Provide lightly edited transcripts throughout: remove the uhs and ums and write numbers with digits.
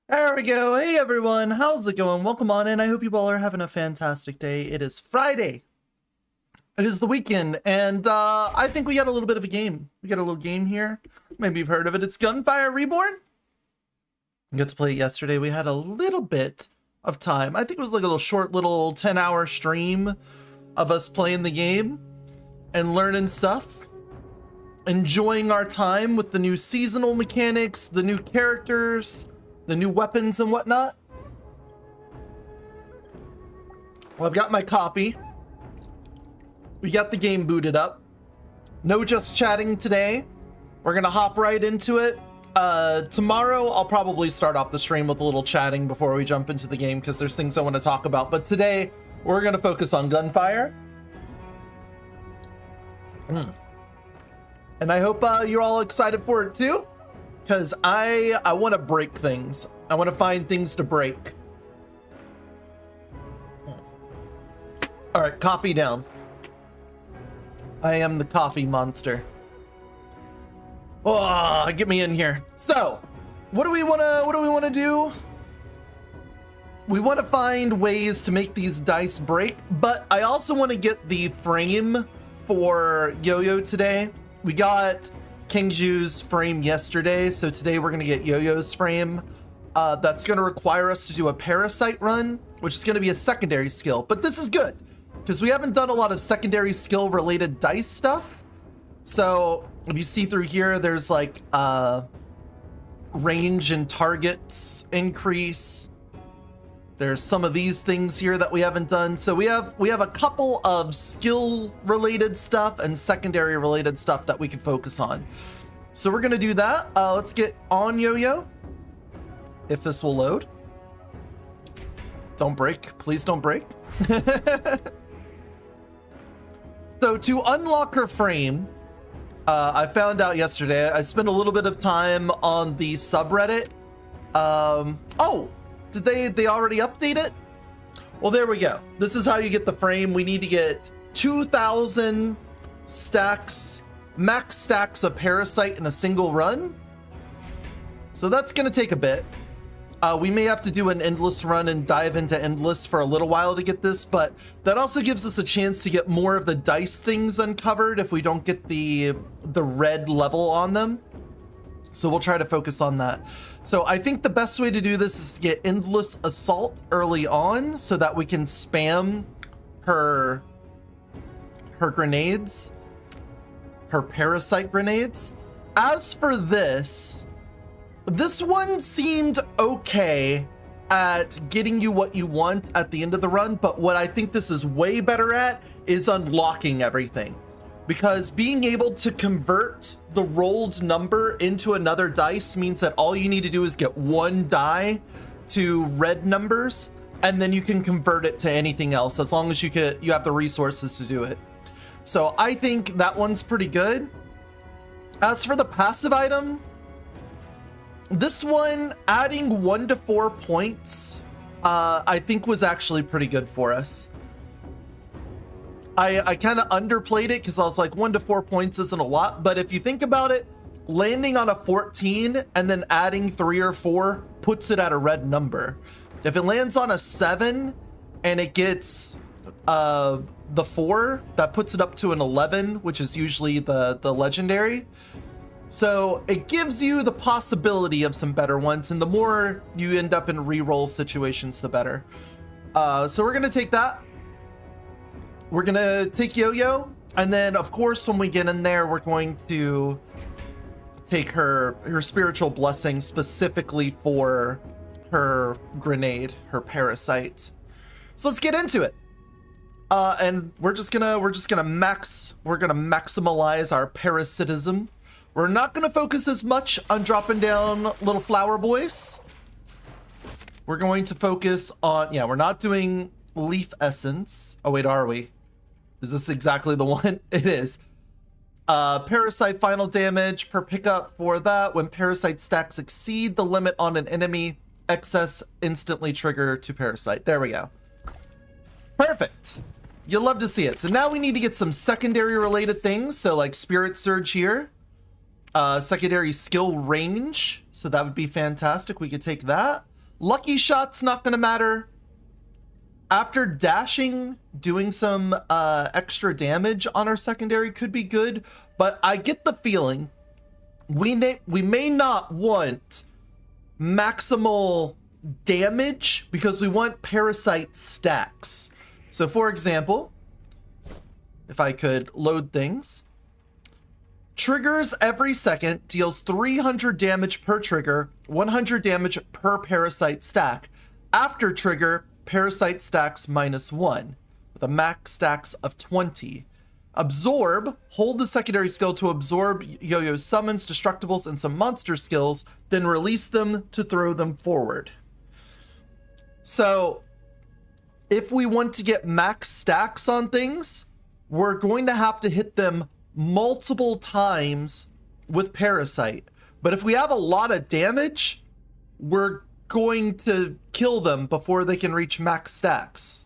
There we go. Hey everyone, how's it going? Welcome on in. I hope you all are having a fantastic day. It is Friday. It is the weekend, and I think we got a little bit of a game. We got a little game here. Maybe you've heard of it. It's Gunfire Reborn. I got to play it yesterday. We had a little bit of time. I think it was like a little short little 10-hour stream of us playing the game and learning stuff. Enjoying our time with the new seasonal mechanics, the new characters, the new weapons and whatnot. Well, I've got my copy. We got the game booted up. No just chatting today. We're gonna hop right into it. Tomorrow, I'll probably start off the stream with a little chatting before we jump into the game because there's things I want to talk about. But today, we're gonna focus on Gunfire. And I hope you're all excited for it too. Because I want to break things. I want to find things to break. All right, coffee down. I am the coffee monster. Oh, get me in here. So, what do we want to do? We want to find ways to make these dice break, but I also want to get the frame for Yo-Yo today. We got Kingju's frame yesterday, so today we're gonna get Yo-Yo's frame. That's gonna require us to do a parasite run, which is gonna be a secondary skill, but this is good because we haven't done a lot of secondary skill related dice stuff. So if you see through here, there's like range and targets increase. There's some of these things here that we haven't done. So we have a couple of skill related stuff and secondary related stuff that we can focus on. So we're gonna do that. Let's get on Yo-Yo. If this will load. Don't break, please don't break. So to unlock her frame, I found out yesterday, I spent a little bit of time on the subreddit. Oh, did they already update it? Well, there we go. This is how you get the frame. We need to get 2,000 stacks, max stacks of parasite in a single run. So that's going to take a bit. We may have to do an endless run and dive into endless for a little while to get this, but that also gives us a chance to get more of the dice things uncovered if we don't get the red level on them. So we'll try to focus on that. So I think the best way to do this is to get endless assault early on so that we can spam her grenades, her parasite grenades. As for this one seemed okay at getting you what you want at the end of the run, but what I think this is way better at is unlocking everything. Because being able to convert the rolled number into another dice means that all you need to do is get one die to red numbers, and then you can convert it to anything else as long as you have the resources to do it. So I think that one's pretty good. As for the passive item, this one adding 1 to 4 points, I think was actually pretty good for us. I kind of underplayed it because I was like 1 to 4 points isn't a lot, but if you think about it, landing on a 14 and then adding 3 or 4 puts it at a red number. If it lands on a 7 and it gets the 4, that puts it up to an 11, which is usually the legendary. So it gives you the possibility of some better ones, and the more you end up in reroll situations, the better. So we're gonna take that. We're gonna take Yo-Yo, and then of course when we get in there, we're going to take her spiritual blessing specifically for her grenade, her parasite. So let's get into it. And we're gonna maximize our parasitism. We're not gonna focus as much on dropping down little flower boys. We're going to focus on, yeah, we're not doing leaf essence. Oh wait, are we? Is this exactly the one? It is. Parasite final damage per pickup for that. When parasite stacks exceed the limit on an enemy, excess instantly trigger to parasite. There we go. Perfect. You'll love to see it. So now we need to get some secondary related things. So like Spirit Surge here. Secondary skill range. So that would be fantastic. We could take that. Lucky Shot's not going to matter. After dashing, doing some extra damage on our secondary could be good. But I get the feeling we may not want maximal damage because we want parasite stacks. So for example, if I could load things, triggers every second, deals 300 damage per trigger, 100 damage per parasite stack. After trigger, parasite stacks -1 with a max stacks of 20. Absorb, hold the secondary skill to absorb Yo-Yo summons, destructibles, and some monster skills, then release them to throw them forward. So if we want to get max stacks on things, we're going to have to hit them multiple times with parasite. But if we have a lot of damage, we're going to kill them before they can reach max stacks.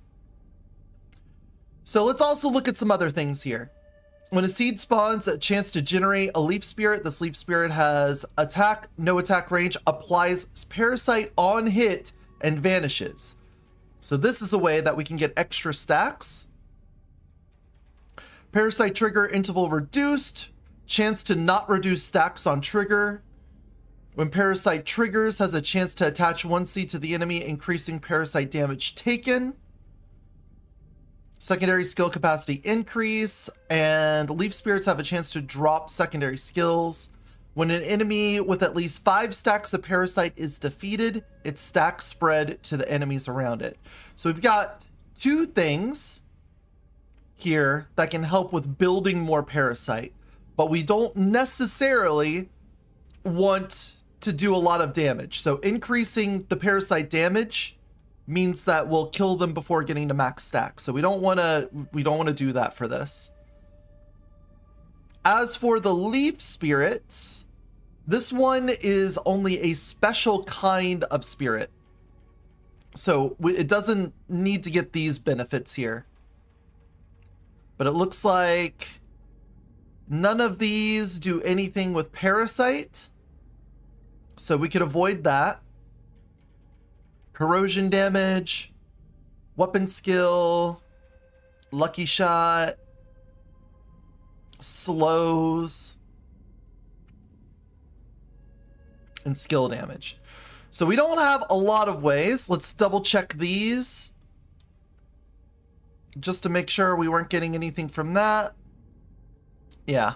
So let's also look at some other things here. When a seed spawns, a chance to generate a leaf spirit. This leaf spirit has attack, no attack range, applies parasite on hit, and vanishes. So this is a way that we can get extra stacks. Parasite trigger interval reduced. Chance to not reduce stacks on trigger. When parasite triggers, has a chance to attach 1 seed to the enemy, increasing parasite damage taken. Secondary skill capacity increase, and leaf spirits have a chance to drop secondary skills. When an enemy with at least 5 stacks of parasite is defeated, its stacks spread to the enemies around it. So we've got 2 things here that can help with building more parasite, but we don't necessarily want to do a lot of damage. So increasing the parasite damage means that we'll kill them before getting to max stack. So we don't want to do that for this. As for the leaf spirits, this one is only a special kind of spirit. So it doesn't need to get these benefits here. But it looks like none of these do anything with parasite. So we could avoid that. Corrosion damage, weapon skill, lucky shot, slows, and skill damage. So we don't have a lot of ways. Let's double check these just to make sure we weren't getting anything from that. Yeah.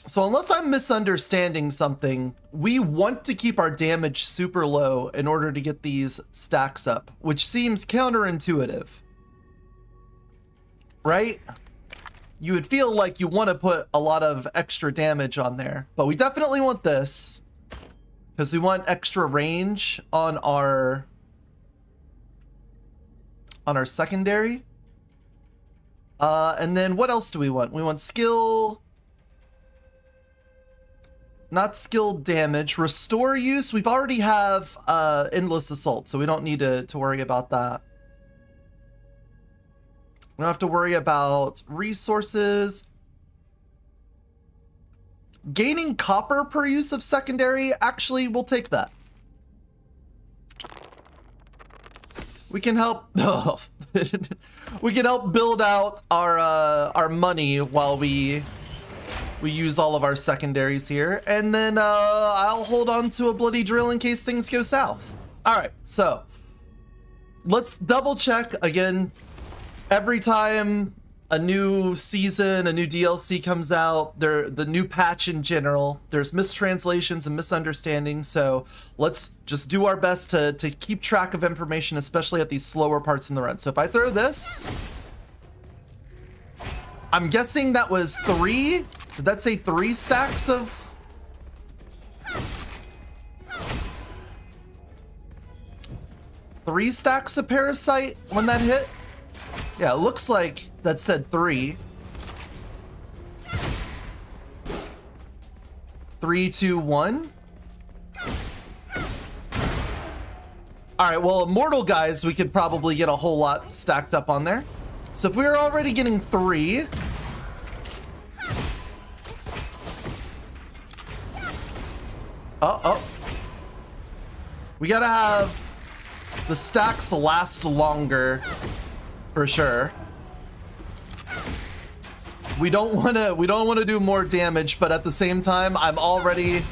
So unless I'm misunderstanding something, we want to keep our damage super low in order to get these stacks up, which seems counterintuitive. Right? You would feel like you want to put a lot of extra damage on there, but we definitely want this because we want extra range on our secondary. And then what else do we want? We want skill, not skill damage, restore use. We've already have endless assault, so we don't need to worry about that. We don't have to worry about resources. Gaining copper per use of secondary, actually, we'll take that. We can help. We can help build out our money while we use all of our secondaries here, and then I'll hold on to a bloody drill in case things go south. All right, so let's double check again. Every time a new season, a new DLC comes out, the new patch in general, there's mistranslations and misunderstandings, so let's just do our best to keep track of information, especially at these slower parts in the run. So if I throw this, I'm guessing that was 3. Did that say 3 stacks of? Three stacks of parasite when that hit? Yeah, it looks like that said 3. 3, 2, 1. All right, well, immortal guys, we could probably get a whole lot stacked up on there. So if we're already getting 3, we gotta have the stacks last longer, for sure. We don't want to do more damage, but at the same time, I'm already.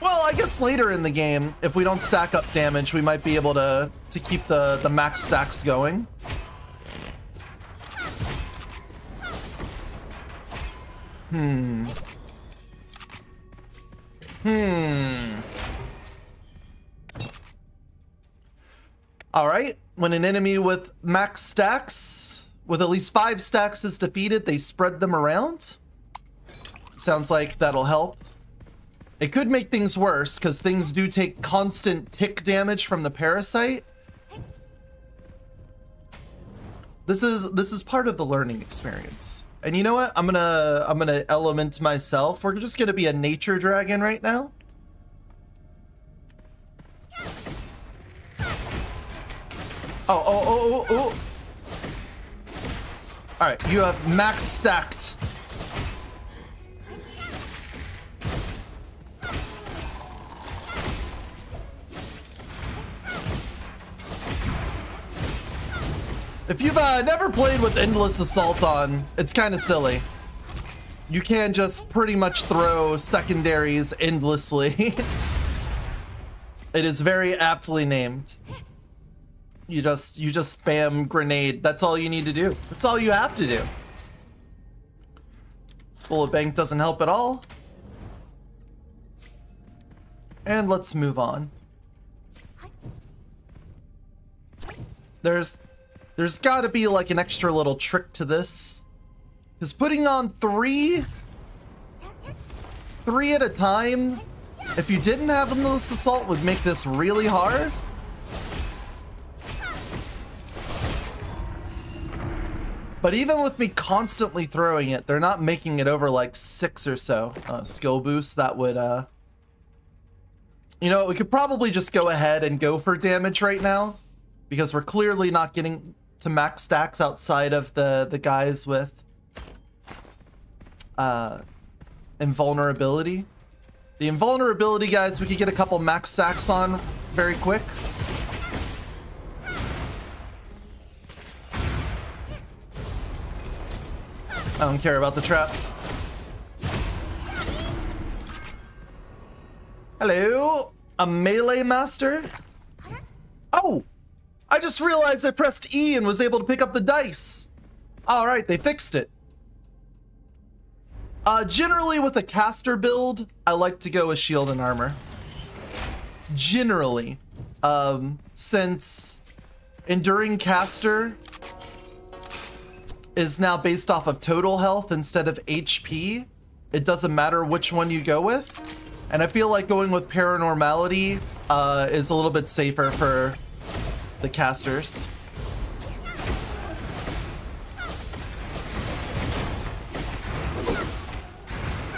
Well, I guess later in the game, if we don't stack up damage, we might be able to keep the max stacks going. All right, when an enemy with max stacks, with at least 5 stacks is defeated, they spread them around. Sounds like that'll help. It could make things worse, because things do take constant tick damage from the parasite. This is part of the learning experience. And you know what? I'm gonna element myself. We're just gonna be a nature dragon right now. Oh. All right, you have max stacked. If you've never played with Endless Assault on, it's kind of silly. You can just pretty much throw secondaries endlessly. It is very aptly named. You just spam grenade. That's all you need to do. That's all you have to do. Bullet bank doesn't help at all. And let's move on. There's got to be like an extra little trick to this, because putting on 3 at a time, if you didn't have Endless Assault, would make this really hard. But even with me constantly throwing it, they're not making it over like 6 or so skill boosts. That would, you know, we could probably just go ahead and go for damage right now, because we're clearly not getting max stacks outside of the guys with invulnerability. The invulnerability guys we could get a couple max stacks on very quick. I don't care about the traps. Hello, a melee master? Oh, I just realized I pressed E and was able to pick up the dice. All right, they fixed it. Generally with a caster build, I like to go with shield and armor. Generally, since enduring caster is now based off of total health instead of HP, it doesn't matter which one you go with. And I feel like going with paranormality is a little bit safer for the casters.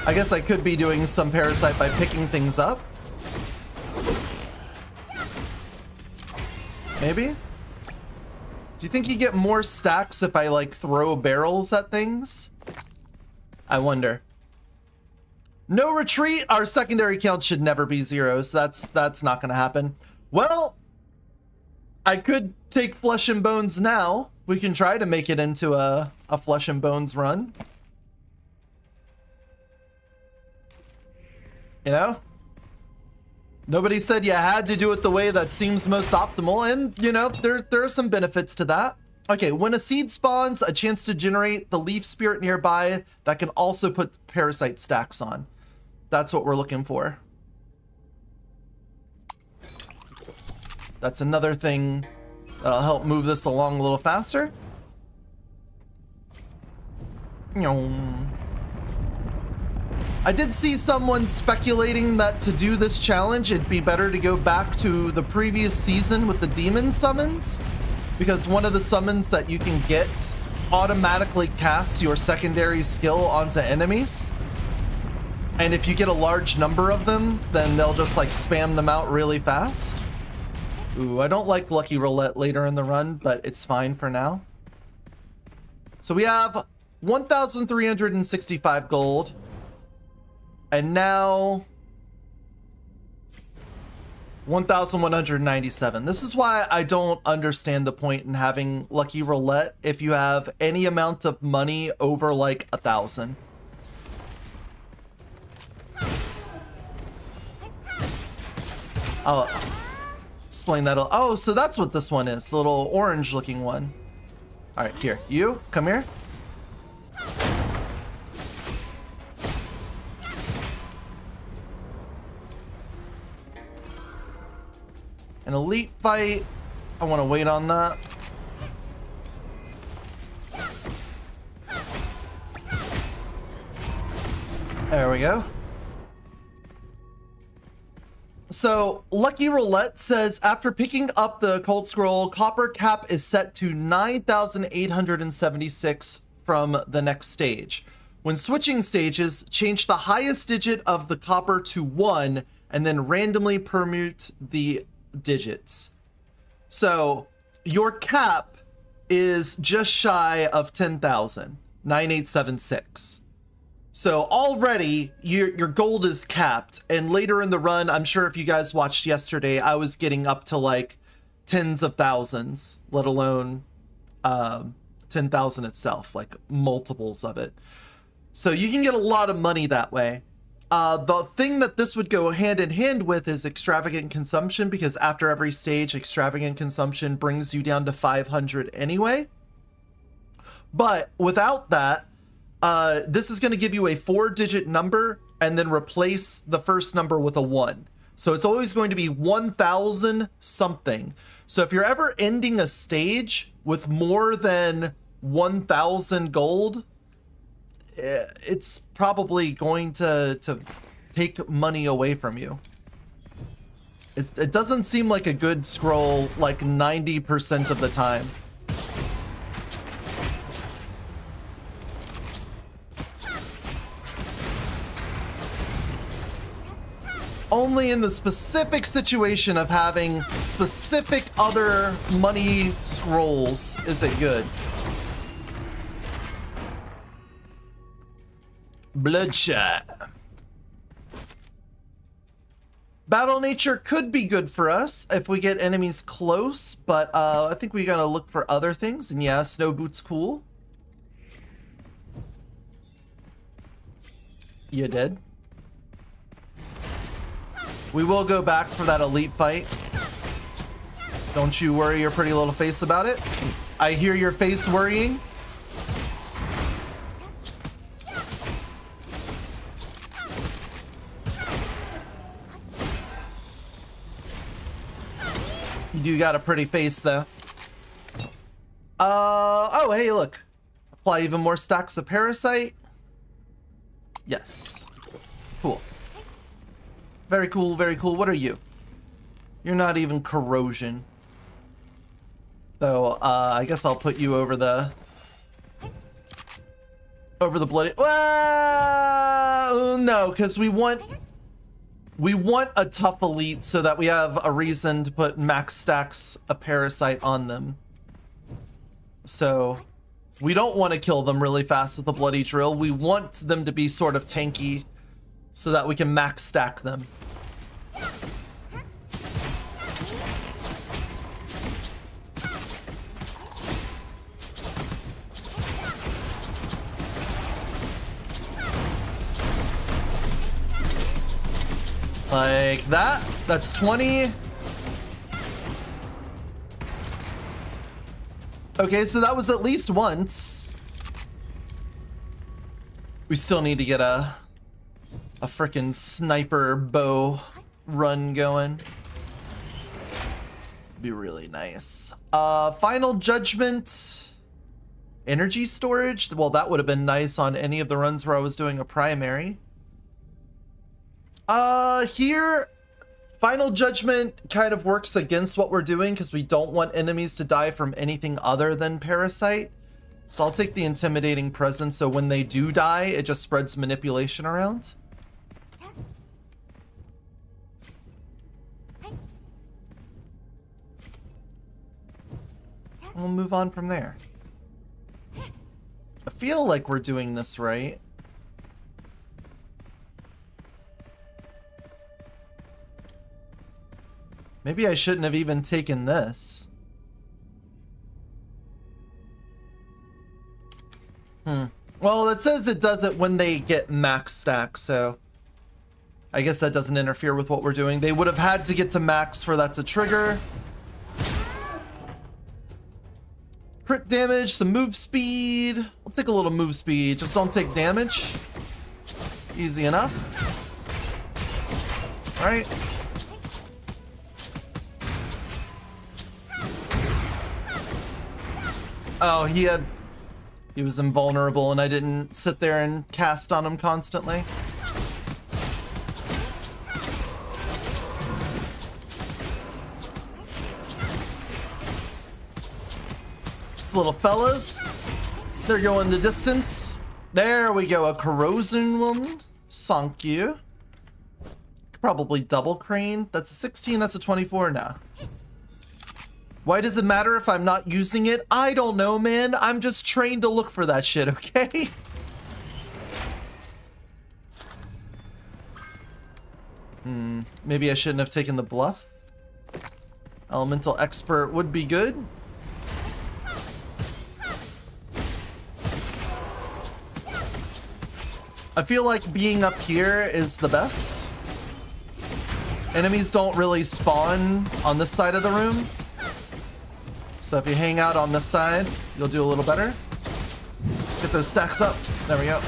I guess I could be doing some parasite by picking things up. Maybe? Do you think you get more stacks if I like throw barrels at things? I wonder. No retreat. Our secondary count should never be 0, so that's not gonna happen. Well, I could take flesh and bones now. We can try to make it into a flesh and bones run. You know? Nobody said you had to do it the way that seems most optimal, and you know, there are some benefits to that. Okay, when a seed spawns, a chance to generate the leaf spirit nearby that can also put parasite stacks on. That's what we're looking for. That's another thing that'll help move this along a little faster. I did see someone speculating that to do this challenge, it'd be better to go back to the previous season with the demon summons, because one of the summons that you can get automatically casts your secondary skill onto enemies. And if you get a large number of them, then they'll just like spam them out really fast. Ooh, I don't like Lucky Roulette later in the run, but it's fine for now. So we have 1,365 gold. And now 1,197. This is why I don't understand the point in having Lucky Roulette if you have any amount of money over like 1,000. I'll explain that. Oh, so that's what this one is. The little orange looking one. All right, here. You, come here. An elite fight. I want to wait on that. There we go. So, Lucky Roulette says, after picking up the Occult Scroll, copper cap is set to 9,876 from the next stage. When switching stages, change the highest digit of the copper to 1, and then randomly permute the digits. So, your cap is just shy of 10,000, 9,876. So already your gold is capped, and later in the run, I'm sure if you guys watched yesterday, I was getting up to like tens of thousands, let alone 10,000 itself, like multiples of it. So you can get a lot of money that way. The thing that this would go hand in hand with is extravagant consumption, because after every stage, extravagant consumption brings you down to 500 anyway. But without that, this is going to give you a 4-digit number and then replace the first number with a 1. So it's always going to be 1,000 something. So if you're ever ending a stage with more than 1,000 gold, it's probably going to take money away from you. It doesn't seem like a good scroll like 90% of the time. Only in the specific situation of having specific other money scrolls is it good. Bloodshot. Battle nature could be good for us if we get enemies close, but I think we gotta look for other things. And yeah, snow boots cool. You did. We will go back for that elite fight. Don't you worry your pretty little face about it. I hear your face worrying. You do got a pretty face though. Oh, hey, look. Apply even more stacks of parasite. Yes. Cool. Very cool, very cool. What are you? You're not even corrosion. So, I guess I'll put you over the bloody... no, because we want a tough elite so that we have a reason to put max stacks of parasite on them. So, we don't want to kill them really fast with the bloody drill. We want them to be sort of tanky so that we can max stack them. Like that. That's 20. Okay, so that was at least once. We still need to get a frickin' sniper bow run going. Be really nice. Final Judgment. Energy storage. Well, that would have been nice on any of the runs where I was doing a primary. Here, Final Judgment kind of works against what we're doing because we don't want enemies to die from anything other than parasite. So I'll take the Intimidating Presence so when they do die, it just spreads manipulation around. We'll move on from there. I feel like we're doing this right. Maybe I shouldn't have even taken this. Well, it says it does it when they get max stack, so I guess that doesn't interfere with what we're doing. They would have had to get to max for that to trigger. Crit damage, some move speed. I'll take a little move speed, just don't take damage. Easy enough. All right. Oh, he was invulnerable and I didn't sit there and cast on him constantly. These little fellas, they're going the distance. There we go, a corrosion one. Thank you. Probably double crane. That's a 16, that's a 24 now. Why does it matter if I'm not using it? I don't know, man. I'm just trained to look for that shit, okay? Maybe I shouldn't have taken the bluff. Elemental Expert would be good. I feel like being up here is the best. Enemies don't really spawn on this side of the room. So if you hang out on this side, you'll do a little better. Get those stacks up. There we go.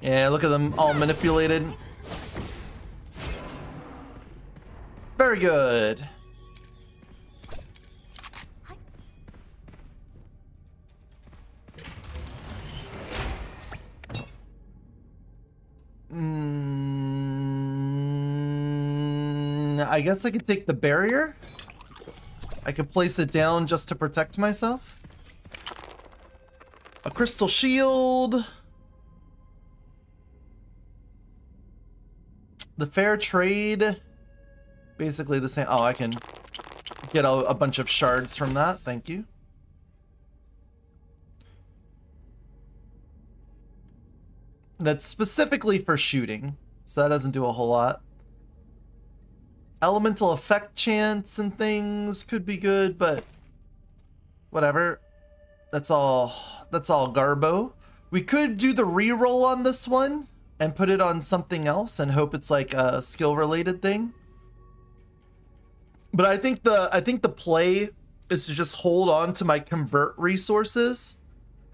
Yeah, look at them all manipulated. Very good. I guess I could take the barrier. I could place it down just to protect myself. A crystal shield. The fair trade. Basically the same. Oh, I can get a bunch of shards from that. Thank you. That's specifically for shooting, so that doesn't do a whole lot. Elemental effect chance and things could be good, but whatever. That's all garbo. We could do the reroll on this one and put it on something else and hope it's like a skill related thing. But I think the play is to just hold on to my convert resources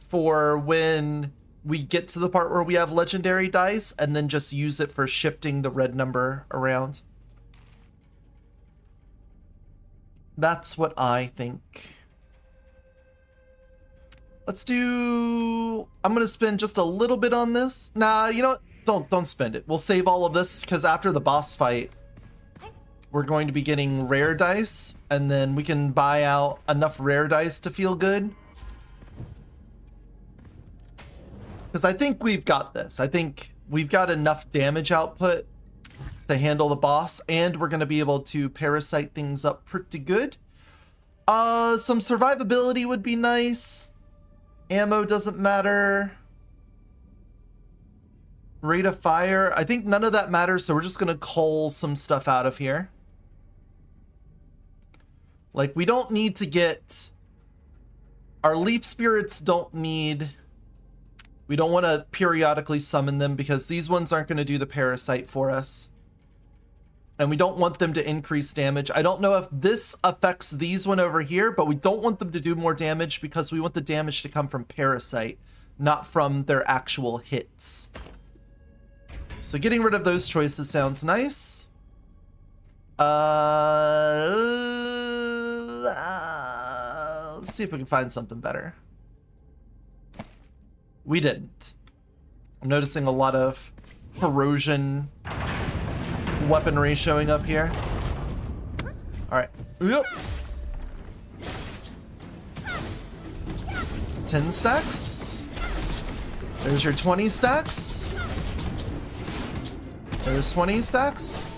for when we get to the part where we have legendary dice, and then just use it for shifting the red number around. That's what I think. Let's do... I'm gonna spend just a little bit on this. Nah, you know what? Don't spend it. We'll save all of this, because after the boss fight, we're going to be getting rare dice, and then we can buy out enough rare dice to feel good. Because I think we've got this. I think we've got enough damage output to handle the boss, and we're going to be able to parasite things up pretty good. Some survivability would be nice. Ammo doesn't matter. Rate of fire. I think none of that matters, so we're just going to cull some stuff out of here. Like, we don't need to get... Our leaf spirits don't need... We don't want to periodically summon them because these ones aren't going to do the parasite for us. And we don't want them to increase damage. I don't know if this affects these one over here, but we don't want them to do more damage because we want the damage to come from parasite, not from their actual hits. So getting rid of those choices sounds nice. Let's see if we can find something better. We didn't. I'm noticing a lot of corrosion weaponry showing up here. All right. Yep. 10 stacks. There's your 20 stacks. There's 20 stacks.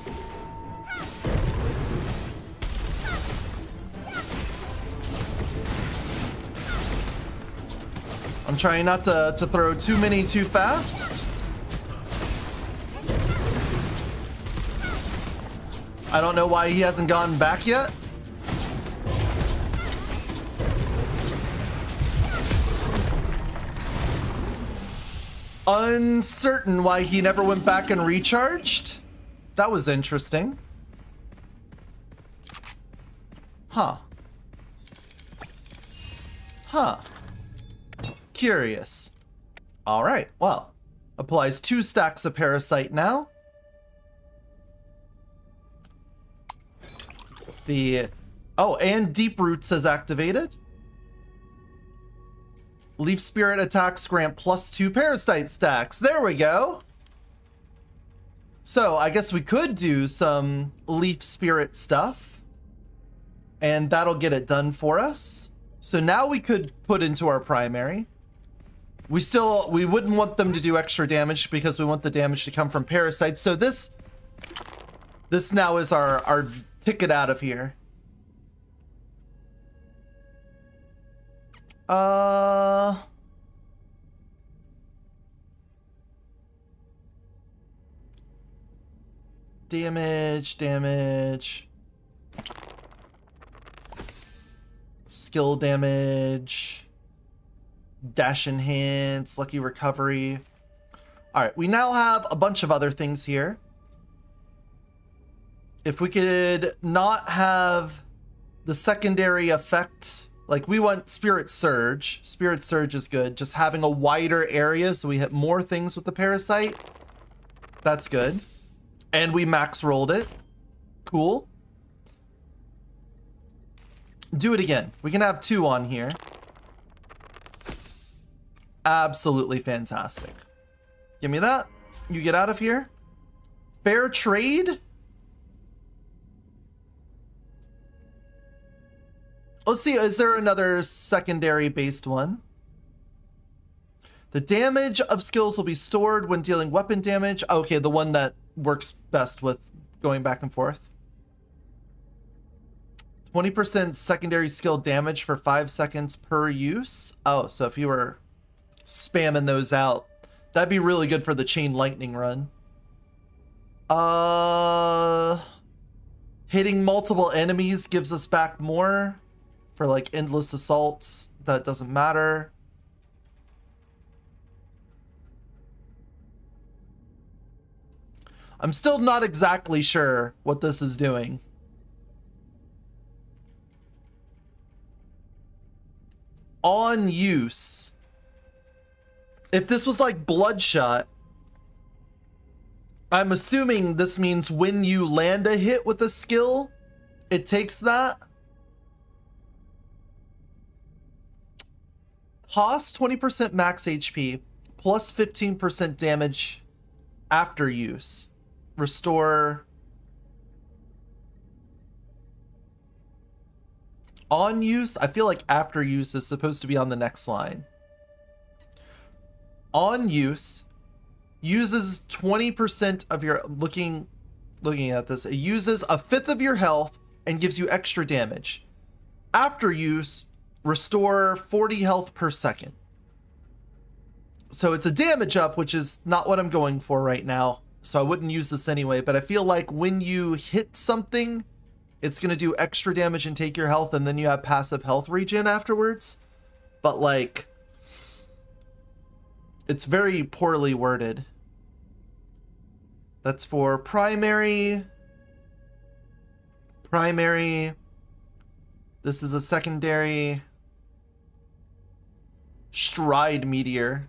I'm trying not to throw too many too fast. I don't know why he hasn't gone back yet. Uncertain why he never went back and recharged. That was interesting. Huh. Huh. Curious. All right, well, applies 2 stacks of parasite now. And Deep Roots has activated. Leaf Spirit attacks grant +2 parasite stacks. There we go. So I guess we could do some Leaf Spirit stuff, and that'll get it done for us. So now we could put into our primary. We wouldn't want them to do extra damage because we want the damage to come from parasites. So this now is our ticket out of here. Damage. Skill damage. Dash enhance, lucky recovery. All right, we now have a bunch of other things here. If we could not have the secondary effect, like we want Spirit Surge. Spirit Surge is good. Just having a wider area so we hit more things with the parasite. That's good. And we max rolled it. Cool. Do it again. We can have 2 on here. Absolutely fantastic. Give me that. You get out of here. Fair trade. Let's see, is there another secondary based one? The damage of skills will be stored when dealing weapon damage. Okay, the one that works best with going back and forth. 20% secondary skill damage for 5 seconds per use. Oh, so if you were spamming those out, that'd be really good for the chain lightning run. Hitting multiple enemies gives us back more for like endless assaults. That doesn't matter. I'm still not exactly sure what this is doing. On use. If this was like Bloodshot, I'm assuming this means when you land a hit with a skill, it takes that. Cost 20% max HP, plus 15% damage after use. Restore. On use, I feel like after use is supposed to be on the next line. On use, uses 20% of your, looking at this, it uses a fifth of your health and gives you extra damage. After use, restore 40 health per second. So it's a damage up, which is not what I'm going for right now. So I wouldn't use this anyway, but I feel like when you hit something, it's going to do extra damage and take your health, and then you have passive health regen afterwards. But like, it's very poorly worded. That's for primary. Primary. This is a secondary. Stride meteor.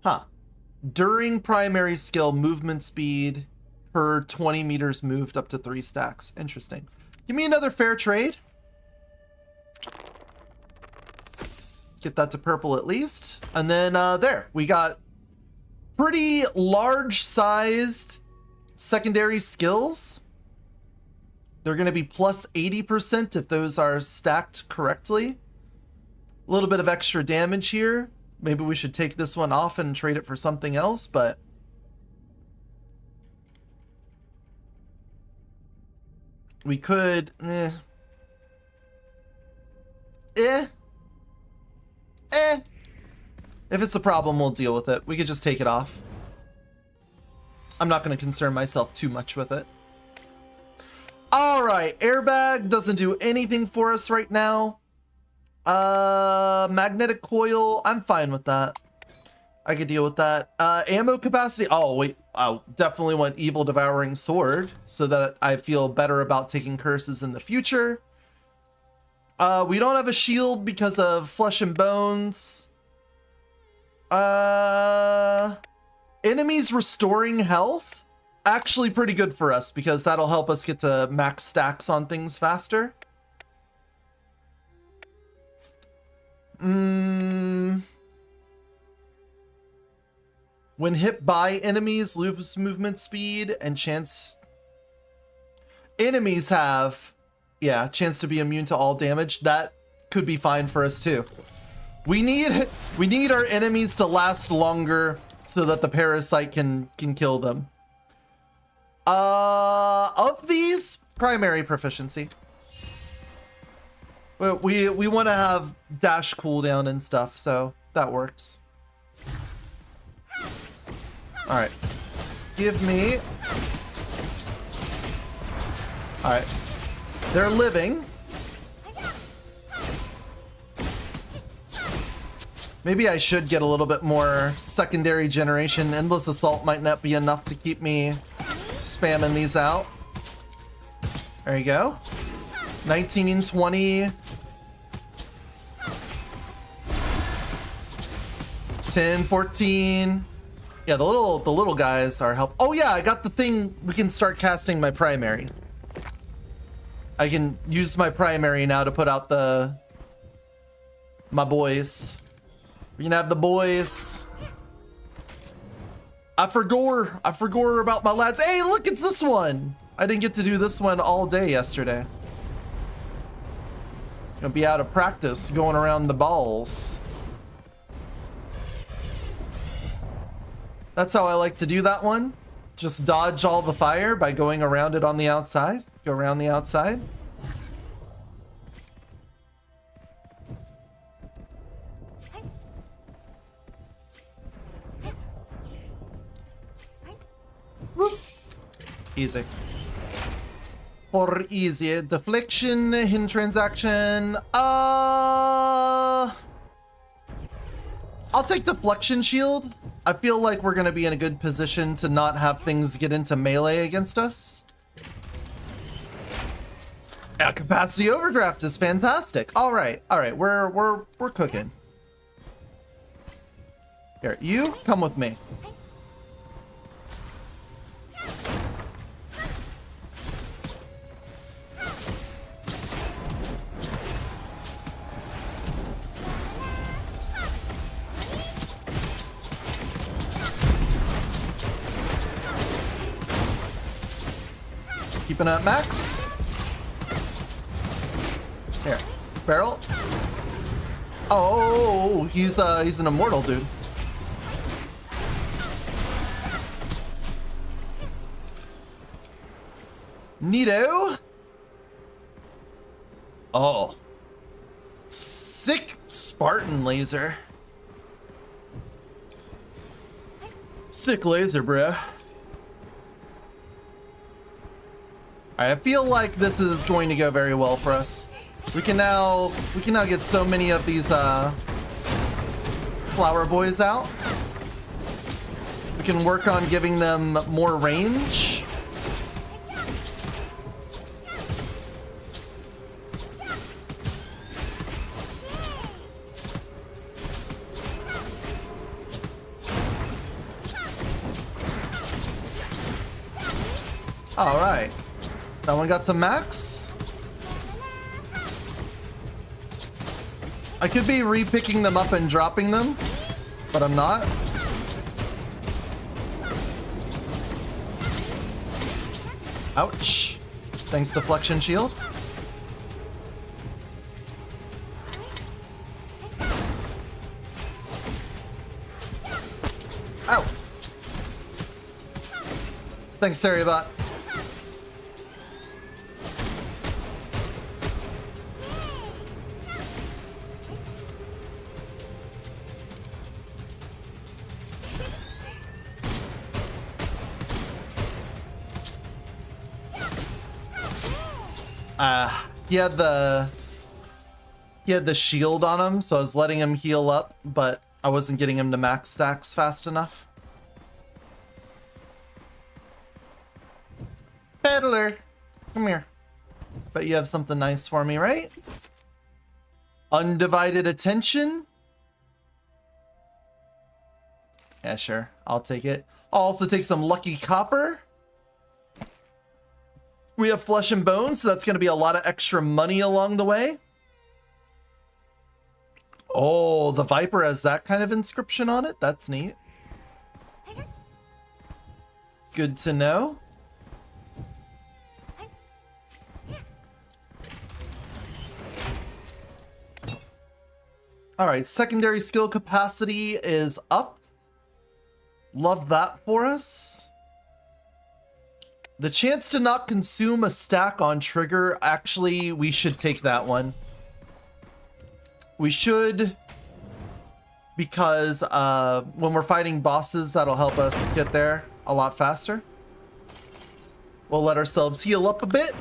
Huh. During primary skill, movement speed per 20 meters moved up to 3 stacks. Interesting. Give me another fair trade. Get that to purple at least. And then there, we got pretty large sized secondary skills. They're going to be plus 80% if those are stacked correctly. A little bit of extra damage here. Maybe we should take this one off and trade it for something else, but we could, If it's a problem, we'll deal with it. We could just take it off. I'm not going to concern myself too much with it. All right, airbag doesn't do anything for us right now. Magnetic coil, I'm fine with that. I could deal with that. Ammo capacity. Oh, wait. I definitely want Evil Devouring Sword so that I feel better about taking curses in the future. We don't have a shield because of Flesh and Bones. Enemies restoring health. Actually pretty good for us because that'll help us get to max stacks on things faster. When hit by enemies, lose movement speed and chance. Enemies have, yeah, chance to be immune to all damage. That could be fine for us too. We need our enemies to last longer so that the parasite can kill them. Of these, primary proficiency. But we want to have dash cooldown and stuff, so that works. All right, give me. All right, they're living. Maybe I should get a little bit more secondary generation. Endless Assault might not be enough to keep me spamming these out. There you go. 19, 20. 10, 14. Yeah, the little guys are help. Oh yeah, I got the thing. We can start casting my primary. I can use my primary now to put out my boys. We can have the boys. I forgot about my lads. Hey, look, it's this one. I didn't get to do this one all day yesterday. Gonna be out of practice going around the balls. That's how I like to do that one. Just dodge all the fire by going around it on the outside. Go around the outside. Whoop. Easy. For easy. Deflection, hidden transaction. I'll take deflection shield. I feel like we're gonna be in a good position to not have things get into melee against us. Yeah, capacity overdraft is fantastic. All right, we're cooking. Here, you come with me. Keeping at max. Here, barrel. Oh, he's an immortal dude. Neato. Oh, sick Spartan laser. Sick laser, bruh. Alright, I feel like this is going to go very well for us. We can now get so many of these flower boys out. We can work on giving them more range. All right. That one got to max. I could be re-picking them up and dropping them, but I'm not. Ouch. Thanks, deflection shield. Ow. Thanks, Seriebot. He had the shield on him, so I was letting him heal up, but I wasn't getting him to max stacks fast enough. Peddler, come here. Bet you have something nice for me, right? Undivided attention? Yeah, sure. I'll take it. I'll also take some lucky copper. We have flesh and bone, so that's going to be a lot of extra money along the way. Oh, the Viper has that kind of inscription on it? That's neat. Good to know. All right, secondary skill capacity is upped. Love that for us. The chance to not consume a stack on trigger, actually, we should take that one. We should, because when we're fighting bosses, that'll help us get there a lot faster. We'll let ourselves heal up a bit.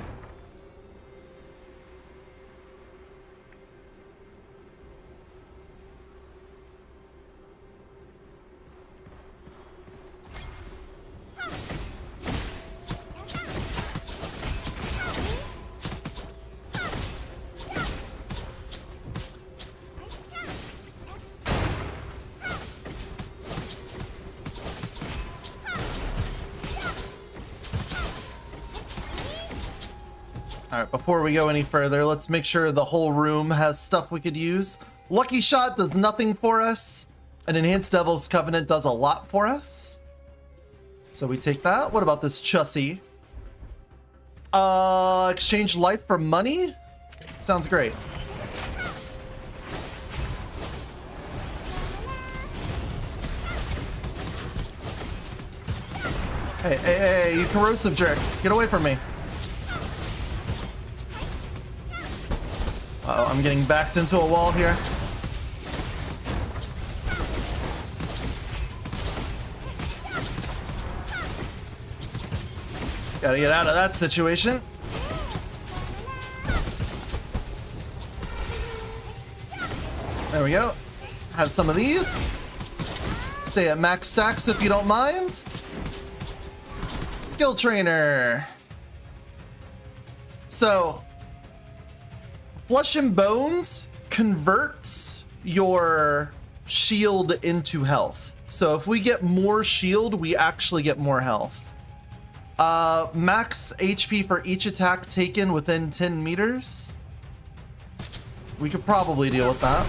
Alright, before we go any further, let's make sure the whole room has stuff we could use. Lucky Shot does nothing for us, and Enhanced Devil's Covenant does a lot for us. So we take that. What about this Chussie? Exchange life for money? Sounds great. Hey, hey, hey, you corrosive jerk. Get away from me. Uh-oh, I'm getting backed into a wall here. Gotta get out of that situation. There we go. Have some of these. Stay at max stacks if you don't mind. Skill trainer. So, Flesh and Bones converts your shield into health. So if we get more shield, we actually get more health. Max HP for each attack taken within 10 meters. We could probably deal with that.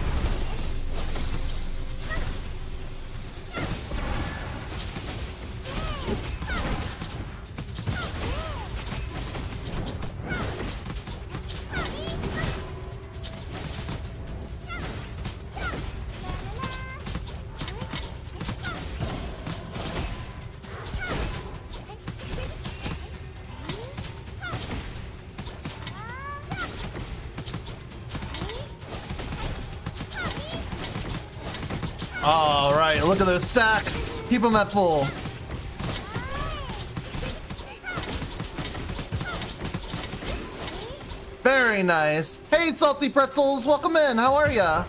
All right, look at those stacks. Keep them at full. Very nice. Hey, Salty Pretzels, welcome in. How are ya?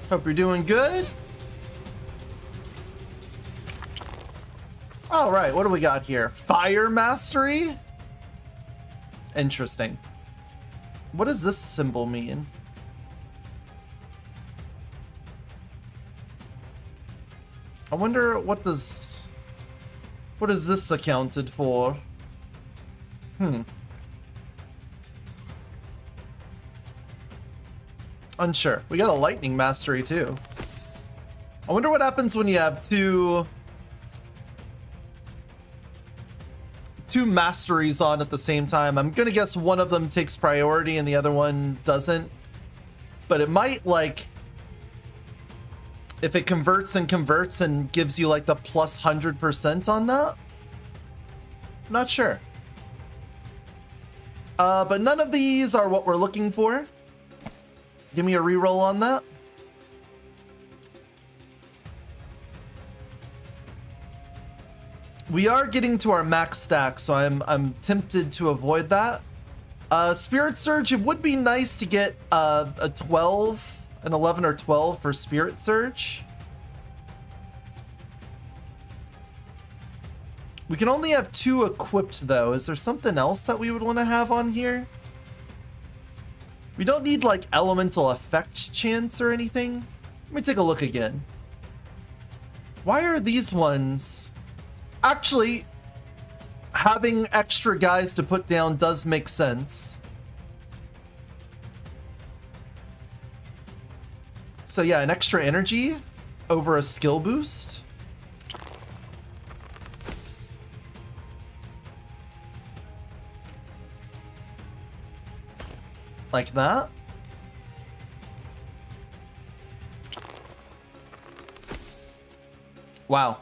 Hope you're doing good. All right, what do we got here? Fire Mastery? Interesting. What does this symbol mean? I wonder what is this accounted for? Unsure. We got a lightning mastery too. I wonder what happens when you have two masteries on at the same time. I'm gonna guess one of them takes priority and the other one doesn't. But it might, like, if it converts and gives you like the plus 100% on that? Not sure. But none of these are what we're looking for. Give me a reroll on that. We are getting to our max stack, so I'm tempted to avoid that. Spirit Surge, it would be nice to get a 12, an 11 or 12 for Spirit Surge. We can only have 2 equipped though. Is there something else that we would want to have on here? We don't need like elemental effect chance or anything. Let me take a look again. Why are these ones? Actually, having extra guys to put down does make sense. So yeah, an extra energy over a skill boost. Like that. Wow.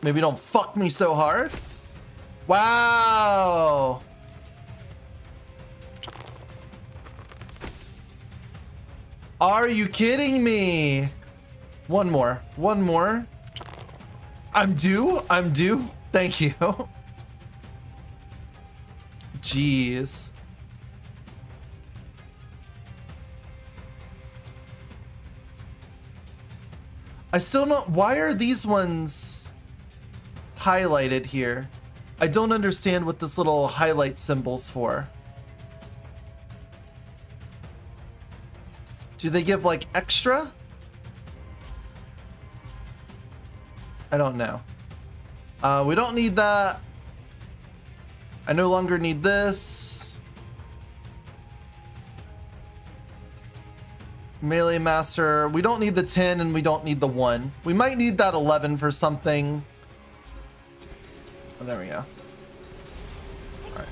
Maybe don't fuck me so hard. Wow. Are you kidding me? One more. One more. I'm due. I'm due. Thank you. Jeez. I still don't. Why are these ones highlighted here? I don't understand what this little highlight symbol's for. Do they give like extra? I don't know. We don't need that. I no longer need this. Melee Master. We don't need the 10 and we don't need the 1. We might need that 11 for something. Oh, there we go. All right.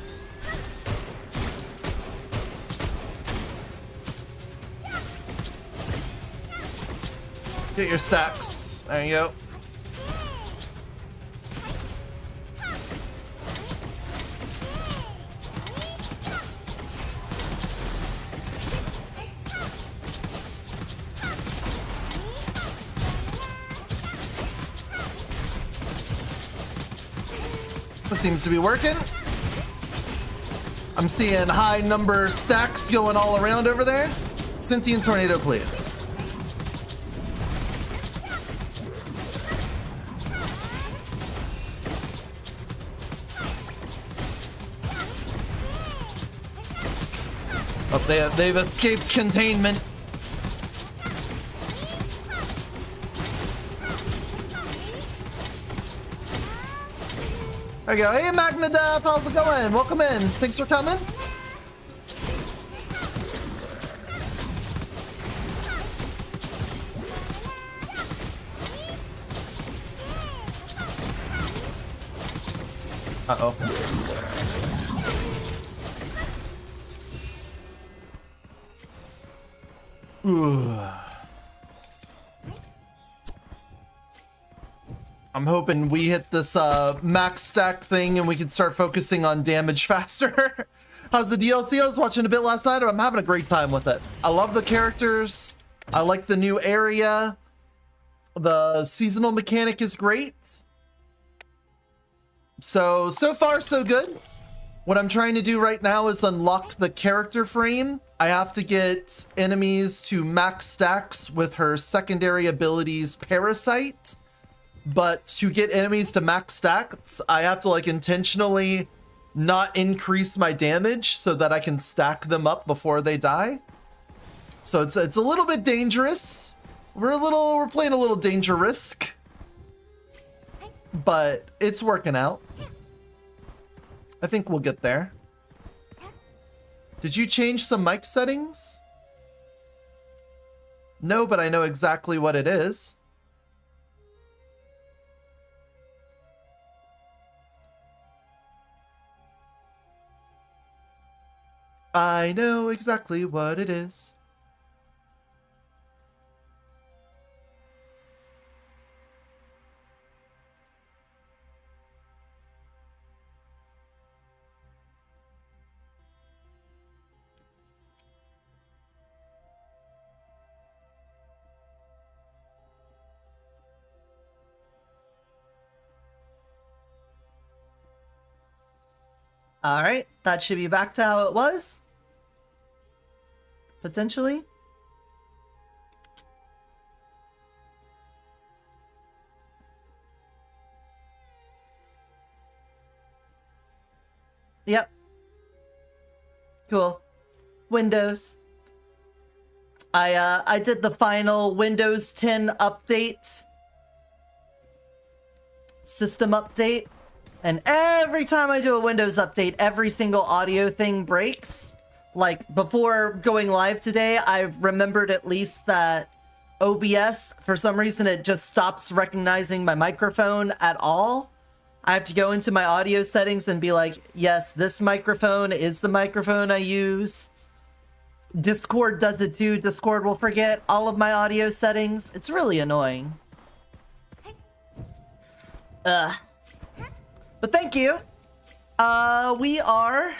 Get your stacks. There you go. This seems to be working. I'm seeing high number stacks going all around over there. Sentient Tornado, please. Oh, they've escaped containment. There you go. Hey, Magnadeath, how's it going? Welcome in. Thanks for coming. Uh-oh. I'm hoping we hit this max stack thing and we can start focusing on damage faster. How's the DLC? I was watching a bit last night and I'm having a great time with it. I love the characters. I like the new area. The seasonal mechanic is great. So far so good. What I'm trying to do right now is unlock the character frame. I have to get enemies to max stacks with her secondary abilities Parasite. But to get enemies to max stacks, I have to like intentionally not increase my damage so that I can stack them up before they die. So it's a little bit dangerous. We're playing a little danger risk, but it's working out. I think we'll get there. Did you change some mic settings? No, but I know exactly what it is. I know exactly what it is. All right, that should be back to how it was. Potentially. Yep. Cool. Windows. I did the final Windows 10 update. System update. And every time I do a Windows update, every single audio thing breaks. Like, before going live today, I've remembered at least that OBS, for some reason, it just stops recognizing my microphone at all. I have to go into my audio settings and be like, yes, this microphone is the microphone I use. Discord does it too. Discord will forget all of my audio settings. It's really annoying. But thank you. We are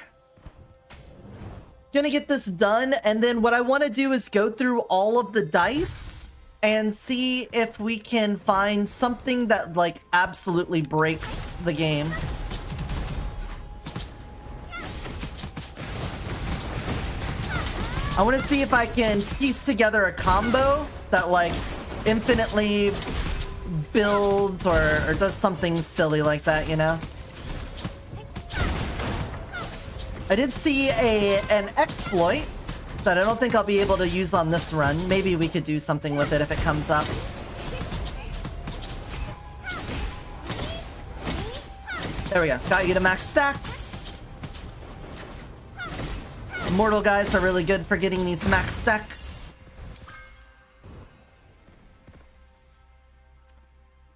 gonna get this done, and then what I want to do is go through all of the dice and see if we can find something that like absolutely breaks the game. I want to see if I can piece together a combo that like infinitely builds or does something silly like that, you know? I did see an exploit that I don't think I'll be able to use on this run. Maybe we could do something with it if it comes up. There we go. Got you to max stacks. Immortal guys are really good for getting these max stacks.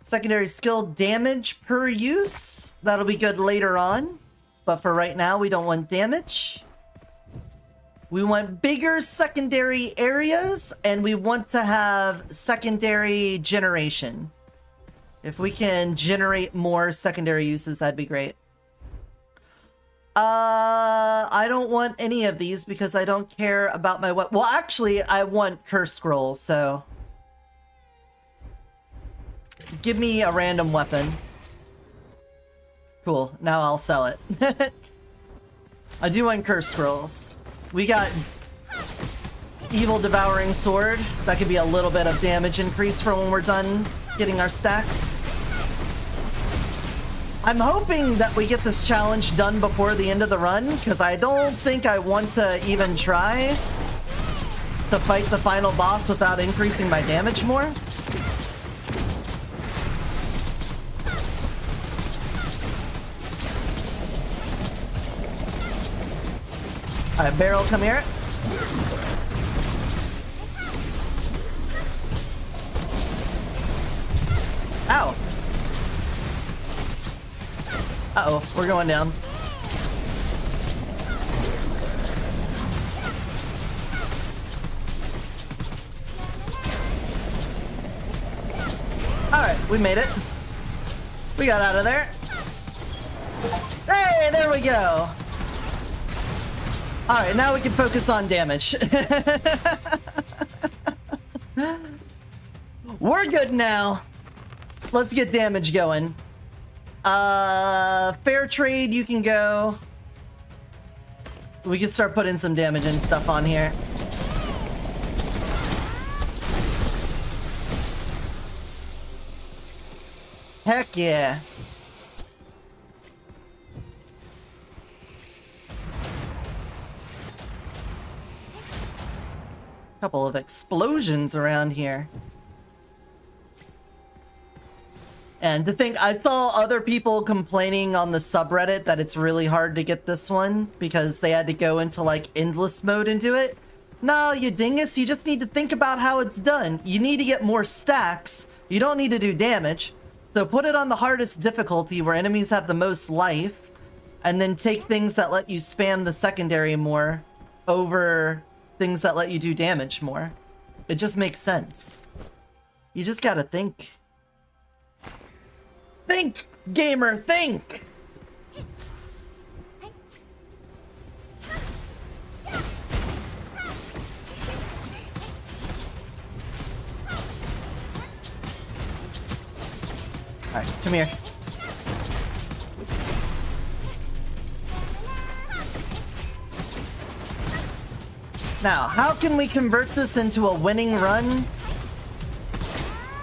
Secondary skill damage per use. That'll be good later on. But for right now, we don't want damage. We want bigger secondary areas, and we want to have secondary generation. If we can generate more secondary uses, that'd be great. I don't want any of these because I don't care about my weapon. Well, actually, I want Curse Scroll, so... Give me a random weapon. Cool, now I'll sell it. I do want Curse Scrolls. We got Evil Devouring Sword. That could be a little bit of damage increase for when we're done getting our stacks. I'm hoping that we get this challenge done before the end of the run, because I don't think I want to even try to fight the final boss without increasing my damage more. Alright, Barrel, come here. Ow! Uh-oh, we're going down. Alright, we made it. We got out of there. Hey, there we go! Alright, now we can focus on damage. We're good now. Let's get damage going. Fair trade, you can go. We can start putting some damage and stuff on here. Heck yeah. Couple of explosions around here. And to think, I saw other people complaining on the subreddit that it's really hard to get this one because they had to go into like endless mode and do it. No, you dingus, you just need to think about how it's done. You need to get more stacks. You don't need to do damage. So put it on the hardest difficulty where enemies have the most life, and then take things that let you spam the secondary more over things that let you do damage more. It just makes sense. You just gotta think. Think, gamer, think! Alright, come here. Now, how can we convert this into a winning run?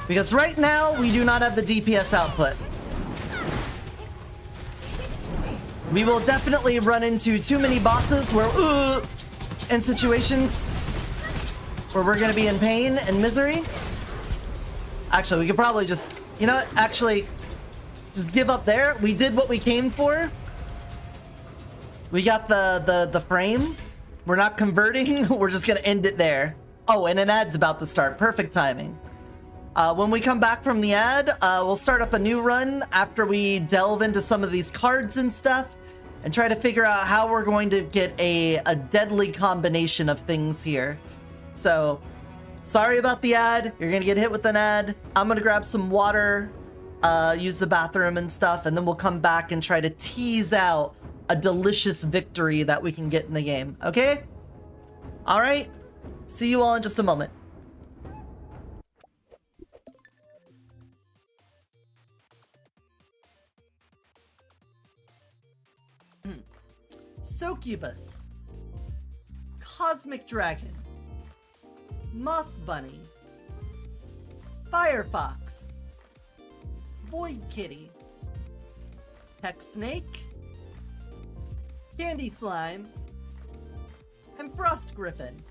Because right now, we do not have the DPS output. We will definitely run into too many bosses where, in situations where we're gonna be in pain and misery. Actually, we could probably just, you know what? Actually, just give up there. We did what we came for. We got the frame. We're not converting. We're just gonna end it there. Oh, and an ad's about to start. Perfect timing. When we come back from the ad, we'll start up a new run after we delve into some of these cards and stuff and try to figure out how we're going to get a deadly combination of things here. So, sorry about the ad. You're gonna get hit with an ad. I'm gonna grab some water, use the bathroom and stuff, and then we'll come back and try to tease out a delicious victory that we can get in the game, okay? All right, see you all in just a moment. Succubus, Cosmic Dragon, Moss Bunny, Firefox, Void Kitty, Tech Snake, Candy Slime, and Frost Griffin.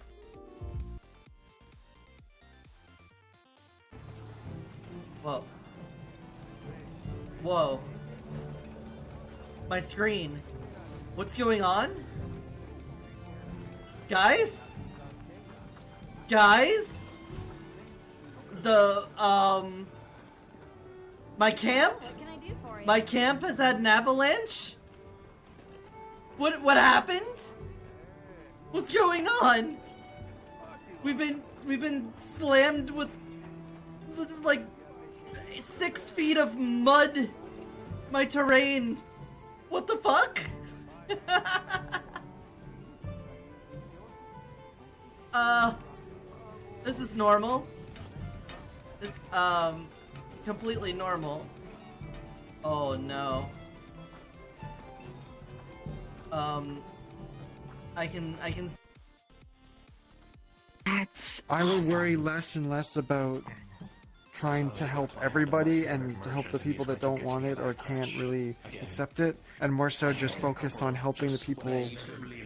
Whoa. Whoa. My screen. What's going on? Guys? Guys? My camp? What can I do for you? My camp has had an avalanche? What happened? What's going on? We've been slammed with like 6 feet of mud. My terrain. What the fuck? This is normal. This, completely normal. Oh no. I can I will worry less and less about trying to help everybody and to help the people that don't want it or can't really accept it, and more so just focus on helping the people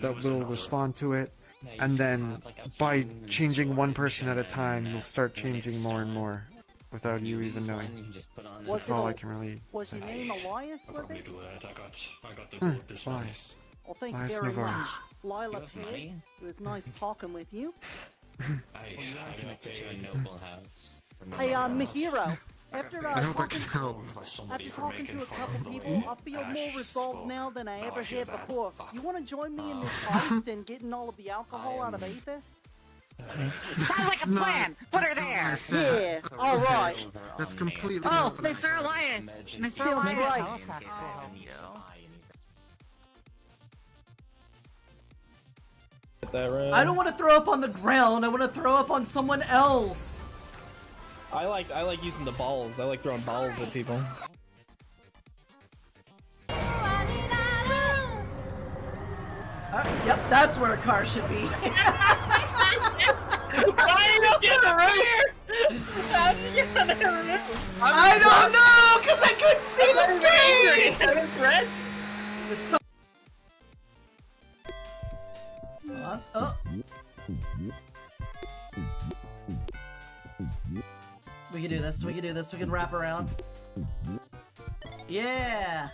that will respond to it. And then by changing one person at a time, you'll start changing more and more without you even knowing. That's all I can really Was say. your name Elias, was it? Elias. Well, thank you Elias very Navarro. much. Lila Pitts, it was nice talking with you. Hey, Mahiro, after I hope I can help. talking to a couple people, I feel more resolved now than I ever had before. You want to join me in this heist and getting all of the alcohol out of Aether? Sounds like a plan! Put her there! Yeah, alright. That's completely Oh, different. Mr. Elias! Mr. Sounds Elias! right. I don't want to throw up on the ground. I want to throw up on someone else. I like using the balls. I like throwing balls at people. Yep, that's where a car should be. I don't know, because I couldn't see the screen! There's some... Hold on. Oh. We can do this, we can do this, we can wrap around. Yeah!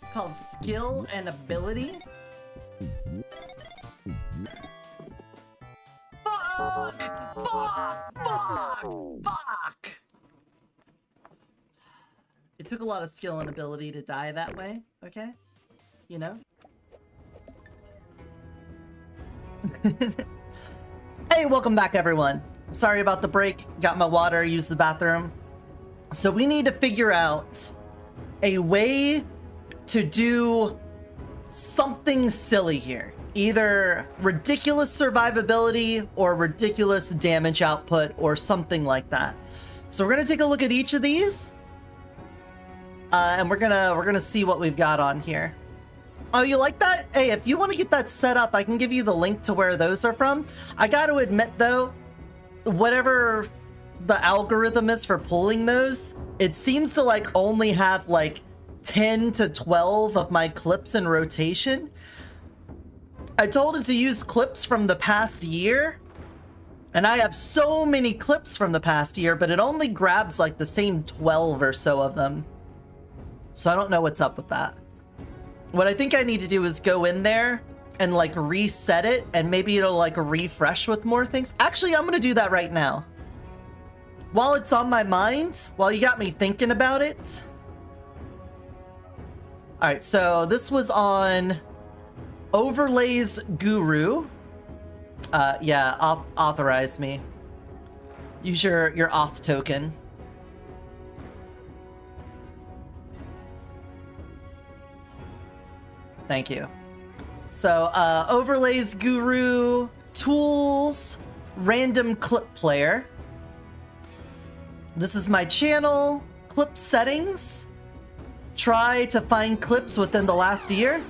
It's called skill and ability. Fuck! Fuck! Fuck! Fuck! It took a lot of skill and ability to die that way, okay? You know? Hey, welcome back everyone. Sorry about the break. Got my water, used the bathroom. So we need to figure out a way to do something silly here. Either ridiculous survivability or ridiculous damage output or something like that. So we're gonna take a look at each of these. And we're gonna see what we've got on here. Oh, you like that? Hey, if you want to get that set up, I can give you the link to where those are from. I got to admit though, whatever the algorithm is for pulling those, it seems to like only have like 10 to 12 of my clips in rotation. I told it to use clips from the past year, and I have so many clips from the past year, but it only grabs like the same 12 or so of them. So I don't know what's up with that. What I think I need to do is go in there and like reset it, and maybe it'll like refresh with more things. Actually, I'm gonna do that right now. While it's on my mind, while you got me thinking about it. All right, so this was on Overlays Guru. Yeah, authorize me. Use your auth token. Thank you. So, Overlays Guru, Tools, Random Clip Player. This is my channel, Clip Settings. Try to find clips within the last year.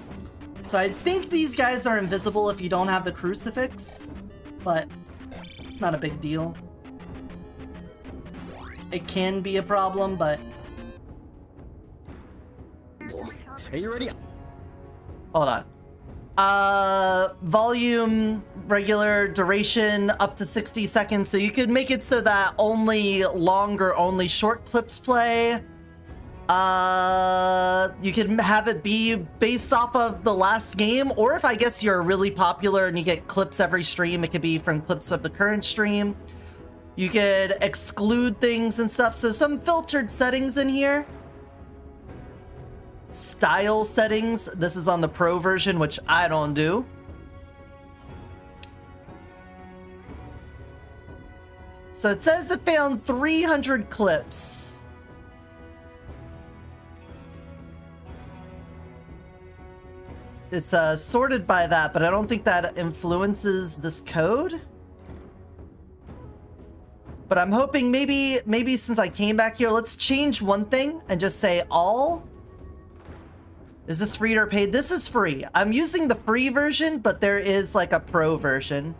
So I think these guys are invisible if you don't have the crucifix, but it's not a big deal. It can be a problem, but... Are you ready? Hold on. Volume, regular duration, up to 60 seconds. So you could make it so that only only short clips play. You can have it be based off of the last game, or if I guess you're really popular and you get clips every stream, it could be from clips of the current stream. You could exclude things and stuff. So some filtered settings in here. Style settings. This is on the pro version, which I don't do. So it says it found 300 clips. It's sorted by that, but I don't think that influences this code. But I'm hoping maybe since I came back here, let's change one thing and just say all. Is this free or paid? This is free. I'm using the free version, but there is like a pro version.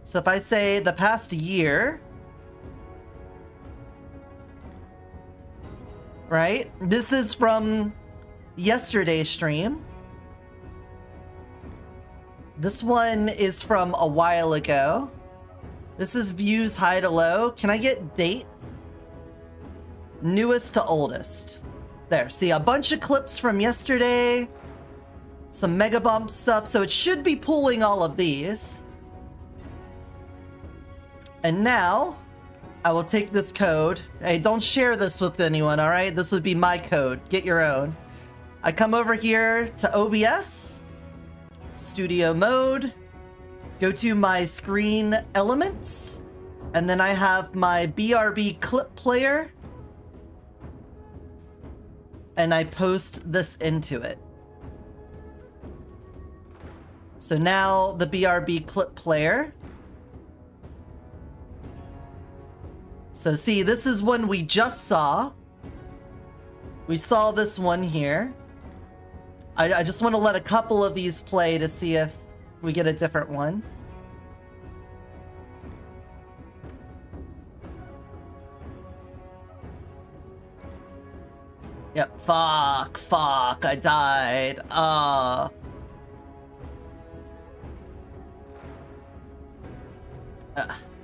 So if I say the past year, right? This is from yesterday's stream. This one is from a while ago. This is views high to low. Can I get date? Newest to oldest. There, see a bunch of clips from yesterday. Some Mega Bump stuff, so it should be pulling all of these. And now, I will take this code. Hey, don't share this with anyone, alright? This would be my code. Get your own. I come over here to OBS. Studio mode. Go to my screen elements. And then I have my BRB clip player. And I post this into it. So now the BRB clip player. So see, this is one we just saw. We saw this one here. I just want to let a couple of these play to see if we get a different one. Yep, fuck, I died.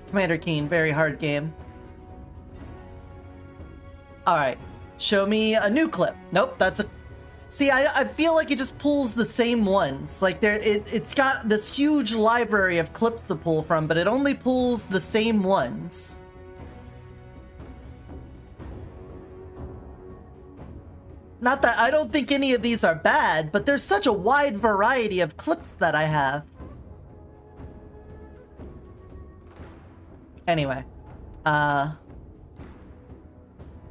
Commander Keen, very hard game. Alright, show me a new clip. Nope, that's a... See, I feel like it just pulls the same ones. Like, it's got this huge library of clips to pull from, but it only pulls the same ones. Not that I don't think any of these are bad, but there's such a wide variety of clips that I have. Anyway,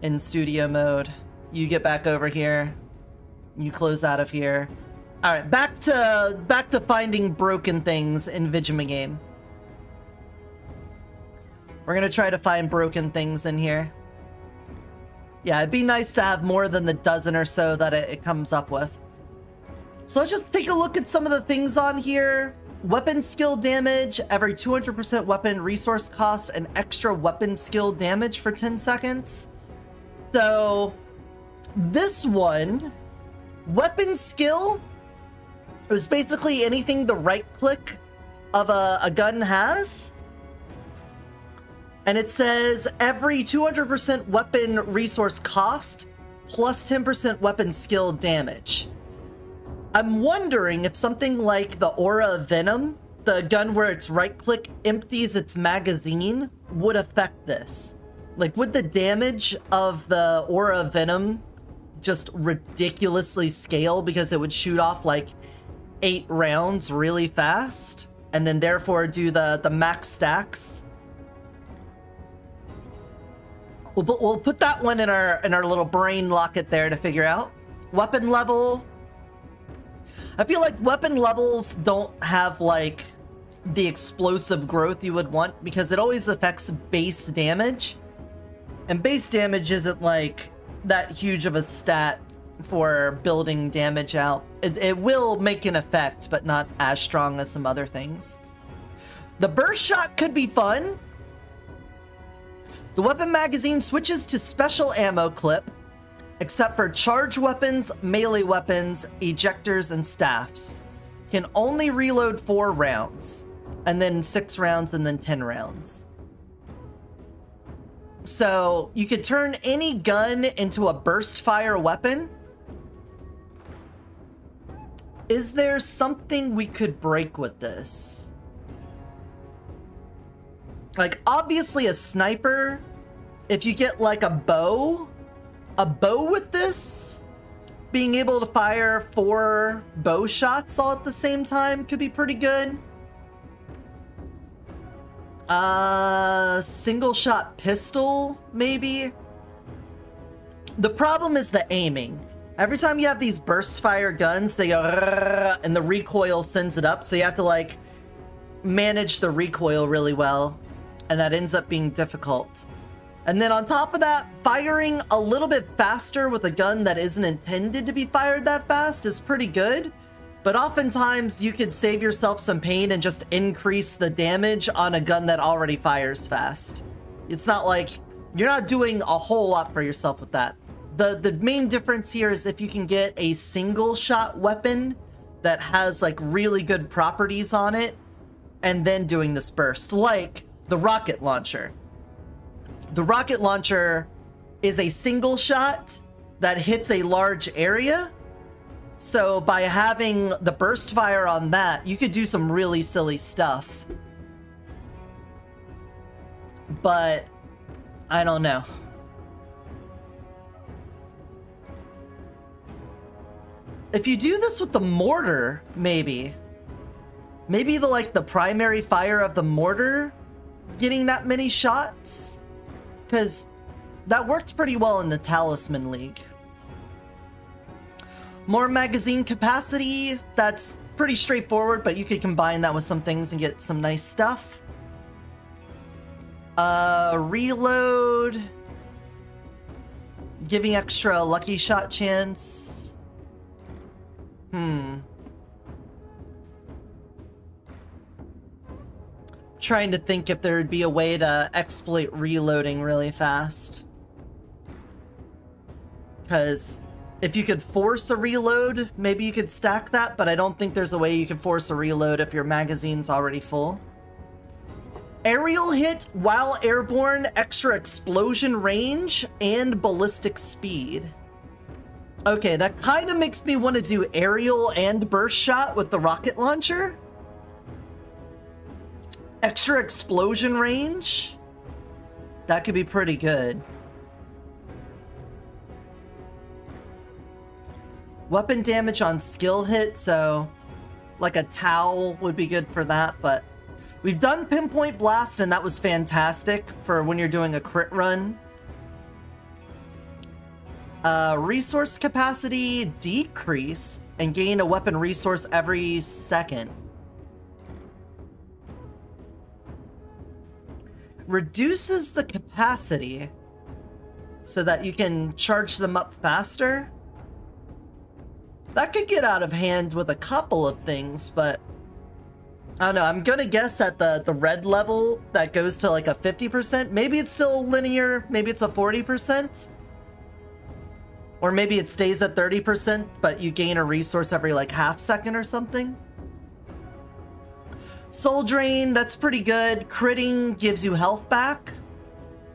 in studio mode, you get back over here. You close out of here. All right, back to finding broken things in Vidjamagame. We're gonna try to find broken things in here. Yeah, it'd be nice to have more than the dozen or so that it comes up with. So let's just take a look at some of the things on here. Weapon skill damage, every 200% weapon resource cost, and extra weapon skill damage for 10 seconds. So this one, weapon skill, is basically anything the right click of a gun has. And it says every 200% weapon resource cost plus 10% weapon skill damage. I'm wondering if something like the Aura of Venom, the gun where it's right click empties its magazine, would affect this. Like, would the damage of the Aura of Venom just ridiculously scale because it would shoot off like 8 rounds really fast and then therefore do the max stacks? We'll put that one in our little brain locket there to figure out. Weapon level. I feel like weapon levels don't have like the explosive growth you would want because it always affects base damage. And base damage isn't like that huge of a stat for building damage out. It will make an effect, but not as strong as some other things. The burst shot could be fun. The weapon magazine switches to special ammo clip, except for charge weapons, melee weapons, ejectors, and staffs. Can only reload 4 rounds, and then 6 rounds, and then 10 rounds. So you could turn any gun into a burst fire weapon. Is there something we could break with this? Like, obviously a sniper, if you get like a bow with this, being able to fire 4 bow shots all at the same time could be pretty good. Single shot pistol, maybe? The problem is the aiming. Every time you have these burst fire guns, they go "Rrrr," and the recoil sends it up, so you have to like manage the recoil really well, and that ends up being difficult. And then on top of that, firing a little bit faster with a gun that isn't intended to be fired that fast is pretty good, but oftentimes you could save yourself some pain and just increase the damage on a gun that already fires fast. It's not like you're not doing a whole lot for yourself with that. The main difference here is if you can get a single shot weapon that has like really good properties on it and then doing this burst, like the rocket launcher. The rocket launcher is a single shot that hits a large area. So by having the burst fire on that, you could do some really silly stuff. But I don't know. If you do this with the mortar, maybe the primary fire of the mortar getting that many shots, because that worked pretty well in the Talisman League. More magazine capacity, that's pretty straightforward, but you could combine that with some things and get some nice stuff. Reload, giving extra lucky shot chance. Trying to think if there would be a way to exploit reloading really fast. Because if you could force a reload, maybe you could stack that, but I don't think there's a way you could force a reload if your magazine's already full. Aerial hit while airborne, extra explosion range, and ballistic speed. Okay, that kind of makes me want to do aerial and burst shot with the rocket launcher. Extra explosion range? That could be pretty good. Weapon damage on skill hit, so like a towel would be good for that, but we've done pinpoint blast and that was fantastic for when you're doing a crit run. Resource capacity decrease and gain a weapon resource every second. Reduces the capacity so that you can charge them up faster. That could get out of hand with a couple of things, but I don't know. I'm gonna guess at the red level that goes to like a 50%. Maybe it's still linear. Maybe it's a 40%. Or maybe it stays at 30%, but you gain a resource every like half second or something. Soul Drain, that's pretty good. Critting gives you health back.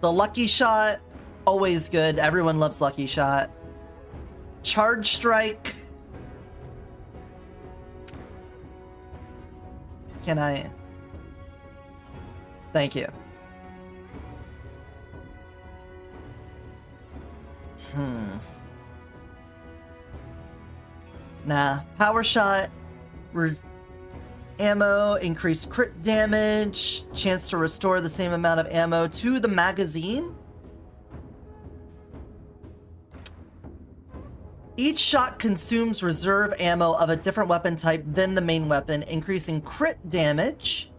The Lucky Shot, always good. Everyone loves Lucky Shot. Charge Strike. Can I? Thank you. Nah. Power Shot. Ammo, increased crit damage, chance to restore the same amount of ammo to the magazine. Each shot consumes reserve ammo of a different weapon type than the main weapon, increasing crit damage.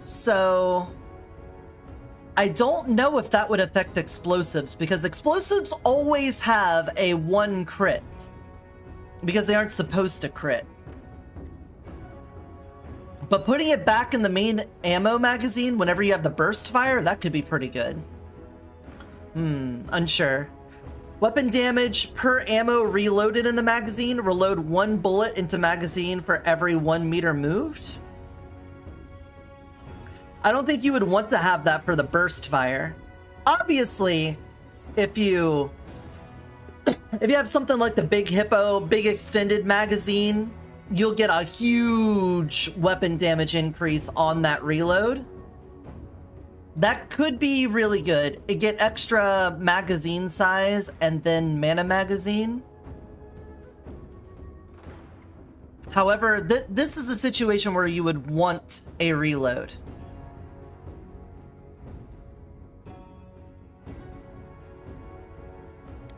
So I don't know if that would affect explosives, because explosives always have a 1 crit, because they aren't supposed to crit. But putting it back in the main ammo magazine whenever you have the burst fire, that could be pretty good. Unsure. Weapon damage per ammo reloaded in the magazine. Reload 1 bullet into magazine for every 1 meter moved. I don't think you would want to have that for the burst fire. Obviously, if you have something like the Big Hippo, big extended magazine, you'll get a huge weapon damage increase on that reload. That could be really good. It get extra magazine size and then mana magazine. However, this is a situation where you would want a reload.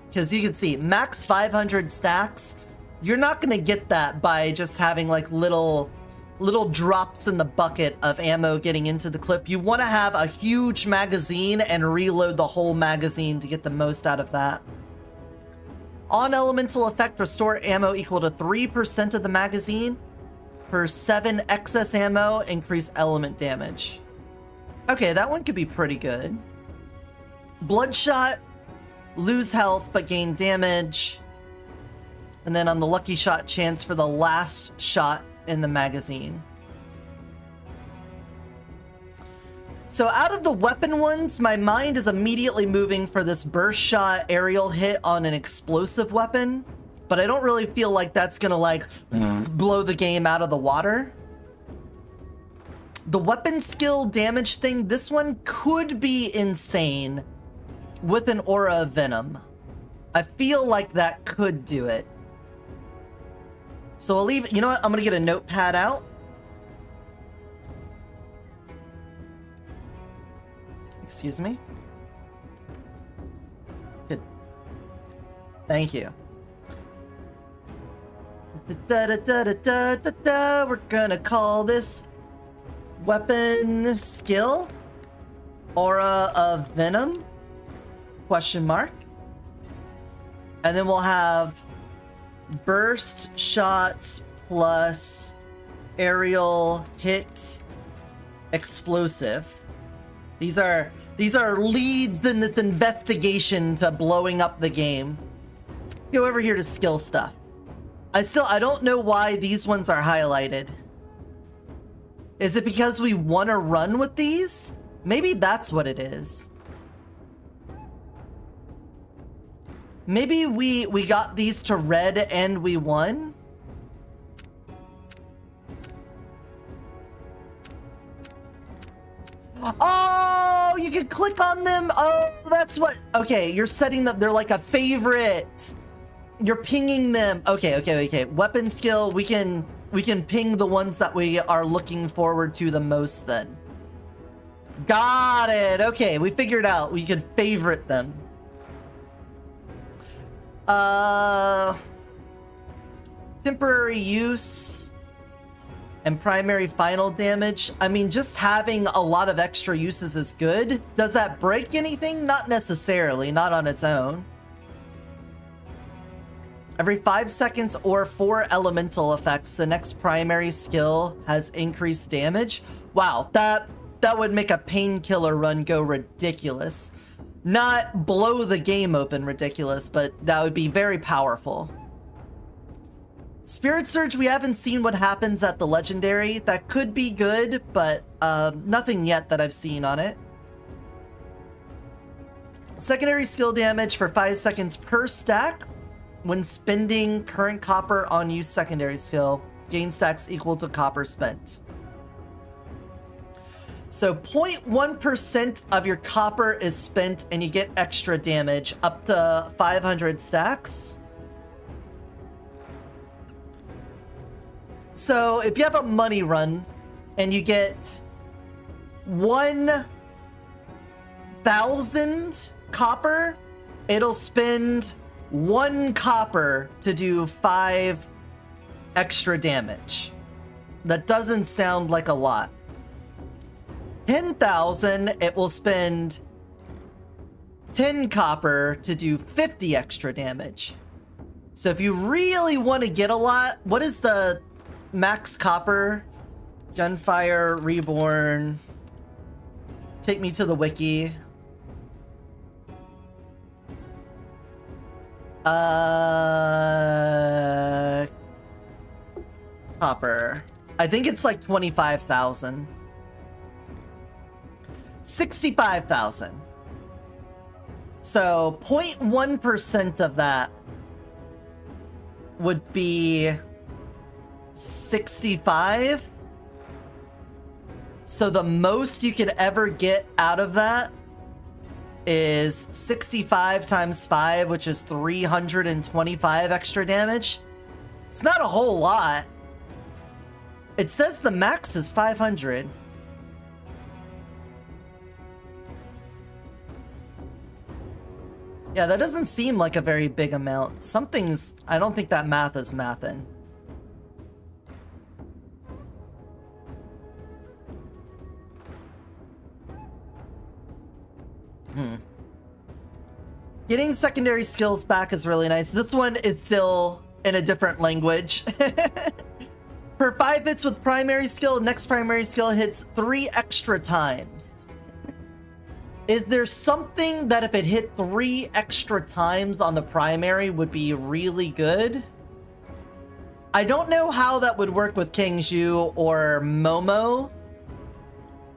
Because you can see, max 500 stacks, you're not going to get that by just having like little drops in the bucket of ammo getting into the clip. You want to have a huge magazine and reload the whole magazine to get the most out of that. On elemental effect, restore ammo equal to 3% of the magazine. Per 7 excess ammo, increase element damage. Okay, that one could be pretty good. Bloodshot, lose health but gain damage. And then on the lucky shot, chance for the last shot in the magazine. So out of the weapon ones, my mind is immediately moving for this burst shot aerial hit on an explosive weapon, but I don't really feel like that's gonna like blow the game out of the water. The weapon skill damage thing, this one could be insane with an aura of venom. I feel like that could do it. So I'll leave, you know what, I'm gonna get a notepad out. Excuse me? Good. Thank you. We're gonna call this weapon skill Aura of Venom? Question mark. And then we'll have burst shots plus aerial hit explosive. These are leads in this investigation to blowing up the game. Go over here to skill stuff. I don't know why these ones are highlighted. Is it because we want to run with these? Maybe that's what it is. Maybe we got these to red and we won? Oh, you can click on them. Oh, that's what. Okay, you're setting them. They're like a favorite. You're pinging them. Okay. Weapon skill. We can ping the ones that we are looking forward to the most then. Got it. Okay, we figured out we could favorite them. Temporary use and primary final damage. I mean, just having a lot of extra uses is good. Does that break anything? Not necessarily, not on its own. Every 5 seconds or 4 elemental effects, the next primary skill has increased damage. Wow, that would make a painkiller run go ridiculous. Not blow the game open ridiculous, but that would be very powerful. Spirit Surge, we haven't seen what happens at the Legendary. That could be good, but nothing yet that I've seen on it. Secondary skill damage for 5 seconds per stack. When spending current copper on use secondary skill, gain stacks equal to copper spent. So 0.1% of your copper is spent and you get extra damage up to 500 stacks. So if you have a money run and you get 1,000 copper, it'll spend 1 copper to do 5 extra damage. That doesn't sound like a lot. 10,000, it will spend 10 copper to do 50 extra damage. So if you really want to get a lot, what is the max copper? Gunfire Reborn. Take me to the wiki. Copper. I think it's like 25,000. 65,000. So 0.1% of that would be 65. So the most you could ever get out of that is 65 times 5, which is 325 extra damage. It's not a whole lot. It says the max is 500. Yeah, that doesn't seem like a very big amount. Something's... I don't think that math is mathin'. Getting secondary skills back is really nice. This one is still in a different language. Per 5 hits with primary skill, next primary skill hits 3 extra times. Is there something that if it hit 3 extra times on the primary would be really good? I don't know how that would work with Kingzhu or Momo.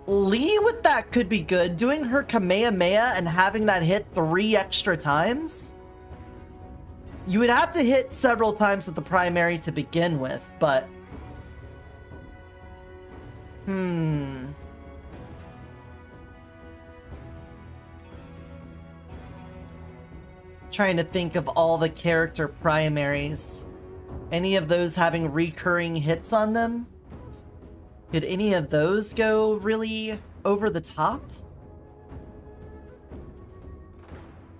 Lee with that could be good. Doing her Kamehameha and having that hit 3 extra times? You would have to hit several times with the primary to begin with, but... Trying to think of all the character primaries. Any of those having recurring hits on them? Could any of those go really over the top?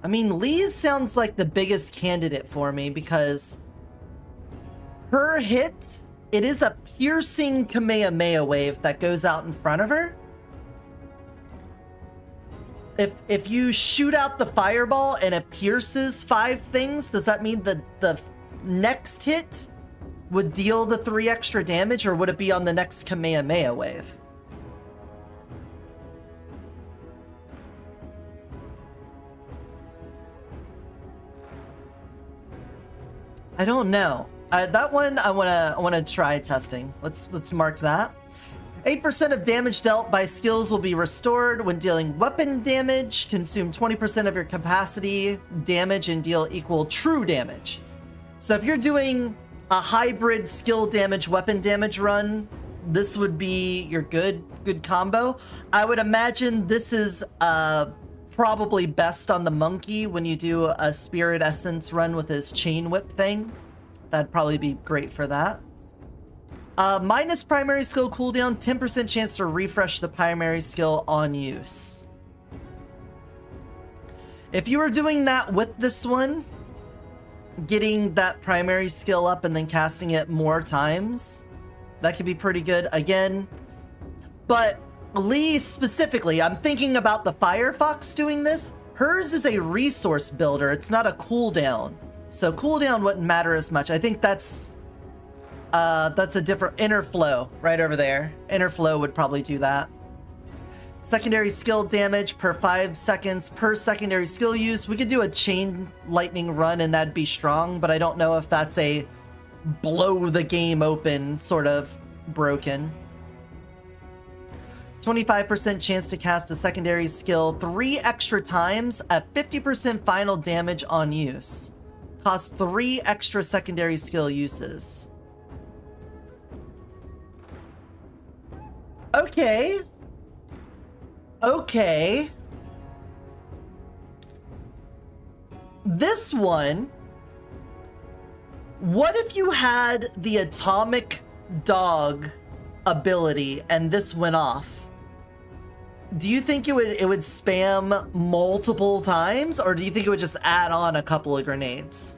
I mean, Lee's sounds like the biggest candidate for me because her hit, it is a piercing Kamehameha wave that goes out in front of her. If you shoot out the fireball and it pierces 5 things, does that mean that the next hit would deal the 3 extra damage, or would it be on the next Kamehameha wave? I don't know. That one I wanna try testing. Let's mark that. 8% of damage dealt by skills will be restored when dealing weapon damage. Consume 20% of your capacity damage and deal equal true damage. So if you're doing a hybrid skill damage, weapon damage run, this would be your good combo. I would imagine this is probably best on the monkey when you do a spirit essence run with his chain whip thing. That'd probably be great for that. Minus primary skill cooldown, 10% chance to refresh the primary skill on use. If you were doing that with this one, getting that primary skill up and then casting it more times, that could be pretty good again. But Lee specifically, I'm thinking about the Firefox doing this. Hers is a resource builder, it's not a cooldown. So cooldown wouldn't matter as much. I think that's a different inner flow right over there. Inner flow would probably do that. Secondary skill damage per 5 seconds per secondary skill use. We could do a chain lightning run and that'd be strong, but I don't know if that's a blow the game open sort of broken. 25% chance to cast a secondary skill 3 extra times at 50% final damage on use. Costs 3 extra secondary skill uses. Okay. Okay. This one, what if you had the atomic dog ability and this went off? Do you think it would spam multiple times, or do you think it would just add on a couple of grenades?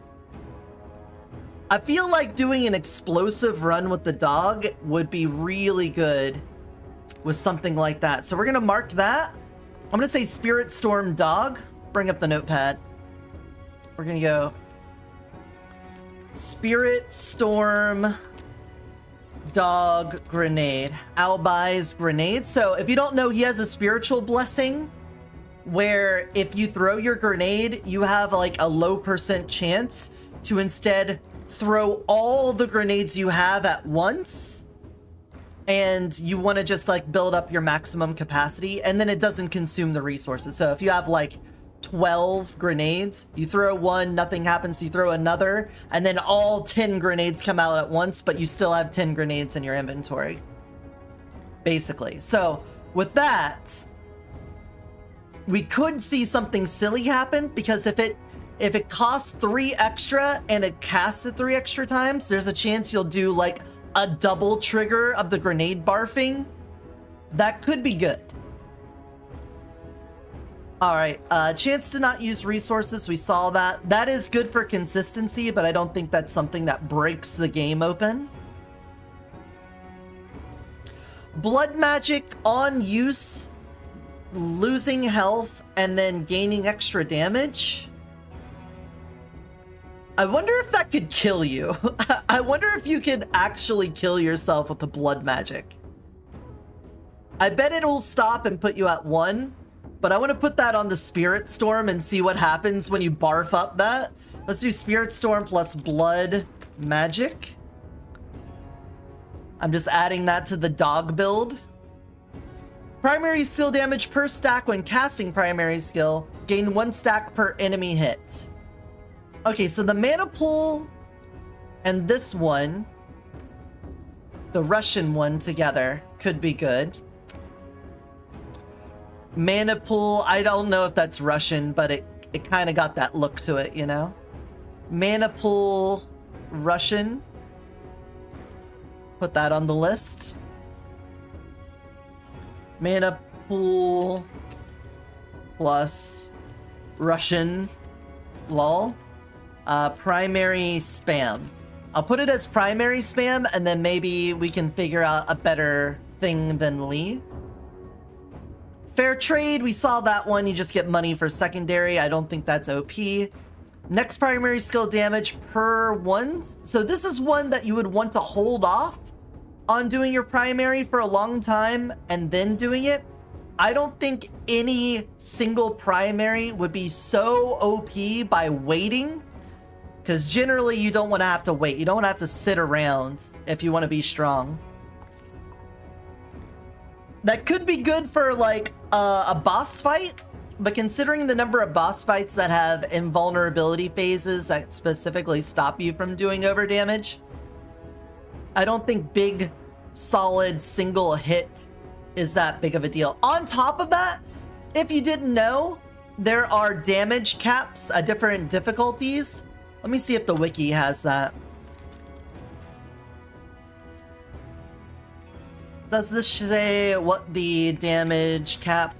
I feel like doing an explosive run with the dog would be really good with something like that. So we're gonna mark that. I'm gonna say Spirit Storm Dog. Bring up the notepad. We're gonna go Spirit Storm Dog Grenade. Albai's grenade. So if you don't know, he has a spiritual blessing where if you throw your grenade, you have like a low % chance to instead throw all the grenades you have at once. And you want to just like build up your maximum capacity, and then it doesn't consume the resources. So if you have like 12 grenades, you throw one, nothing happens, so you throw another, and then all 10 grenades come out at once, but you still have 10 grenades in your inventory. Basically. So with that, we could see something silly happen, because if it costs 3 extra and it casts it 3 extra times, there's a chance you'll do like a double trigger of the grenade barfing, that could be good. All right, chance to not use resources, we saw that. That is good for consistency, but I don't think that's something that breaks the game open. Blood magic on use, losing health, and then gaining extra damage. I wonder if that could kill you. I wonder if you could actually kill yourself with the blood magic. I bet it'll stop and put you at 1, but I want to put that on the Spirit Storm and see what happens when you barf up that. Let's do Spirit Storm plus blood magic. I'm just adding that to the dog build. Primary skill damage per stack when casting primary skill. Gain 1 stack per enemy hit. Okay, so the mana pool and this one, the Russian one together, could be good. Mana pool, I don't know if that's Russian, but it kind of got that look to it, you know? Mana pool, Russian. Put that on the list. Mana pool plus Russian, lol. Primary spam. I'll put it as primary spam, and then maybe we can figure out a better thing than Lee. Fair trade, we saw that one. You just get money for secondary. I don't think that's OP. Next primary skill damage per ones. So this is one that you would want to hold off on doing your primary for a long time and then doing it. I don't think any single primary would be so OP by waiting, because generally you don't want to have to wait. You don't want to have to sit around if you want to be strong. That could be good for like a boss fight, but considering the number of boss fights that have invulnerability phases that specifically stop you from doing over damage, I don't think big, solid, single hit is that big of a deal. On top of that, if you didn't know, there are damage caps at different difficulties. Let me see if the wiki has that. Does this say what the damage cap?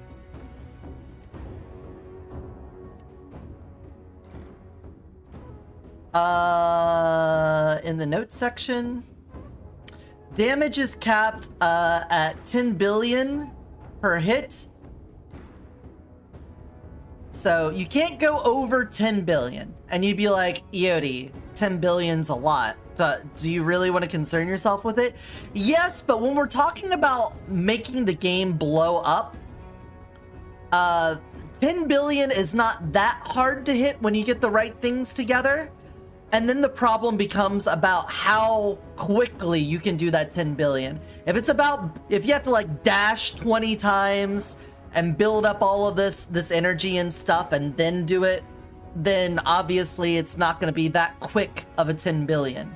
In the notes section, damage is capped at 10 billion per hit. So you can't go over 10 billion. And you'd be like, Eoti, 10 billion's a lot. Do you really want to concern yourself with it? Yes, but when we're talking about making the game blow up, 10 billion is not that hard to hit when you get the right things together. And then the problem becomes about how quickly you can do that 10 billion. If you have to like dash 20 times and build up all of this energy and stuff and then do it, then obviously it's not going to be that quick of a 10 billion.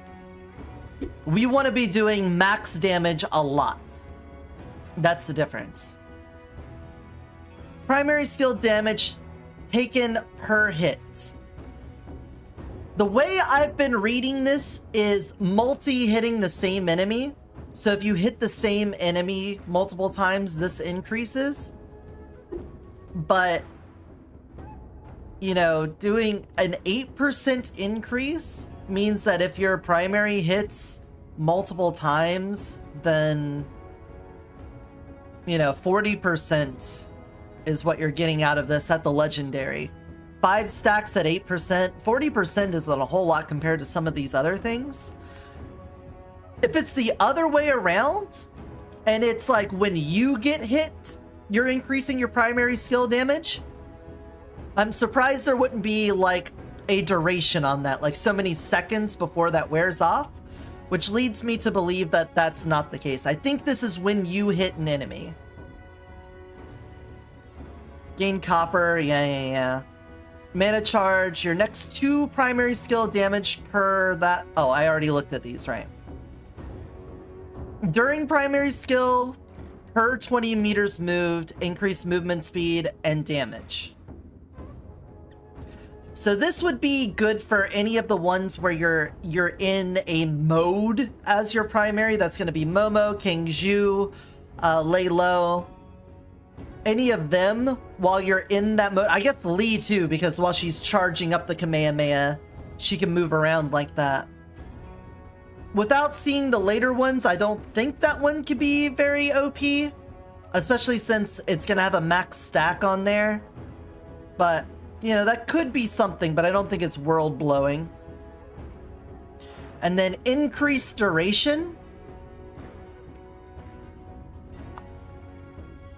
We want to be doing max damage a lot. That's the difference. Primary skill damage taken per hit. The way I've been reading this is multi-hitting the same enemy. So if you hit the same enemy multiple times, this increases. But, you know, doing an 8% increase means that if your primary hits multiple times, then, you know, 40% is what you're getting out of this at the legendary. 5 stacks at 8%. 40% isn't a whole lot compared to some of these other things. If it's the other way around, and it's like when you get hit, you're increasing your primary skill damage, I'm surprised there wouldn't be like a duration on that, like so many seconds before that wears off, which leads me to believe that that's not the case. I think this is when you hit an enemy. Gain copper, yeah. Mana charge, your next 2 primary skill damage per that. Oh, I already looked at these, right? During primary skill, per 20 meters moved, increased movement speed and damage. So this would be good for any of the ones where you're in a mode as your primary. That's going to be Momo, King Zhu, Lay Low. Any of them while you're in that mode. I guess Lee too, because while she's charging up the Kamehameha, she can move around like that. Without seeing the later ones, I don't think that one could be very OP. Especially since it's going to have a max stack on there. But, you know, that could be something, but I don't think it's world-blowing. And then increased duration.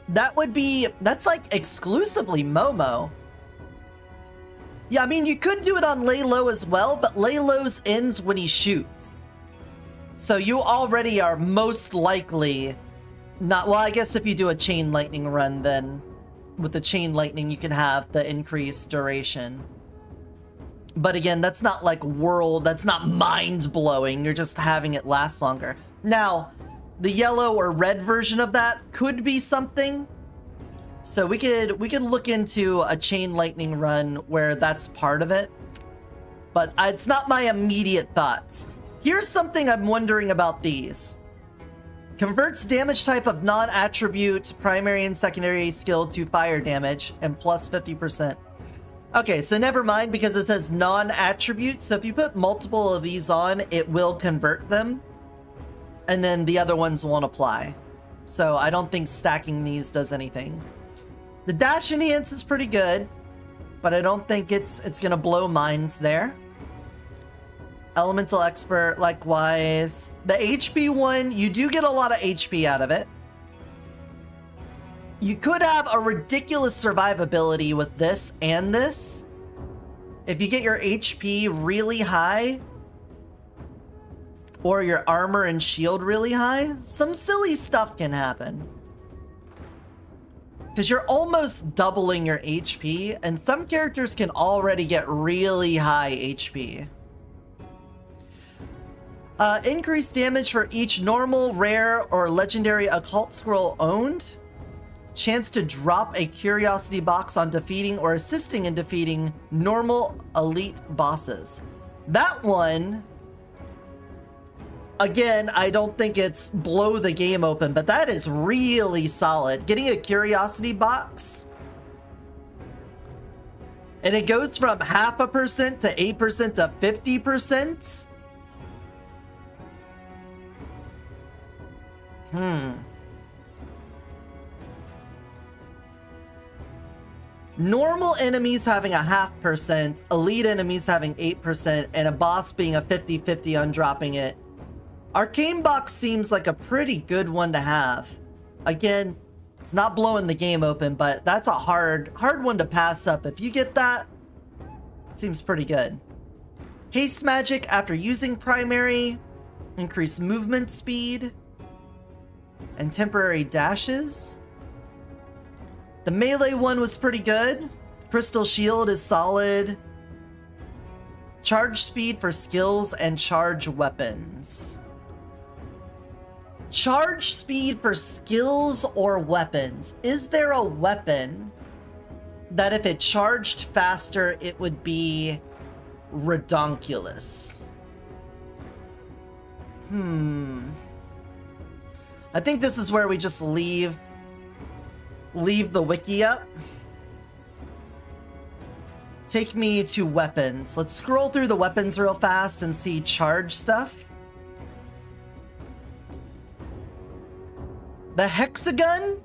That's like exclusively Momo. Yeah, I mean, you could do it on Lay Low as well, but Lay Low's ends when he shoots. So you already are most likely not... Well, I guess if you do a Chain Lightning run, then with the Chain Lightning, you can have the increased duration. But again, that's not like that's not mind-blowing. You're just having it last longer. Now, the yellow or red version of that could be something. So we could look into a Chain Lightning run where that's part of it. But it's not my immediate thoughts. Here's something I'm wondering about these. Converts damage type of non-attribute primary and secondary skill to fire damage and plus 50%. Okay, so never mind because it says non-attribute. So if you put multiple of these on, it will convert them. And then the other ones won't apply. So I don't think stacking these does anything. The dash enhance is pretty good, but I don't think it's gonna blow minds there. Elemental Expert, likewise. The HP one, you do get a lot of HP out of it. You could have a ridiculous survivability with this and this. If you get your HP really high, or your armor and shield really high, some silly stuff can happen. Because you're almost doubling your HP, and some characters can already get really high HP. Increased damage for each normal, rare, or legendary occult scroll owned. Chance to drop a curiosity box on defeating or assisting in defeating normal elite bosses. That one, again, I don't think it's blow the game open, but that is really solid. Getting a curiosity box, and it goes from 0.5% to 8% to 50%. Normal enemies having a 0.5%, elite enemies having 8%, and a boss being a 50-50 on dropping it. Arcane Box seems like a pretty good one to have. Again, it's not blowing the game open, but that's a hard one to pass up. If you get that, it seems pretty good. Haste Magic after using primary, increased movement speed, and temporary dashes. The melee one was pretty good. Crystal Shield is solid. Charge speed for skills and charge weapons. Charge speed for skills or weapons. Is there a weapon that if it charged faster, it would be redonkulous? I think this is where we just leave the wiki up. Take me to weapons. Let's scroll through the weapons real fast and see charge stuff. The hexagon.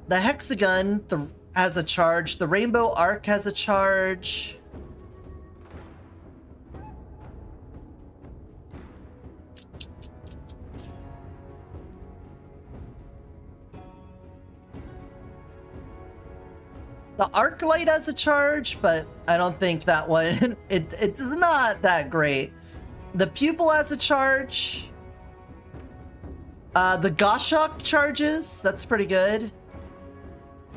The hexagon has a charge. The rainbow arc has a charge. The arc light has a charge, but I don't think that one, it's not that great. The pupil has a charge. The Goshawk charges, that's pretty good.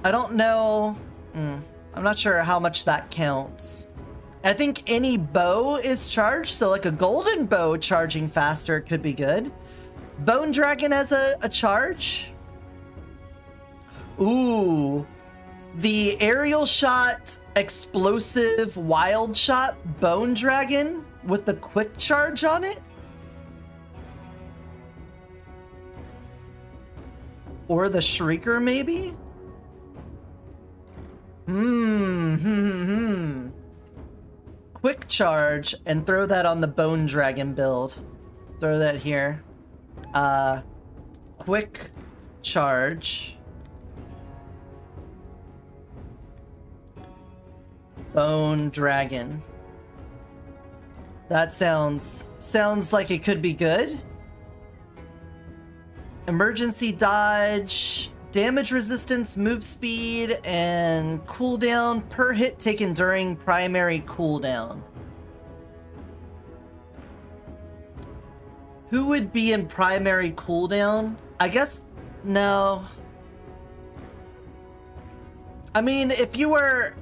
I don't know, I'm not sure how much that counts. I think any bow is charged, so like a golden bow charging faster could be good. Bone Dragon has a charge. Ooh. The aerial shot, explosive, wild shot, bone dragon with the quick charge on it? Or the shrieker, maybe? Quick charge and throw that on the bone dragon build. Throw that here. Quick charge. Bone dragon. That sounds like it could be good. Emergency dodge, damage resistance, move speed, and cooldown per hit taken during primary cooldown. Who would be in primary cooldown? I guess, no. I mean, if you were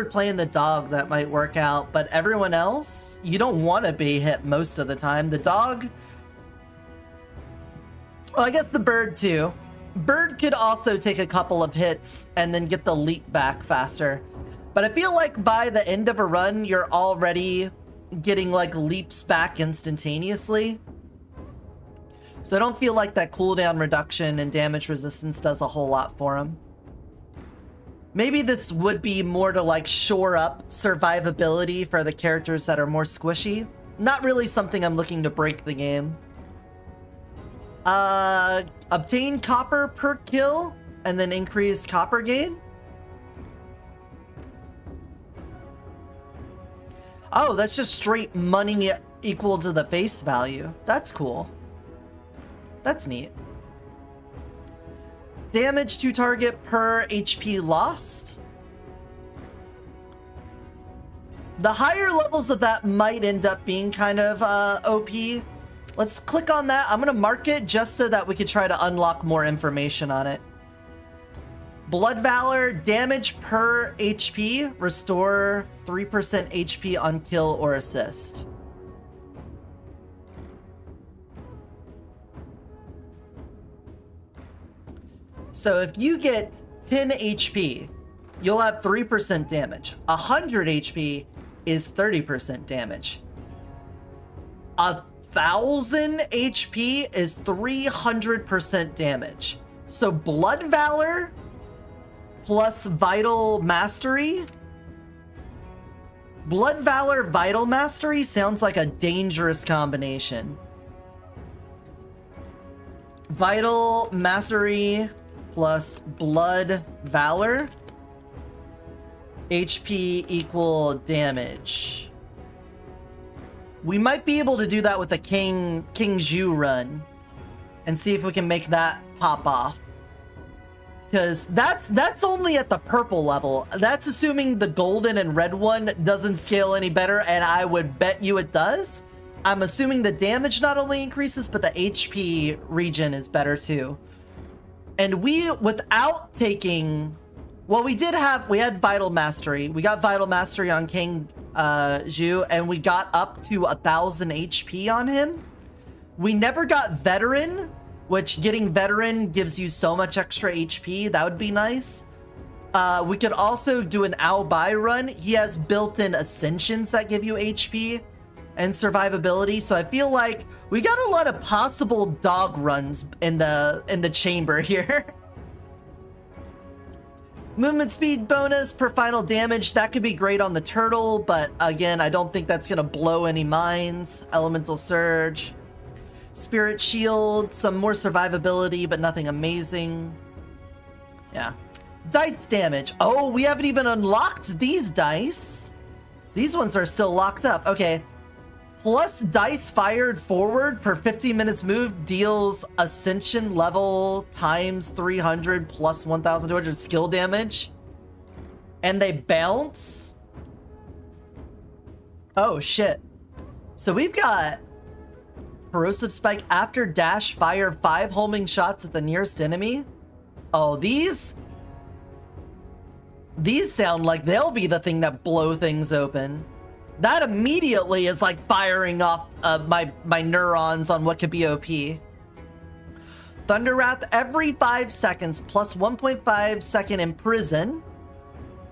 playing the dog, that might work out, but everyone else, you don't want to be hit most of the time. The dog, well, I guess the bird too. Bird could also take a couple of hits and then get the leap back faster. But I feel like by the end of a run, you're already getting like leaps back instantaneously. So I don't feel like that cooldown reduction and damage resistance does a whole lot for him. Maybe this would be more to like shore up survivability for the characters that are more squishy. Not really something I'm looking to break the game. Obtain copper per kill and then increase copper gain. Oh, that's just straight money equal to the face value. That's cool. That's neat. Damage to target per HP lost. The higher levels of that might end up being kind of OP. Let's click on that. I'm gonna mark it just so that we can try to unlock more information on it. Blood Valor, damage per HP, restore 3% HP on kill or assist. So if you get 10 HP, you'll have 3% damage. 100 HP is 30% damage. 1,000 HP is 300% damage. So Blood Valor plus Vital Mastery. Blood Valor, Vital Mastery sounds like a dangerous combination. Vital Mastery plus Blood Valor. HP equal damage. We might be able to do that with a King Zhu run and see if we can make that pop off. Because that's only at the purple level. That's assuming the golden and red one doesn't scale any better, and I would bet you it does. I'm assuming the damage not only increases, but the HP regen is better too. And we, without taking, well, we had Vital Mastery. We got Vital Mastery on King Zhu, and we got up to 1,000 HP on him. We never got Veteran, which getting Veteran gives you so much extra HP. That would be nice. We could also do an Ao Bai run. He has built-in Ascensions that give you HP and survivability. So I feel like we got a lot of possible dog runs in the chamber here. Movement speed bonus per final damage. That could be great on the turtle, but again, I don't think that's gonna blow any minds. Elemental Surge. Spirit Shield, some more survivability, but nothing amazing. Yeah. Dice damage. Oh, we haven't even unlocked these dice. These ones are still locked up. Okay. Plus dice fired forward per 15 minutes move deals Ascension level times 300 plus 1,200 skill damage. And they bounce. Oh, shit. So we've got Corrosive Spike after dash, fire 5 homing shots at the nearest enemy. Oh, these sound like they'll be the thing that blow things open. That immediately is like firing off my neurons on what could be OP. Thunder Wrath every 5 seconds plus 1.5 second imprison.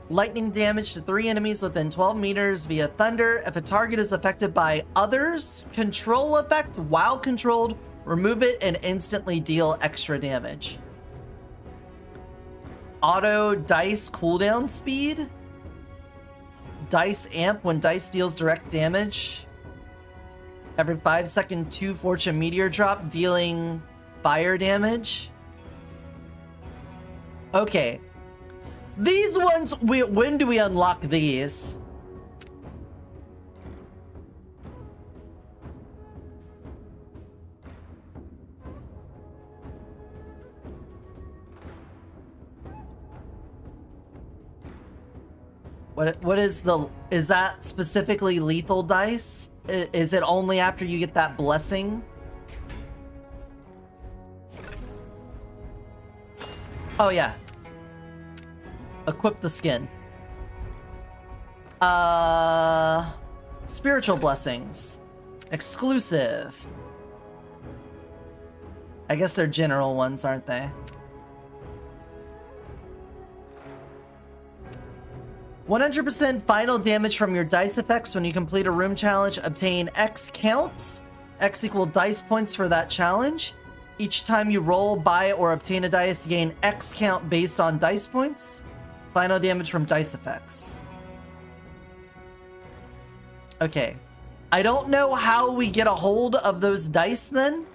Lightning damage to 3 enemies within 12 meters via thunder. If a target is affected by others, control effect while controlled, remove it and instantly deal extra damage. Auto dice cooldown speed. Dice amp when dice deals direct damage. Every 5 second 2 fortune meteor drop dealing fire damage. Okay. These ones, when do we unlock these? What is that specifically lethal dice? Is it only after you get that blessing? Oh yeah. Equip the skin. Spiritual blessings. Exclusive. I guess they're general ones, aren't they? 100% final damage from your dice effects when you complete a room challenge. Obtain X count. X equal dice points for that challenge. Each time you roll, buy, or obtain a dice, gain X count based on dice points. Final damage from dice effects. Okay. I don't know how we get a hold of those dice then.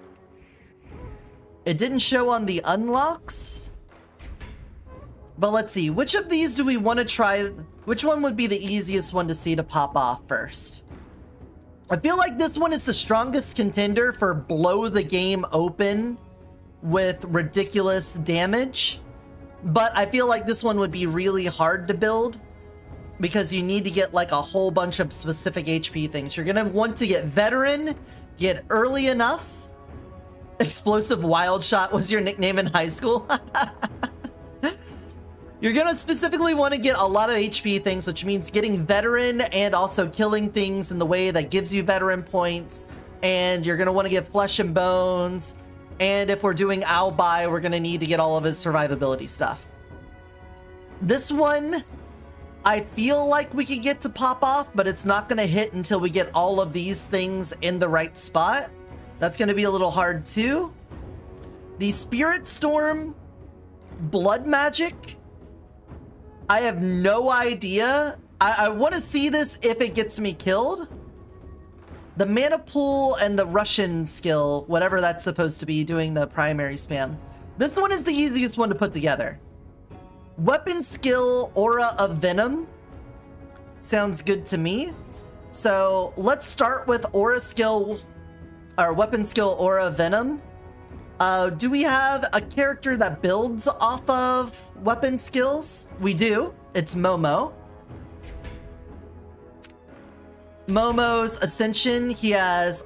It didn't show on the unlocks. But let's see, which of these do we want to try? Which one would be the easiest one to see to pop off first? I feel like this one is the strongest contender for blow the game open with ridiculous damage. But I feel like this one would be really hard to build because you need to get like a whole bunch of specific HP things. You're gonna want to get veteran, get early enough. Explosive Wild Shot was your nickname in high school. You're gonna specifically want to get a lot of HP things, which means getting veteran and also killing things in the way that gives you veteran points. And you're gonna want to get flesh and bones. And if we're doing Albi, we're gonna need to get all of his survivability stuff. This one, I feel like we could get to pop off, but it's not gonna hit until we get all of these things in the right spot. That's gonna be a little hard too. The Spirit Storm Blood Magic, I have no idea. I want to see this if it gets me killed. The Mana Pool and the Russian skill, whatever that's supposed to be, doing the primary spam. This one is the easiest one to put together. Weapon skill, Aura of Venom. Sounds good to me. So let's start with Aura skill, or weapon skill, Aura of Venom. Do we have a character that builds off of weapon skills? We do. It's Momo. Momo's Ascension, he has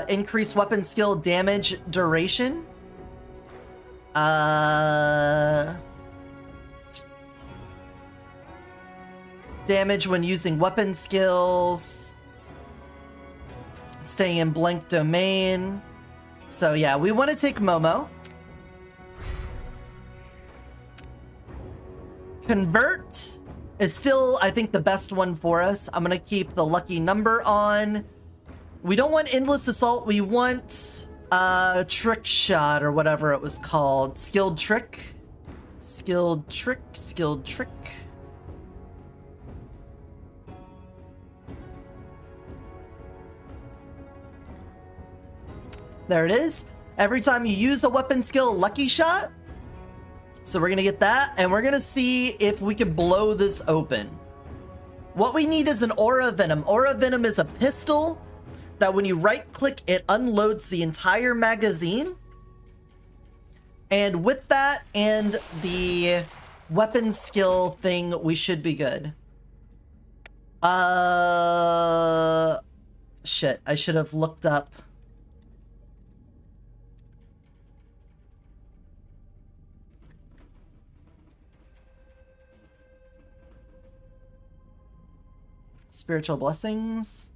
increased weapon skill damage duration. Damage when using weapon skills. Staying in blank domain. So yeah, we want to take Momo. Convert is still, I think, the best one for us. I'm going to keep the lucky number on. We don't want Endless Assault. We want Trick Shot or whatever it was called. Skilled Trick. Skilled Trick. Skilled Trick. There it is. Every time you use a weapon skill, Lucky Shot. So we're going to get that, and we're going to see if we can blow this open. What we need is an Aura Venom. Aura Venom is a pistol that when you right-click, it unloads the entire magazine. And with that and the weapon skill thing, we should be good. Shit, I should have looked up. Spiritual blessings.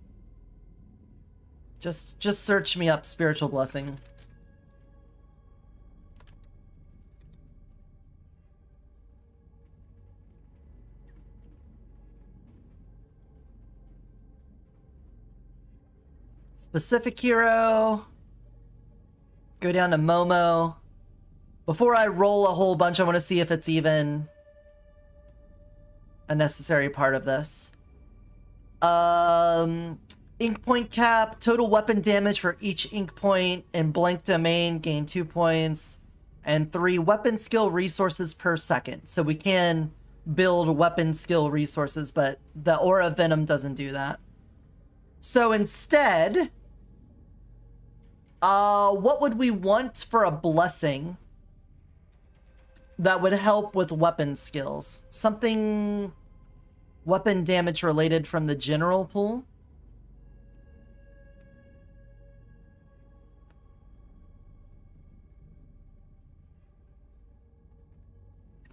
Just search me up spiritual blessing. Specific hero. Go down to Momo. Before I roll a whole bunch, I want to see if it's even a necessary part of this. Ink point cap, total weapon damage for each ink point in blank domain, gain 2 points, and 3 weapon skill resources per second. So we can build weapon skill resources, but the Aura Venom doesn't do that. So instead, what would we want for a blessing that would help with weapon skills? Something weapon damage related from the general pool?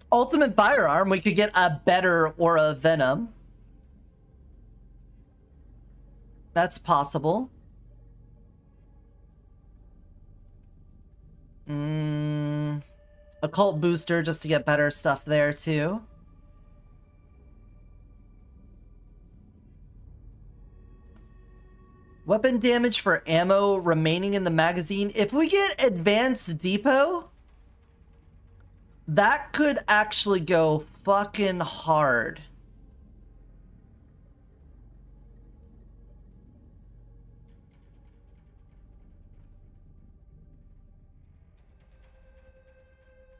Ultimate firearm, we could get a better Aura Venom. That's possible. Occult booster just to get better stuff there too. Weapon damage for ammo remaining in the magazine. If we get advanced depot, that could actually go fucking hard.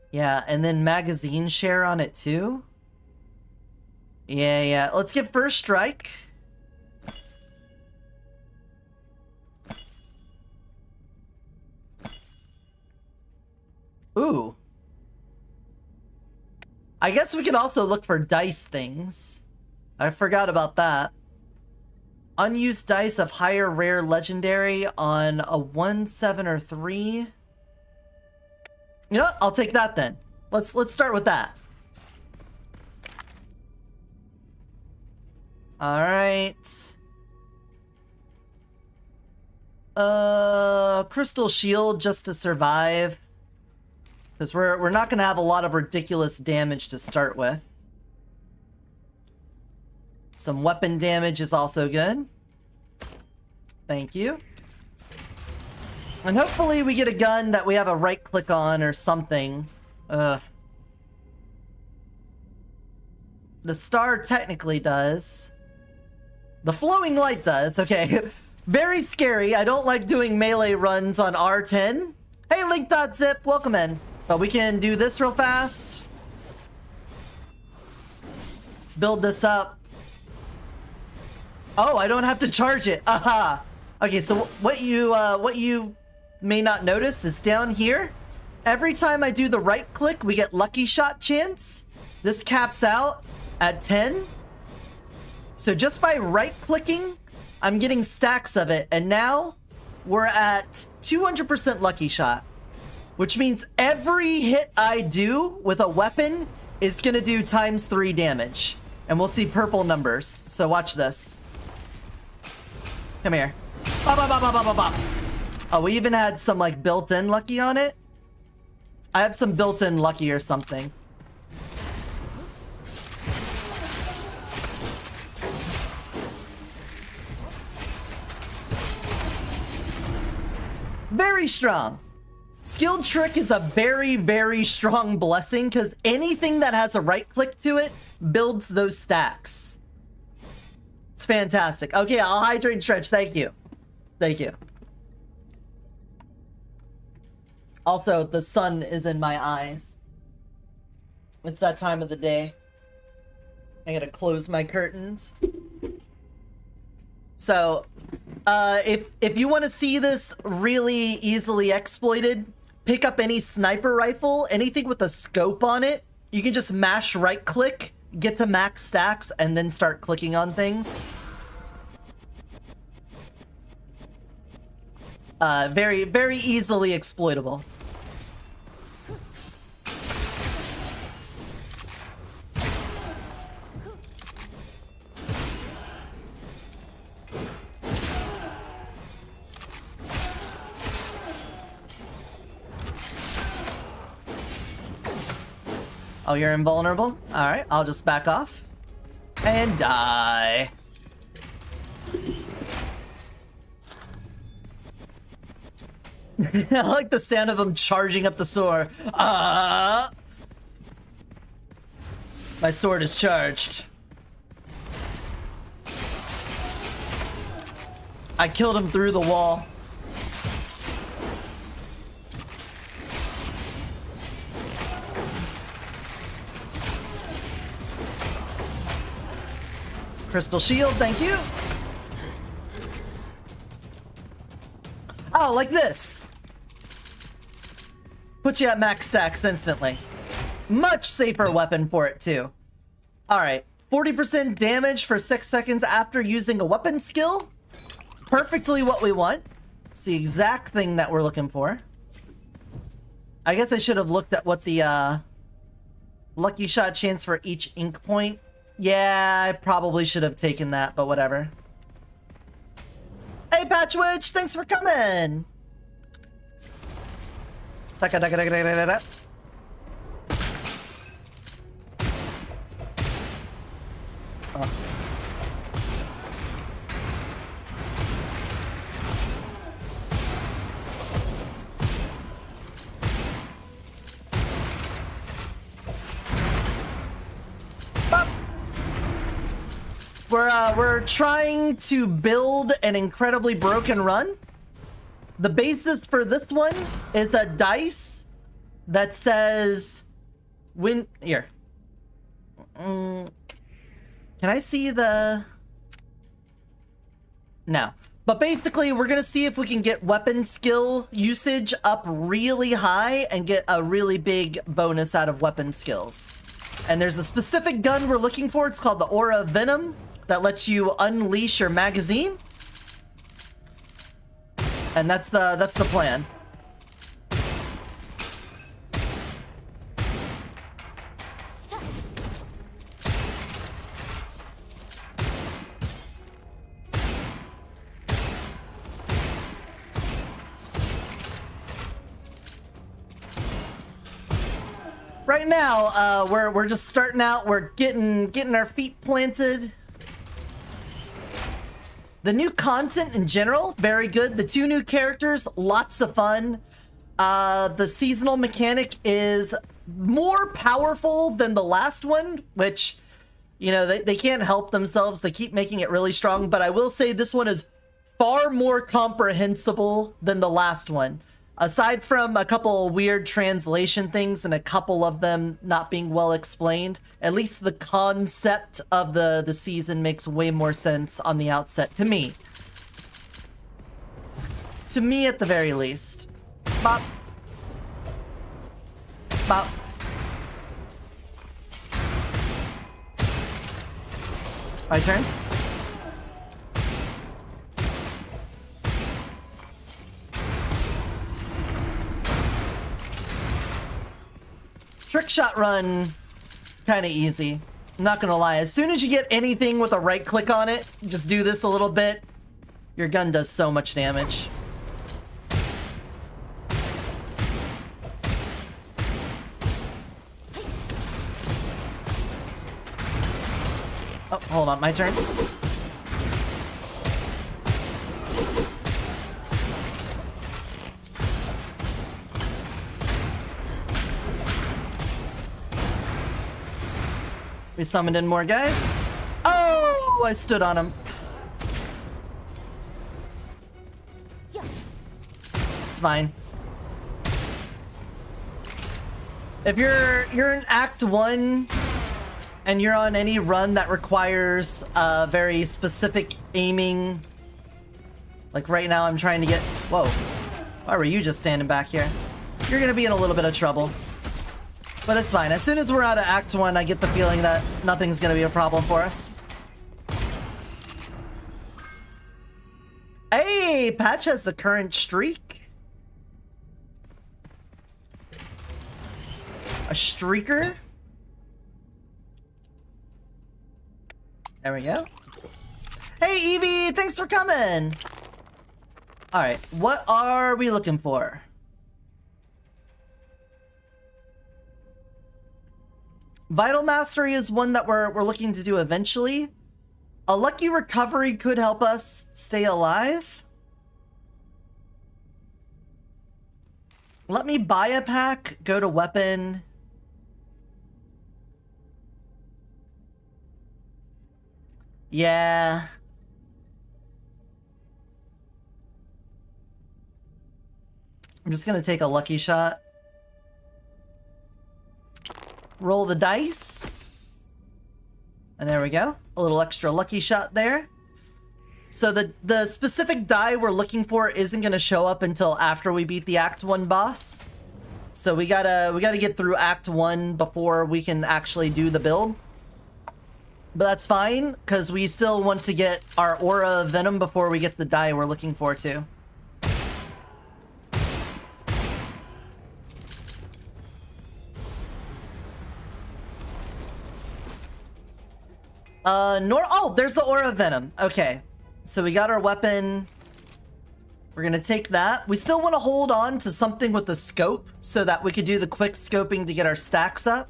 Yeah, and then magazine share on it too. Yeah. Let's get first strike. Ooh. I guess we can also look for dice things. I forgot about that. Unused dice of higher rare legendary on a 1, 7, or 3. You know what? I'll take that then. Let's start with that. All right. Crystal shield just to survive. Because we're not going to have a lot of ridiculous damage to start with. Some weapon damage is also good. Thank you. And hopefully we get a gun that we have a right click on or something. The star technically does. The flowing light does. Okay. Very scary. I don't like doing melee runs on R10. Hey, Link.zip. Welcome in. But we can do this real fast. Build this up. Oh, I don't have to charge it. Aha. Okay, so what you may not notice is down here. Every time I do the right click, we get lucky shot chance. This caps out at 10. So just by right clicking, I'm getting stacks of it. And now we're at 200% lucky shot. Which means every hit I do with a weapon is gonna do ×3 damage. And we'll see purple numbers. So watch this. Come here. Bop, bop, bop, bop, bop, bop. Oh, we even had some like built-in lucky on it. I have some built-in lucky or something. Very strong. Skilled Trick is a very, very strong blessing because anything that has a right click to it builds those stacks. It's fantastic. Okay, I'll hydrate and stretch. Thank you. Thank you. Also, the sun is in my eyes. It's that time of the day. I gotta close my curtains. So, if you want to see this really easily exploited, pick up any sniper rifle, anything with a scope on it. You can just mash right click, get to max stacks, and then start clicking on things. Very, very easily exploitable. Oh, you're invulnerable? Alright, I'll just back off. And die. I like the sound of him charging up the sword. My sword is charged. I killed him through the wall. Crystal shield, thank you. Oh, like this. Puts you at max stacks instantly. Much safer weapon for it too. Alright, 40% damage for 6 seconds after using a weapon skill. Perfectly what we want. It's the exact thing that we're looking for. I guess I should have looked at what the lucky shot chance for each ink point. Yeah, I probably should have taken that, but whatever. Hey, Patchwitch, thanks for coming! Taka, taka, taka, taka, taka, taka. Oh. We're trying to build an incredibly broken run. The basis for this one is a dice that says when here. Can I see the? No. But basically, we're gonna see if we can get weapon skill usage up really high and get a really big bonus out of weapon skills. And there's a specific gun we're looking for. It's called the Aura of Venom that lets you unleash your magazine. And that's the plan. Right now, we're just starting out. We're getting our feet planted. The new content in general, very good. The 2 new characters, lots of fun. The seasonal mechanic is more powerful than the last one, which, you know, they can't help themselves. They keep making it really strong, but I will say this one is far more comprehensible than the last one. Aside from a couple weird translation things and a couple of them not being well explained, at least the concept of the season makes way more sense on the outset, to me. To me, at the very least. Bop. Bop. My turn? Trick shot run, kind of easy. I'm not gonna lie. As soon as you get anything with a right click on it, just do this a little bit. Your gun does so much damage. Oh, hold on, my turn. We summoned in more guys. Oh, I stood on him. It's fine. If you're in Act 1 and you're on any run that requires very specific aiming, like right now I'm trying to get, whoa, why were you just standing back here? You're gonna be in a little bit of trouble. But it's fine. As soon as we're out of Act 1, I get the feeling that nothing's gonna be a problem for us. Hey, Patch has the current streak. A streaker? There we go. Hey, Evie, thanks for coming. All right, what are we looking for? Vital Mastery is one that we're looking to do eventually. A Lucky Recovery could help us stay alive. Let me buy a pack, go to weapon. Yeah. I'm just gonna take a lucky shot. Roll the dice. And there we go. A little extra lucky shot there. So the specific die we're looking for isn't gonna show up until after we beat the Act 1 boss. So we gotta get through Act 1 before we can actually do the build. But that's fine, because we still want to get our Aura of Venom before we get the die we're looking for too. Oh, there's the Aura of Venom. Okay. So we got our weapon. We're gonna take that. We still want to hold on to something with the scope so that we could do the quick scoping to get our stacks up.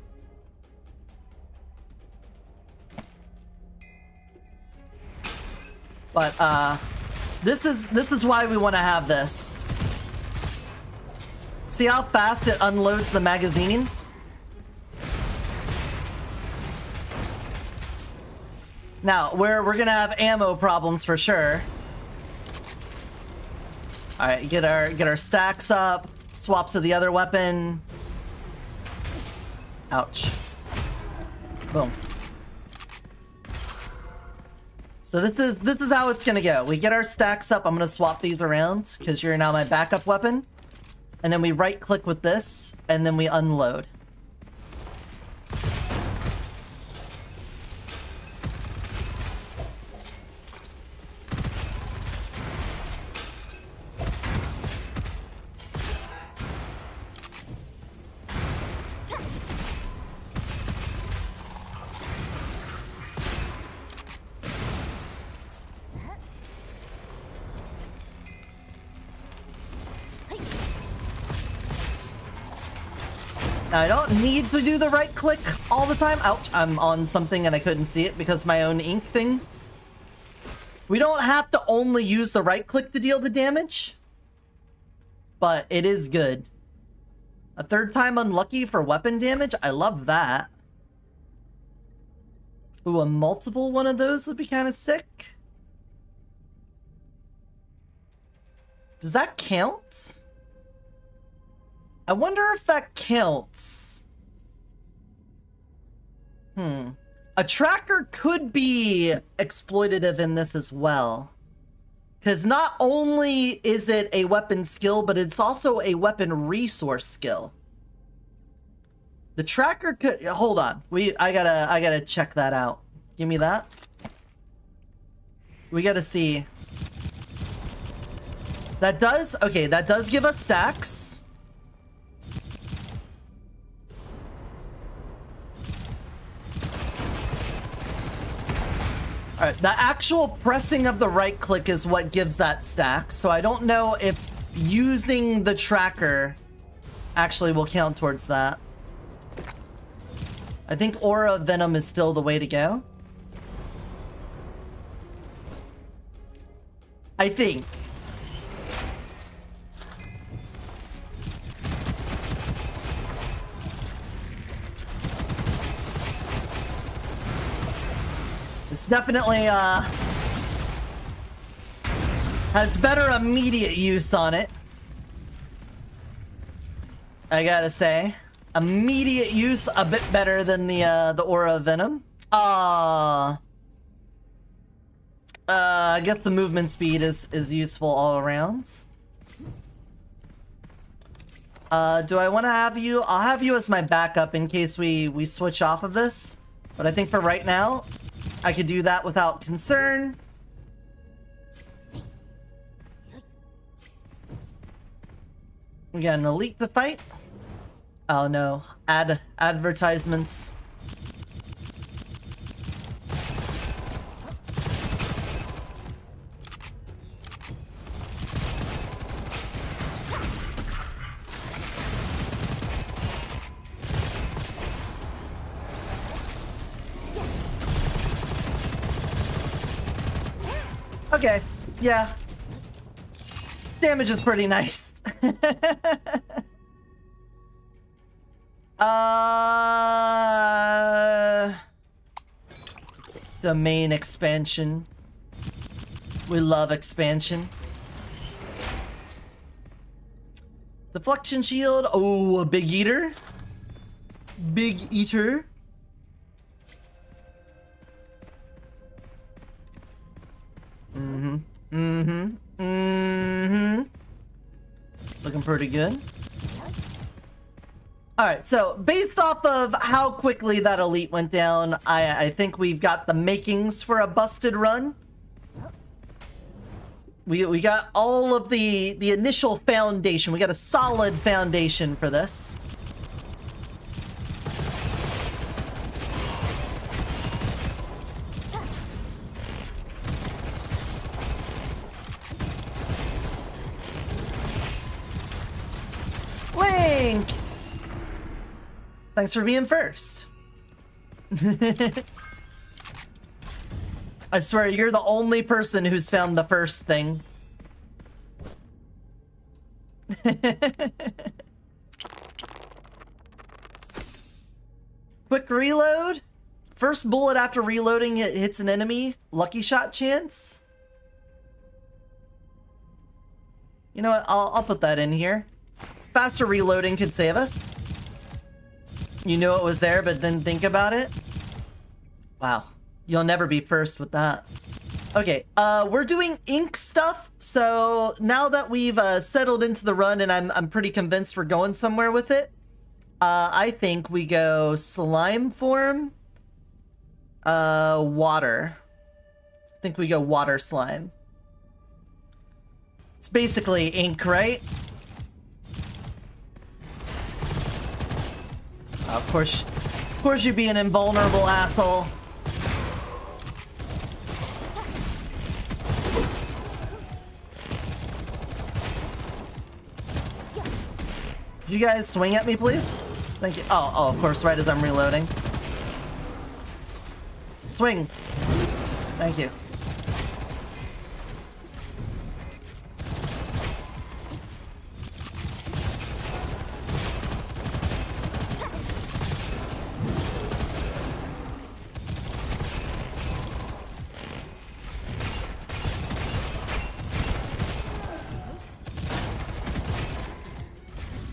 But this is why we want to have this. See how fast it unloads the magazine? Now, we're gonna have ammo problems for sure. Alright, get our stacks up, swap to the other weapon. Ouch. Boom. So this is how it's gonna go. We get our stacks up. I'm gonna swap these around because you're now my backup weapon. And then we right click with this, and then we unload. Now, I don't need to do the right click all the time. Ouch, I'm on something and I couldn't see it because my own ink thing. We don't have to only use the right click to deal the damage, but it is good. A third time unlucky for weapon damage? I love that. Ooh, a multiple one of those would be kind of sick. Does that count? I wonder if that counts. A tracker could be exploitative in this as well. Because not only is it a weapon skill, but it's also a weapon resource skill. The tracker could... Hold on. I gotta check that out. Give me that. We gotta see. That does... Okay, that does give us stacks. Alright, the actual pressing of the right click is what gives that stack, so I don't know if using the tracker actually will count towards that. I think Aura of Venom is still the way to go. I think. It's definitely, has better immediate use on it. I gotta say. Immediate use a bit better than the Aura of Venom. I guess the movement speed is useful all around. Do I want to have you? I'll have you as my backup in case we switch off of this. But I think for right now, I could do that without concern. We got an elite to fight. Oh no, advertisements. Okay, yeah. Damage is pretty nice. Domain expansion. We love expansion. Deflection shield. Oh, a big eater. Big eater. Looking pretty good. Alright, so based off of how quickly that elite went down, I think we've got the makings for a busted run. We got all of the initial foundation. We got a solid foundation for this. Link! Thanks for being first. I swear, you're the only person who's found the first thing. Quick reload. First bullet after reloading, it hits an enemy. Lucky shot chance. You know what? I'll put that in here. Faster reloading could save us. You knew it was there, but didn't think about it. Wow. You'll never be first with that. Okay, we're doing ink stuff. So now that we've settled into the run and I'm pretty convinced we're going somewhere with it, I think we go slime form, water. I think we go water slime. It's basically ink, right? Of course you'd be an invulnerable asshole. You guys swing at me, please? Thank you. Oh, of course, right as I'm reloading. Swing. Thank you.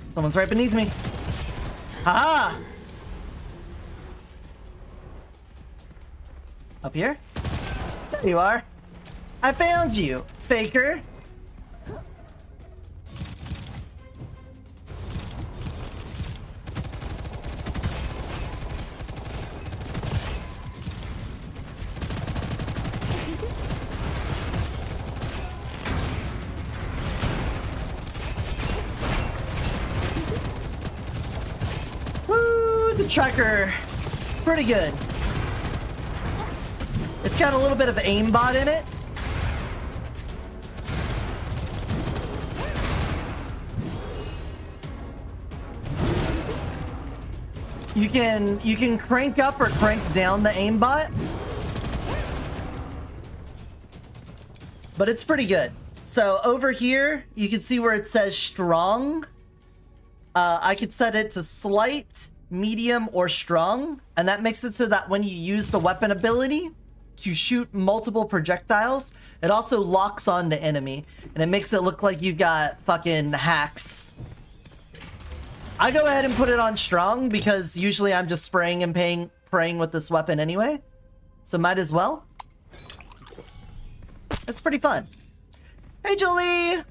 Someone's right beneath me. Haha! Up here? There you are. I found you, faker. The tracker, pretty good. It's got a little bit of aimbot in it. You can crank up or crank down the aimbot, but it's pretty good. So over here, you can see where it says strong. I could set it to slight, medium, or strong, and that makes it so that when you use the weapon ability to shoot multiple projectiles, it also locks on the enemy, and it makes it look like you've got fucking hacks. I go ahead and put it on strong because usually I'm just spraying and praying with this weapon anyway, so might as well. It's pretty fun. Hey Julie!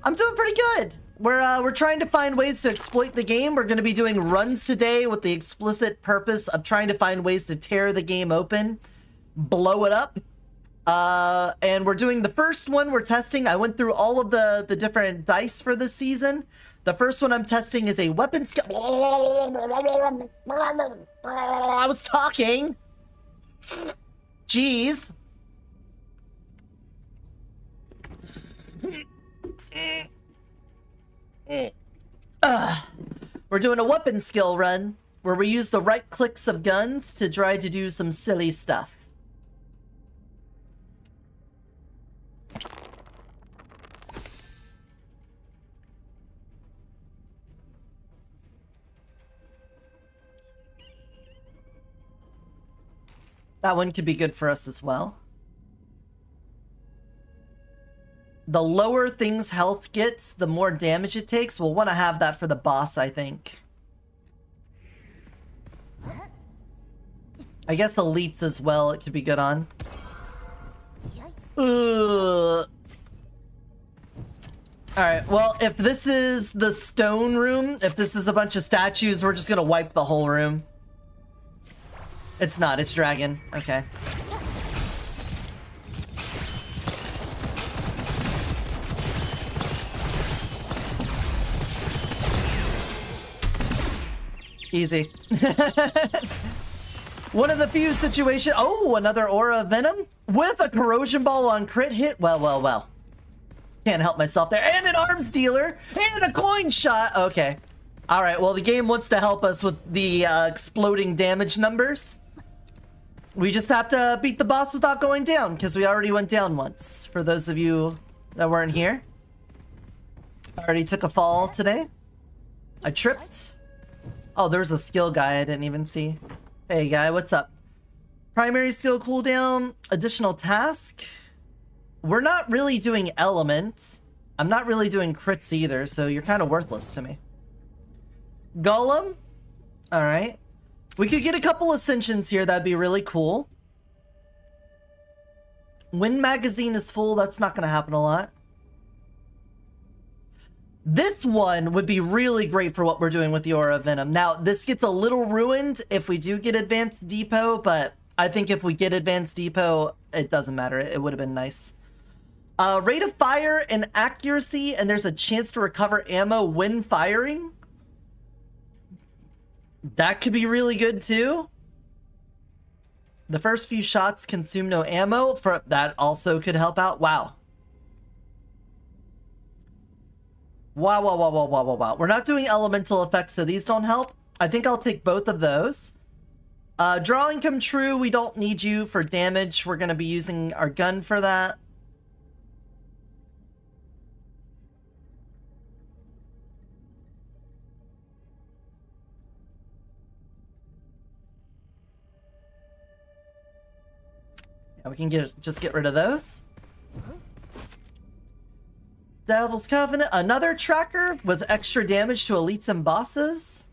I'm doing pretty good. We're trying to find ways to exploit the game. We're going to be doing runs today with the explicit purpose of trying to find ways to tear the game open, blow it up. And we're doing the first one we're testing. I went through all of the different dice for this season. The first one I'm testing is a weapon skill. I was talking. Jeez. We're doing a weapon skill run where we use the right clicks of guns to try to do some silly stuff. That one could be good for us as well. The lower things health gets, the more damage it takes. We'll want to have that for the boss, I think. I guess elites as well, it could be good on. Ugh. Alright, well, if this is the stone room, if this is a bunch of statues, we're just gonna wipe the whole room. It's not, it's dragon. Okay. Easy. One of the few situations. Oh, another aura of venom with a corrosion ball on crit hit. Well, well, well. Can't help myself there. And an arms dealer and a coin shot. Okay. All right. Well, the game wants to help us with the exploding damage numbers. We just have to beat the boss without going down because we already went down once. For those of you that weren't here, I already took a fall today. I tripped. Oh, there's a skill guy I didn't even see. Hey guy, what's up? Primary skill cooldown, additional task. We're not really doing element. I'm not really doing crits either, so you're kind of worthless to me. Golem. All right. We could get a couple ascensions here. That'd be really cool. When magazine is full, that's not going to happen a lot. This one would be really great for what we're doing with the Aura of Venom. Now, this gets a little ruined if we do get Advanced Depot, but I think if we get Advanced Depot, it doesn't matter. It would have been nice. Rate of fire and accuracy, and there's a chance to recover ammo when firing. That could be really good too. The first few shots consume no ammo. That also could help out. Wow. Wow, wow, wow, wow, wow, wow, wow. We're not doing elemental effects, so these don't help. I think I'll take both of those. Drawing come true. We don't need you for damage. We're going to be using our gun for that. Yeah, we can just get rid of those. Devil's Covenant, another tracker with extra damage to elites and bosses.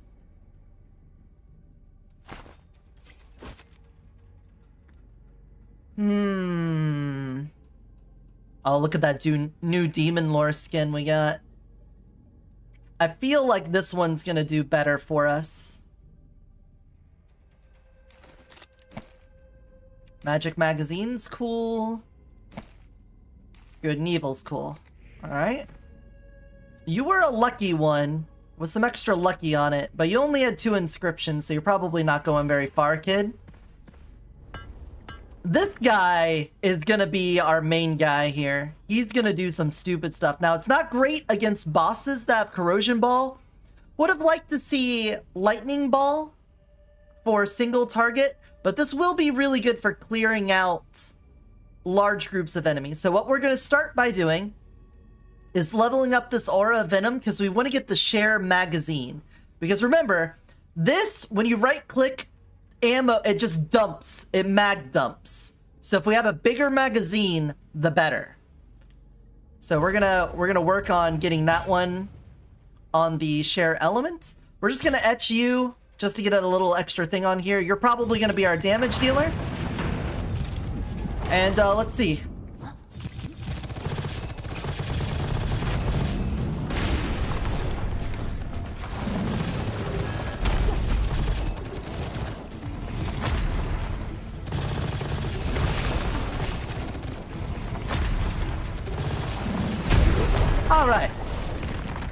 Oh, look at that new Demon Lore skin we got. I feel like this one's gonna do better for us. Magic Magazine's cool. Good and Evil's cool. Alright. You were a lucky one with some extra lucky on it, but you only had 2 inscriptions, so you're probably not going very far, kid. This guy is gonna be our main guy here. He's gonna do some stupid stuff. Now, it's not great against bosses that have Corrosion Ball. Would have liked to see Lightning Ball for single target, but this will be really good for clearing out large groups of enemies. So what we're gonna start by doing is leveling up this Aura of Venom because we want to get the Share Magazine. Because remember, this, when you right-click ammo, it just dumps. It mag dumps. So if we have a bigger magazine, the better. So we're gonna work on getting that one on the Share element. We're just gonna etch you just to get a little extra thing on here. You're probably gonna be our damage dealer. And let's see. All right.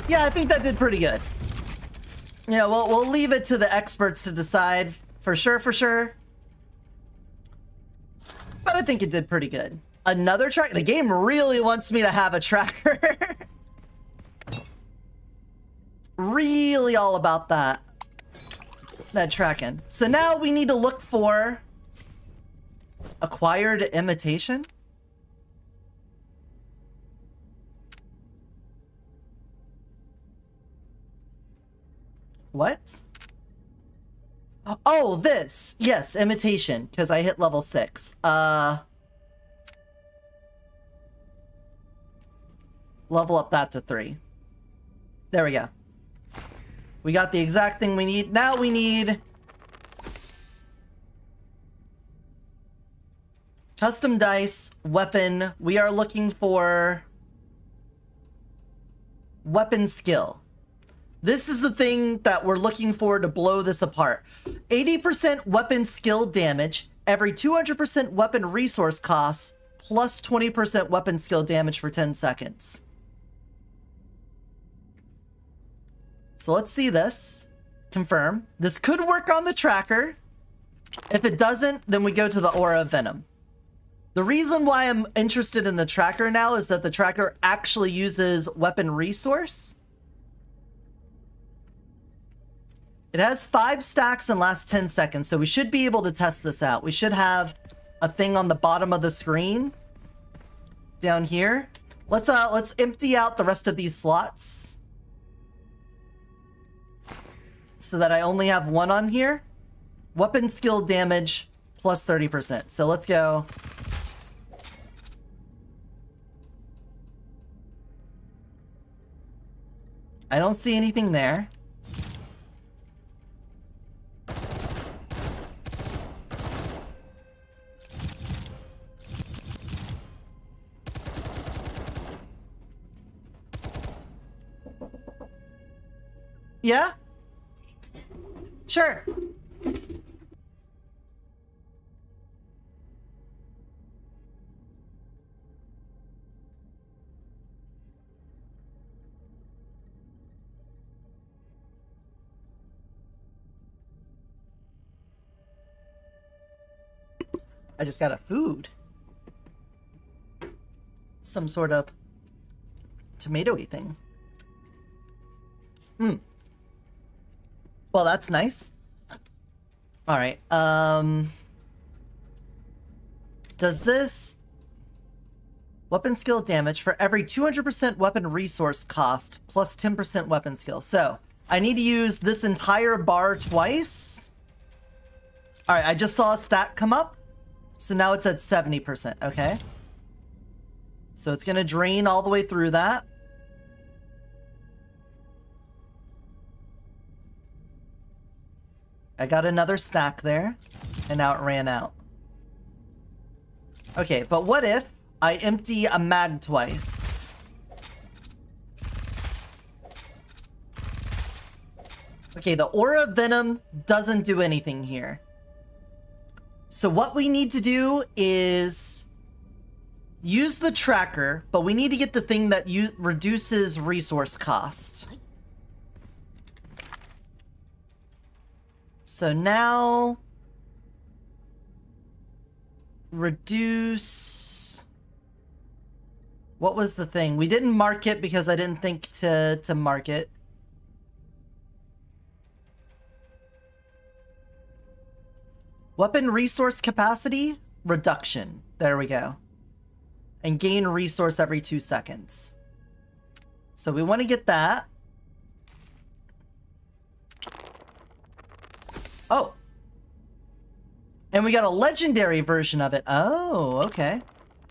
Yeah, I think that did pretty good. You know, we'll leave it to the experts to decide for sure, But I think it did pretty good. Another track. The game really wants me to have a tracker. Really all about that. That tracking. So now we need to look for acquired imitation. What? Oh, this. Yes, imitation, because I hit level 6. Level up that to 3. There we go. We got the exact thing we need. Now we need custom dice, weapon. We are looking for weapon skill. This is the thing that we're looking for to blow this apart. 80% weapon skill damage, every 200% weapon resource costs, plus 20% weapon skill damage for 10 seconds. So let's see this. Confirm. This could work on the tracker. If it doesn't, then we go to the Aura of Venom. The reason why I'm interested in the tracker now is that the tracker actually uses weapon resource. It has 5 stacks and lasts 10 seconds, so we should be able to test this out. We should have a thing on the bottom of the screen down here. Let's empty out the rest of these slots so that I only have 1 on here. Weapon skill damage plus 30%. So let's go. I don't see anything there. Yeah? Sure. I just got a food. Some sort of tomatoey thing. Well, that's nice. All right. Does this weapon skill damage for every 200% weapon resource cost plus 10% weapon skill? So I need to use this entire bar twice. All right. I just saw a stat come up. So now it's at 70%. Okay. So it's going to drain all the way through that. I got another stack there, and now it ran out. Okay, but what if I empty a mag twice? Okay, the Aura of Venom doesn't do anything here. So what we need to do is use the tracker, but we need to get the thing that reduces resource cost. So now, reduce, what was the thing? We didn't mark it because I didn't think to mark it. Weapon resource capacity, reduction. There we go. And gain resource every 2 seconds. So we want to get that. Oh. And we got a legendary version of it. Oh, okay.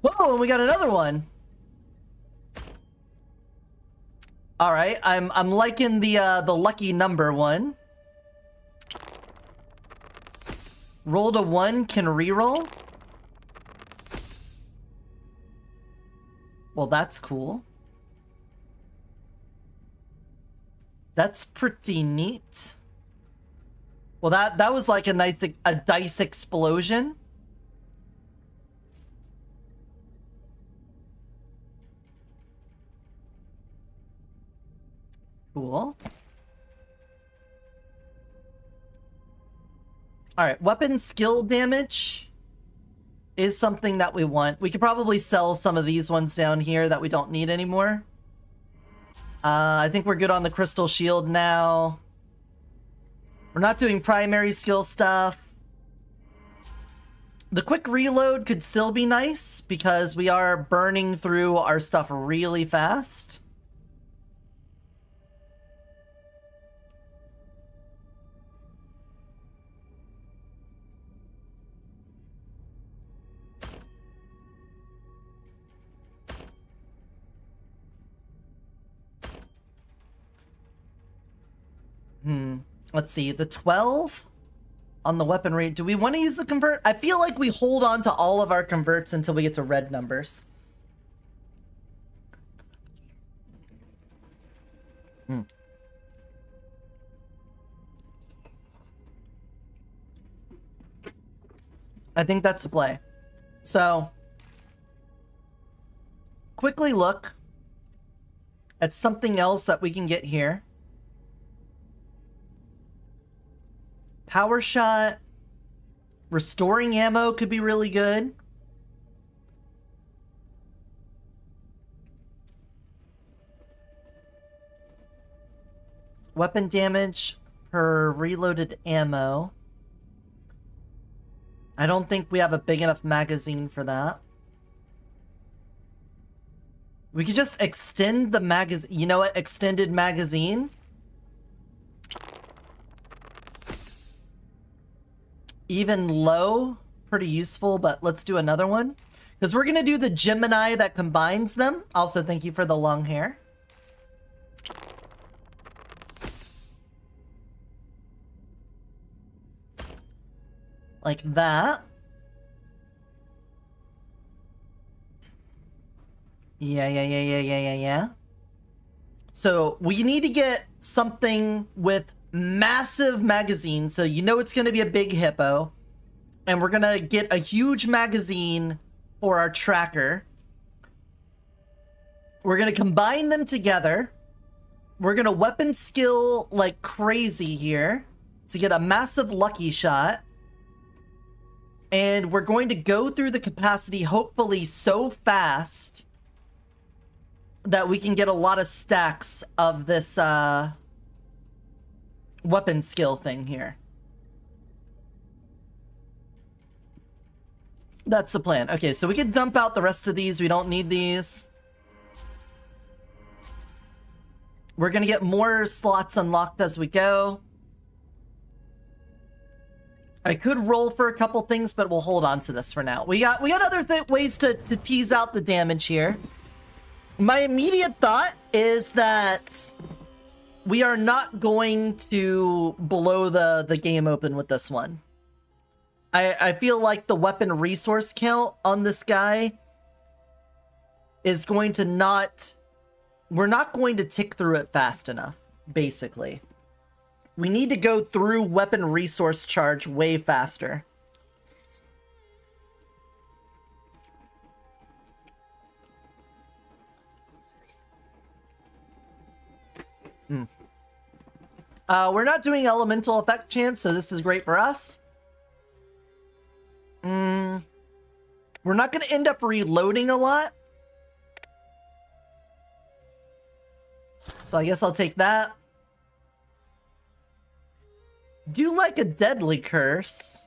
Whoa, and we got another one. All right, I'm liking the lucky number one. Roll to 1 can reroll. Well, that's cool. That's pretty neat. Well, that was like a dice explosion. Cool. All right, weapon skill damage is something that we want. We could probably sell some of these ones down here that we don't need anymore. I think we're good on the crystal shield now. We're not doing primary skill stuff. The quick reload could still be nice because we are burning through our stuff really fast. Let's see, the 12 on the weapon rate. Do we want to use the convert? I feel like we hold on to all of our converts until we get to red numbers. I think that's the play. So, quickly look at something else that we can get here. Power shot. Restoring ammo could be really good. Weapon damage per reloaded ammo. I don't think we have a big enough magazine for that. We could just extend the magazine. You know what? Extended magazine. Even low, pretty useful, but let's do another one. Because we're going to do the Gemini that combines them. Also, thank you for the long hair. Like that. Yeah. So we need to get something with massive magazine. So you know it's going to be a big hippo. And we're going to get a huge magazine for our tracker. We're going to combine them together. We're going to weapon skill like crazy here to get a massive lucky shot. And we're going to go through the capacity, hopefully so fast that we can get a lot of stacks of this weapon skill thing here. That's the plan. Okay, so we can dump out the rest of these. We don't need these. We're going to get more slots unlocked as we go. I could roll for a couple things, but we'll hold on to this for now. We got other ways to tease out the damage here. My immediate thought is that we are not going to blow the game open with this one. I feel like the weapon resource count on this guy is going to not... We're not going to tick through it fast enough, basically. We need to go through weapon resource charge way faster. We're not doing elemental effect chance, so this is great for us. We're not going to end up reloading a lot. So I guess I'll take that. Do like a deadly curse.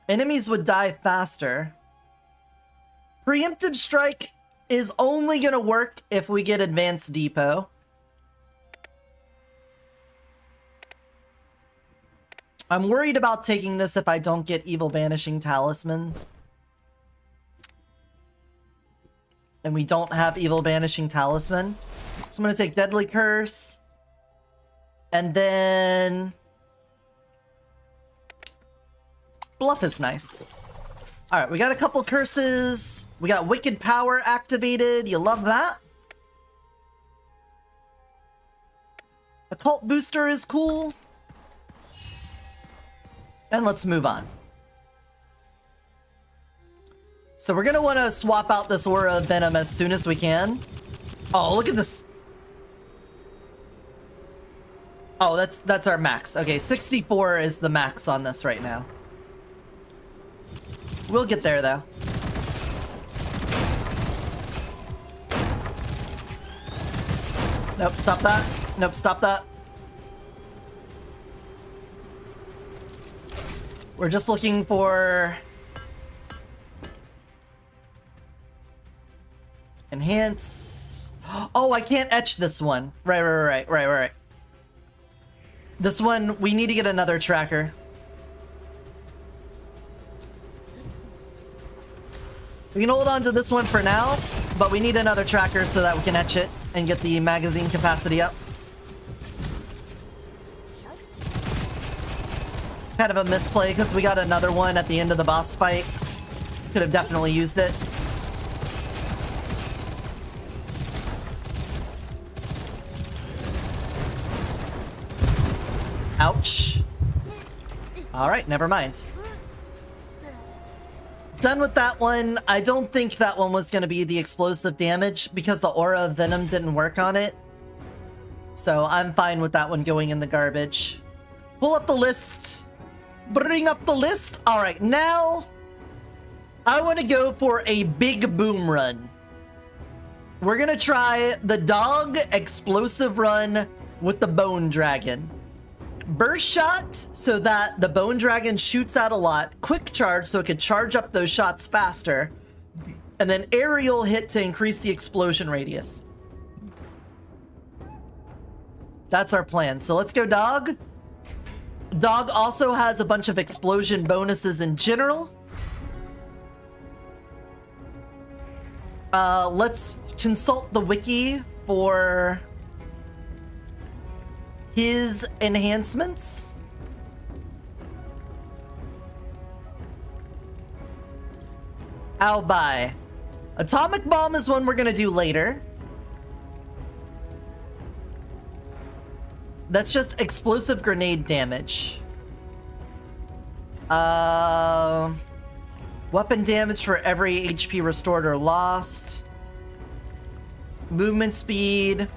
Enemies would die faster. Preemptive strike is only going to work if we get advanced depot. I'm worried about taking this if I don't get evil banishing talisman. And we don't have evil banishing talisman. So I'm going to take deadly curse. And then... Bluff is nice. Alright, we got a couple curses. We got Wicked Power activated. You love that. Occult Booster is cool. And let's move on. So we're going to want to swap out this Aura of Venom as soon as we can. Oh, look at this. Oh, that's our max. Okay, 64 is the max on this right now. We'll get there, though. Nope, stop that. Nope, stop that. We're just looking for... Enhance... Oh, I can't etch this one. Right. This one, we need to get another tracker. We can hold on to this one for now, but we need another tracker so that we can etch it and get the magazine capacity up. Kind of a misplay because we got another one at the end of the boss fight. Could have definitely used it. Ouch. Alright, never mind. Done with that one. I don't think that one was going to be the explosive damage because the aura of venom didn't work on it. So I'm fine with that one going in the garbage. Pull up the list. Bring up the list. Alright, now I want to go for a big boom run. We're going to try the dog explosive run with the bone dragon. Burst shot so that the bone dragon shoots out a lot. Quick charge so it can charge up those shots faster. And then aerial hit to increase the explosion radius. That's our plan. So let's go dog. Dog also has a bunch of explosion bonuses in general. Let's consult the wiki for his enhancements. I'll buy. Atomic bomb is one we're gonna do later. That's just explosive grenade damage. Weapon damage for every HP restored or lost. Movement speed.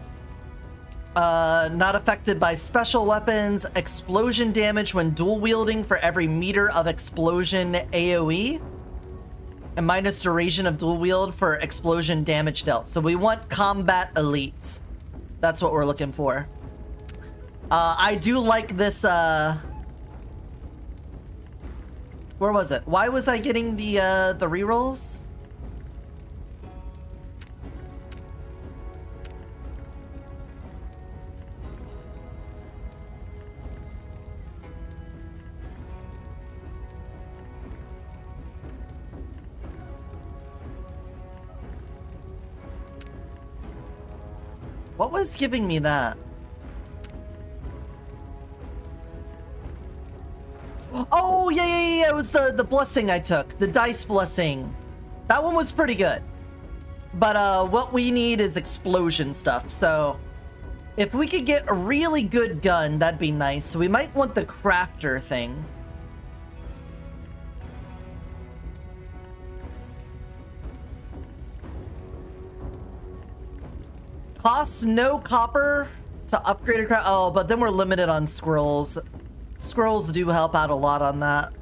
Not affected by special weapons. Explosion damage when dual wielding for every meter of explosion AoE. And minus duration of dual wield for explosion damage dealt. So we want combat elite. That's what we're looking for. I do like this, where was it? Why was I getting the rerolls? What was giving me that? Oh, yeah, it was the blessing I took. The dice blessing. That one was pretty good. But what we need is explosion stuff. So if we could get a really good gun, that'd be nice. So we might want the crafter thing. Costs no copper to upgrade a craft. Oh, but then we're limited on scrolls. Scrolls do help out a lot on that.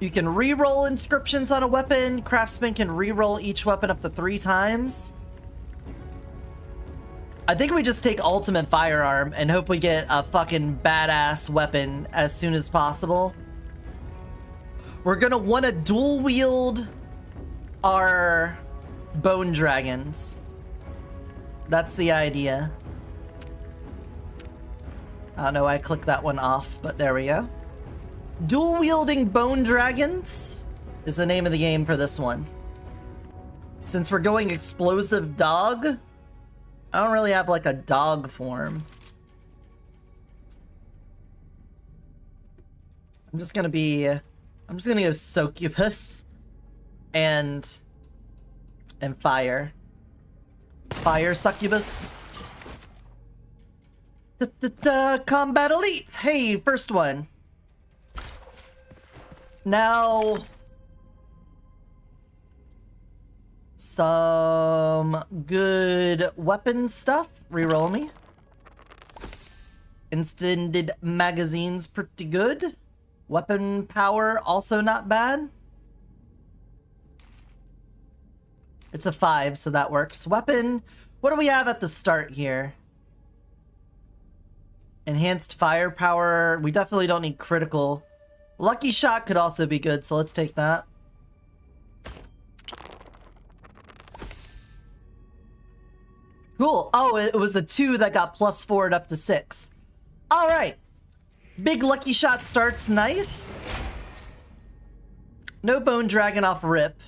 You can re-roll inscriptions on a weapon. Craftsman can re-roll each weapon up to 3 times. I think we just take ultimate firearm and hope we get a fucking badass weapon as soon as possible. We're gonna want to dual wield our bone dragons. That's the idea. I don't know why I clicked that one off, but there we go. Dual wielding bone dragons is the name of the game for this one. Since we're going explosive dog, I don't really have like a dog form. I'm just gonna go succubus and fire. Fire succubus. Combat elite. Hey, first one. Now, some good weapon stuff. Reroll me. Extended magazines, pretty good. Weapon power, also not bad. It's a 5, so that works. Weapon, what do we have at the start here? Enhanced firepower. We definitely don't need critical. Lucky shot could also be good, so let's take that. Cool. Oh, it was a 2 that got +4 up to 6. All right. Big lucky shot starts nice. No bone dragon off rip.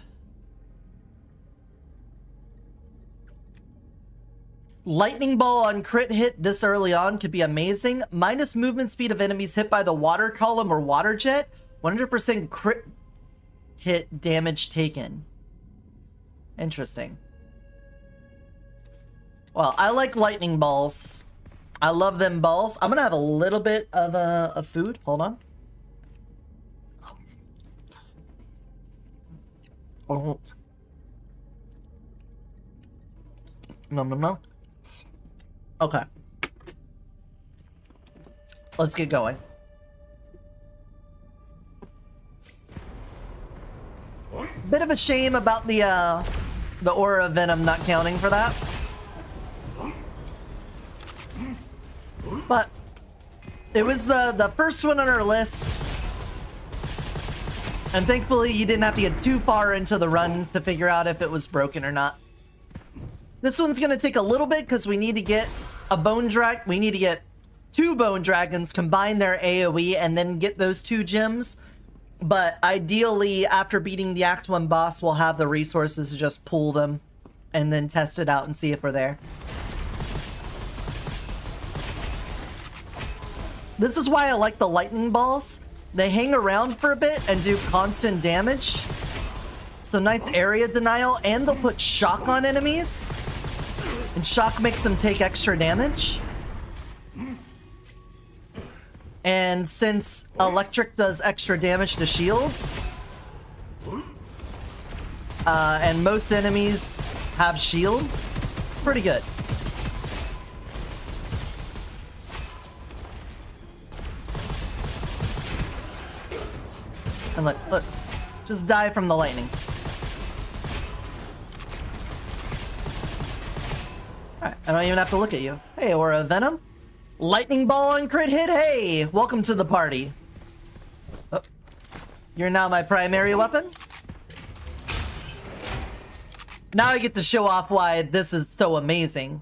Lightning ball on crit hit this early on could be amazing. Minus movement speed of enemies hit by the water column or water jet. 100% crit hit damage taken. Interesting. Well, I like lightning balls. I love them balls. I'm gonna have a little bit of food. Hold on. Oh. No. Okay. Let's get going. Bit of a shame about the aura of venom not counting for that. But it was the first one on our list. And thankfully you didn't have to get too far into the run to figure out if it was broken or not. This one's gonna take a little bit because we need to get a bone drag. We need to get 2 bone dragons, combine their AoE, and then get those 2 gems. But ideally, after beating the Act 1 boss, we'll have the resources to just pull them and then test it out and see if we're there. This is why I like the lightning balls. They hang around for a bit and do constant damage. So nice area denial, and they'll put shock on enemies. And shock makes them take extra damage. And since electric does extra damage to shields, and most enemies have shield, pretty good. And look, just die from the lightning. Alright, I don't even have to look at you. Hey, Aura of Venom. Lightning ball and crit hit, hey! Welcome to the party. Oh, you're now my primary weapon? Now I get to show off why this is so amazing.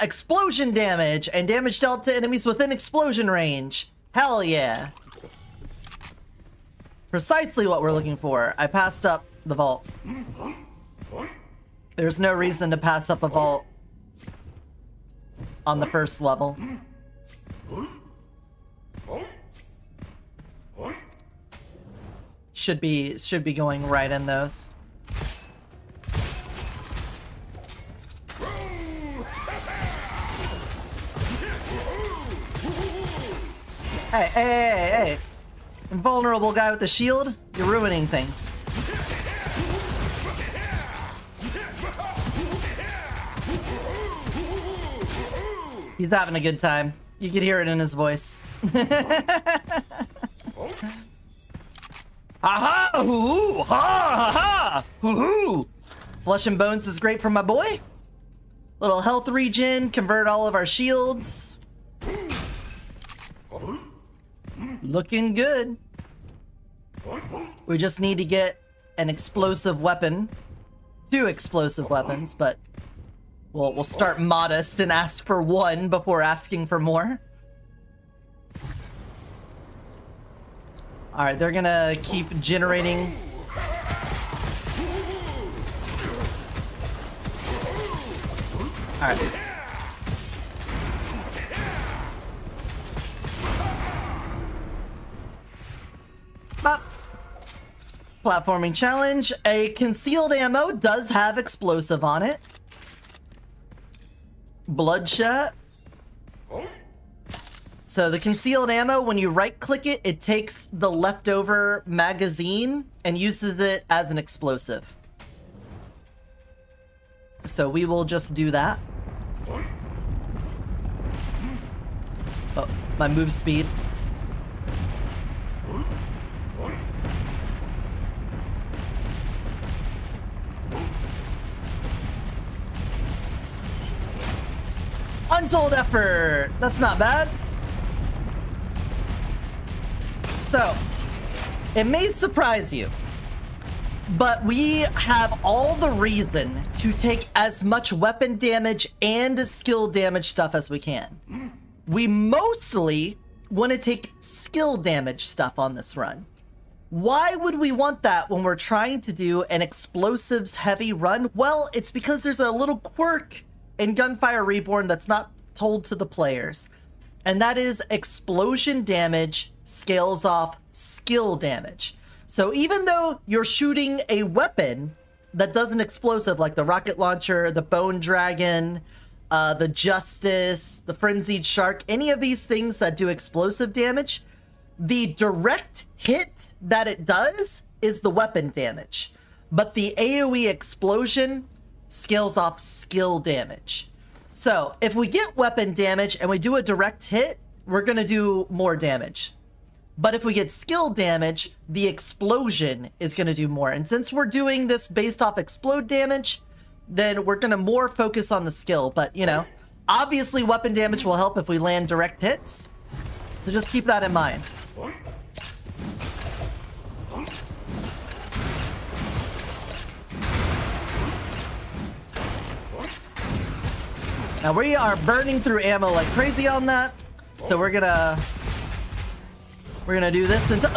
Explosion damage and damage dealt to enemies within explosion range. Hell yeah. Precisely what we're looking for. I passed up the vault. There's no reason to pass up a vault on the first level. Should be going right in those. Hey. Invulnerable guy with the shield, you're ruining things. He's having a good time. You could hear it in his voice. Aha! Hoo-hoo! Ha! Ha! Hoo-hoo! Flesh and Bones is great for my boy. Little health regen, convert all of our shields. Looking good. We just need to get an explosive weapon. 2 explosive weapons, but we'll start modest and ask for 1 before asking for more. Alright, they're gonna keep generating. Alright. Bop. Platforming challenge. A concealed ammo does have explosive on it. Bloodshot. So the concealed ammo, when you right click it, it takes the leftover magazine and uses it as an explosive. So we will just do that. Oh, my move speed. Untold effort! That's not bad. So, it may surprise you, but we have all the reason to take as much weapon damage and skill damage stuff as we can. We mostly want to take skill damage stuff on this run. Why would we want that when we're trying to do an explosives heavy run? Well, it's because there's a little quirk in Gunfire Reborn that's not told to the players, and that is explosion damage scales off skill damage. So even though you're shooting a weapon that does an explosive, like the rocket launcher, the bone dragon, the justice, the frenzied shark, any of these things that do explosive damage, the direct hit that it does is the weapon damage. But the AoE explosion scales off skill damage. So if we get weapon damage and we do a direct hit, we're gonna do more damage. But if we get skill damage, the explosion is gonna do more. And since we're doing this based off explode damage, then we're gonna more focus on the skill. But, you know, obviously weapon damage will help if we land direct hits. So just keep that in mind. Now we are burning through ammo like crazy on that. So we're gonna do this until...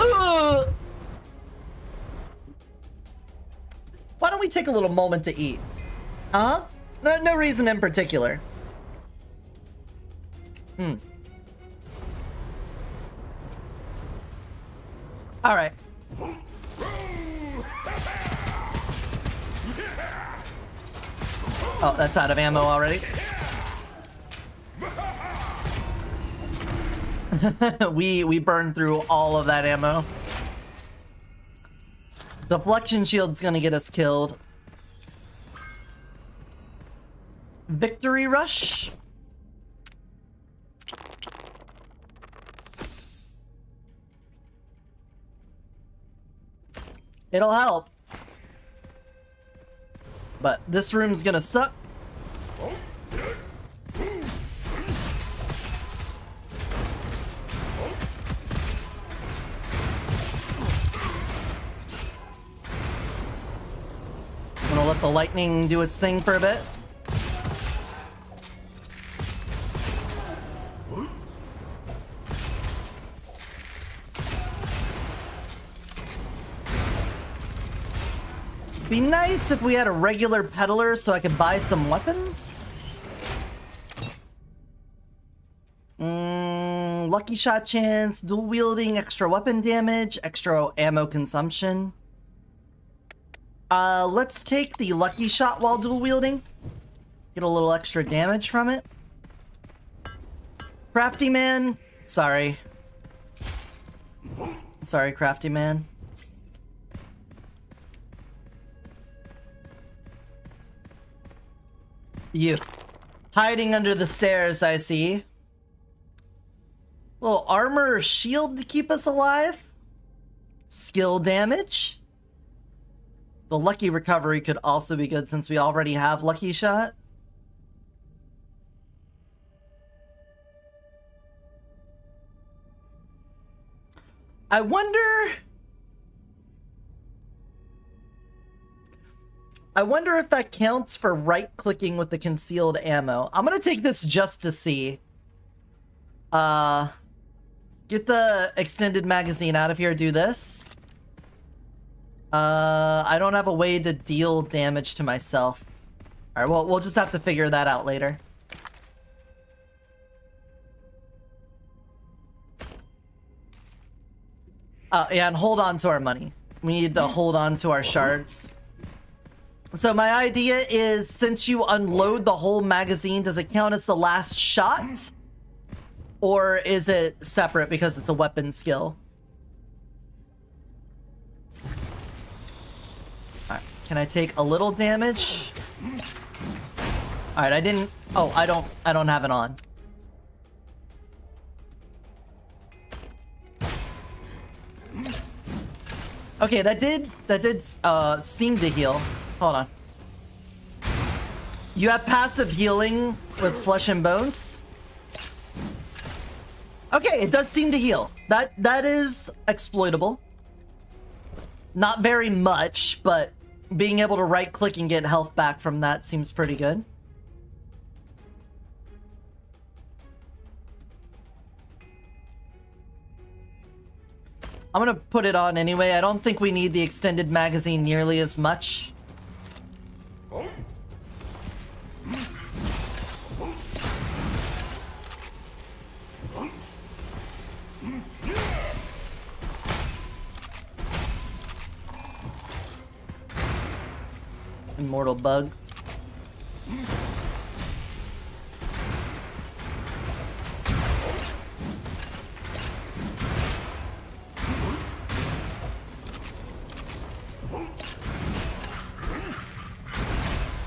Why don't we take a little moment to eat? Uh-huh. No reason in particular. All right. Oh, that's out of ammo already. we burned through all of that ammo. Deflection shield's gonna get us killed. Victory rush. It'll help. But this room's gonna suck. I'm gonna let the lightning do its thing for a bit. Be nice if we had a regular peddler so I could buy some weapons. Lucky shot chance, dual wielding, extra weapon damage, extra ammo consumption. Let's take the lucky shot while dual wielding. Get a little extra damage from it. Crafty man, sorry. Sorry, crafty man. You. Hiding under the stairs, I see. Little armor or shield to keep us alive. Skill damage. The lucky recovery could also be good since we already have lucky shot. I wonder if that counts for right-clicking with the concealed ammo. I'm gonna take this just to see. Get the extended magazine out of here, do this. I don't have a way to deal damage to myself. Alright, well, we'll just have to figure that out later. Yeah, and hold on to our money. We need to hold on to our shards. So my idea is, since you unload the whole magazine, does it count as the last shot? Or is it separate because it's a weapon skill? Alright, can I take a little damage? Alright, I didn't... Oh, I don't have it on. Okay, that did seem to heal. Hold on. You have passive healing with flesh and bones? Okay, it does seem to heal. That is exploitable. Not very much, but being able to right-click and get health back from that seems pretty good. I'm gonna put it on anyway. I don't think we need the extended magazine nearly as much. Immortal bug.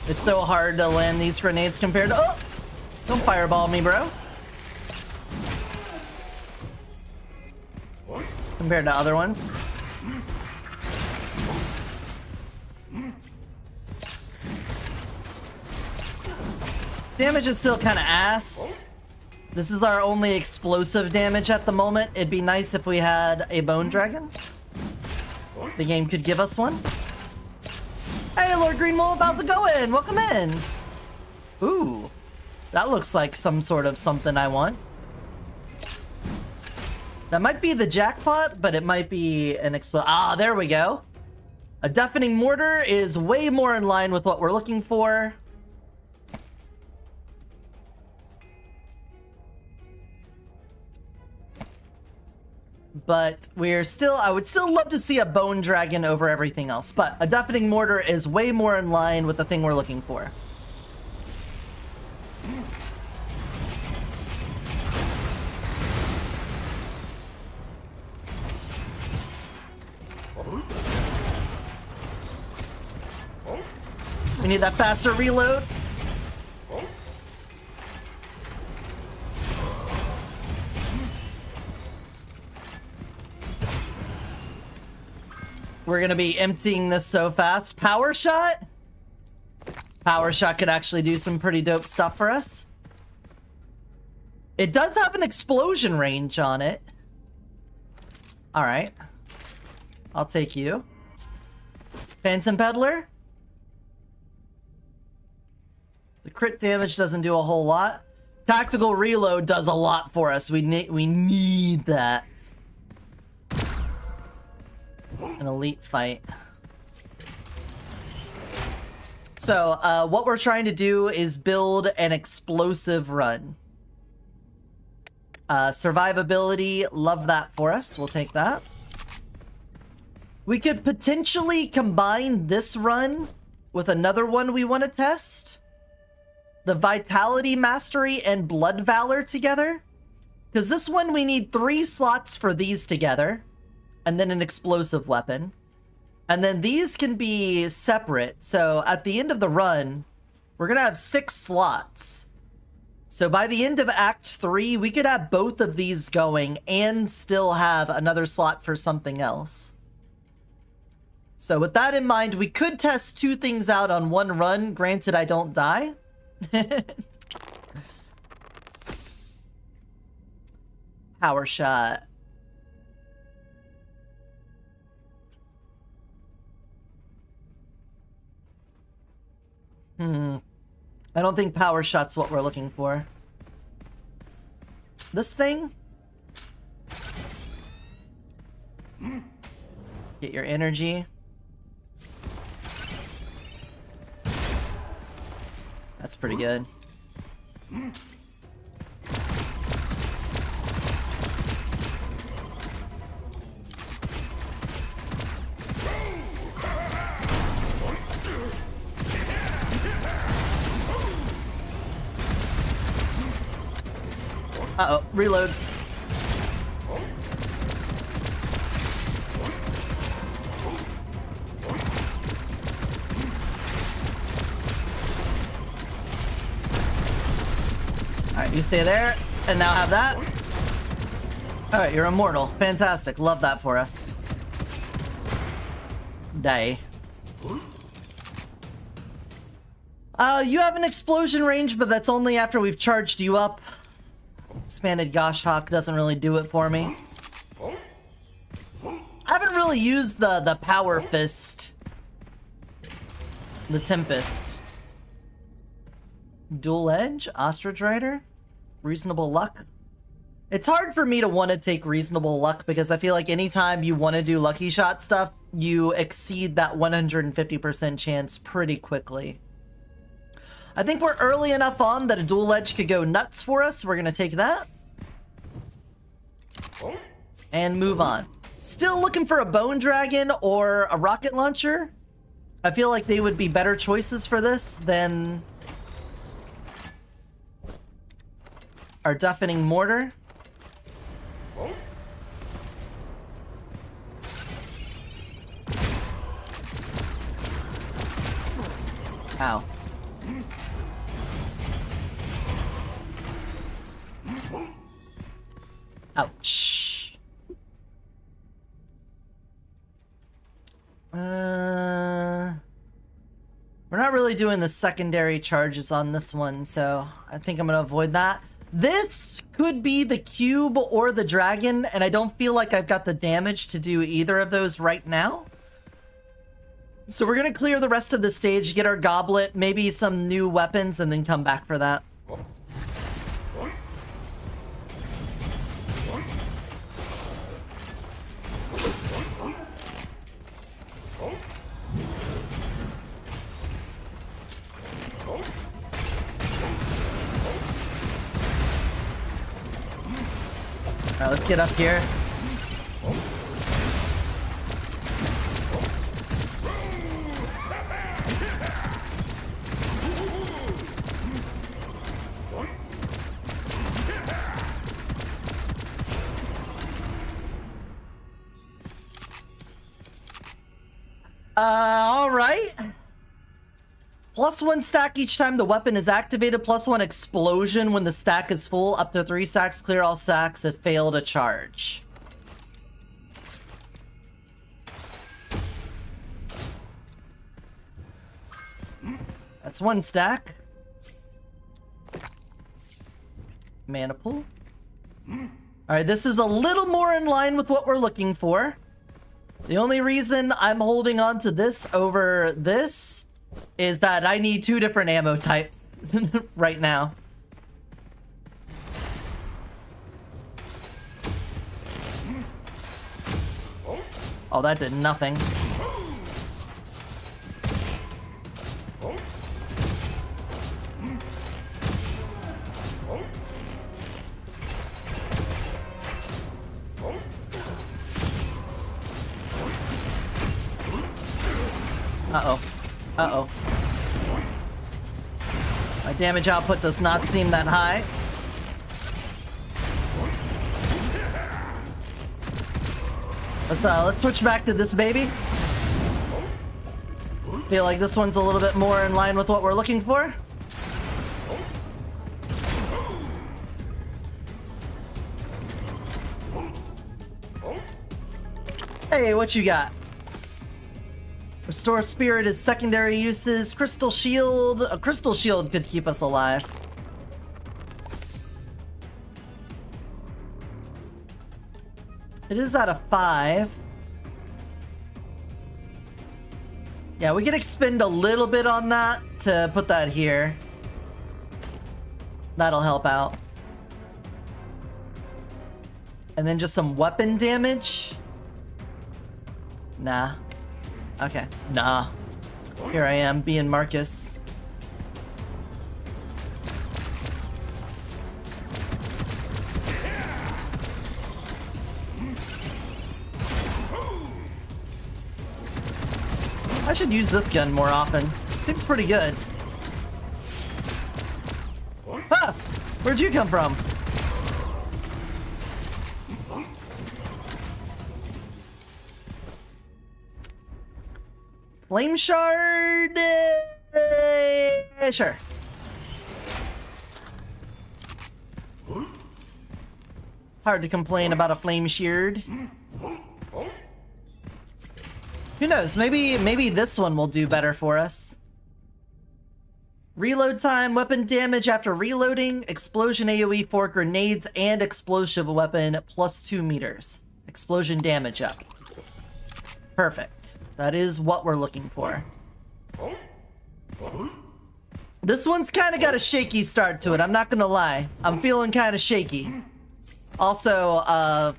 It's so hard to land these grenades compared to... Oh! Don't fireball me, bro. Compared to other ones. Damage is still kind of ass. This is our only explosive damage at the moment. It'd be nice if we had a bone dragon. The game could give us one. Hey, Lord Green Wolf, how's it going? Welcome in. Ooh, that looks like some sort of something I want. That might be the jackpot, but it might be an Ah, there we go. A deafening mortar is way more in line with what we're looking for. But we're still, I would still love to see a bone dragon over everything else. But a deafening mortar is way more in line with the thing we're looking for. We need that faster reload. We're gonna be emptying this so fast. Power shot? Power shot could actually do some pretty dope stuff for us. It does have an explosion range on it. Alright. I'll take you. Phantom Peddler? The crit damage doesn't do a whole lot. Tactical reload does a lot for us. We need that. An elite fight. So, what we're trying to do is build an explosive run. Survivability, love that for us. We'll take that. We could potentially combine this run with another one we want to test. The Vitality Mastery and Blood Valor together. Because this one we need 3 slots for these together. And then an explosive weapon. And then these can be separate. So at the end of the run, we're going to have 6 slots. So by the end of Act 3, we could have both of these going and still have another slot for something else. So with that in mind, we could test 2 things out on one run. Granted, I don't die. Power shot. I don't think power shot's what we're looking for. This thing? Get your energy. That's pretty good. Uh-oh, reloads. Alright, you stay there, and now have that. Alright, you're immortal. Fantastic. Love that for us. Die. You have an explosion range, but that's only after we've charged you up. Expanded Goshhawk doesn't really do it for me. I haven't really used the Power Fist. The Tempest. Dual Edge? Ostrich Rider? Reasonable Luck? It's hard for me to want to take Reasonable Luck because I feel like anytime you want to do Lucky Shot stuff, you exceed that 150% chance pretty quickly. I think we're early enough on that a Dual Edge could go nuts for us. We're going to take that. And move on. Still looking for a Bone Dragon or a Rocket Launcher. I feel like they would be better choices for this than our Deafening Mortar. Ow. Ouch. We're not really doing the secondary charges on this one, so I think I'm gonna avoid that. This could be the cube or the dragon, and I don't feel like I've got the damage to do either of those right now. So we're gonna clear the rest of the stage, get our goblet, maybe some new weapons, and then come back for that. Alright, let's get up here. Alright. +1 stack each time the weapon is activated, +1 explosion when the stack is full, up to 3 stacks, clear all stacks if failed a charge. That's 1 stack. Mana pool. Alright, this is a little more in line with what we're looking for. The only reason I'm holding on to this over this is that I need 2 different ammo types right now. Oh, that did nothing. Uh-oh. Uh-oh. My damage output does not seem that high. Let's switch back to this baby. Feel like this one's a little bit more in line with what we're looking for. Hey, what you got? Restore Spirit is secondary uses. Crystal Shield. A Crystal Shield could keep us alive. It is at a 5. Yeah, we can expend a little bit on that to put that here. That'll help out. And then just some weapon damage. Nah. Okay. Nah. Here I am, being Marcus. I should use this gun more often. Seems pretty good. Ah! Where'd you come from? Flame Shard? Sure. Hard to complain about a Flame Shard. Who knows? Maybe this one will do better for us. Reload time, weapon damage after reloading, explosion AoE for grenades, and explosive weapon +2 meters. Explosion damage up. Perfect. That is what we're looking for. This one's kind of got a shaky start to it, I'm not gonna lie. I'm feeling kind of shaky. Also,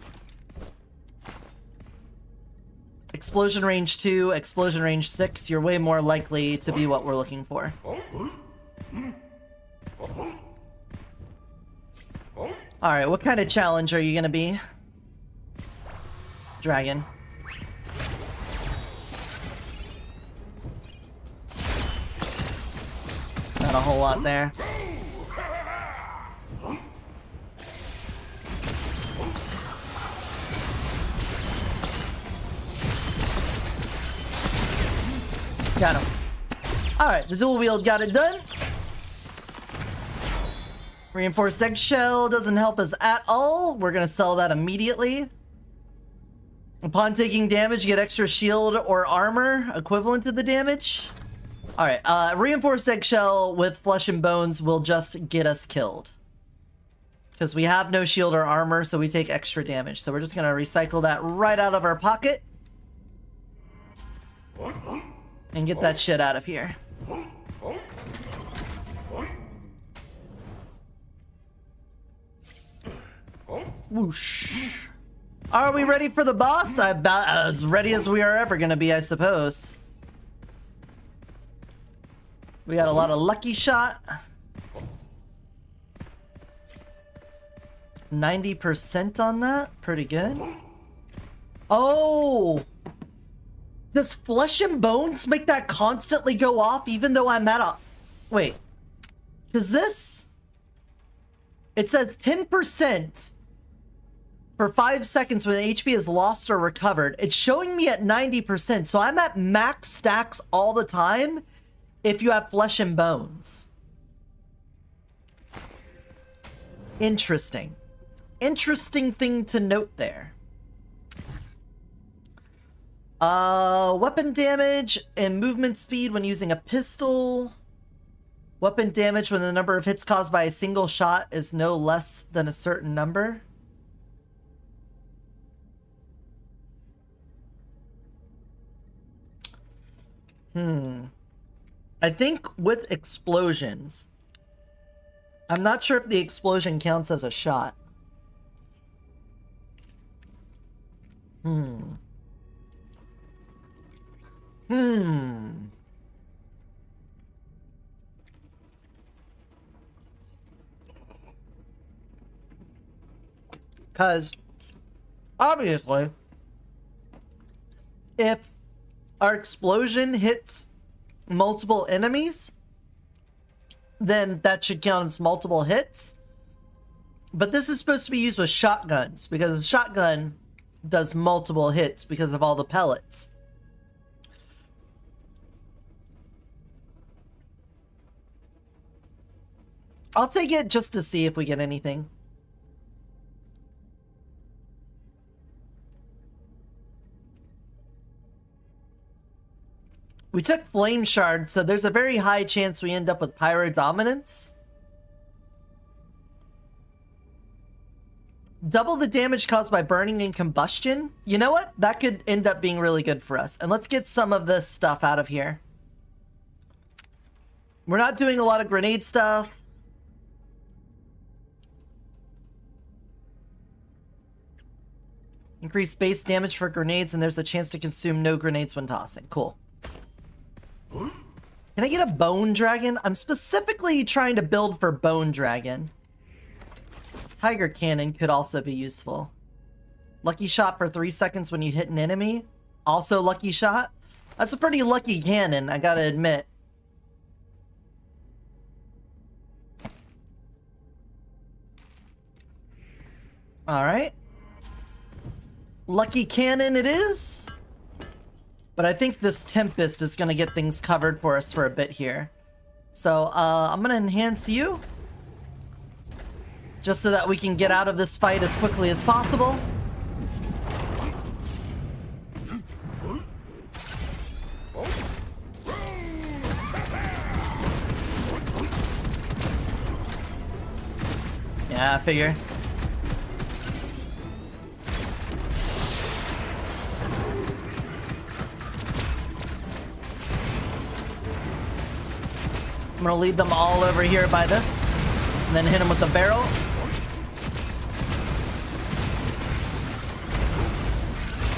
explosion range 2, explosion range 6, you're way more likely to be what we're looking for. Alright, what kind of challenge are you gonna be? Dragon. a whole lot there. Got him. Alright, the dual wield got it done. Reinforced eggshell doesn't help us at all. We're gonna sell that immediately. Upon taking damage, get extra shield or armor equivalent to the damage. Alright, reinforced eggshell with flesh and bones will just get us killed. Because we have no shield or armor, so we take extra damage. So we're just gonna recycle that right out of our pocket. And get that shit out of here. Whoosh. Are we ready for the boss? About as ready as we are ever gonna be, I suppose. We got a lot of lucky shot. 90% on that? Pretty good. Oh! Does flesh and bones make that constantly go off even though I'm at a... Wait. Because this... It says 10% for 5 seconds when HP is lost or recovered. It's showing me at 90%, so I'm at max stacks all the time if you have flesh and bones. Interesting. Interesting thing to note there. Weapon damage and movement speed when using a pistol. Weapon damage when the number of hits caused by a single shot is no less than a certain number. I think with explosions, I'm not sure if the explosion counts as a shot. Because, obviously, if our explosion hits multiple enemies, then that should count as multiple hits. But this is supposed to be used with shotguns, because a shotgun does multiple hits because of all the pellets. I'll take it just to see if we get anything. We took Flame Shard, so there's a very high chance we end up with Pyro Dominance. Double the damage caused by burning and combustion. You know what? That could end up being really good for us. And let's get some of this stuff out of here. We're not doing a lot of grenade stuff. Increase base damage for grenades, and there's a chance to consume no grenades when tossing. Cool. Can I get a Bone Dragon? I'm specifically trying to build for Bone Dragon. Tiger Cannon could also be useful. Lucky Shot for 3 seconds when you hit an enemy. Also Lucky Shot. That's a pretty lucky cannon, I gotta admit. Alright. Lucky Cannon it is. But I think this Tempest is going to get things covered for us for a bit here. So, I'm going to enhance you. Just so that we can get out of this fight as quickly as possible. Yeah, I figure. I'm gonna lead them all over here by this, and then hit them with the barrel.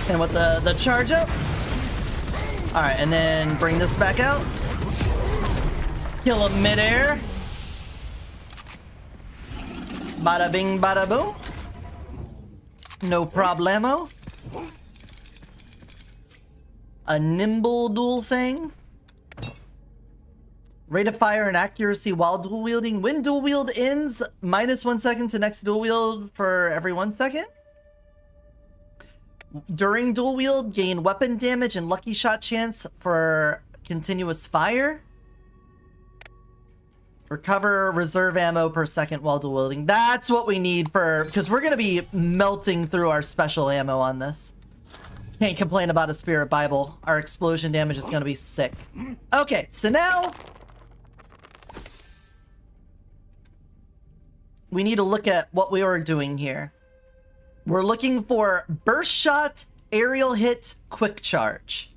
And with the charge up. Alright, and then bring this back out. Kill him midair. Bada bing, bada boom. No problemo. A nimble dual thing. Rate of fire and accuracy while dual wielding. When dual wield ends, -1 second to next dual wield for every 1 second. During dual wield, gain weapon damage and lucky shot chance for continuous fire. Recover reserve ammo per second while dual wielding. That's what we need for, because we're going to be melting through our special ammo on this. Can't complain about a Spirit Bible. Our explosion damage is going to be sick. Okay, so now we need to look at what we were doing here. We're looking for burst shot, aerial hit, quick charge.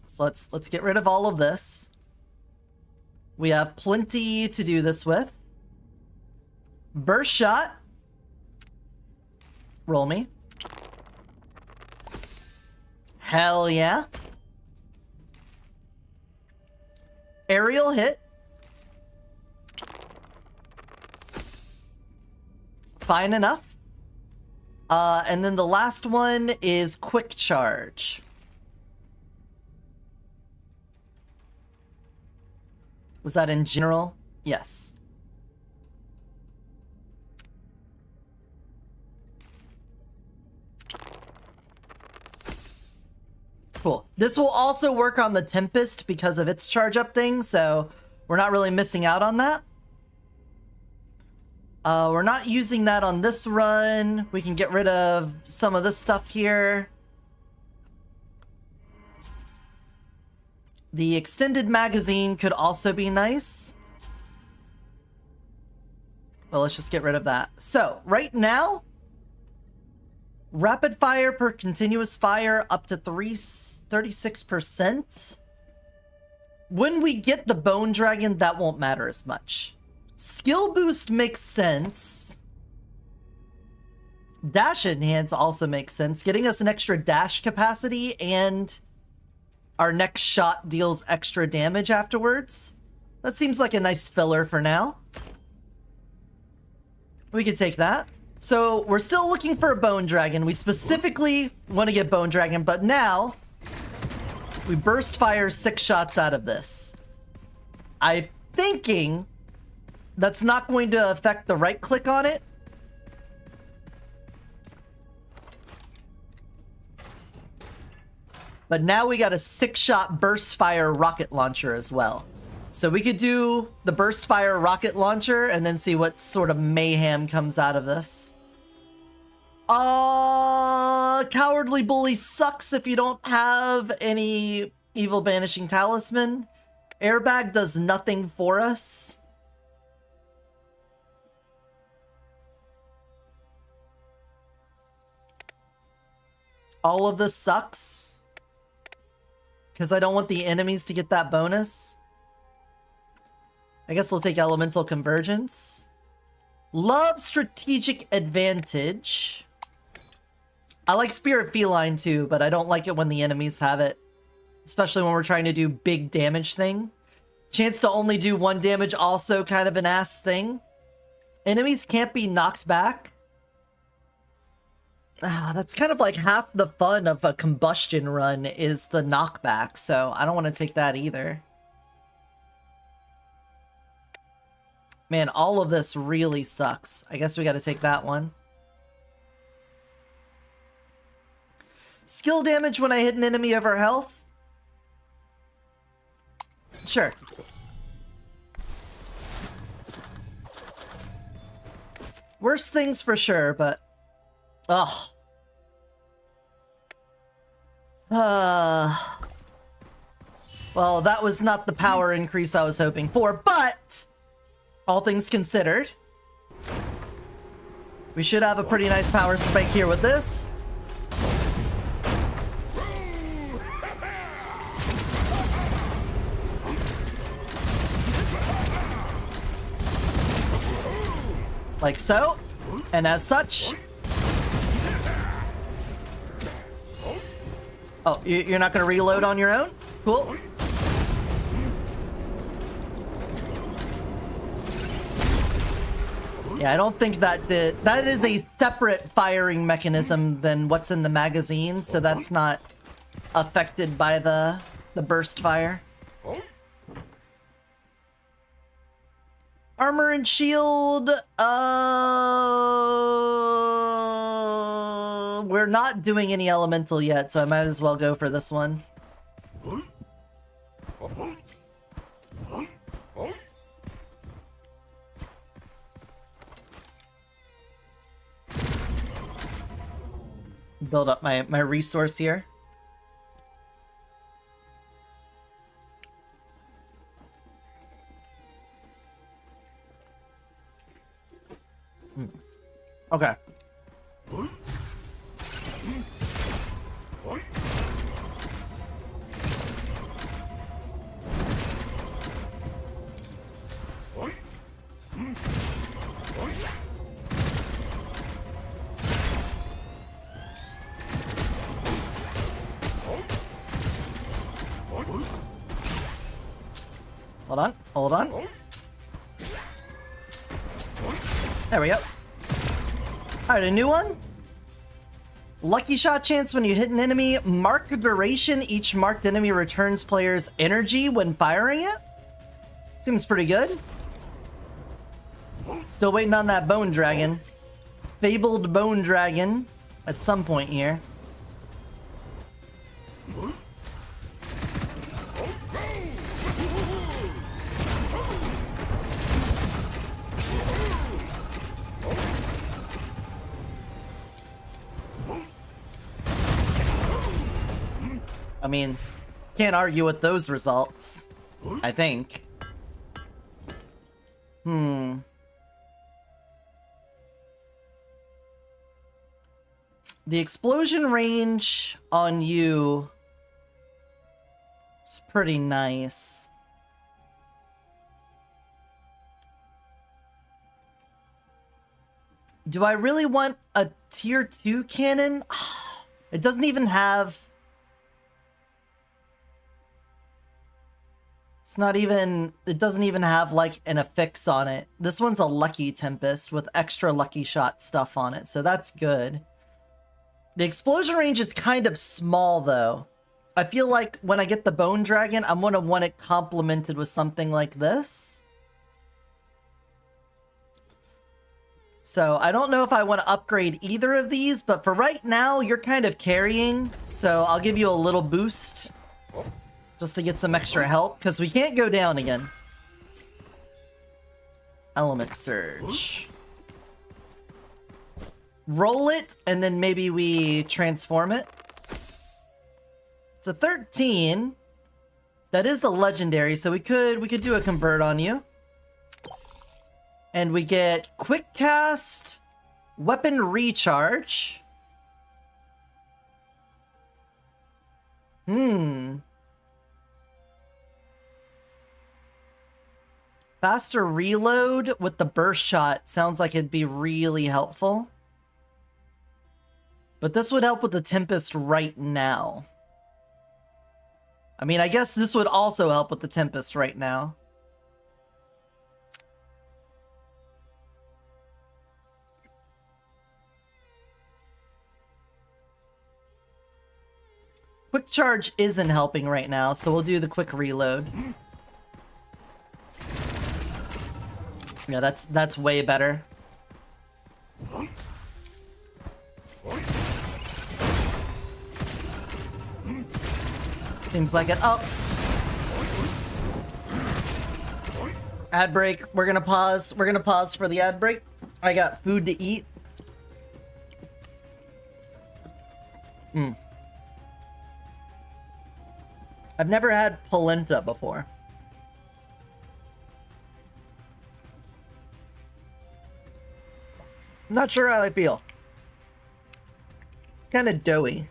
So let's get rid of all of this. We have plenty to do this with. Burst shot. Roll me. Hell yeah. Aerial hit. Fine enough. And then the last one is quick charge. Was that in general? Yes. Cool. This will also work on the Tempest because of its charge up thing, so we're not really missing out on that. We're not using that on this run. We can get rid of some of this stuff here. The extended magazine could also be nice. Well, let's just get rid of that. So, right now, rapid fire per continuous fire up to 36%. When we get the Bone Dragon, that won't matter as much. Skill boost makes sense. Dash enhance also makes sense. Getting us an extra dash capacity and our next shot deals extra damage afterwards. That seems like a nice filler for now. We could take that. So we're still looking for a Bone Dragon. We specifically want to get Bone Dragon, but now we burst fire 6 shots out of this. I'm thinking that's not going to affect the right click on it. But now we got a 6-shot burst fire rocket launcher as well. So we could do the burst fire rocket launcher and then see what sort of mayhem comes out of this. Cowardly Bully sucks if you don't have any Evil Banishing Talisman. Airbag does nothing for us. All of this sucks. Because I don't want the enemies to get that bonus. I guess we'll take Elemental Convergence. Love Strategic Advantage. I like Spirit Feline too, but I don't like it when the enemies have it. Especially when we're trying to do big damage thing. Chance to only do 1 damage, also kind of an ass thing. Enemies can't be knocked back. That's kind of like half the fun of a combustion run is the knockback, so I don't want to take that either. Man, all of this really sucks. I guess we got to take that one. Skill damage when I hit an enemy over health? Sure. Worse things for sure, but... Ugh. Well, that was not the power increase I was hoping for, but all things considered, we should have a pretty nice power spike here with this. Like so. And as such... Oh, you're not gonna reload on your own? Cool. Yeah, I don't think that did... That is a separate firing mechanism than what's in the magazine, so that's not affected by the burst fire. Armor and shield, we're not doing any elemental yet, so I might as well go for this one. Build up my resource here. Okay. Hold on, hold on. There we go. Alright, a new one. Lucky shot chance when you hit an enemy. Mark duration. Each marked enemy returns player's energy when firing it. Seems pretty good. Still waiting on that bone dragon. Fabled bone dragon at some point here. I mean, can't argue with those results, I think. The explosion range on you is pretty nice. Do I really want a tier 2 cannon? It doesn't even have... It's not even... It doesn't even have, like, an affix on it. This one's a Lucky Tempest with extra Lucky Shot stuff on it, so that's good. The explosion range is kind of small, though. I feel like when I get the Bone Dragon, I'm gonna want it complemented with something like this. So, I don't know if I want to upgrade either of these, but for right now, you're kind of carrying, so I'll give you a little boost. Just to get some extra help, because we can't go down again. Element Surge. Roll it, and then maybe we transform it. It's a 13. That is a legendary, so we could do a convert on you. And we get Quick Cast, Weapon Recharge. Faster reload with the burst shot sounds like it'd be really helpful. But this would help with the Tempest right now. I mean, I guess this would also help with the Tempest right now. Quick charge isn't helping right now, so we'll do the quick reload. Yeah, that's way better. Seems like it. Oh. Ad break. We're gonna pause. We're gonna pause for the ad break. I got food to eat. I've never had polenta before. I'm not sure how I feel. It's kind of doughy.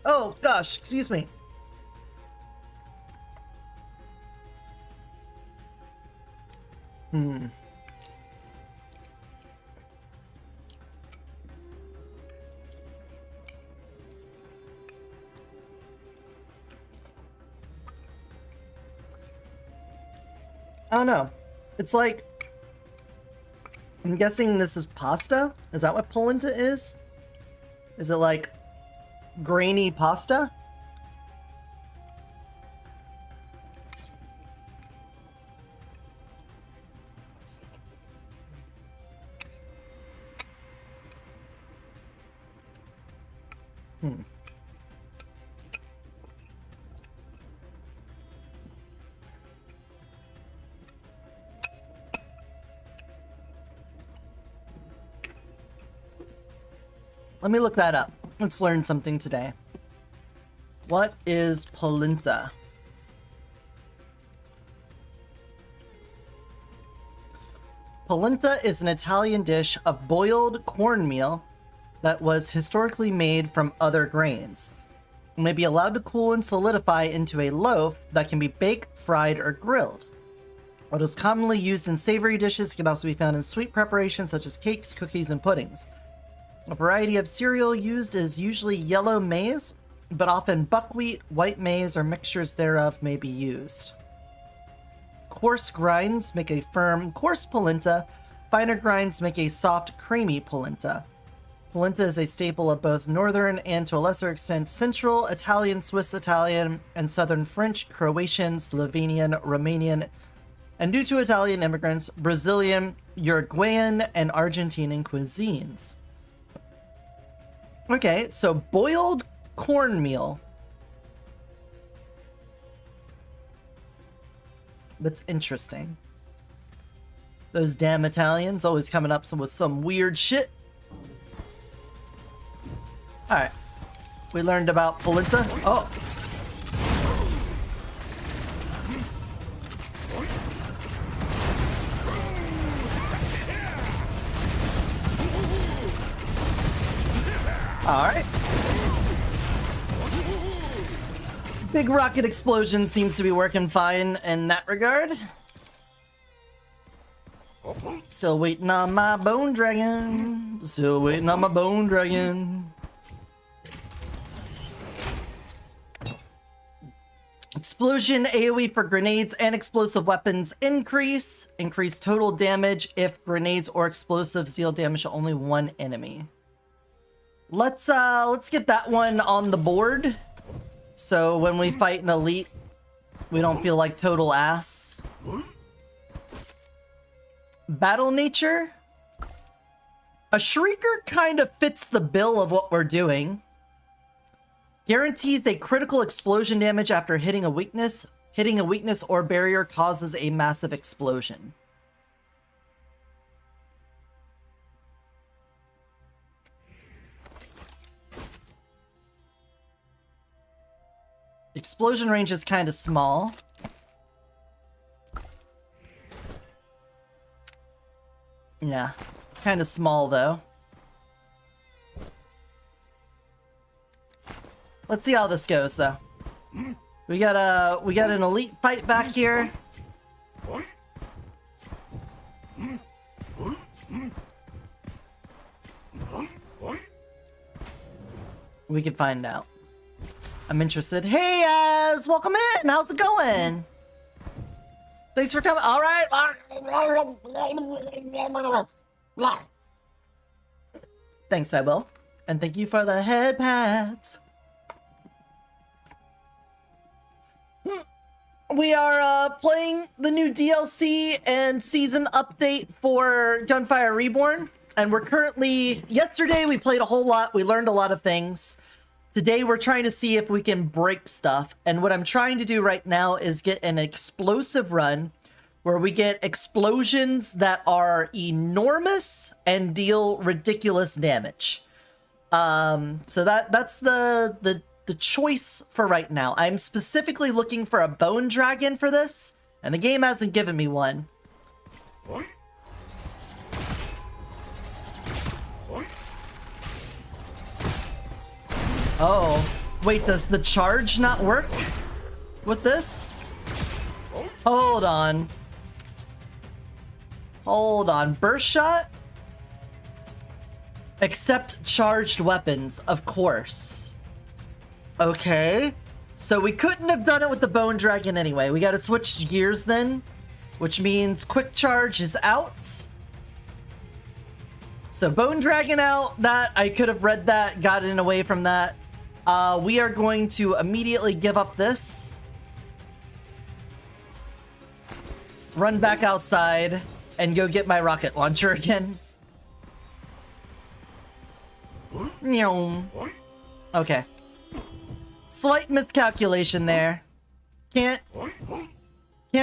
Oh, gosh, excuse me. I don't know. It's like, I'm guessing this is pasta? Is that what polenta is? Is it like grainy pasta? Let me look that up. Let's learn something today. What is polenta? Polenta is an Italian dish of boiled cornmeal that was historically made from other grains. It may be allowed to cool and solidify into a loaf that can be baked, fried, or grilled. What is commonly used in savory dishes can also be found in sweet preparations such as cakes, cookies, and puddings. A variety of cereal used is usually yellow maize, but often buckwheat, white maize, or mixtures thereof may be used. Coarse grinds make a firm, coarse polenta. Finer grinds make a soft, creamy polenta. Polenta is a staple of both northern and, to a lesser extent, central Italian, Swiss Italian, and southern French, Croatian, Slovenian, Romanian, and due to Italian immigrants, Brazilian, Uruguayan, and Argentinian cuisines. Okay, so boiled cornmeal. That's interesting. Those damn Italians always coming up with some weird shit. Alright. We learned about polenta. Oh! Alright. Big rocket explosion seems to be working fine in that regard. Still waiting on my bone dragon. Still waiting on my bone dragon. Explosion AoE for grenades and explosive weapons increase. Increase total damage if grenades or explosives deal damage to only one enemy. Let's get that one on the board. So when we fight an elite, we don't feel like total ass. Battle nature. A Shrieker kind of fits the bill of what we're doing. Guarantees a critical explosion damage after hitting a weakness. Hitting a weakness or barrier causes a massive explosion. Explosion range is kind of small. Yeah, kind of small though. Let's see how this goes though. We got an elite fight back here. We can find out. I'm interested. Hey, Az! Welcome in! How's it going? Thanks for coming. Alright. Thanks, I will. And thank you for the head pats. We are playing the new DLC and season update for Gunfire Reborn. And we're currently... Yesterday we played a whole lot. We learned a lot of things. Today we're trying to see if we can break stuff, and what I'm trying to do right now is get an explosive run where we get explosions that are enormous and deal ridiculous damage. So that's the choice for right now. I'm specifically looking for a bone dragon for this, and the game hasn't given me one. Oh, wait, does the charge not work with this? Hold on. Hold on. Burst shot? Accept charged weapons, of course. Okay. So we couldn't have done it with the bone dragon anyway. We gotta switch gears then. which means quick charge is out. So Bone Dragon out. That I could have read that, gotten away from that. We are going to immediately give up this. Run back outside and go get my rocket launcher again. Okay. Slight miscalculation there. Can't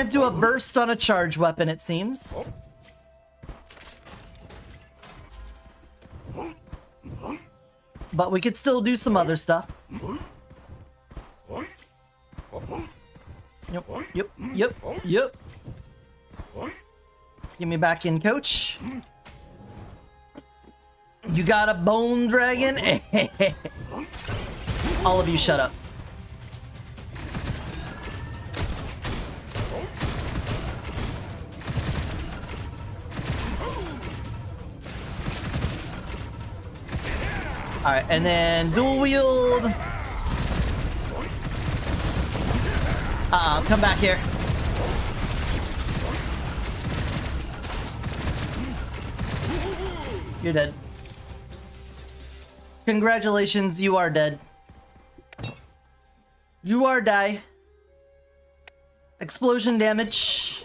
do a burst on a charge weapon, it seems. But we could still do some other stuff. Yep. Get me back in, coach. You got a bone dragon? All of you shut up. Alright, and then dual wield. Come back here. You're dead. Congratulations, you are dead. You are die. Explosion damage.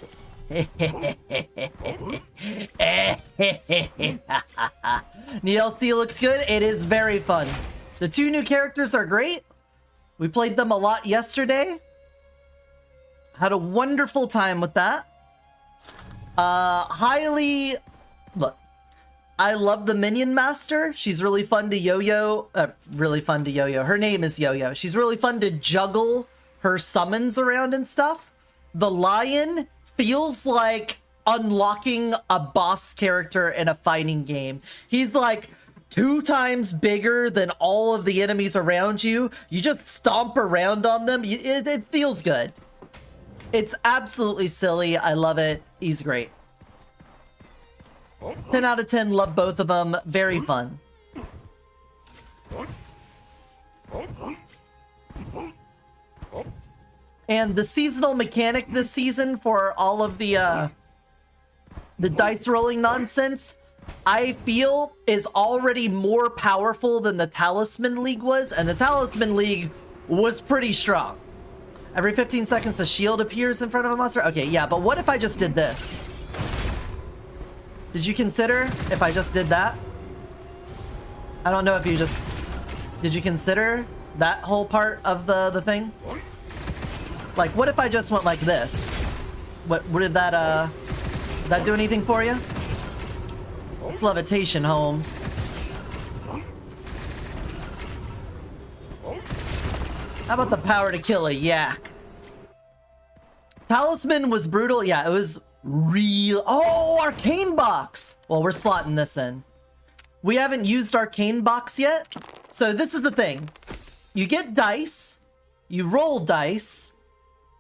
DLC looks good. It is very fun. The 2 new characters are great. We played them a lot yesterday. Had a wonderful time with that. Look, I love the Minion Master. She's really fun to yo-yo. Her name is Yo-Yo. She's really fun to juggle her summons around and stuff. The Lion feels like unlocking a boss character in a fighting game. He's like 2 times bigger than all of the enemies around you. You just stomp around on them. It feels good. It's absolutely silly. I love it. He's great. 10 out of 10. Love both of them. Very fun. And the seasonal mechanic this season for all of the dice rolling nonsense, I feel is already more powerful than the Talisman League was, and the Talisman League was pretty strong. Every 15 seconds a shield appears in front of a monster? Okay, yeah, but what if I just did this? Did you consider if I just did that? I don't know if you just... Did you consider that whole part of the thing? Like, what if I just went like this? What did that do anything for you? It's levitation, Holmes. How about the power to kill a yak? Talisman was brutal. Yeah, it was real. Oh, Arcane Box. Well, we're slotting this in. We haven't used Arcane Box yet. So this is the thing. You get dice. You roll dice.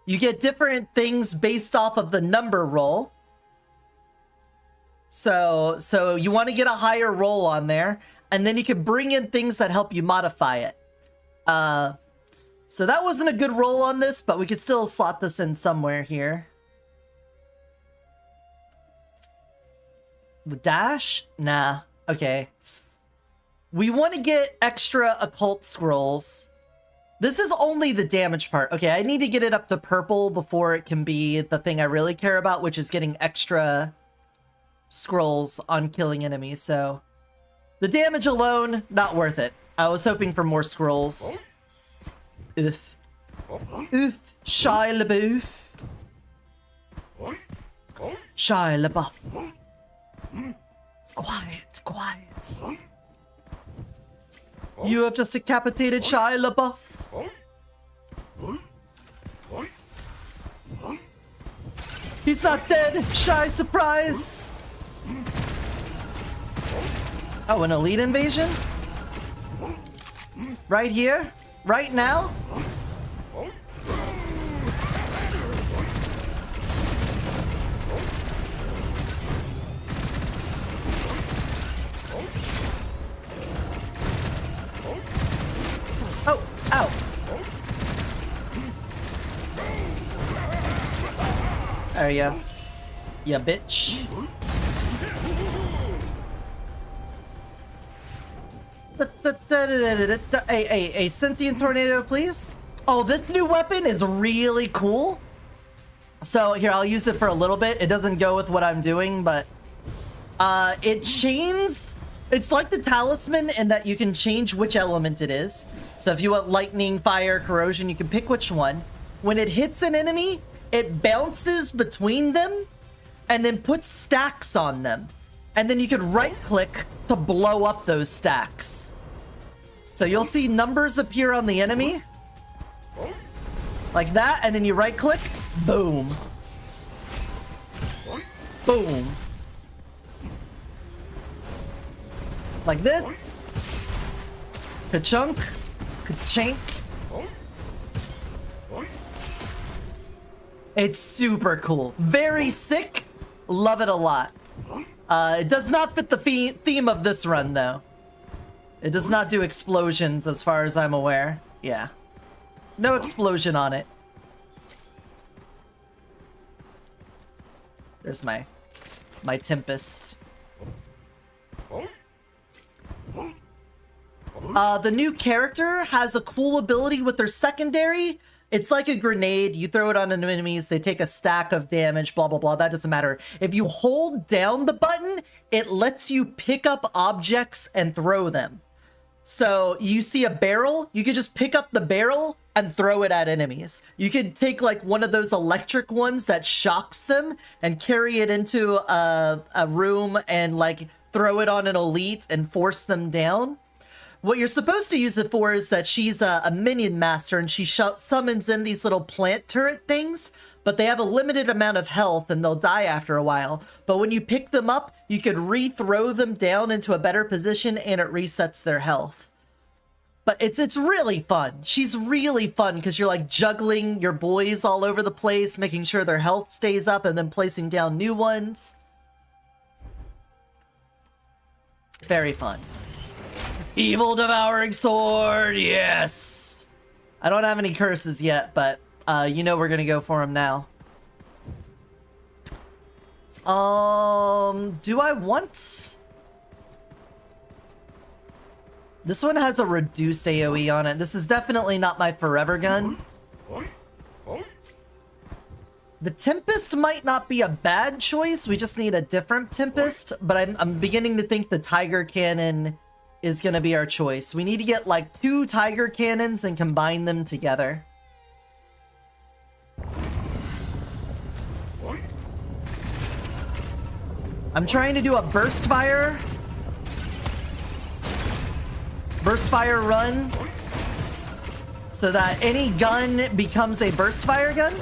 You get different things based off of the number roll. So you want to get a higher roll on there. And then you can bring in things that help you modify it. So that wasn't a good roll on this, but we could still slot this in somewhere here. The dash? Nah. Okay. We want to get extra occult scrolls. This is only the damage part. Okay, I need to get it up to purple before it can be the thing I really care about, which is getting extra scrolls on killing enemies. So the damage alone, not worth it. I was hoping for more scrolls. Oof. Oof. Shia LaBeouf. Shia LaBeouf. Quiet, quiet. You have just decapitated Shia LaBeouf. He's not dead. Shy surprise. Oh, an elite invasion? Right here? Right now? Oh, ow. There you go. Yeah, bitch. A sentient tornado, please. Oh, this new weapon is really cool. So here, I'll use it for a little bit. It doesn't go with what I'm doing, but it chains. It's like the talisman in that you can change which element it is. So if you want lightning, fire, corrosion, you can pick which one. When it hits an enemy, it bounces between them and then puts stacks on them. And then you can right click to blow up those stacks. So you'll see numbers appear on the enemy like that, and then you right click, boom. Boom. Like this. Ka-chunk. Ka-chink. It's super cool. Very sick. Love it a lot. It does not fit the theme of this run, though. It does not do explosions, as far as I'm aware. Yeah. No explosion on it. There's my Tempest. The new character has a cool ability with their secondary. It's like a grenade. You throw it on enemies, they take a stack of damage, blah, blah, blah. That doesn't matter. If you hold down the button, it lets you pick up objects and throw them. So you see a barrel, you could just pick up the barrel and throw it at enemies. You could take like one of those electric ones that shocks them and carry it into a room and like throw it on an elite and force them down. What you're supposed to use it for is that she's a minion master and she summons in these little plant turret things, but they have a limited amount of health and they'll die after a while. But when you pick them up, you could re-throw them down into a better position and it resets their health. But it's really fun. She's really fun because you're like juggling your boys all over the place, making sure their health stays up and then placing down new ones. Very fun. Evil Devouring Sword, yes! I don't have any curses yet, but you know we're gonna go for them now. Do I want... This one has a reduced AoE on it. This is definitely not my forever gun. The Tempest might not be a bad choice. We just need a different Tempest, but I'm beginning to think the Tiger Cannon is gonna be our choice. We need to get like 2 Tiger Cannons and combine them together. I'm trying to do a burst fire run so that any gun becomes a burst fire gun,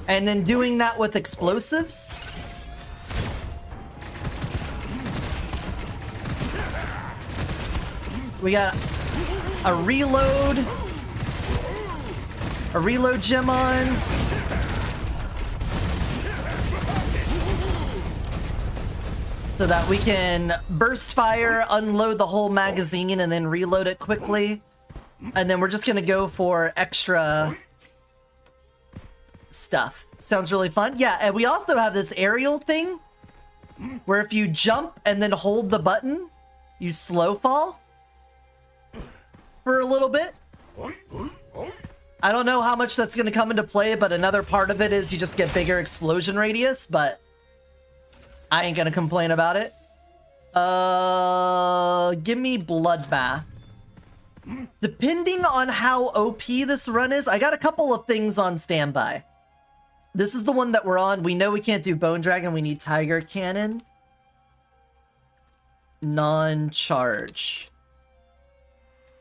and then doing that with explosives. We got a reload gem on. So that we can burst fire, unload the whole magazine, and then reload it quickly. And then we're just gonna go for extra stuff. Sounds really fun. Yeah, and we also have this aerial thing where if you jump and then hold the button, you slow fall for a little bit. I don't know how much that's gonna come into play, but another part of it is you just get bigger explosion radius, but I ain't gonna complain about it. Give me Bloodbath. Depending on how OP this run is, I got a couple of things on standby. This is the one that we're on. We know we can't do Bone Dragon. We need Tiger Cannon. Non-charge.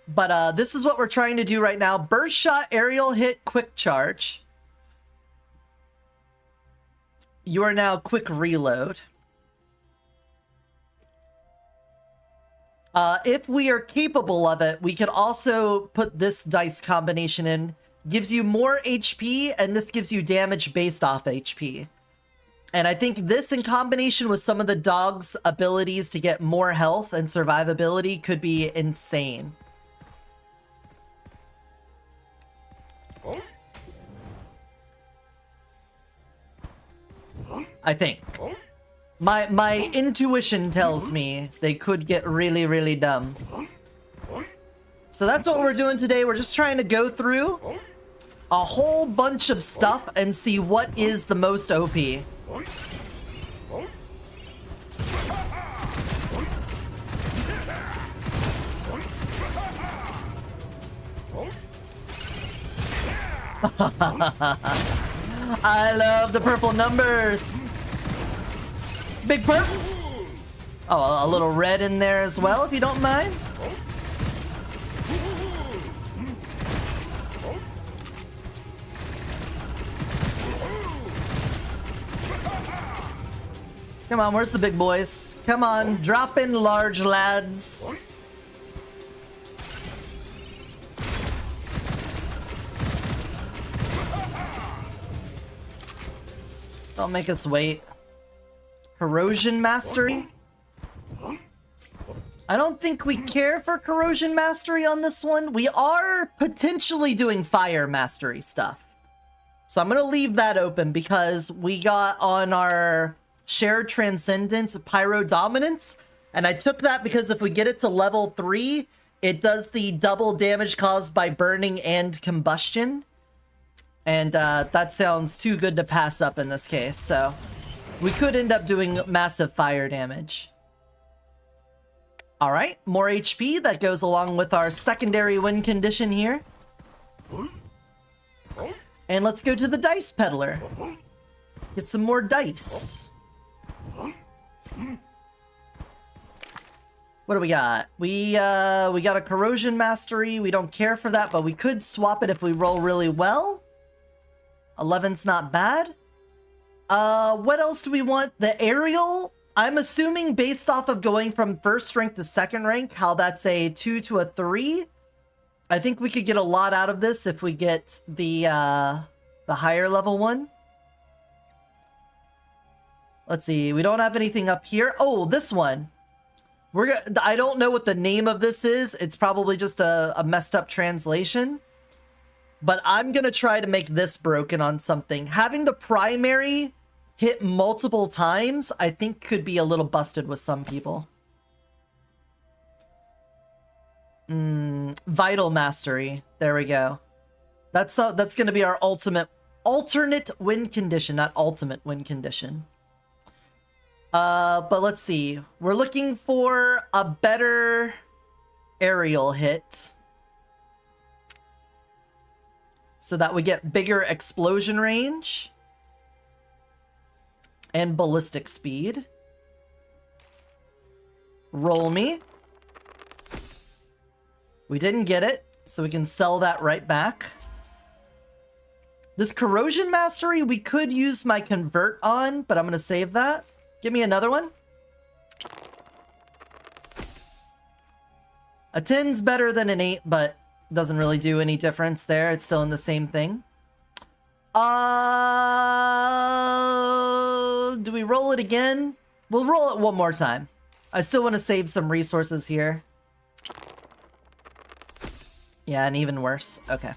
But this is what we're trying to do right now. Burst Shot, Aerial Hit, Quick Charge. You are now Quick Reload. If we are capable of it, we could also put this dice combination in. Gives you more HP, and this gives you damage based off HP. And I think this in combination with some of the dog's abilities to get more health and survivability could be insane. I think. My intuition tells me they could get really, really dumb. So that's what we're doing today. We're just trying to go through a whole bunch of stuff and see what is the most OP. I love the purple numbers. Big purples. Oh, a little red in there as well, if you don't mind. Come on, where's the big boys? Come on, drop in large lads. Don't make us wait. Corrosion Mastery? I don't think we care for Corrosion Mastery on this one. We are potentially doing Fire Mastery stuff. So I'm going to leave that open because we got on our Shared Transcendence Pyro Dominance. And I took that because if we get it to level 3, it does the double damage caused by burning and combustion. And that sounds too good to pass up in this case, so we could end up doing massive fire damage. Alright, more HP. That goes along with our secondary win condition here. And let's go to the Dice Peddler. Get some more dice. What do we got? We got a Corrosion Mastery. We don't care for that, but we could swap it if we roll really well. 11's not bad. What else do we want? The Aerial, I'm assuming based off of going from first rank to second rank, how that's a 2 to a 3. I think we could get a lot out of this if we get the higher level one. Let's see, we don't have anything up here. Oh, this one. I don't know what the name of this is. It's probably just a messed up translation. But I'm going to try to make this broken on something. Having the primary hit multiple times, I think could be a little busted with some people. Vital Mastery. There we go. That's going to be our alternate win condition, not ultimate win condition. But let's see. We're looking for a better aerial hit, so that we get bigger explosion range and ballistic speed. Roll me. We didn't get it, so we can sell that right back. This Corrosion Mastery, we could use my convert on, but I'm going to save that. Give me another one. A 10's better than an 8, but doesn't really do any difference there. It's still in the same thing. Do we roll it again? We'll roll it one more time. I still want to save some resources here. Yeah, and even worse. Okay.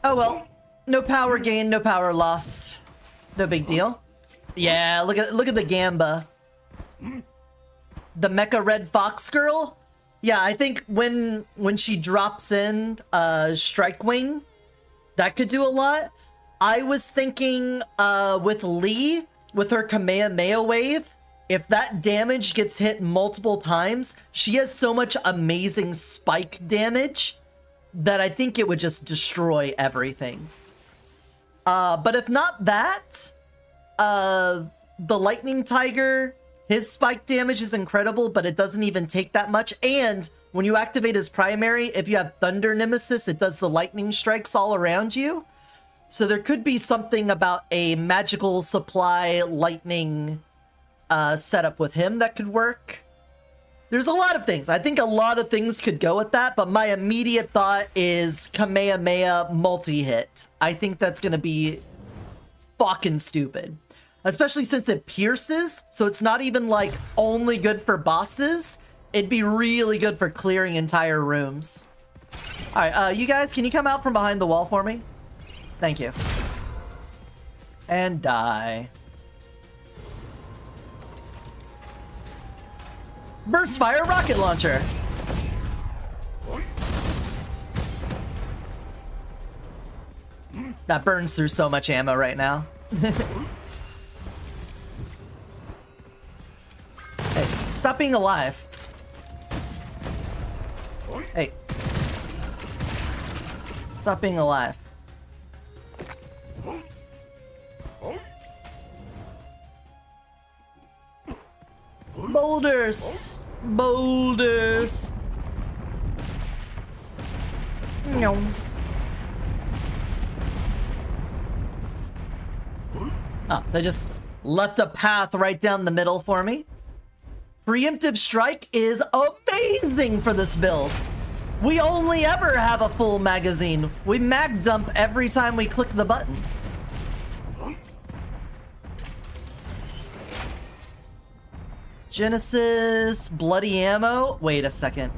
Oh well. No power gained, no power lost. No big deal. Yeah, look at the Gamba. The Mecha Red Fox Girl. Yeah, I think when she drops in Strike Wing, that could do a lot. I was thinking with Lee, with her Kamehameha Wave, if that damage gets hit multiple times, she has so much amazing spike damage that I think it would just destroy everything. But if not that, the Lightning Tiger, his spike damage is incredible, but it doesn't even take that much. And when you activate his primary, if you have Thunder Nemesis, it does the lightning strikes all around you. So there could be something about a magical supply lightning setup with him that could work. There's a lot of things. I think a lot of things could go with that, but my immediate thought is Kamehameha multi-hit. I think that's going to be fucking stupid. Especially since it pierces, so it's not even like only good for bosses. It'd be really good for clearing entire rooms. Alright, you guys, can you come out from behind the wall for me? Thank you. And die. Burst Fire Rocket Launcher. That burns through so much ammo right now. Hey, stop being alive. Hey. Stop being alive. Boulders! Boulders! No. Oh, they just left a path right down the middle for me. Preemptive Strike is amazing for this build. We only ever have a full magazine. We mag dump every time we click the button. Genesis, bloody ammo. Wait a second.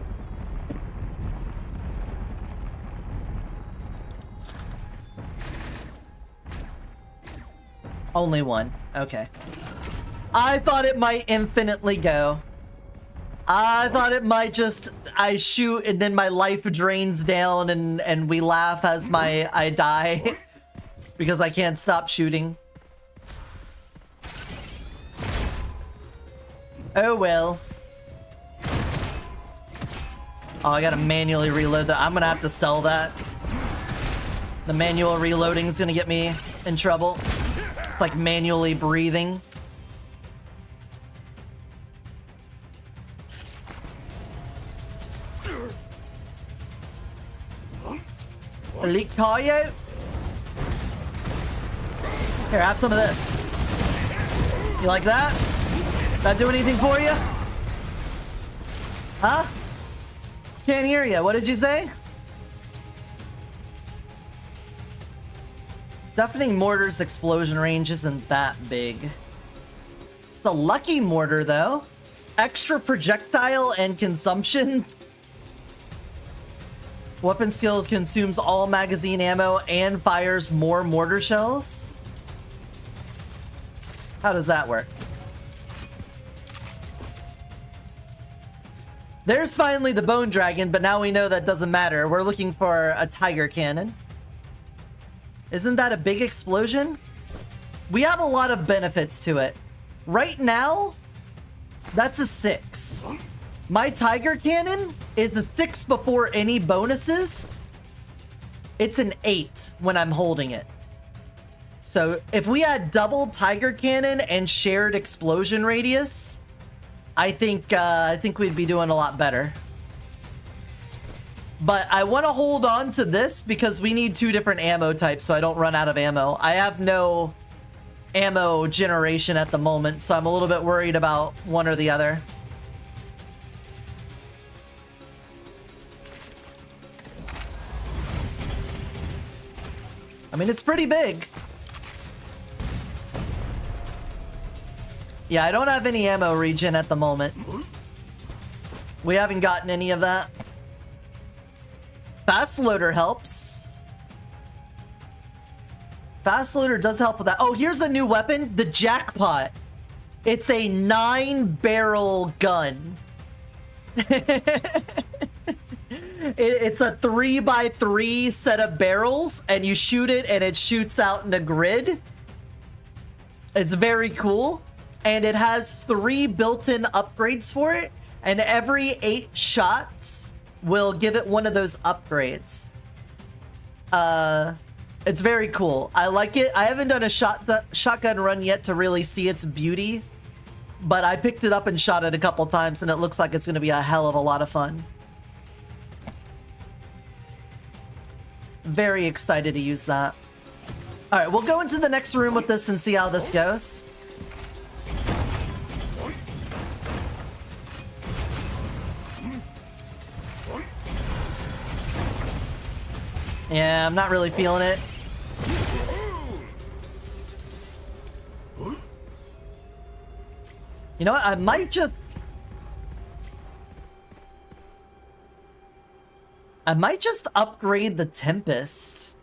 Only one. Okay. I thought it might infinitely go. I thought it might just, I shoot and then my life drains down and we laugh as I die because I can't stop shooting. Oh well. Oh, I gotta manually reload that. I'm gonna have to sell that. The manual reloading is gonna get me in trouble. It's like manually breathing. Elite Kayo. Here, have some of this. You like that? That do anything for you? Huh? Can't hear you. What did you say? Deafening Mortar's explosion range isn't that big. It's a lucky mortar, though. Extra projectile and consumption. Weapon skills consumes all magazine ammo and fires more mortar shells. How does that work? There's finally the Bone Dragon, but now we know that doesn't matter. We're looking for a Tiger Cannon. Isn't that a big explosion? We have a lot of benefits to it. Right now, that's a 6. My Tiger Cannon is a 6 before any bonuses. It's an 8 when I'm holding it. So if we had double Tiger Cannon and shared explosion radius, I think we'd be doing a lot better. But I want to hold on to this because we need 2 different ammo types so I don't run out of ammo. I have no ammo generation at the moment, so I'm a little bit worried about one or the other. I mean, it's pretty big. Yeah, I don't have any ammo regen at the moment. We haven't gotten any of that. Fast loader helps. Fast loader does help with that. Oh, here's a new weapon, the Jackpot. It's a 9-barrel gun. It's a 3x3 set of barrels, and you shoot it, and it shoots out in a grid. It's very cool, and it has 3 built-in upgrades for it, and every 8 shots will give it one of those upgrades. It's very cool. I like it. I haven't done a shotgun run yet to really see its beauty, but I picked it up and shot it a couple times, and it looks like it's going to be a hell of a lot of fun. Very excited to use that. All right, we'll go into the next room with this and see how this goes. Yeah, I'm not really feeling it. You know what? I might just upgrade the Tempest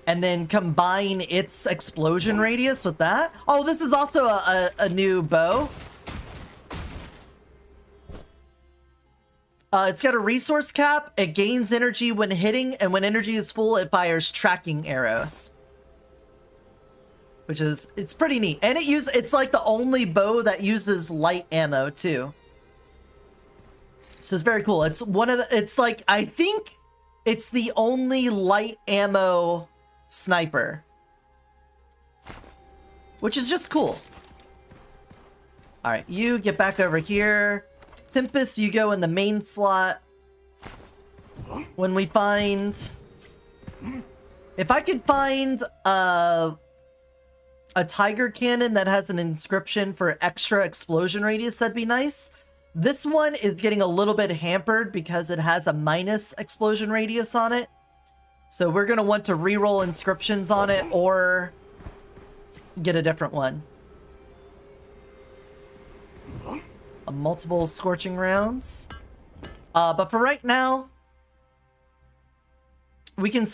and then combine its explosion radius with that. Oh, this is also a new bow. It's got a resource cap. It gains energy when hitting, and when energy is full, it fires tracking arrows. Which is, it's pretty neat. And it's like the only bow that uses light ammo too. So it's very cool. It's it's like, I think it's the only light ammo sniper. Which is just cool. Alright, you get back over here. Tempest, you go in the main slot. When we find... If I could find a tiger cannon that has an inscription for extra explosion radius, that'd be nice. This one is getting a little bit hampered because it has a minus explosion radius on it. So we're going to want to reroll inscriptions on it or get a different one. Multiple scorching rounds. But for right now, we can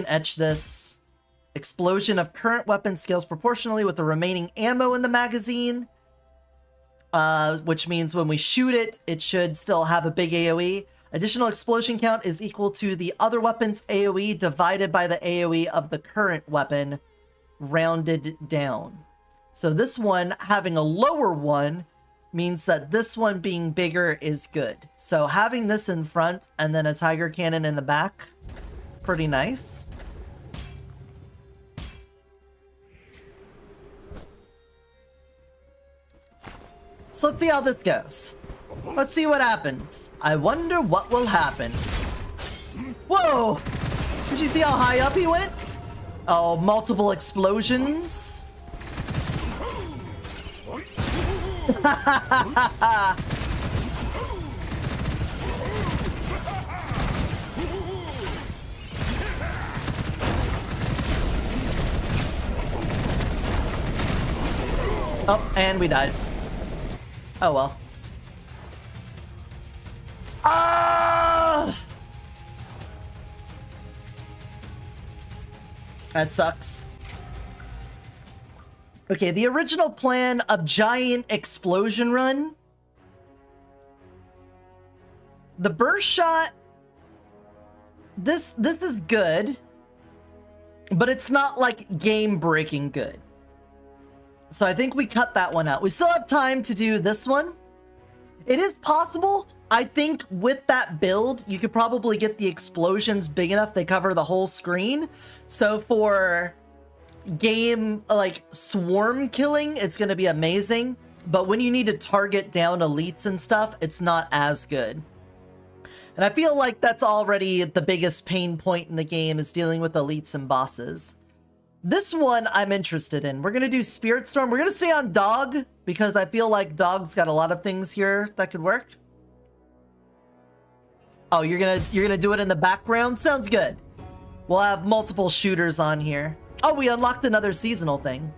etch this. Explosion of current weapon scales proportionally with the remaining ammo in the magazine. Which means when we shoot it, it should still have a big AoE. Additional explosion count is equal to the other weapon's AoE divided by the AoE of the current weapon, rounded down. So this one having a lower one means that this one being bigger is good. So having this in front and then a tiger cannon in the back, pretty nice. So let's see how this goes. Let's see what happens. I wonder what will happen. Whoa! Did you see how high up he went? Oh, multiple explosions. Oh, and we died. Oh well. Ah! That sucks. Okay, the original plan of giant explosion run. The burst shot. This is good, but it's not like game-breaking good. So I think we cut that one out. We still have time to do this one. It is possible. I think with that build, you could probably get the explosions big enough they cover the whole screen. So for game, like swarm killing, it's going to be amazing. But when you need to target down elites and stuff, it's not as good. And I feel like that's already the biggest pain point in the game, is dealing with elites and bosses. This one I'm interested in. We're going to do Spirit Storm. We're going to stay on Dog because I feel like Dog's got a lot of things here that could work. Oh, you're going to do it in the background? Sounds good. We'll have multiple shooters on here. Oh, we unlocked another seasonal thing.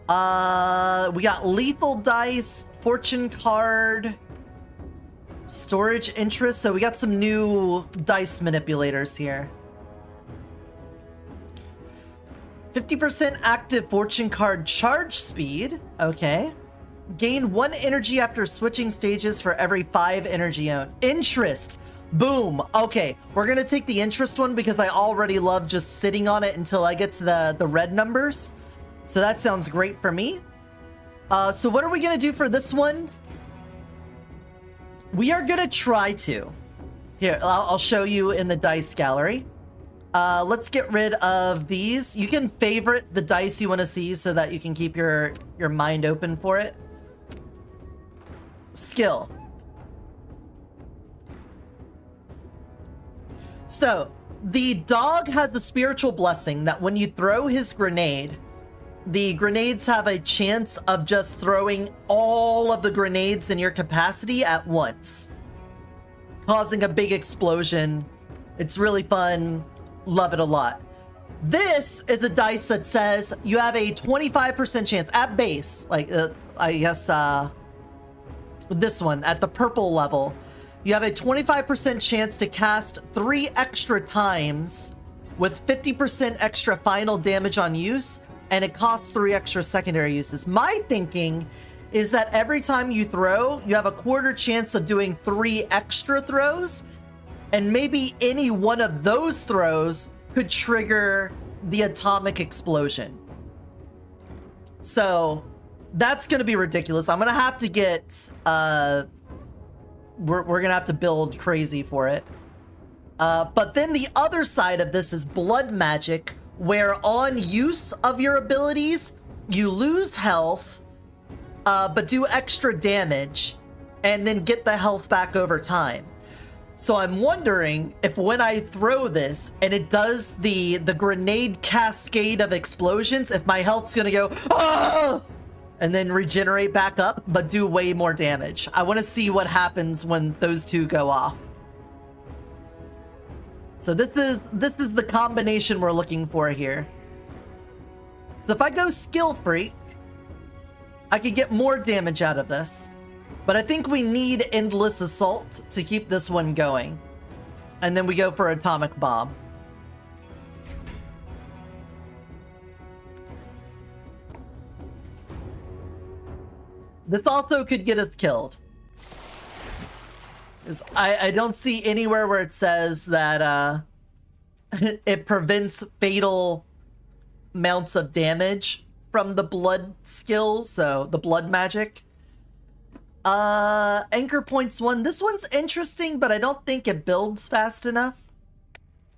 We got lethal dice, fortune card, storage interest. So we got some new dice manipulators here. 50% active fortune card charge speed. Okay. Gain 1 energy after switching stages for every 5 energy owned. Interest. Boom. Okay. We're going to take the interest one because I already love just sitting on it until I get to the red numbers. So that sounds great for me. So what are we going to do for this one? We are going to try to. Here, I'll show you in the dice gallery. Let's get rid of these. You can favorite the dice you want to see so that you can keep your mind open for it. Skill. So, the dog has the spiritual blessing that when you throw his grenade, the grenades have a chance of just throwing all of the grenades in your capacity at once, causing a big explosion. It's really fun. Love it a lot. This is a dice that says you have a 25% chance at base, like I guess this one at the purple level, you have a 25% chance to cast 3 extra times with 50% extra final damage on use, and it costs 3 extra secondary uses. My thinking is that every time you throw, you have a quarter chance of doing 3 extra throws, and maybe any one of those throws could trigger the atomic explosion. So that's gonna be ridiculous. I'm gonna have to get we're gonna have to build crazy for it. But then the other side of this is blood magic, where on use of your abilities, you lose health, but do extra damage, and then get the health back over time. So I'm wondering if when I throw this and it does the grenade cascade of explosions, if my health's gonna go, ah! And then regenerate back up, but do way more damage. I want to see what happens when those two go off. So this is the combination we're looking for here. So if I go skill freak, I could get more damage out of this. But I think we need endless assault to keep this one going. And then we go for atomic bomb. This also could get us killed. I don't see anywhere where it says that it prevents fatal amounts of damage from the blood skill, so the blood magic. Anchor points 1. This one's interesting, but I don't think it builds fast enough.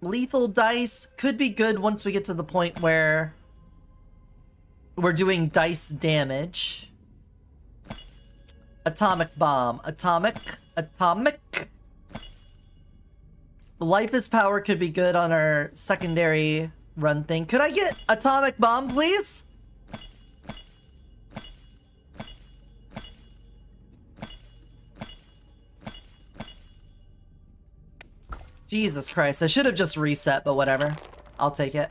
Lethal dice could be good once we get to the point where we're doing dice damage. Atomic bomb. Atomic. Life is power could be good on our secondary run thing. Could I get atomic bomb, please? Jesus Christ, I should have just reset, but whatever. I'll take it.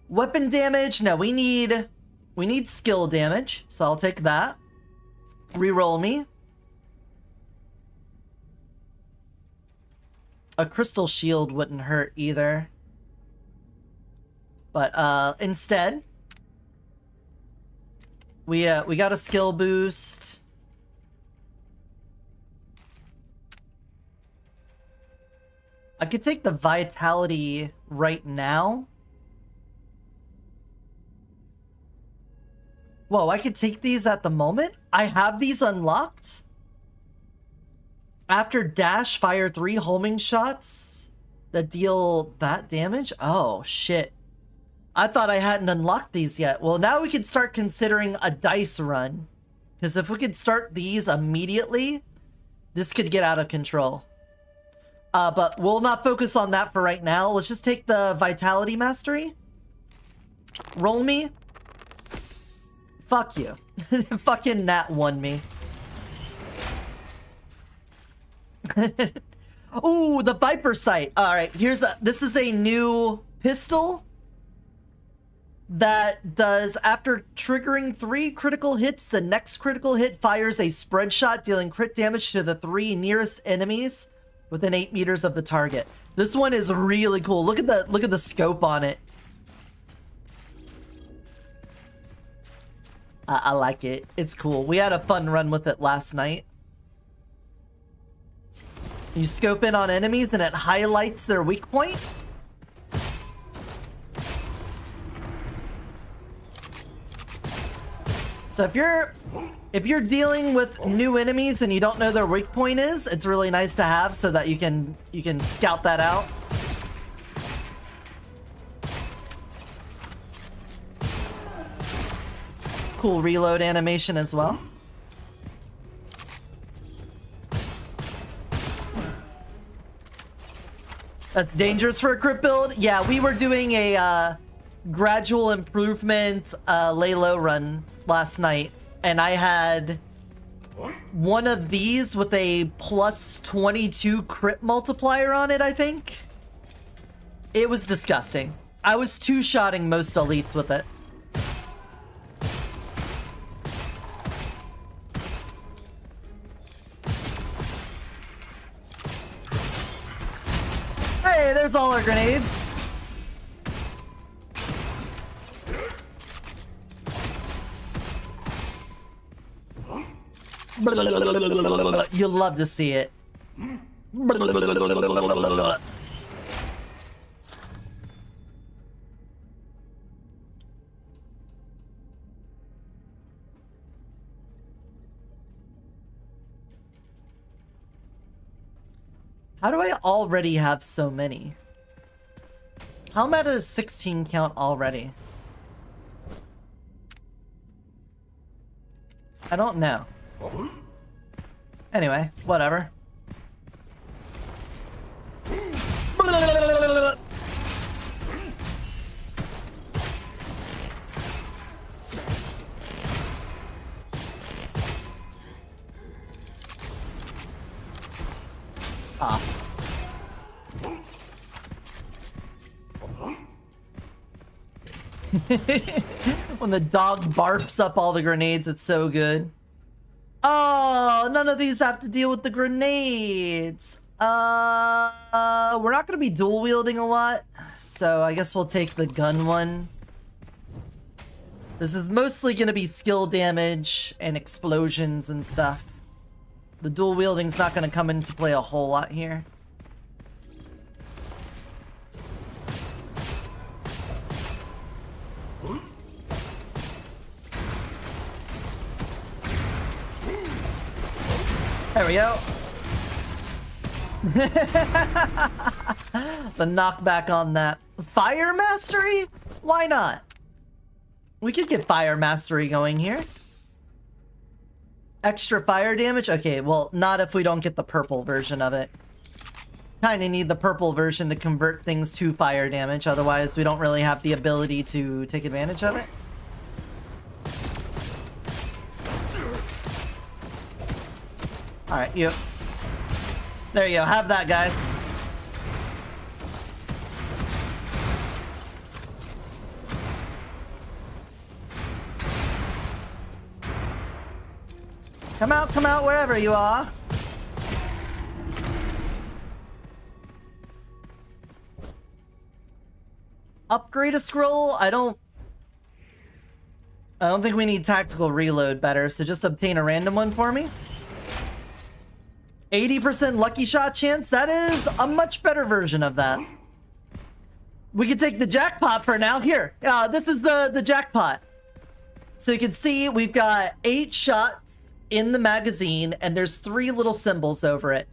Weapon damage? No, we need skill damage, so I'll take that. Reroll me. A crystal shield wouldn't hurt either. But instead, we got a skill boost. I could take the vitality right now. Whoa, I could take these at the moment? I have these unlocked? After dash, fire 3 homing shots that deal that damage? Oh, shit. I thought I hadn't unlocked these yet. Well, now we can start considering a dice run. Because if we could start these immediately, this could get out of control. But we'll not focus on that for right now. Let's just take the Vitality Mastery. Roll me. Fuck you. Fucking Nat 1 me. Ooh, the Viper Sight. Alright, this is a new pistol that does, after triggering 3 critical hits, the next critical hit fires a spread shot, dealing crit damage to the 3 nearest enemies within 8 meters of the target. This one is really cool. Look at the scope on it. I like it. It's cool. We had a fun run with it last night. You scope in on enemies and it highlights their weak point. So if you're dealing with new enemies and you don't know their weak point is, it's really nice to have so that you can scout that out. Cool reload animation as well. That's dangerous for a crit build. Yeah, we were doing a gradual improvement lay low run last night, and I had one of these with a plus 22 crit multiplier on it, I think. It was disgusting. I was two-shotting most elites with it. Hey, there's all our grenades. You'll love to see it. How do I already have so many? How am I at a 16 count already? I don't know. Anyway, whatever. Ah. When the dog barfs up all the grenades, it's so good. Oh, none of these have to deal with the grenades. We're not gonna be dual wielding a lot, so I guess we'll take the gun one. This is mostly gonna be skill damage and explosions and stuff. The dual wielding's not gonna come into play a whole lot here. There we go. The knockback on that. Fire mastery? Why not? We could get fire mastery going here. Extra fire damage? Okay, well, not if we don't get the purple version of it. Kinda need the purple version to convert things to fire damage, otherwise we don't really have the ability to take advantage of it. Alright, you. There you go, have that, guys. Come out, wherever you are. Upgrade a scroll? I don't think we need tactical reload better, so just obtain a random one for me. 80% lucky shot chance? That is a much better version of that. We can take the jackpot for now. Here, this is the jackpot. So you can see we've got 8 shots in the magazine, and there's 3 little symbols over it.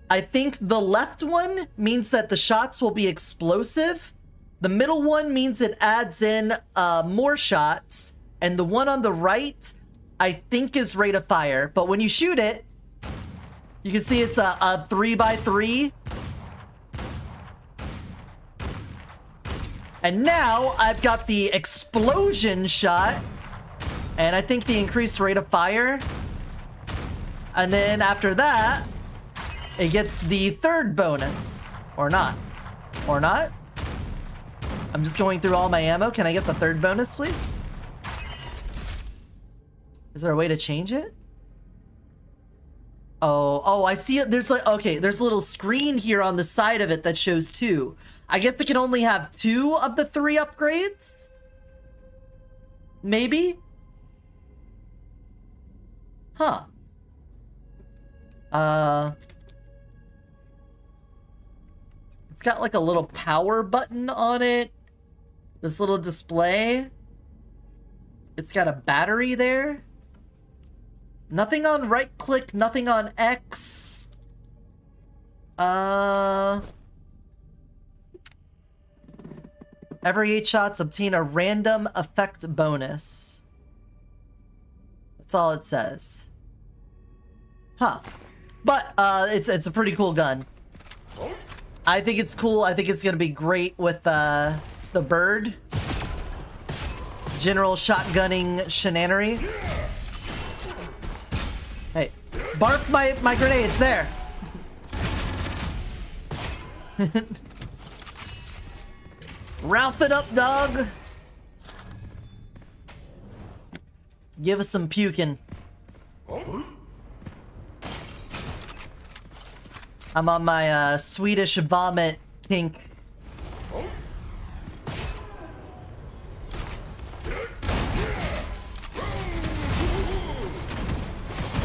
I think the left one means that the shots will be explosive. The middle one means it adds in more shots. And the one on the right, I think is rate of fire. But when you shoot it, you can see it's a 3x3. And now I've got the explosion shot. And I think the increased rate of fire. And then after that, it gets the 3rd bonus. Or not. Or not? I'm just going through all my ammo. Can I get the 3rd bonus, please? Is there a way to change it? Oh, I see it. There's like, okay, there's a little screen here on the side of it that shows 2. I guess it can only have 2 of the 3 upgrades? Maybe? Huh. It's got like a little power button on it. This little display. It's got a battery there. Nothing on right click, nothing on X. Every 8 shots obtain a random effect bonus. That's all it says. Huh. But it's a pretty cool gun. I think it's cool. I think it's gonna be great with the bird. General shotgunning shenanery. Hey, barf my grenades there. Ralph it up, dog. Give us some puking. I'm on my Swedish vomit kink.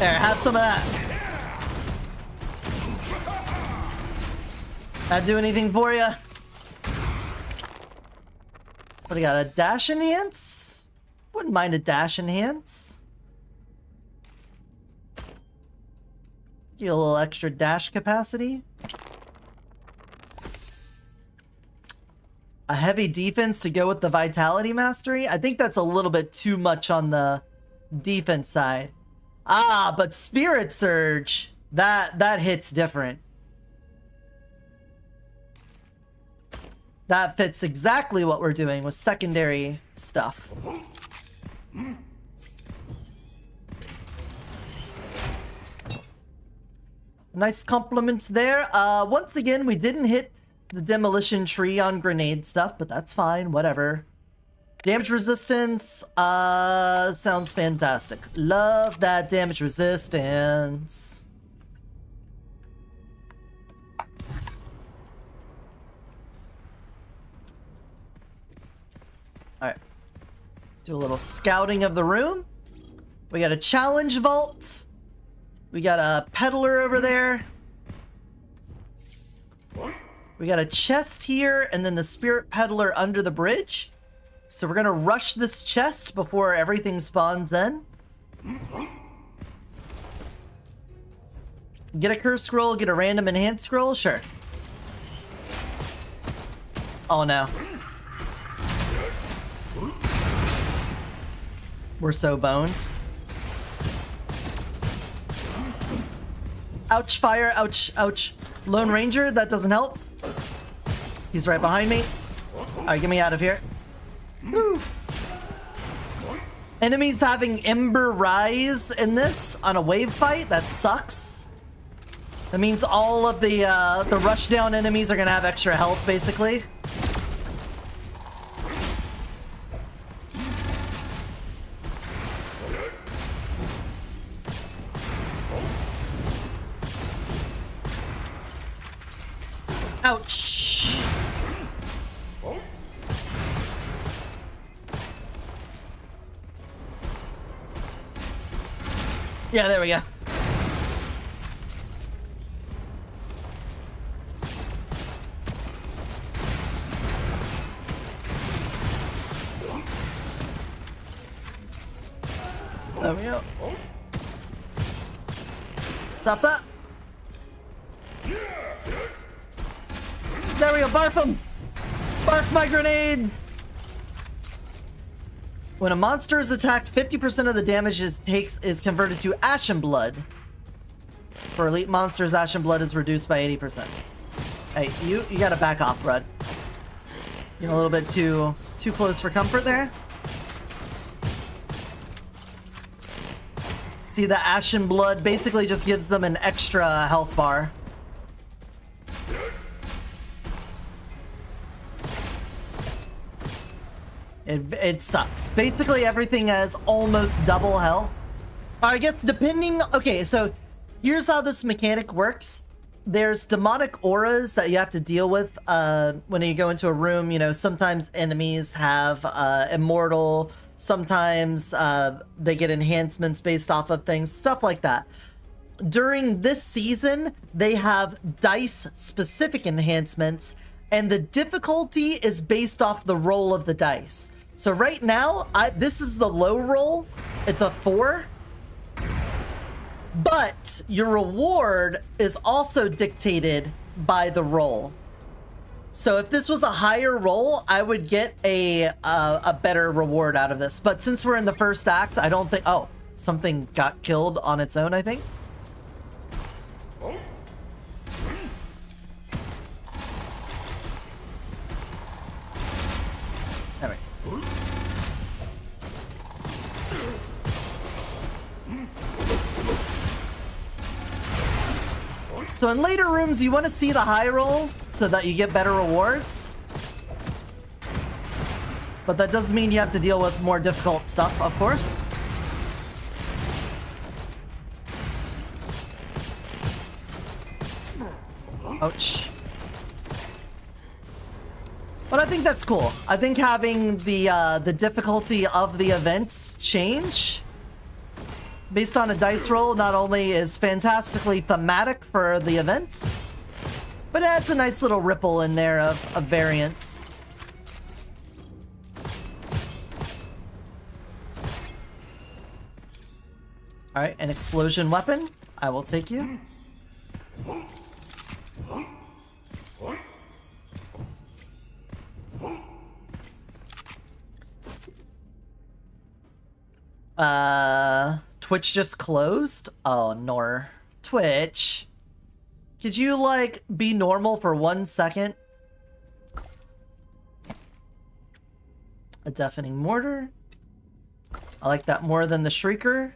There, have some of that. That do anything for you? What do you got? A dash enhance? Wouldn't mind a dash enhance. Get a little extra dash capacity. A heavy defense to go with the Vitality Mastery? I think that's a little bit too much on the defense side. Ah, but Spirit Surge, that hits different. That fits exactly what we're doing with secondary stuff. Nice compliments there. Once again, we didn't hit the demolition tree on grenade stuff, but that's fine, whatever. Damage resistance, sounds fantastic. Love that damage resistance. Alright. Do a little scouting of the room. We got a challenge vault. We got a peddler over there. We got a chest here, and then the spirit peddler under the bridge. So we're gonna rush this chest before everything spawns in. Get a curse scroll, get a random enhanced scroll, sure. Oh no. We're so boned. Ouch, fire, ouch, ouch. Lone Ranger, that doesn't help. He's right behind me. Alright, get me out of here. Woo. Enemies having Ember Rise in this on a wave fight? That sucks. That means all of the rushdown enemies are gonna have extra health, basically. Ouch! Yeah, there we go. There we go. Stop that. There we go, barf them! Barf my grenades! When a monster is attacked, 50% of the damage is converted to Ashen Blood. For elite monsters, Ashen Blood is reduced by 80%. Hey, you gotta back off, bud. You're a little bit too close for comfort there. See, the Ashen Blood basically just gives them an extra health bar. It sucks. Basically, everything has almost double health. I guess depending... Okay, so here's how this mechanic works. There's demonic auras that you have to deal with when you go into a room. You know, sometimes enemies have immortal. Sometimes they get enhancements based off of things. Stuff like that. During this season, they have dice-specific enhancements. And the difficulty is based off the roll of the dice. So right now, this is the low roll. It's a 4. But your reward is also dictated by the roll. So if this was a higher roll, I would get a better reward out of this. But since we're in the first act, I don't think... Oh, something got killed on its own, I think. Anyway. So in later rooms, you want to see the high roll so that you get better rewards. But that doesn't mean you have to deal with more difficult stuff, of course. Ouch. But I think that's cool. I think having the difficulty of the events change based on a dice roll not only is fantastically thematic for the event, but it adds a nice little ripple in there of variance. Alright, an explosion weapon. I will take you. Twitch just closed? Oh, nor. Twitch. Could you, like, be normal for 1 second? A deafening mortar. I like that more than the shrieker.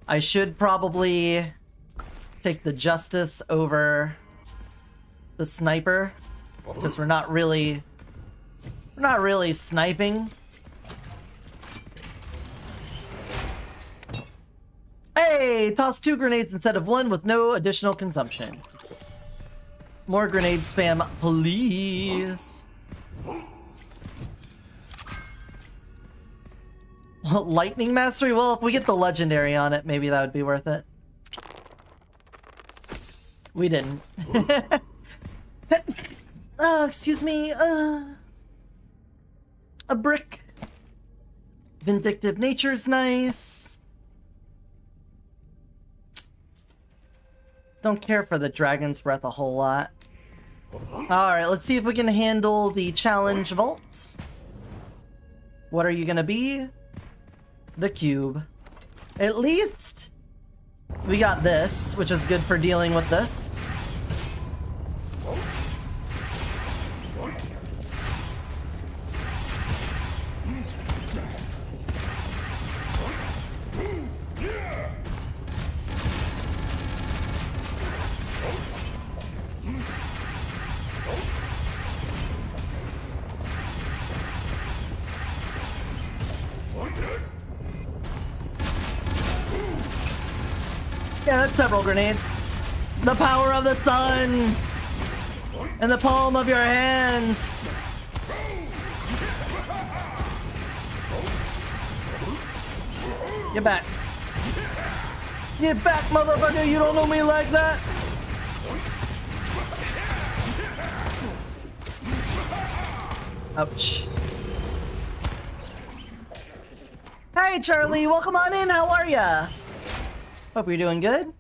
I should probably take the justice over the sniper, because we're not really sniping. Hey, toss 2 grenades instead of 1 with no additional consumption. More grenade spam, please. Lightning Mastery? Well, if we get the legendary on it, maybe that would be worth it. We didn't. Oh, excuse me. A brick. Vindictive Nature's nice. Don't care for the Dragon's Breath a whole lot. Alright, let's see if we can handle the challenge vault. What are you gonna be? The cube. At least we got this, which is good for dealing with this. Yeah, that's several grenades. The power of the sun in the palm of your hands. Get back. Get back, motherfucker. You don't know me like that. Ouch. Hey, Charlie. Welcome on in. How are ya? Hope you're doing good.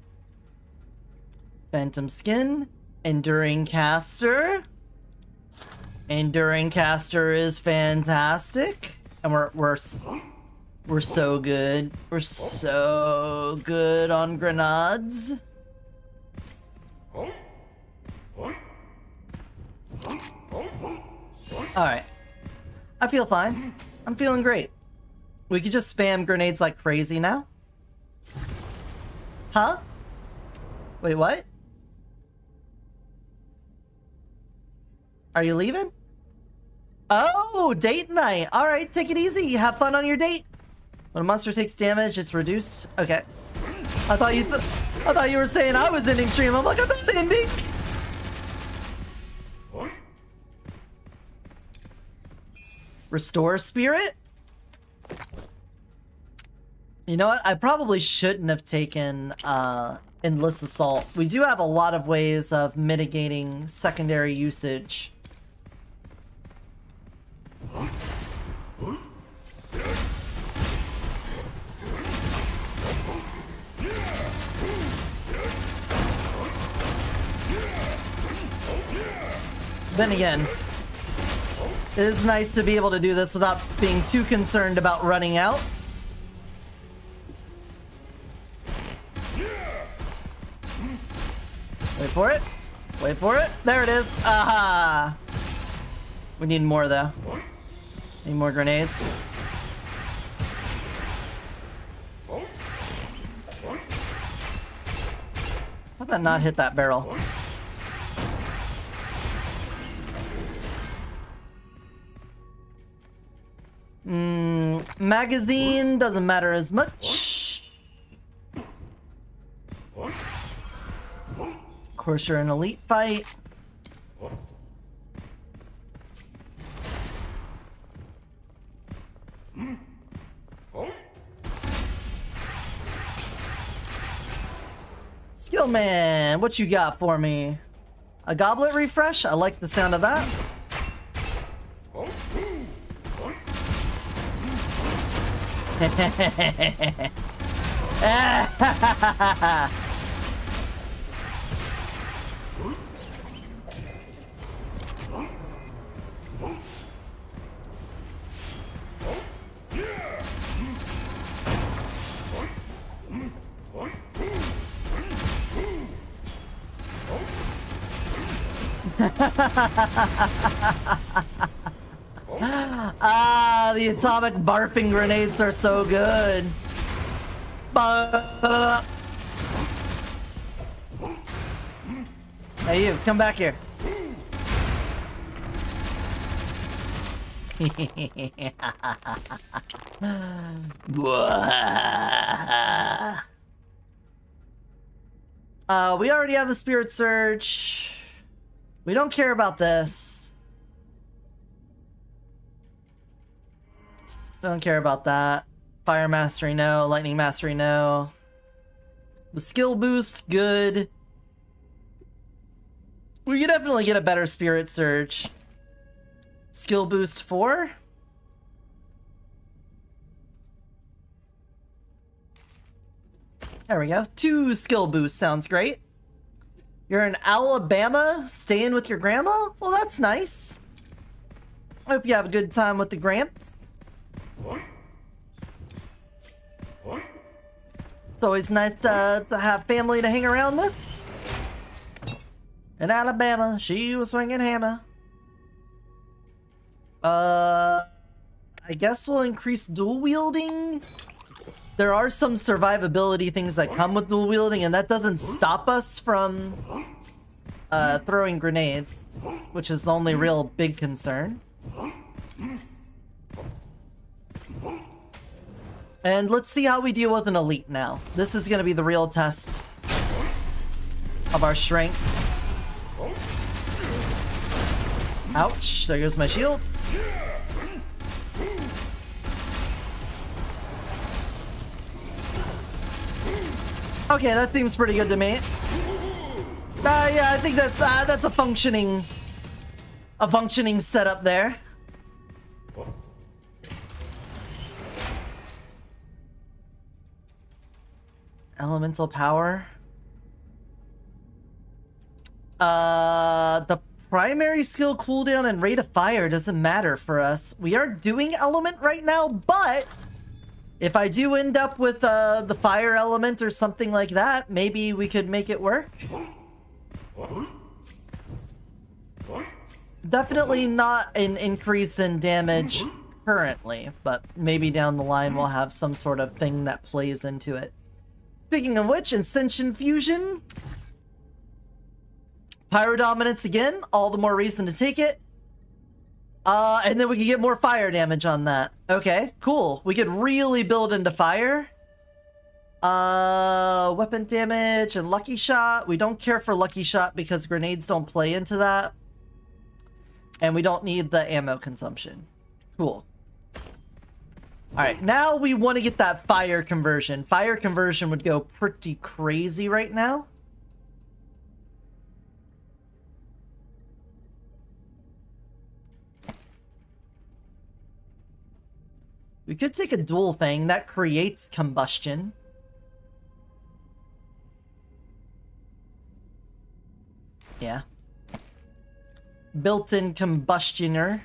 Phantom Skin. Enduring Caster. Enduring Caster is fantastic. And we're so good. We're so good on grenades. Alright. I feel fine. I'm feeling great. We could just spam grenades like crazy now. Huh? Wait, what? Are you leaving? Oh, date night. All right, take it easy. Have fun on your date. When a monster takes damage, it's reduced. Okay. I thought you were saying I was ending stream. I'm like, I'm not ending. Restore spirit? You know what? I probably shouldn't have taken Endless Assault. We do have a lot of ways of mitigating secondary usage. Then again, it is nice to be able to do this without being too concerned about running out. Wait for it. Wait for it. There it is. Aha! We need more, though. Need more grenades. How'd that not hit that barrel? Magazine doesn't matter as much. Of course, you're an elite fight. Man, what you got for me? A goblet refresh? I like the sound of that. Ah, the atomic barfing grenades are so good. Hey, you, come back here. We already have a spirit surge. We don't care about this. Don't care about that. Fire mastery, no. Lightning mastery, no. The skill boost, good. We could definitely get a better spirit surge. Skill boost 4? There we go. 2 skill boosts sounds great. You're in Alabama, staying with your grandma? Well, that's nice. Hope you have a good time with the Gramps. It's always nice to have family to hang around with. In Alabama, she was swinging hammer. I guess we'll increase dual wielding. There are some survivability things that come with dual wielding, and that doesn't stop us from throwing grenades, which is the only real big concern. And let's see how we deal with an elite now. This is going to be the real test of our strength. Ouch, there goes my shield. Okay, that seems pretty good to me. Yeah, I think that's a functioning setup there. Elemental power. The primary skill cooldown and rate of fire doesn't matter for us. We are doing element right now, but if I do end up with the fire element or something like that, maybe we could make it work. Definitely not an increase in damage currently, but maybe down the line we'll have some sort of thing that plays into it. Speaking of which, Ascension Fusion. Pyro Dominance again, all the more reason to take it. And then we can get more fire damage on that. Okay, cool. We could really build into fire. Weapon damage and Lucky Shot. We don't care for Lucky Shot because grenades don't play into that. And we don't need the ammo consumption. Cool. Alright, now we want to get that fire conversion. Fire conversion would go pretty crazy right now. We could take a dual thing that creates combustion. Yeah. Built-in combustioner.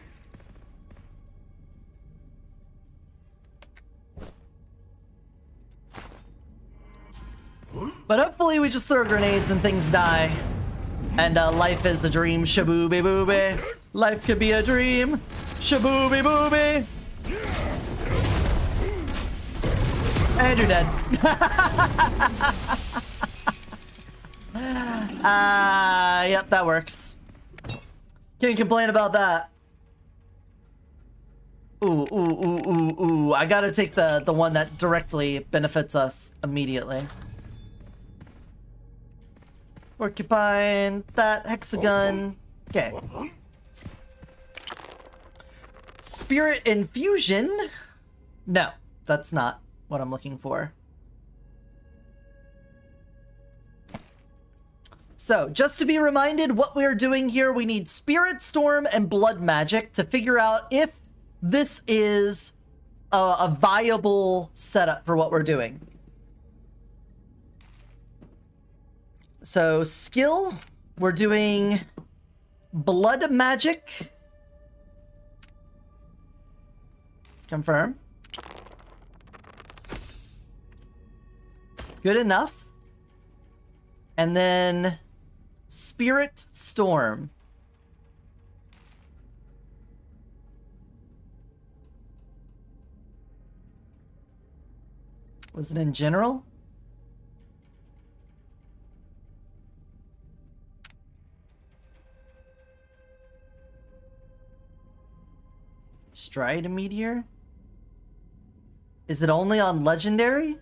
But hopefully we just throw grenades and things die. And life is a dream, shabooby booby. Life could be a dream, shabooby booby. And you're dead. Yep, that works. Can't complain about that. Ooh. I gotta take the one that directly benefits us immediately. Porcupine, that hexagon. Okay. Spirit infusion? No, that's not what I'm looking for. So, just to be reminded what we're doing here, we need Spirit Storm and Blood Magic to figure out if this is a viable setup for what we're doing. So, skill, we're doing Blood Magic. Confirm. Good enough. And then Spirit Storm. Was it in general? Stride Meteor? Is it only on Legendary?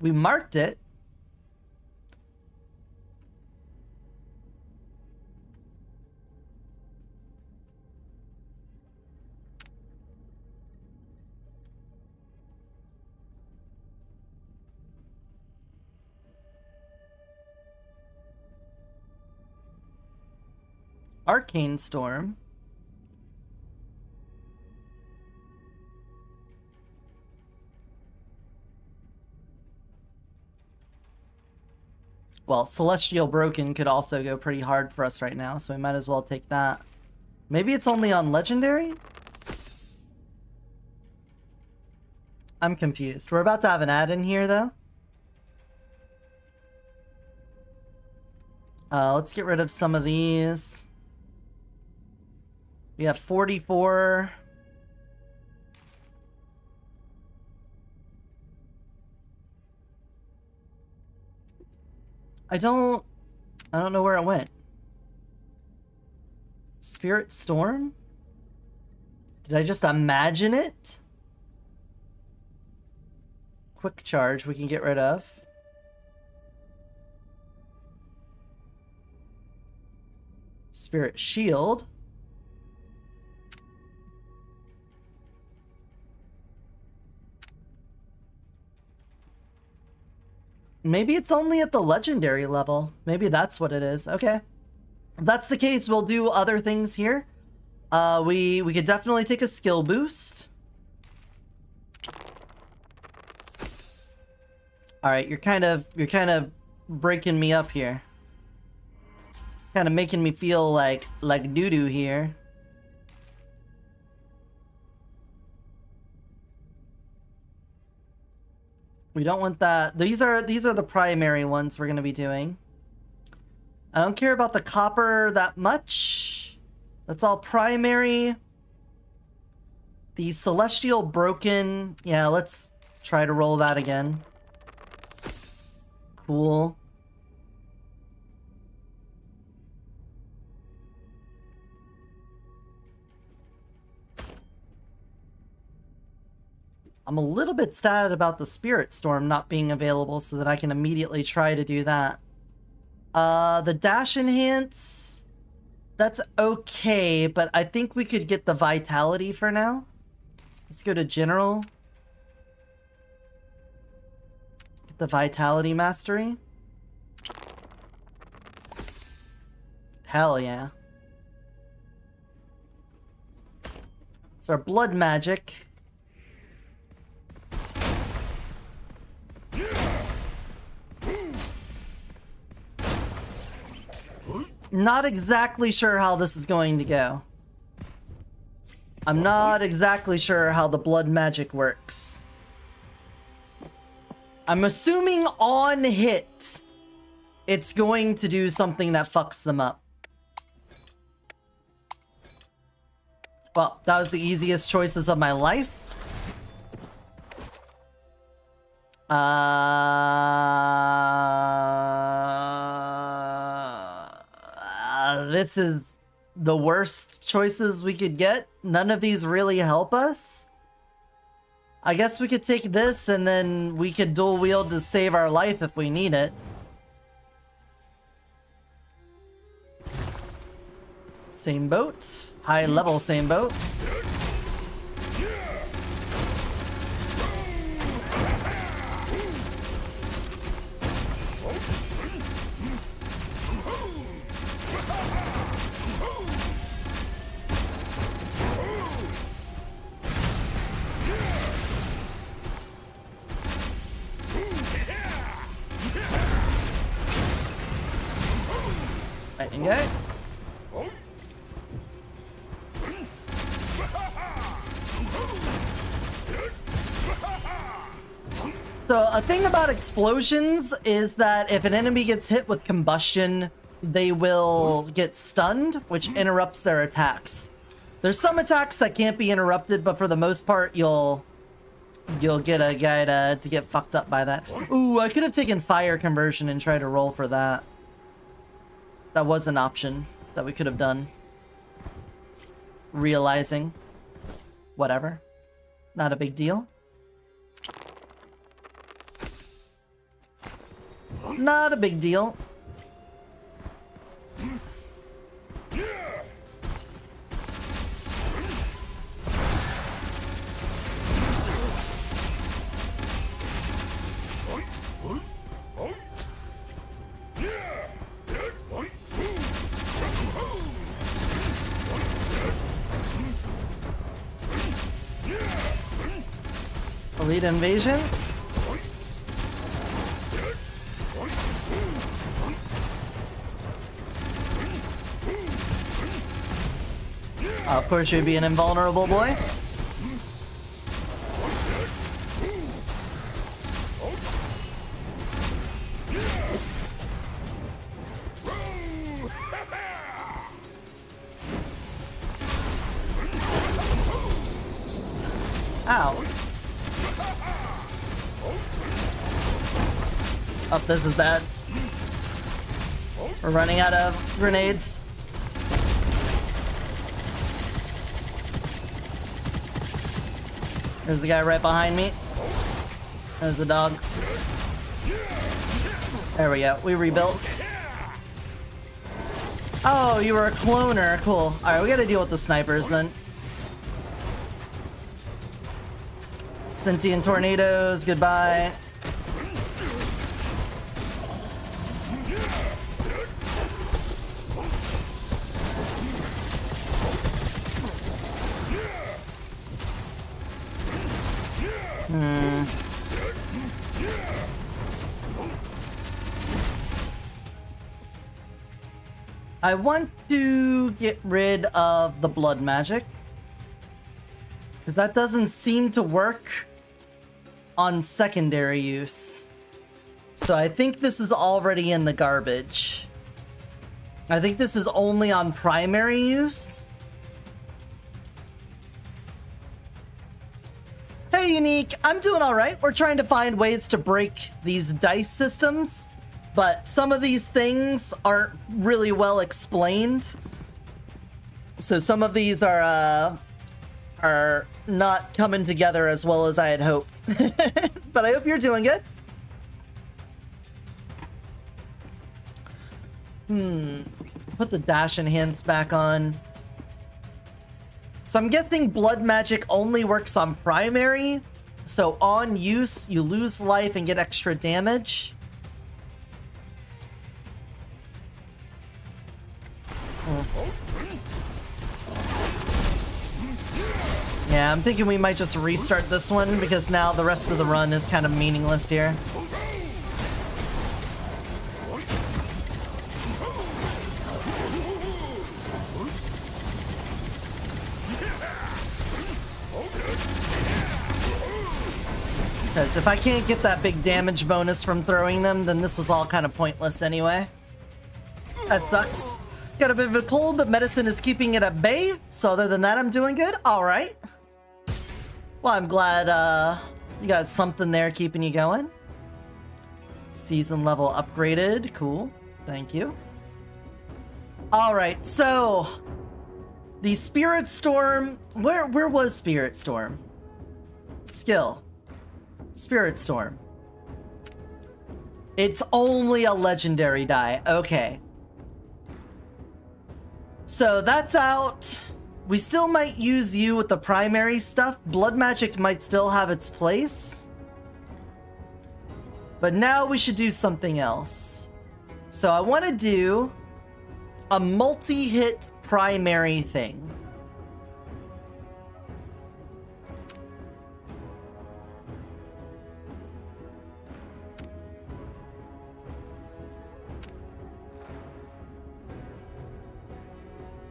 We marked it. Arcane Storm. Well, Celestial Broken could also go pretty hard for us right now, so we might as well take that. Maybe it's only on Legendary? I'm confused. We're about to have an ad in here, though. Let's get rid of some of these. We have 44. I don't know where it went. Spirit Storm? Did I just imagine it? Quick Charge we can get rid of. Spirit Shield. Maybe it's only at the Legendary level. Maybe that's what it is. Okay. If that's the case, we'll do other things here. We could definitely take a skill boost. Alright, you're kind of breaking me up here. Kind of making me feel like doo-doo here. We don't want that. These are the primary ones we're going to be doing. I don't care about the copper that much. That's all primary. The Celestial Broken. Yeah, let's try to roll that again. Cool. I'm a little bit sad about the Spirit Storm not being available so that I can immediately try to do that. The Dash Enhance, that's okay, but I think we could get the Vitality for now. Let's go to General. Get the Vitality Mastery. Hell yeah. So our Blood Magic. Not exactly sure how this is going to go. I'm not exactly sure how the blood magic works. I'm assuming on hit, it's going to do something that fucks them up. Well, that was the easiest choices of my life. This is the worst choices we could get. None of these really help us. I guess we could take this and then we could dual wield to save our life if we need it. Same boat. High level same boat. Lightning guy. So a thing about explosions is that if an enemy gets hit with combustion, they will get stunned, which interrupts their attacks. There's some attacks that can't be interrupted, but for the most part, you'll get a guy to get fucked up by that. Ooh, I could have taken fire conversion and tried to roll for that. That was an option that we could have done. Realizing. Whatever. Not a big deal. Not a big deal. Elite invasion. Of course, you'd be an invulnerable boy. Ow. Oh, this is bad. We're running out of grenades. There's the guy right behind me. There's the dog. There we go. We rebuilt. Oh, you were a cloner. Cool. Alright, we gotta deal with the snipers then. Sentient tornadoes, goodbye. I want to get rid of the blood magic, because that doesn't seem to work on secondary use. So I think this is already in the garbage. I think this is only on primary use. Hey Unique, I'm doing alright. We're trying to find ways to break these dice systems, but some of these things aren't really well explained. So some of these are not coming together as well as I had hoped. But I hope you're doing good. Put the dash enhance back on. So I'm guessing blood magic only works on primary. So on use, you lose life and get extra damage. Yeah, I'm thinking we might just restart this one because now the rest of the run is kind of meaningless here. Because if I can't get that big damage bonus from throwing them, then this was all kind of pointless anyway. That sucks. Got a bit of a cold, but medicine is keeping it at bay. So other than that, I'm doing good. All right. Well, I'm glad you got something there keeping you going. Season level upgraded. Cool. Thank you. All right. So the Spirit Storm. Where was Spirit Storm? Skill. Spirit Storm. It's only a legendary die. Okay. So that's out. We still might use you with the primary stuff. Blood magic might still have its place. But now we should do something else. So I want to do a multi-hit primary thing.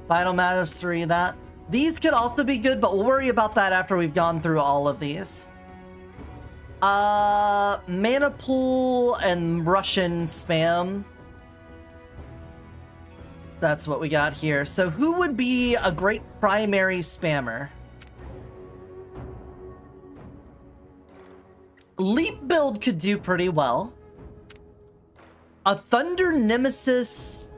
Vital Matters 3, that. These could also be good, but we'll worry about that after we've gone through all of these. Mana Pool and Russian Spam. That's what we got here. So who would be a great primary spammer? Leap build could do pretty well. A Thunder Nemesis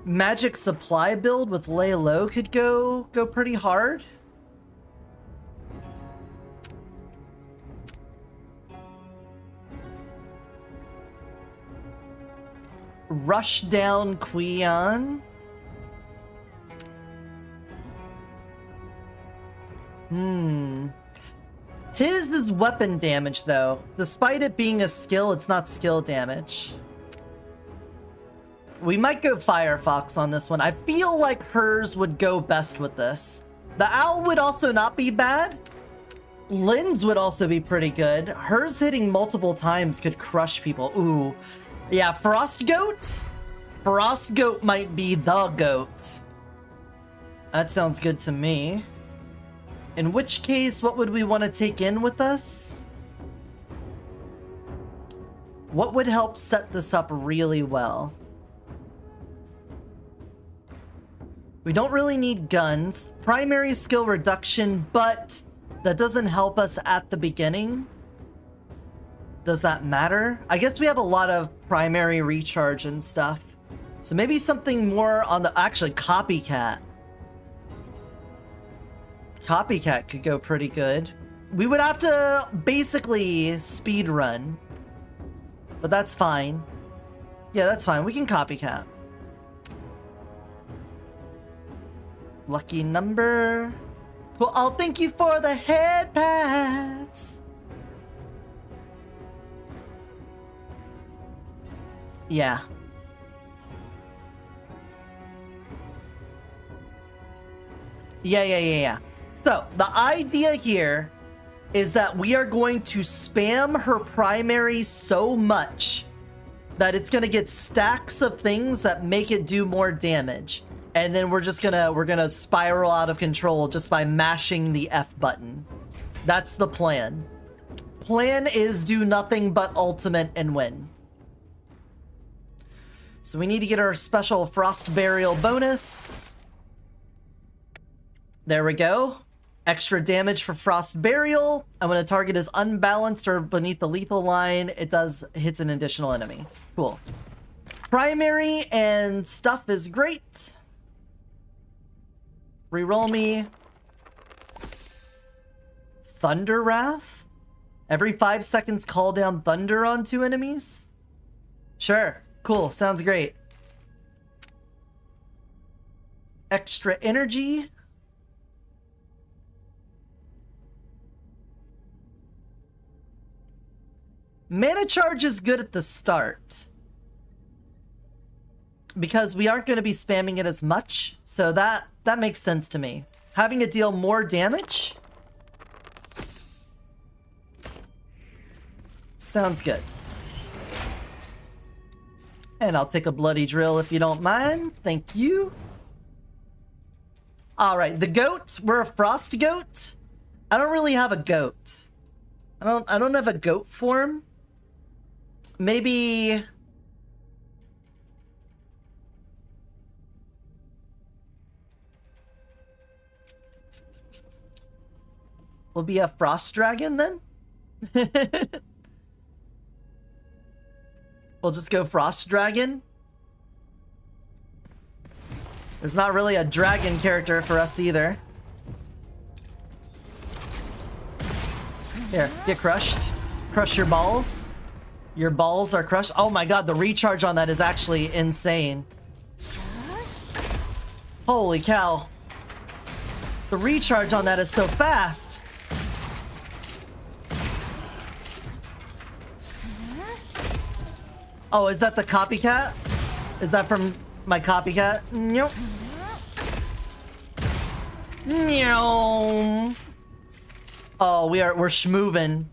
Magic Supply build with Lay Low could go pretty hard. Rush down Queon. His is weapon damage, though. Despite it being a skill, it's not skill damage. We might go Firefox on this one. I feel like hers would go best with this. The Owl would also not be bad. Lynn's would also be pretty good. Hers hitting multiple times could crush people. Ooh. Yeah, Frost Goat? Frost Goat might be the goat. That sounds good to me. In which case, what would we want to take in with us? What would help set this up really well? We don't really need guns. Primary skill reduction, but that doesn't help us at the beginning. Does that matter? I guess we have a lot of primary recharge and stuff. So maybe something more on the... Actually, Copycat. Copycat could go pretty good. We would have to basically speed run. But that's fine. Yeah, that's fine. We can Copycat. Lucky number. Well, I'll thank you for the head pats. Yeah. Yeah. So, the idea here is that we are going to spam her primary so much that it's gonna get stacks of things that make it do more damage. And then we're gonna spiral out of control just by mashing the F button. That's the plan. Plan is do nothing but ultimate and win. So we need to get our special Frost Burial bonus. There we go. Extra damage for Frost Burial. And when a target is unbalanced or beneath the lethal line, it hits an additional enemy. Cool. Primary and stuff is great. Reroll me. Thunder Wrath? Every 5 seconds call down thunder on 2 enemies? Sure. Cool. Sounds great. Extra energy. Mana charge is good at the start, because we aren't going to be spamming it as much, so that makes sense to me. Having it deal more damage sounds good. And I'll take a bloody drill if you don't mind. Thank you. All right, the goat. We're a frost goat. I don't really have a goat. I don't have a goat form. Maybe we'll be a frost dragon then. We'll just go frost dragon. There's not really a dragon character for us either. Here, get crushed. Crush your balls. Your balls are crushed. Oh my god, the recharge on that is actually insane. Holy cow. The recharge on that is so fast. Oh, is that the copycat? Is that from my copycat? Nope. Oh, we're schmoovin'.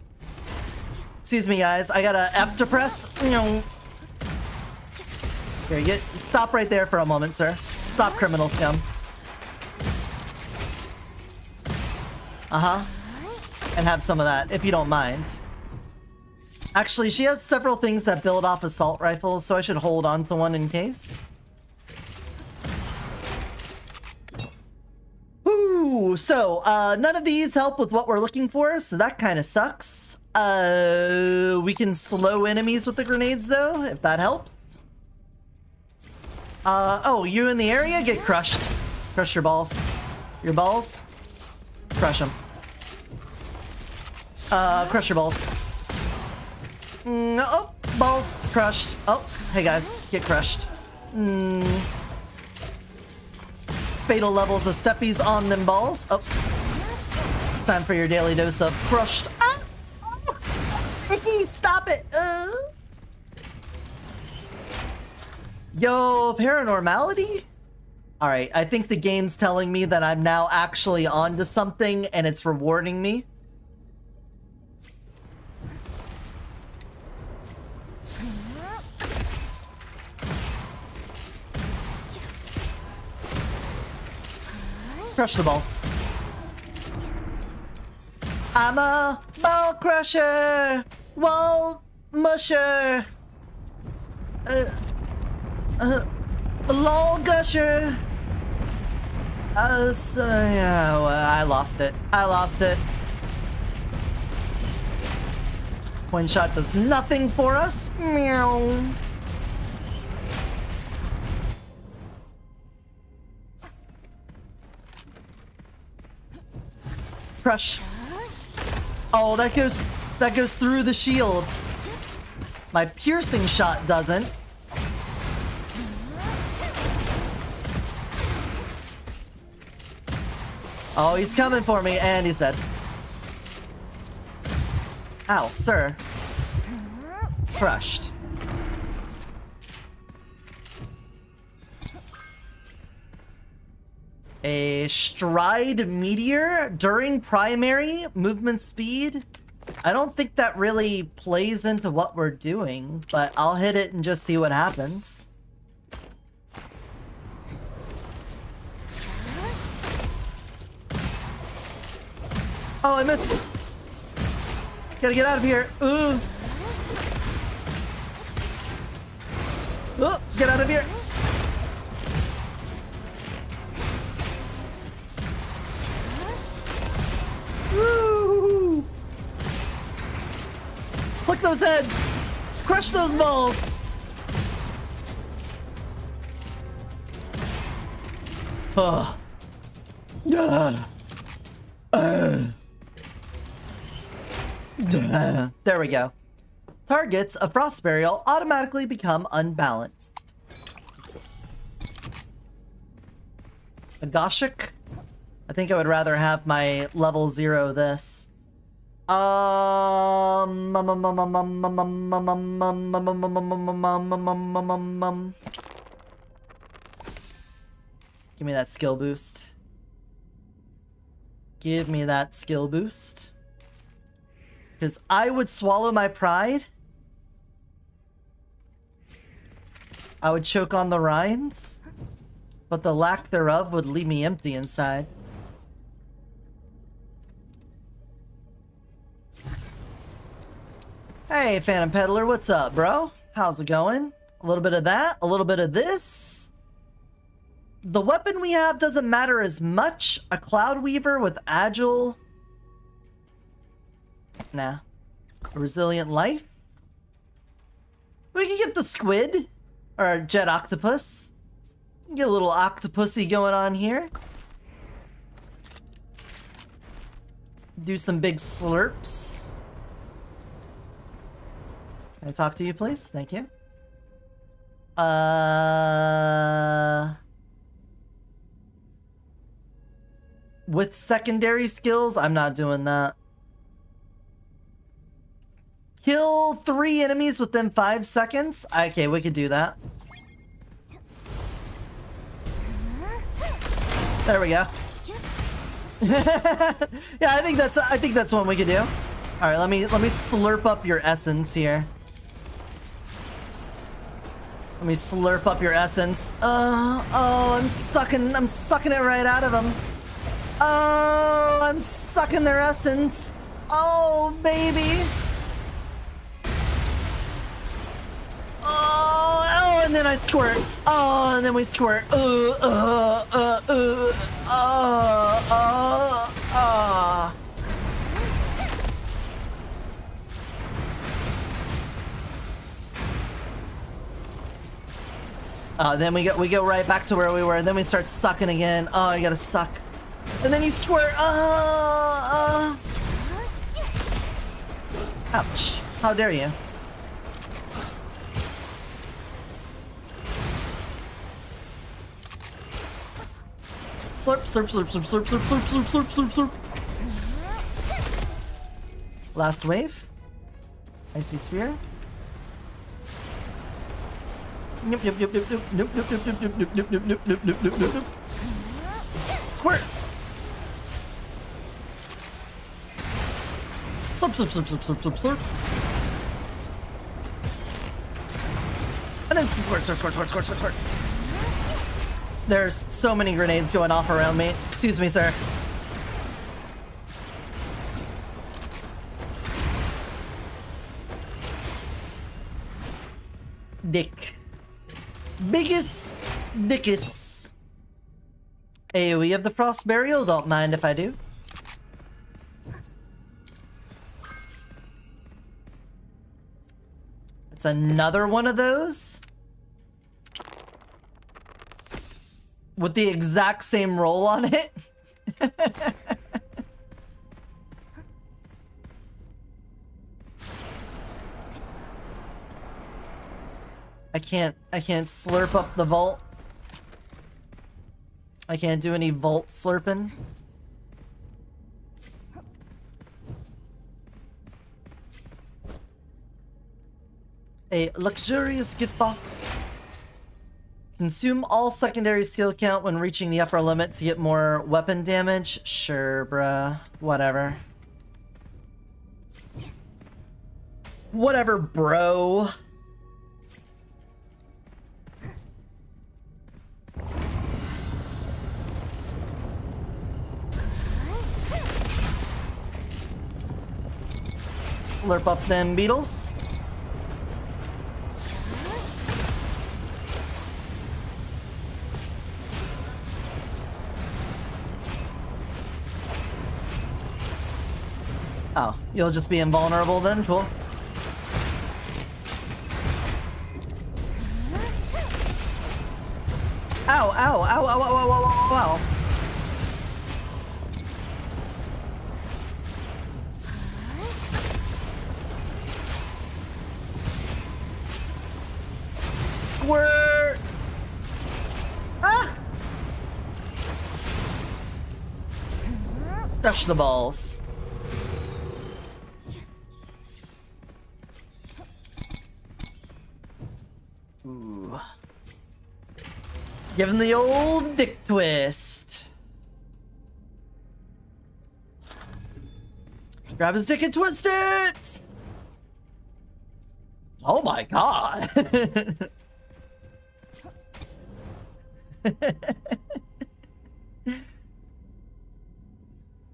Excuse me, guys. I got a F to press. Here, stop right there for a moment, sir. Stop, criminal scum. Uh-huh. And have some of that, if you don't mind. Actually, she has several things that build off assault rifles, so I should hold on to one in case. Ooh, so, none of these help with what we're looking for, so that kind of sucks. We can slow enemies with the grenades, though, if that helps. Oh, you in the area? Get crushed. Crush your balls. Your balls? Crush them. Crush your balls. Oh, balls crushed. Oh, hey guys, get crushed. Fatal levels of steppies on them balls. Oh, time for your daily dose of crushed. Ah! Oh, stop it. Yo, paranormality? Alright, I think the game's telling me that I'm now actually onto something and it's rewarding me. Crush the balls. I'm a ball crusher! Wall musher! Lol gusher! So yeah, well, I lost it. I lost it. Point shot does nothing for us. Meow. Crush. Oh, that goes through the shield. My piercing shot doesn't. Oh, he's coming for me, and he's dead. Ow, sir. Crushed. A stride meteor during primary movement speed. I don't think that really plays into what we're doing, but I'll hit it and just see what happens. Oh, I missed. Gotta get out of here. Ooh. Oh, get out of here. Woo! Click those heads. Crush those balls. Oh. There we go. Targets of Frost Burial automatically become unbalanced. Agashik? I think I would rather have my level 0 this. Give me that skill boost. Give me that skill boost. Because I would swallow my pride. I would choke on the rinds. But the lack thereof would leave me empty inside. Hey, Phantom Peddler, what's up, bro? How's it going? A little bit of that, a little bit of this. The weapon we have doesn't matter as much. A Cloud Weaver with Agile. Nah. A Resilient Life. We can get the Squid. Or Jet Octopus. Get a little octopusy going on here. Do some big slurps. Can I talk to you, please? Thank you. With secondary skills, I'm not doing that. Kill 3 enemies within 5 seconds? Okay, we could do that. There we go. Yeah, I think that's one we could do. All right, let me slurp up your essence here. Let me slurp up your essence. Oh, I'm sucking it right out of him. Oh, I'm sucking their essence. Oh, baby. Oh, and then I squirt. Oh, and then we squirt. Then we go right back to where we were. Then we start sucking again. Oh, you gotta suck. And then you squirt. Ouch. How dare you? Slurp, slurp, slurp, slurp, slurp, slurp, slurp, slurp, slurp, slurp, slurp. Last wave. Icy spear. Nope, nope, nope, nope, nope, nope, nope, nope, nope, nope, nope, nope, nope, nope, nope, nope, nope, nope. Squirt. Slurp, slurp, slurp, slurp, slurp, slurp, slurp. And then squirt, squirt, squirt, squirt, squirt, squirt, squirt. There's so many grenades going off around me. Excuse me, sir. Dick. Biggest dickus. AoE of the Frost Burial, don't mind if I do. It's another one of those. With the exact same roll on it. I can't slurp up the vault. I can't do any vault slurping. A luxurious gift box. Consume all secondary skill count when reaching the upper limit to get more weapon damage. Sure, bruh. Whatever. Whatever, bro. Slurp up them beetles. Oh, you'll just be invulnerable then? Cool. Ow, ow, ow, ow, ow, ow, ow, ow, ow. Squirt! Ah! Crush the balls. Ooh. Give him the old dick twist. Grab his dick and twist it! Oh my god!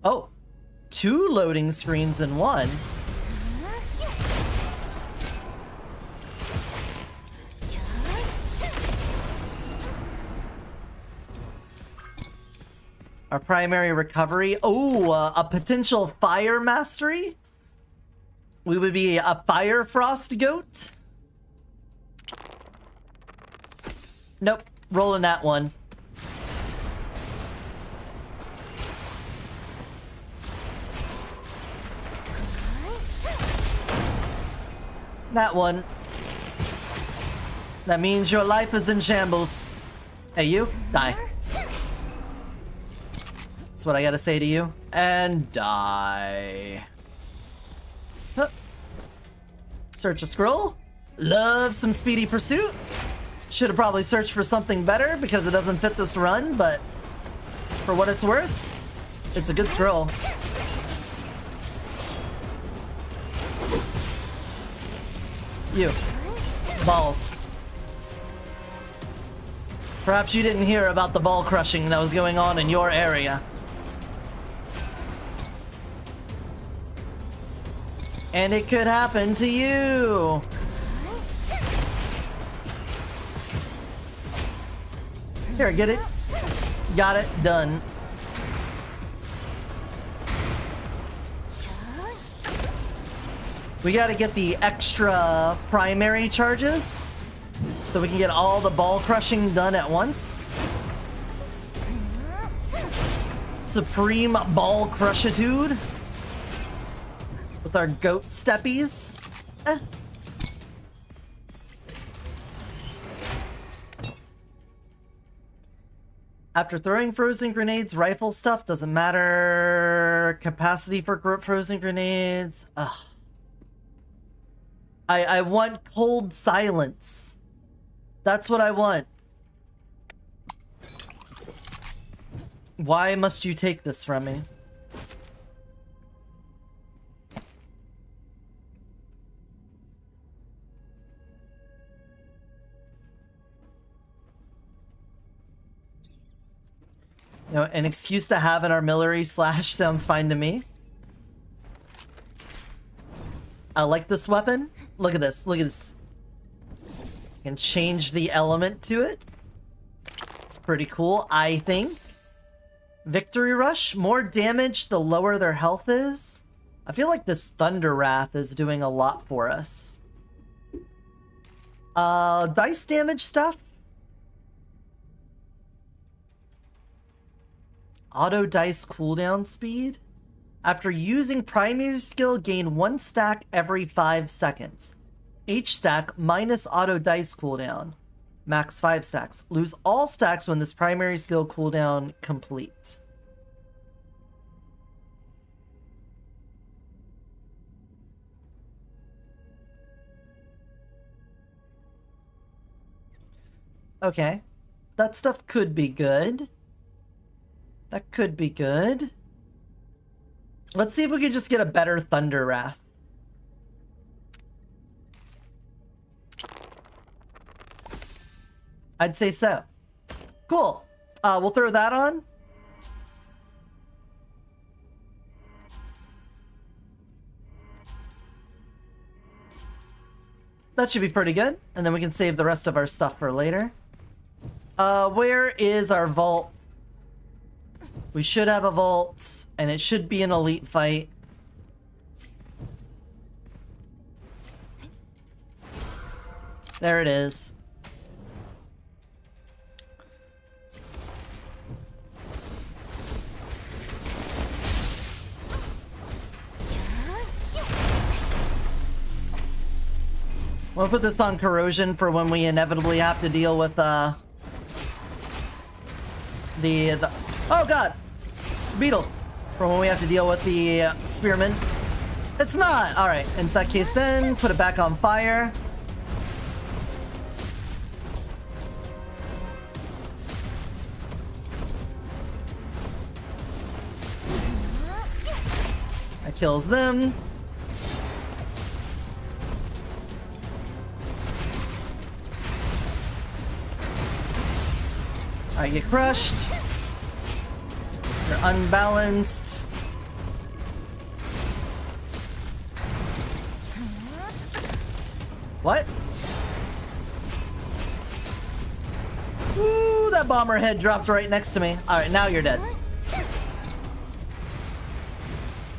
Oh, 2 loading screens in one. Our primary recovery. Oh, a potential fire mastery. We would be a fire frost goat. Nope, rolling that one. That one. That means your life is in shambles. Hey, you, die. That's what I gotta say to you. And die. Huh. Search a scroll. Love some speedy pursuit. Should have probably searched for something better because it doesn't fit this run, but for what it's worth, it's a good scroll. You. Balls. Perhaps you didn't hear about the ball crushing that was going on in your area. And it could happen to you. Here, get it. Got it. Done. We gotta get the extra primary charges so we can get all the ball crushing done at once. Supreme ball crushitude with our goat steppies. After throwing frozen grenades, rifle stuff doesn't matter. Capacity for frozen grenades. Ugh. I want cold silence. That's what I want. Why must you take this from me? You know, an excuse to have an artillery slash sounds fine to me. I like this weapon. Look at this. Look at this. I can change the element to it. It's pretty cool, I think. Victory Rush. More damage the lower their health is. I feel like this Thunder Wrath is doing a lot for us. Dice damage stuff. Auto dice cooldown speed. After using primary skill, gain 1 stack every 5 seconds. Each stack minus auto dice cooldown. Max 5 stacks. Lose all stacks when this primary skill cooldown complete. Okay. That stuff could be good. That could be good. Let's see if we can just get a better Thunder Wrath. I'd say so. Cool. We'll throw that on. That should be pretty good. And then we can save the rest of our stuff for later. Where is our vault? We should have a vault, and it should be an elite fight. There it is. We'll put this on corrosion for when we inevitably have to deal with the oh god, beetle, for when we have to deal with the spearmen. It's not. All right, in that case, then put it back on fire. That kills them. I get crushed. They're unbalanced. What? Ooh, that bomber head dropped right next to me. Alright, now you're dead.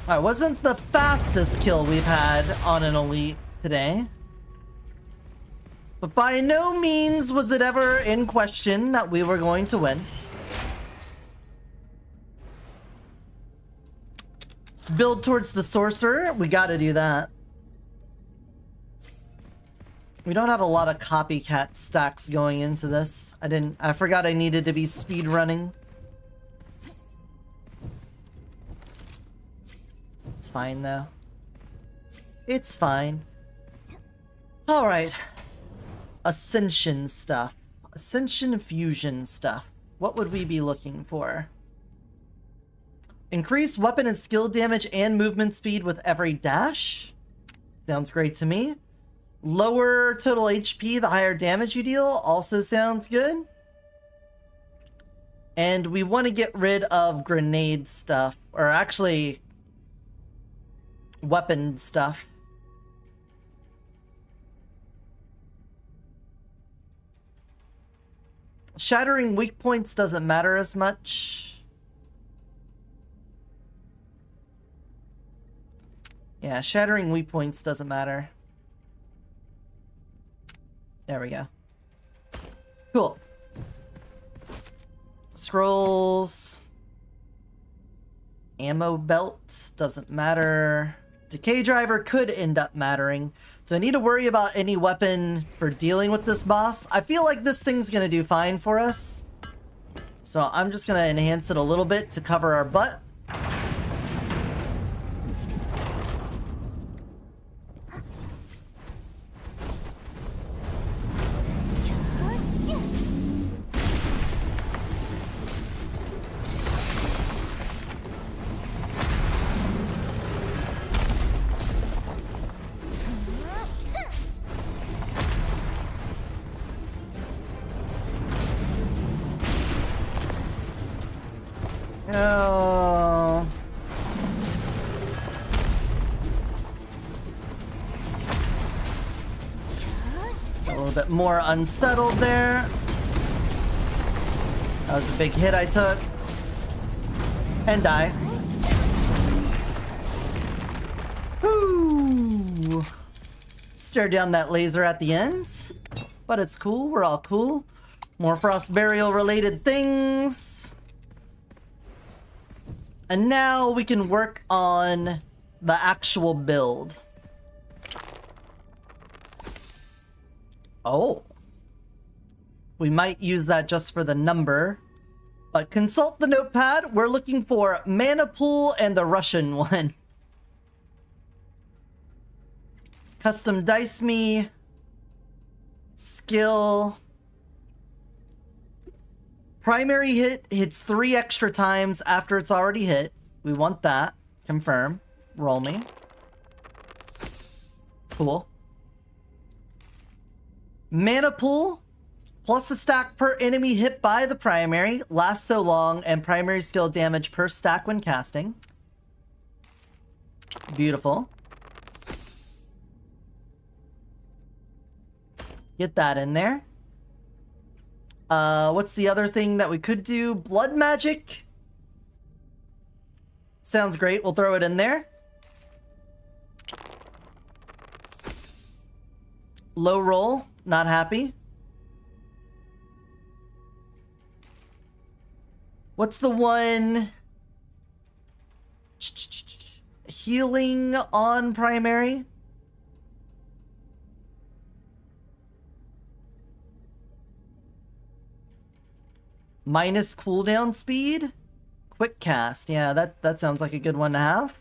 Alright, wasn't the fastest kill we've had on an elite today. But by no means was it ever in question that we were going to win. Build towards the sorcerer. We gotta do that. We don't have a lot of copycat stacks going into this. I forgot I needed to be speed running. It's fine though. It's fine. Alright. Ascension stuff. Ascension fusion stuff. What would we be looking for? Increase weapon and skill damage and movement speed with every dash. Sounds great to me. Lower total HP the higher damage you deal. Also sounds good. And we want to get rid of grenade stuff. Or actually, weapon stuff. Shattering weak points doesn't matter as much. Yeah, shattering weak points doesn't matter. There we go. Cool. Scrolls. Ammo belt doesn't matter. Decay driver could end up mattering. Do I need to worry about any weapon for dealing with this boss? I feel like this thing's gonna do fine for us. So I'm just gonna enhance it a little bit to cover our butt. Oh. A little bit more unsettled there. That was a big hit I took. And die. Whoo! Stare down that laser at the end. But it's cool, we're all cool. More Frost Burial related things. And now we can work on the actual build. Oh. We might use that just for the number. But consult the notepad. We're looking for Mana Pool and the Russian one. Custom dice me. Skill. Primary hit hits 3 extra times after it's already hit. We want that. Confirm. Roll me. Cool. Mana Pool. Plus a stack per enemy hit by the primary. Lasts so long. And primary skill damage per stack when casting. Beautiful. Get that in there. What's the other thing that we could do? Blood magic. Sounds great. We'll throw it in there. Low roll. Not happy. What's the one? Healing on primary. Minus cooldown speed? Quick cast. Yeah, that sounds like a good one to have.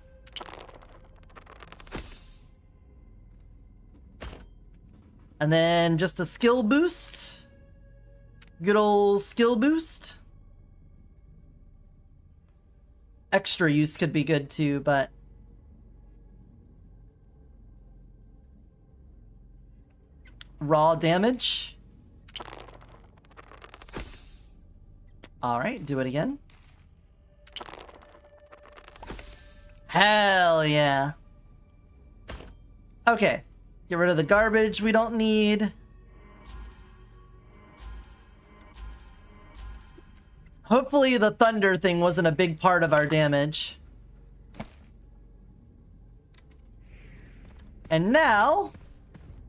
And then just a skill boost. Good old skill boost. Extra use could be good too, but... Raw damage. Alright, do it again. Hell yeah. Okay. Get rid of the garbage we don't need. Hopefully the thunder thing wasn't a big part of our damage. And now,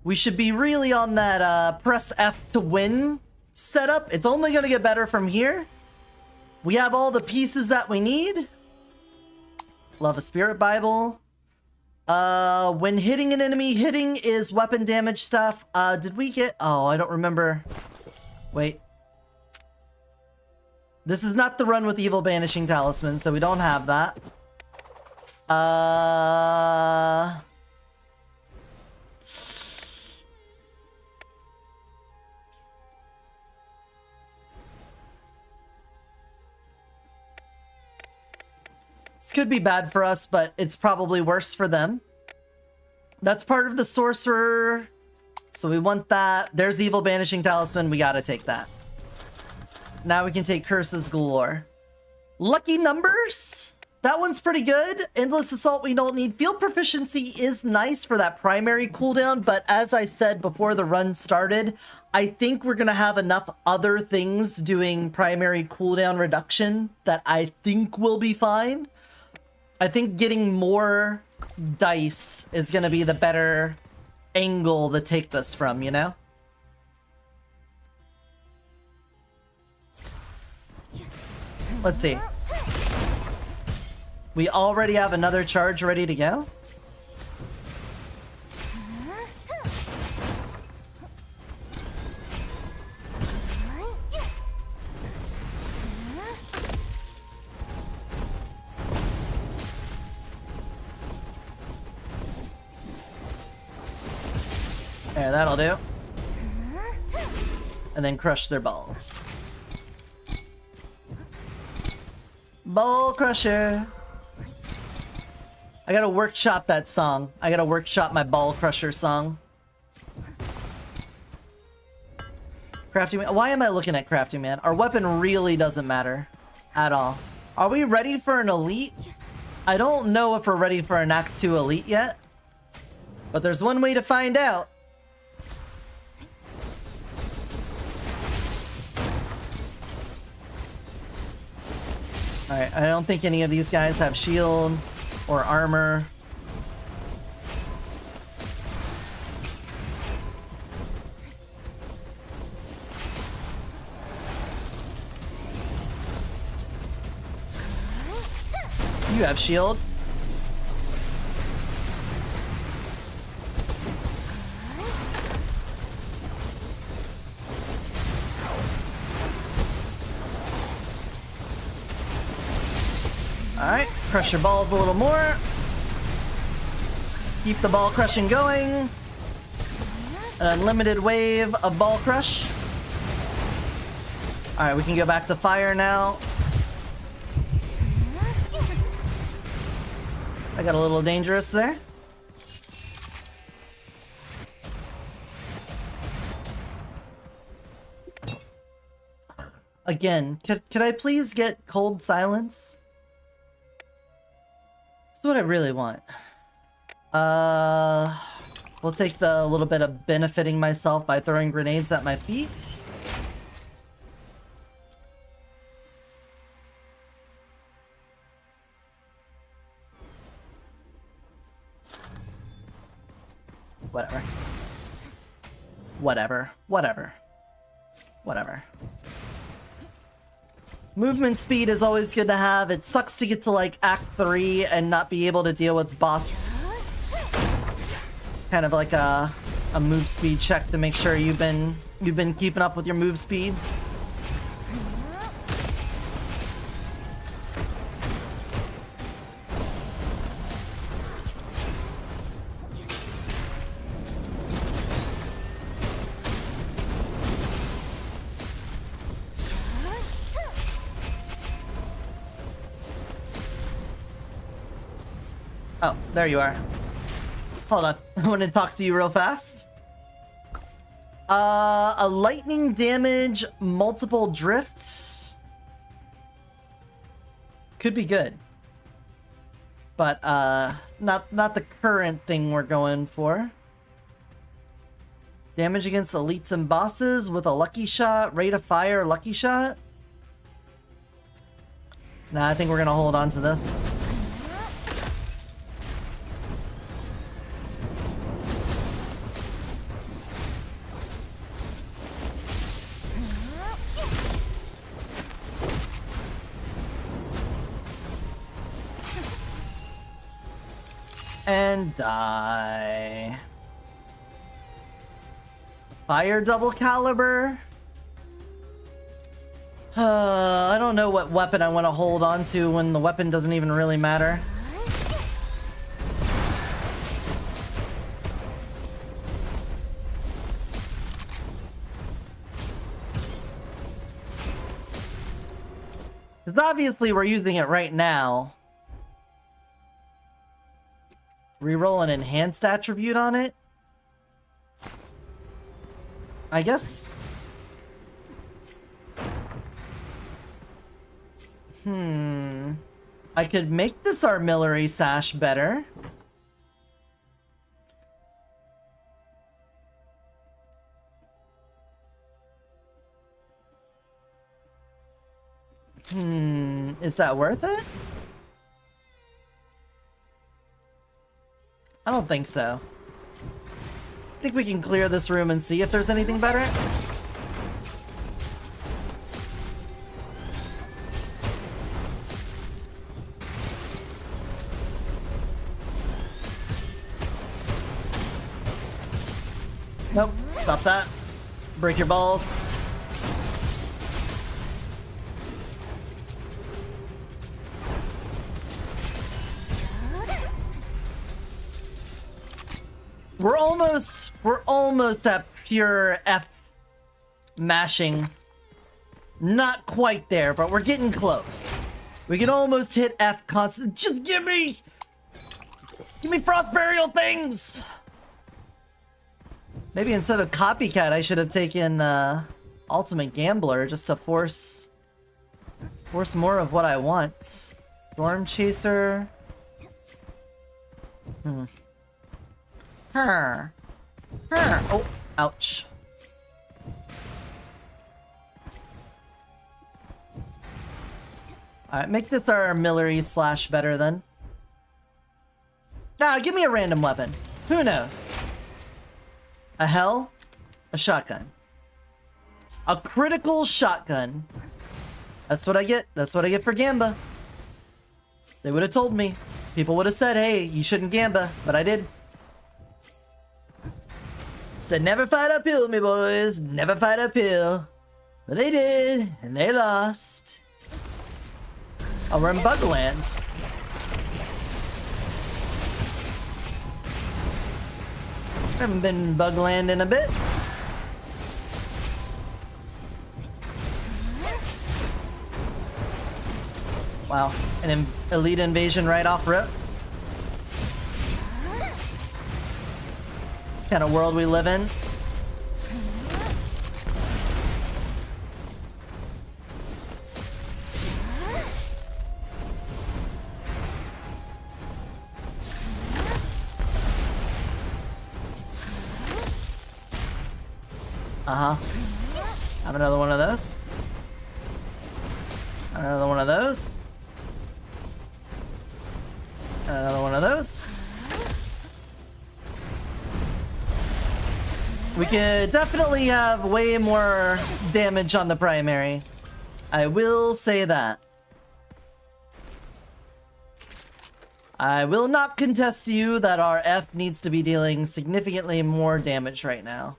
we should be really on that press F to win setup. It's only going to get better from here. We have all the pieces that we need. Love a Spirit Bible. When hitting an enemy, hitting is weapon damage stuff. Did we get... Oh, I don't remember. Wait. This is not the run with Evil Banishing Talisman, so we don't have that. This could be bad for us, but it's probably worse for them. That's part of the Sorcerer, so we want that. There's Evil Banishing Talisman, we gotta take that. Now we can take Curses Galore. Lucky numbers? that one's pretty good. Endless Assault we don't need. Field Proficiency is nice for that primary cooldown, but as I said before the run started, I think we're gonna have enough other things doing primary cooldown reduction that I think will be fine. I think getting more dice is gonna be the better angle to take this from, you know? Let's see. We already have another charge ready to go. There, that'll do. And then crush their balls. Ball crusher. I gotta workshop that song. I gotta workshop my ball crusher song. Crafty Man. Why am I looking at Crafty Man? Our weapon really doesn't matter at all. Are we ready for an elite? I don't know if we're ready for an Act 2 elite yet, but there's one way to find out. Alright, I don't think any of these guys have shield or armor. You have shield. Alright, crush your balls a little more. Keep the ball crushing going. An unlimited wave of ball crush. Alright, we can go back to fire now. I got a little dangerous there. Again, could I please get cold silence? That's what I really want. We'll take the little bit of benefiting myself by throwing grenades at my feet. Whatever. Whatever. Whatever. Whatever. Movement speed is always good to have. It sucks to get to like Act 3 and not be able to deal with boss. Kind of like a move speed check to make sure you've been keeping up with your move speed. Oh, there you are. Hold on. I want to talk to you real fast. A lightning damage, multiple drift. Could be good. But, not the current thing we're going for. Damage against elites and bosses with a lucky shot. Rate of fire, lucky shot. Nah, I think we're gonna hold on to this. And die. Fire double caliber. I don't know what weapon I want to hold on to when the weapon doesn't even really matter. Because obviously we're using it right now. Reroll an enhanced attribute on it? I guess... I could make this artillery sash better. Is that worth it? I don't think so. I think we can clear this room and see if there's anything better. Nope, stop that. Break your balls. We're almost at pure F mashing. Not quite there, but we're getting close. We can almost hit F constant. Just give me frost burial things. Maybe instead of copycat, I should have taken ultimate gambler just to force more of what I want. Storm chaser. Oh, ouch. Alright, make this our artillery slash better then. Nah, give me a random weapon. Who knows? A hell? A shotgun. A critical shotgun. That's what I get. That's what I get for Gamba. They would have told me. People would have said, hey, you shouldn't Gamba, but I did. Said never fight uphill, me boys. Never fight uphill. But they did, and they lost. Oh, we're in Bugland. Haven't been in Bugland in a bit. Wow, an elite invasion right off rip. This kind of world we live in. Have another one of those. Another one of those. Another one of those. We could definitely have way more damage on the primary. I will say that. I will not contest to you that our F needs to be dealing significantly more damage right now.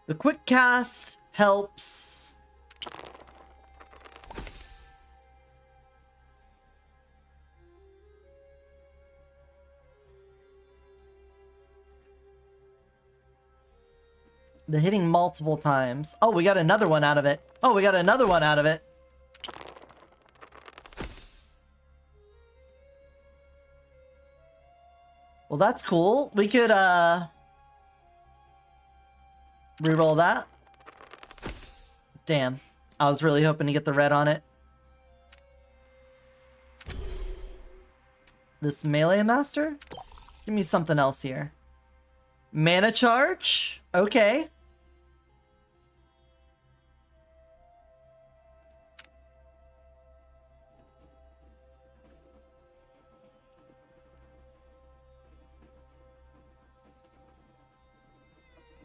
The quick cast helps. The hitting multiple times. Oh, we got another one out of it. Oh, we got another one out of it. Well, that's cool. We could, reroll that. Damn. I was really hoping to get the red on it. This melee master? Give me something else here. Mana charge? Okay.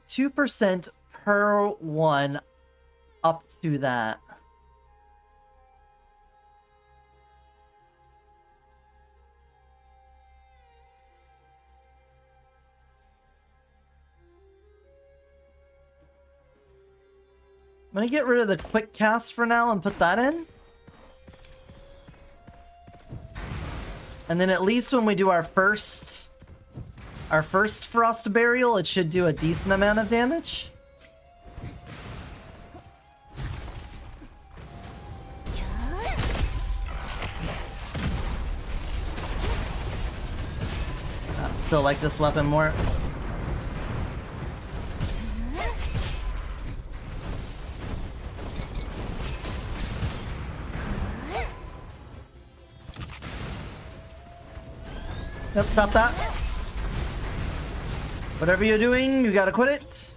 %2 per one up to that. I'm gonna get rid of the quick cast for now and put that in. And then at least when we do our first Frost Burial, it should do a decent amount of damage. Still like this weapon more. Nope, stop that. Whatever you're doing, you gotta quit it.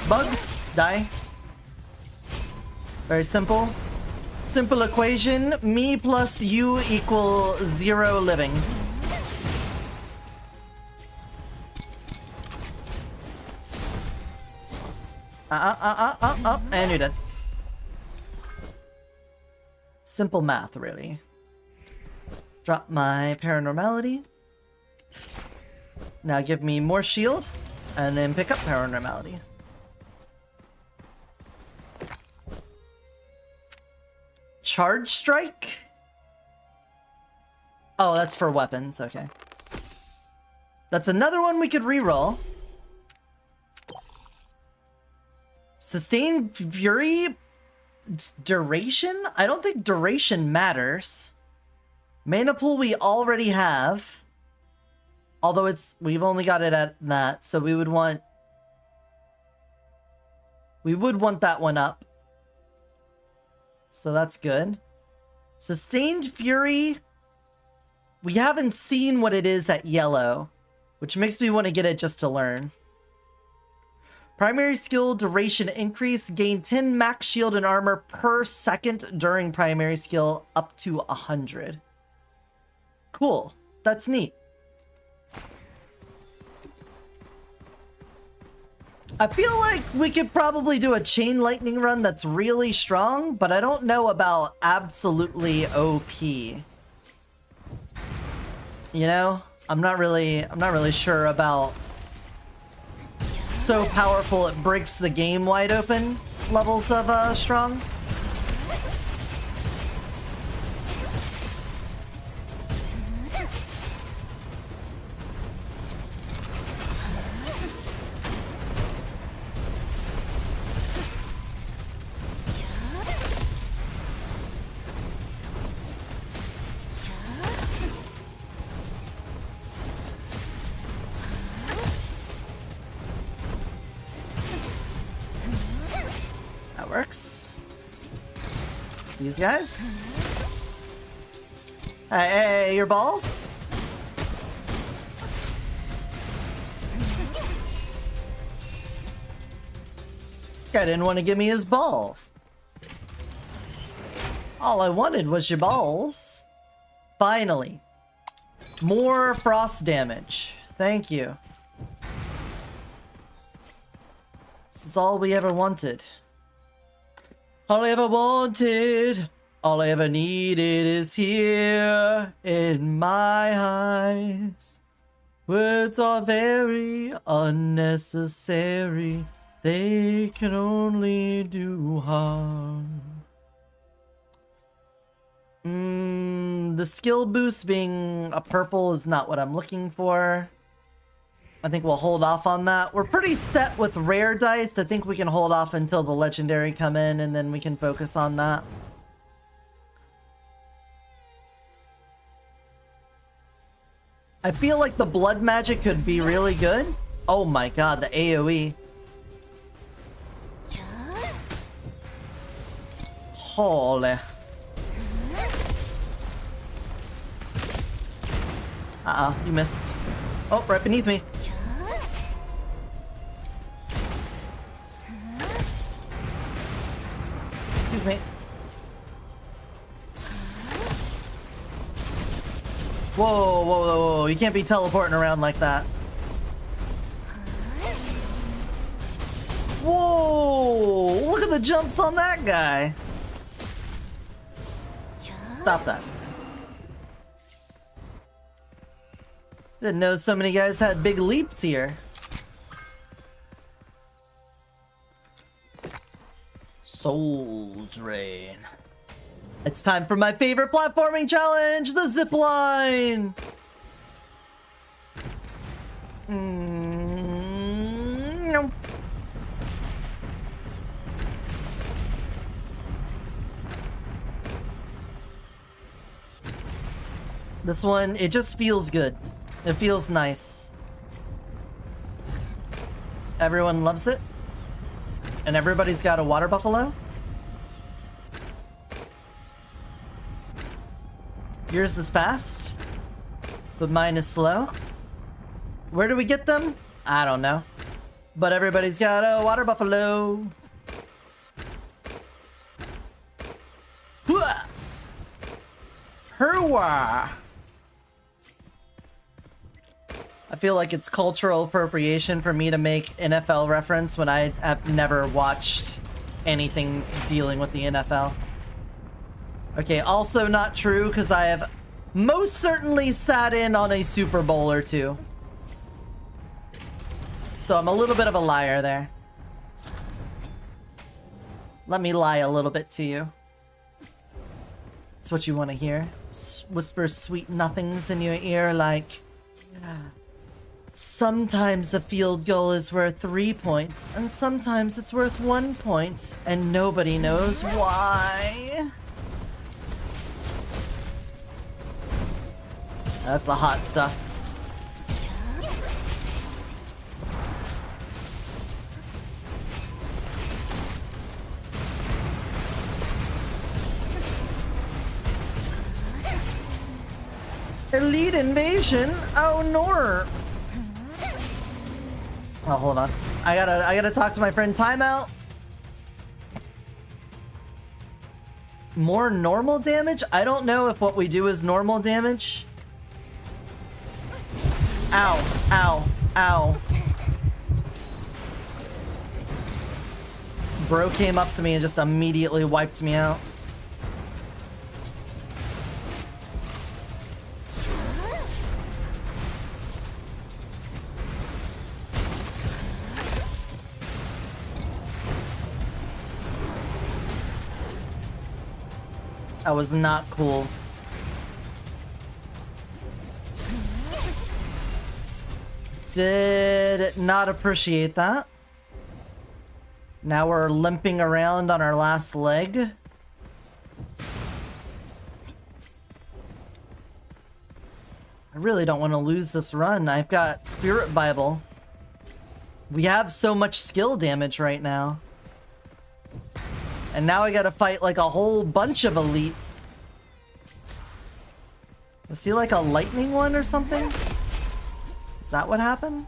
Bugs, die. Very simple. Simple equation, me plus you equal 0 living. And you're dead. Simple math, really. Drop my paranormality. Now give me more shield, and then pick up paranormality. Charge strike? Oh, that's for weapons, okay. That's another one we could reroll. Sustained Fury? Duration? I don't think duration matters. Mana pool we already have. Although we've only got it at that, so we would want that one up. So that's good. Sustained Fury. We haven't seen what it is at yellow, which makes me want to get it just to learn. Primary skill duration increase. Gain 10 max shield and armor per second during primary skill up to 100. Cool. That's neat. I feel like we could probably do a chain lightning run that's really strong, but I don't know about absolutely OP. You know, I'm not really sure about so powerful it breaks the game wide open levels of strong. Works. These guys. Hey, your balls. Guy didn't want to give me his balls. All I wanted was your balls. Finally. More frost damage. Thank you. This is all we ever wanted. All I ever wanted, all I ever needed is here in my eyes. Words are very unnecessary. They can only do harm. The skill boost being a purple is not what I'm looking for. I think we'll hold off on that. We're pretty set with rare dice. I think we can hold off until the legendary come in and then we can focus on that. I feel like the blood magic could be really good. Oh my god, the AoE. Holy. Uh-oh, you missed. Oh, right beneath me. Excuse me. Whoa, whoa, whoa, whoa. You can't be teleporting around like that. Whoa! Look at the jumps on that guy. Stop that. Didn't know so many guys had big leaps here. Soul Drain. It's time for my favorite platforming challenge, the zip line. No. This one, it just feels good. It feels nice. Everyone loves it. And everybody's got a water buffalo. Yours is fast. but mine is slow. Where do we get them? I don't know. But everybody's got a water buffalo. Hooah! Hurwah! I feel like it's cultural appropriation for me to make NFL reference when I have never watched anything dealing with the NFL. Okay, also not true because I have most certainly sat in on a Super Bowl or two. So I'm a little bit of a liar there. Let me lie a little bit to you. It's what you want to hear. Whisper sweet nothings in your ear like... Sometimes a field goal is worth 3 points, and sometimes it's worth 1 point, and nobody knows why. That's the hot stuff. Elite invasion? Oh, nor. Oh, hold on. I gotta talk to my friend. Timeout. More normal damage? I don't know if what we do is normal damage. Ow, ow, ow. Bro came up to me and just immediately wiped me out. That was not cool. Did not appreciate that. Now we're limping around on our last leg. I really don't want to lose this run. I've got Spirit Bible. We have so much skill damage right now. And now I gotta fight like a whole bunch of elites. Was he like a lightning one or something? Is that what happened?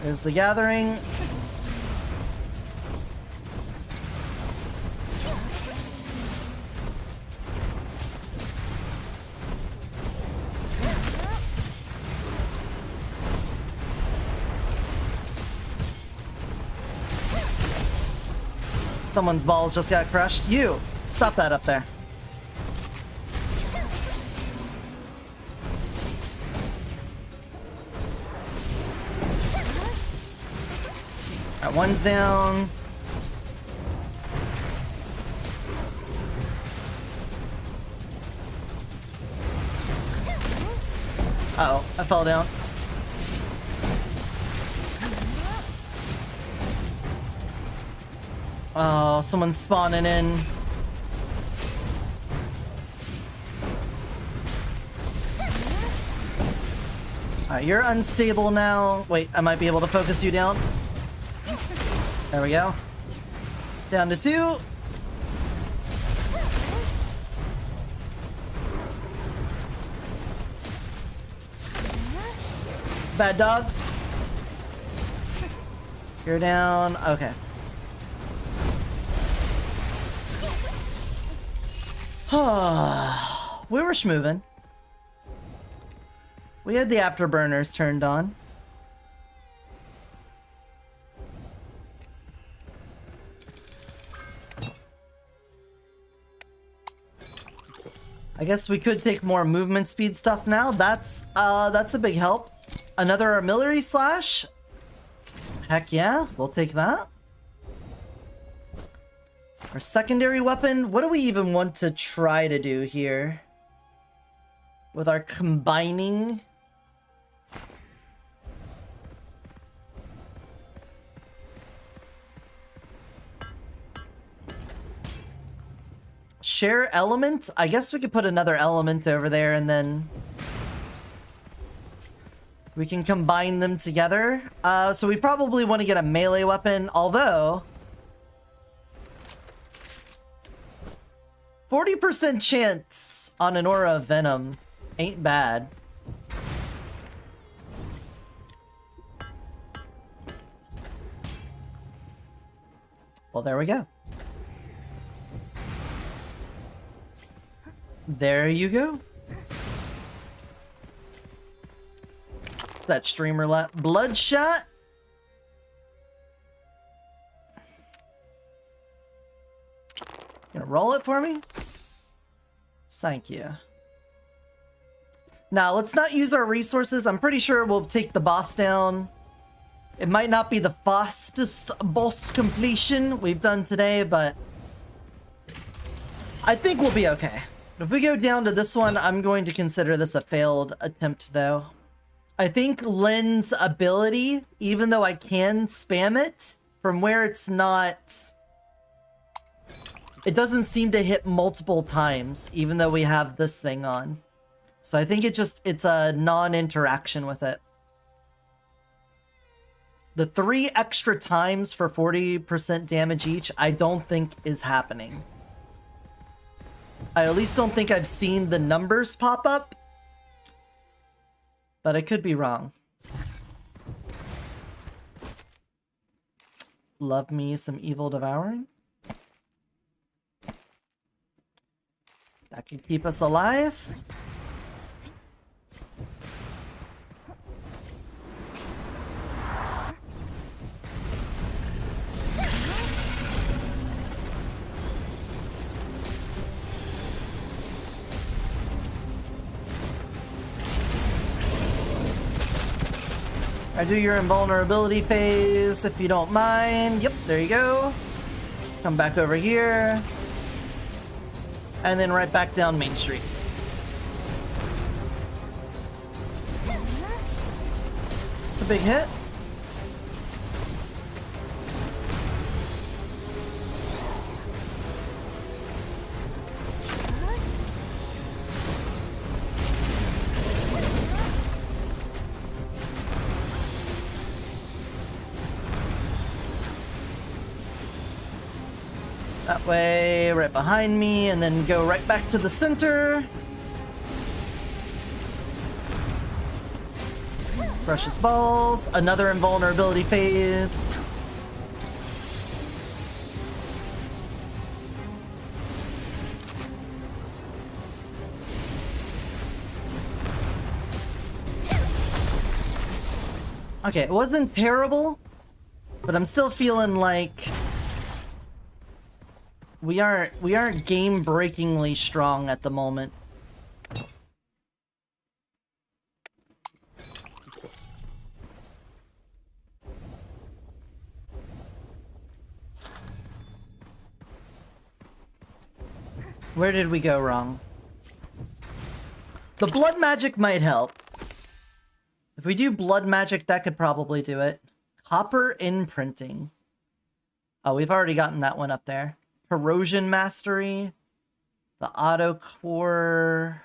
There's the gathering. Someone's balls just got crushed. You! Stop that up there. That one's down. Uh-oh, I fell down. Oh, someone's spawning in. Alright, you're unstable now. Wait, I might be able to focus you down. There we go. Down to 2. Bad dog. You're down. Okay. We were schmoving. We had the afterburners turned on. I guess we could take more movement speed stuff now. That's a big help. Another artillery slash? Heck yeah, we'll take that. Our secondary weapon, what do we even want to try to do here? With our combining? share element? I guess we could put another element over there and then we can combine them together. So we probably want to get a melee weapon, although 40% chance on an Aura of Venom ain't bad. Well, there we go. There you go. That streamer Bloodshot. Gonna roll it for me? Thank you. Now, let's not use our resources. I'm pretty sure we'll take the boss down. It might not be the fastest boss completion we've done today, but I think we'll be okay. If we go down to this one, I'm going to consider this a failed attempt, though. I think Lynn's ability, even though I can spam it, from where it's not... It doesn't seem to hit multiple times, even though we have this thing on. So I think it's a non-interaction with it. The 3 extra times for 40% damage each, I don't think is happening. I at least don't think I've seen the numbers pop up. But I could be wrong. Love me some Evil Devouring. That could keep us alive. I do your invulnerability phase if you don't mind. Yep, there you go. Come back over here. And then right back down Main Street. It's a big hit. That way, right behind me, and then go right back to the center. Precious balls, another invulnerability phase. Okay, it wasn't terrible, but I'm still feeling like we aren't game-breakingly strong at the moment. Where did we go wrong? The blood magic might help. If we do blood magic, that could probably do it. Copper imprinting. Oh, we've already gotten that one up there. Corrosion mastery. The auto core.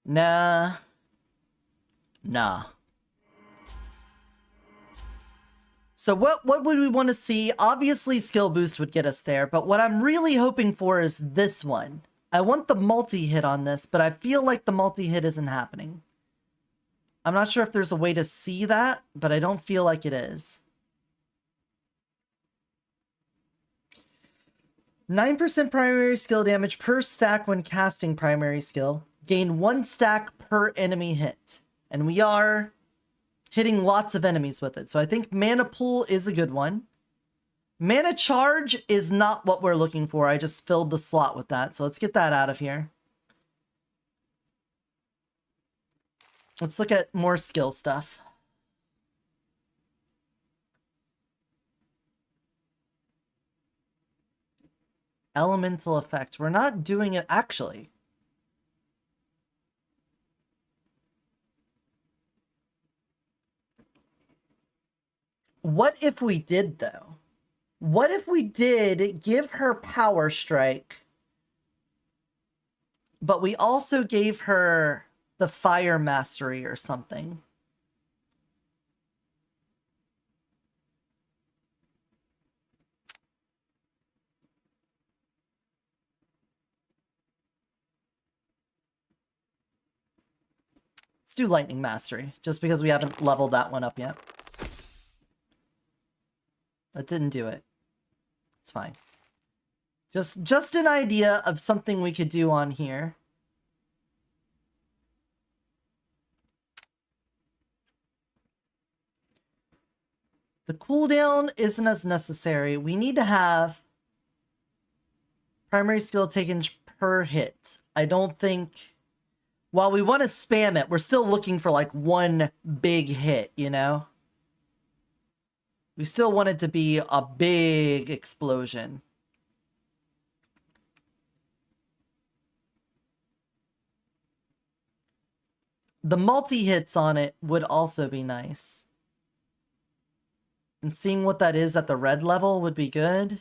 Nah. So what would we want to see? Obviously skill boost would get us there, but what I'm really hoping for is this one. I want the multi-hit on this, but I feel like the multi-hit isn't happening. I'm not sure if there's a way to see that, but I don't feel like it is. 9% primary skill damage per stack when casting primary skill. Gain 1 stack per enemy hit. And we are hitting lots of enemies with it. So I think Mana Pool is a good one. Mana Charge is not what we're looking for. I just filled the slot with that. So let's get that out of here. Let's look at more skill stuff. Elemental effect. We're not doing it actually. What if we did, though? What if we did give her Power Strike, but we also gave her the Fire Mastery or something? Let's do Lightning Mastery, just because we haven't leveled that one up yet. That didn't do it. It's fine. Just an idea of something we could do on here. The cooldown isn't as necessary. We need to have primary skill taken per hit. I don't think... While we want to spam it, we're still looking for like one big hit, you know? We still want it to be a big explosion. The multi-hits on it would also be nice. And seeing what that is at the red level would be good.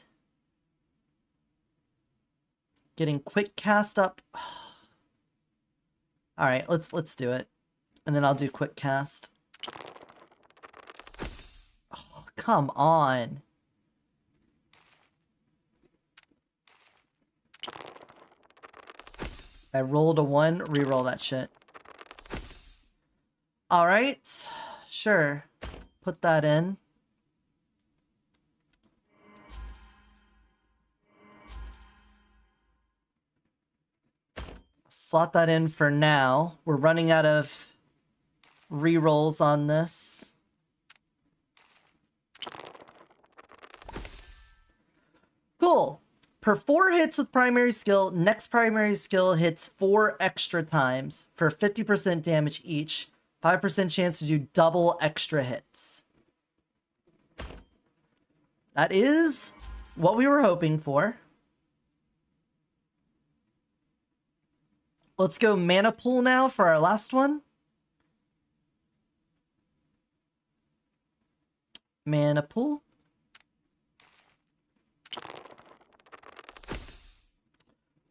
Getting quick cast up. Alright, let's do it. And then I'll do quick cast. Oh, come on. I rolled a 1, reroll that shit. Alright, sure. Put that in. Slot that in for now. We're running out of rerolls on this. Cool. Per 4 hits with primary skill, next primary skill hits 4 extra times for 50% damage each. 5% chance to do double extra hits. That is what we were hoping for. Let's go mana pool now for our last one. Mana pool.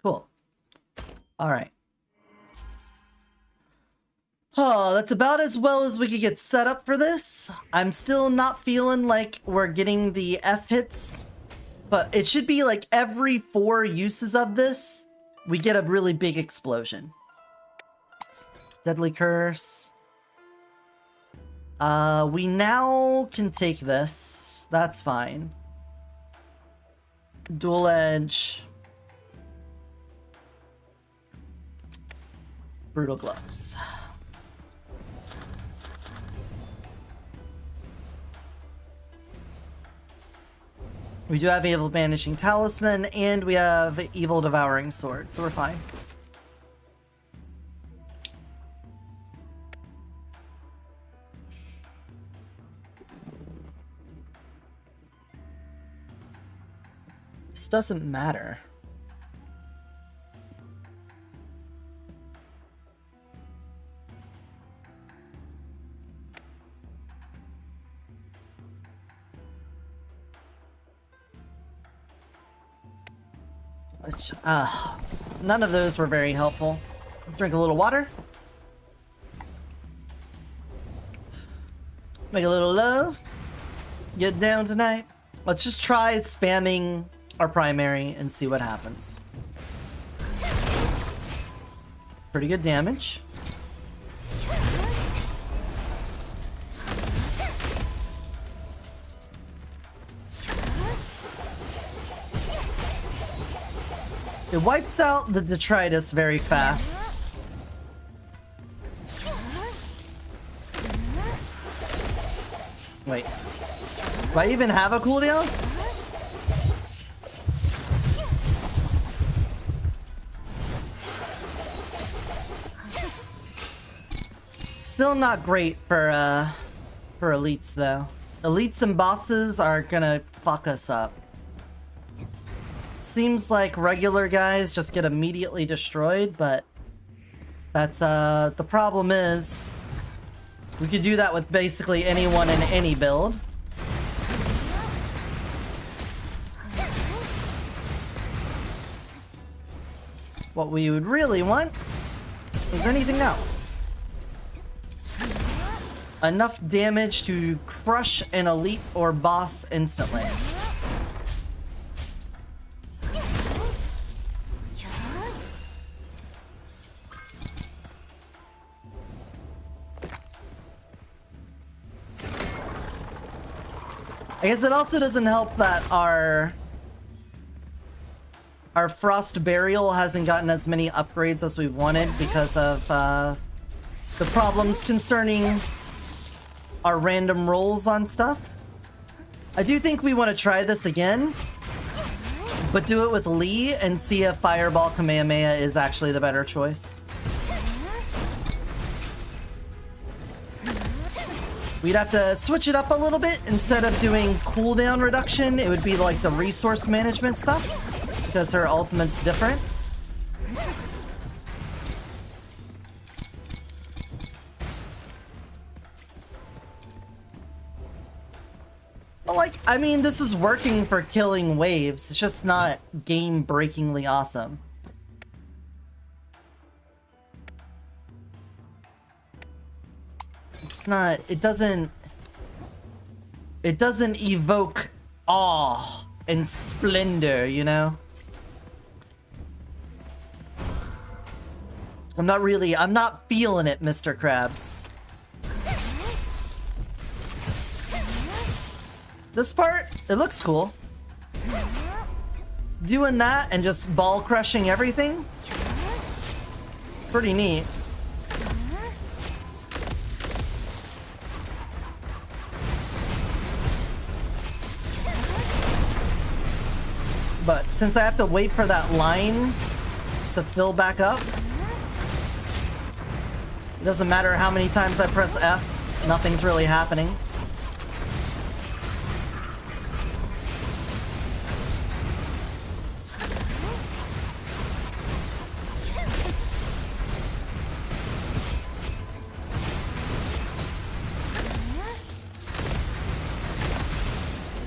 Cool. Alright. Oh, that's about as well as we could get set up for this. I'm still not feeling like we're getting the F hits, but it should be like every 4 uses of this, we get a really big explosion. Deadly Curse. We now can take this. That's fine. Dual Edge. Brutal Gloves. We do have Evil Banishing Talisman, and we have Evil Devouring Sword, so we're fine. This doesn't matter. Which, none of those were very helpful. Drink a little water. Make a little love. Get down tonight. Let's just try spamming our primary and see what happens. Pretty good damage. It wipes out the detritus very fast. Wait. Do I even have a cooldown? Still not great for elites though. Elites and bosses are gonna fuck us up. Seems like regular guys just get immediately destroyed, but that's, the problem is we could do that with basically anyone in any build. What we would really want is anything else. Enough damage to crush an elite or boss instantly. I guess it also doesn't help that our Frost Burial hasn't gotten as many upgrades as we've wanted because of the problems concerning our random rolls on stuff. I do think we want to try this again, but do it with Lee and see if Fireball Kamehameha is actually the better choice. We'd have to switch it up a little bit. Instead of doing cooldown reduction, it would be like the resource management stuff, because her ultimate's different. But like, I mean, this is working for killing waves. It's just not game-breakingly awesome. It's not, it doesn't evoke awe and splendor, you know? I'm not feeling it, Mr. Krabs. This part, it looks cool. Doing that and just ball crushing everything, pretty neat. But since I have to wait for that line to fill back up, it doesn't matter how many times I press F, nothing's really happening.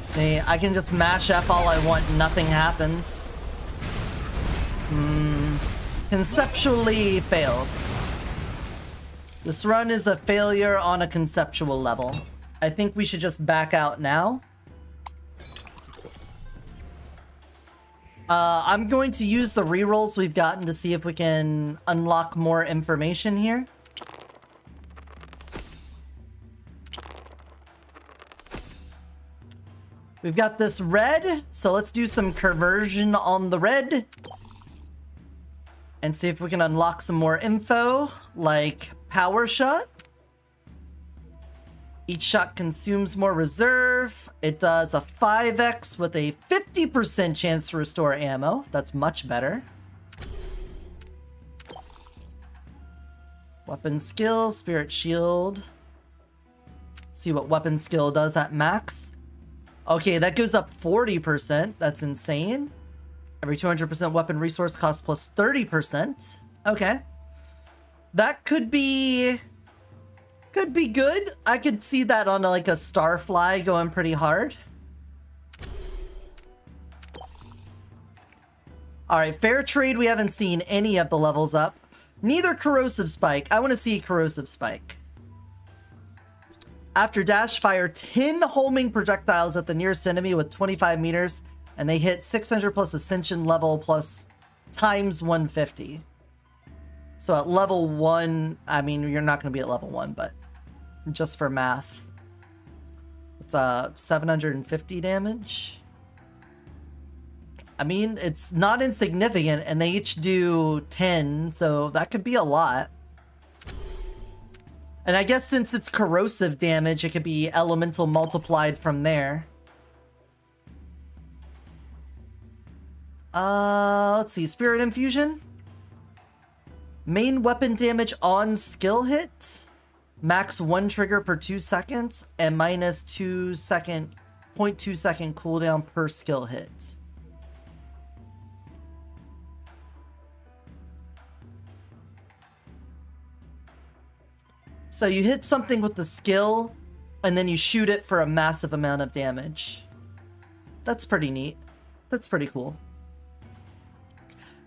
See, I can just mash F all I want, nothing happens. Conceptually failed. This run is a failure on a conceptual level. I think we should just back out now. I'm going to use the rerolls we've gotten to see if we can unlock more information here. We've got this red, so let's do some conversion on the red. And see if we can unlock some more info, like power shot. Each shot consumes more reserve. It does a 5x with a 50% chance to restore ammo. That's much better. Weapon skill, spirit shield. See what weapon skill does at max. Okay, that goes up 40%. That's insane. Every 200% weapon resource cost plus 30%. Okay. That could be good. I could see that on like a Starfly going pretty hard. Alright, Fair Trade, we haven't seen any of the levels up. Neither Corrosive Spike. I want to see Corrosive Spike. After dash, fire 10 homing projectiles at the nearest enemy with 25 meters, and they hit 600 plus ascension level plus times 150. So at level 1, I mean, you're not going to be at level 1, but just for math. It's 750 damage. I mean, it's not insignificant, and they each do 10, so that could be a lot. And I guess since it's corrosive damage, it could be elemental multiplied from there. Let's see, Spirit Infusion. Main weapon damage on skill hit. Max 1 trigger per 2 seconds, and minus 0.2 second cooldown per skill hit. So you hit something with the skill, and then you shoot it for a massive amount of damage. That's pretty neat. That's pretty cool.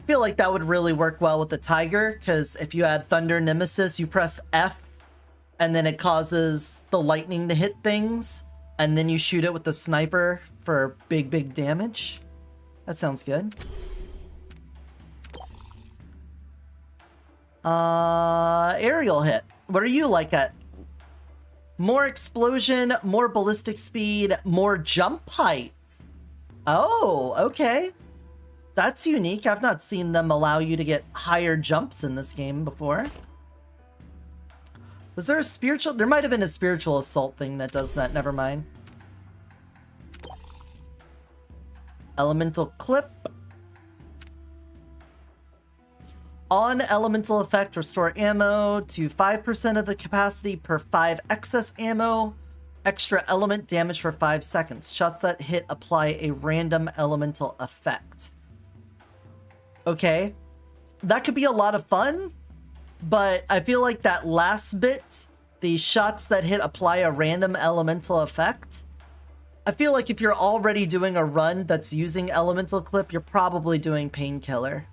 feel like that would really work well with the Tiger, because if you add Thunder Nemesis, you press F, and then it causes the lightning to hit things, and then you shoot it with the sniper for big, big damage. That sounds good. Aerial hit. What are you like at? More explosion, more ballistic speed, more jump height. Oh, okay. That's unique. I've not seen them allow you to get higher jumps in this game before. Was there a spiritual? There might have been a spiritual assault thing that does that. Never mind. Elemental clip. On elemental effect, restore ammo to 5% of the capacity per 5 excess ammo. Extra element damage for 5 seconds. Shots that hit apply a random elemental effect. Okay. That could be a lot of fun, but I feel like that last bit, the shots that hit apply a random elemental effect, I feel like if you're already doing a run that's using elemental clip, you're probably doing painkiller.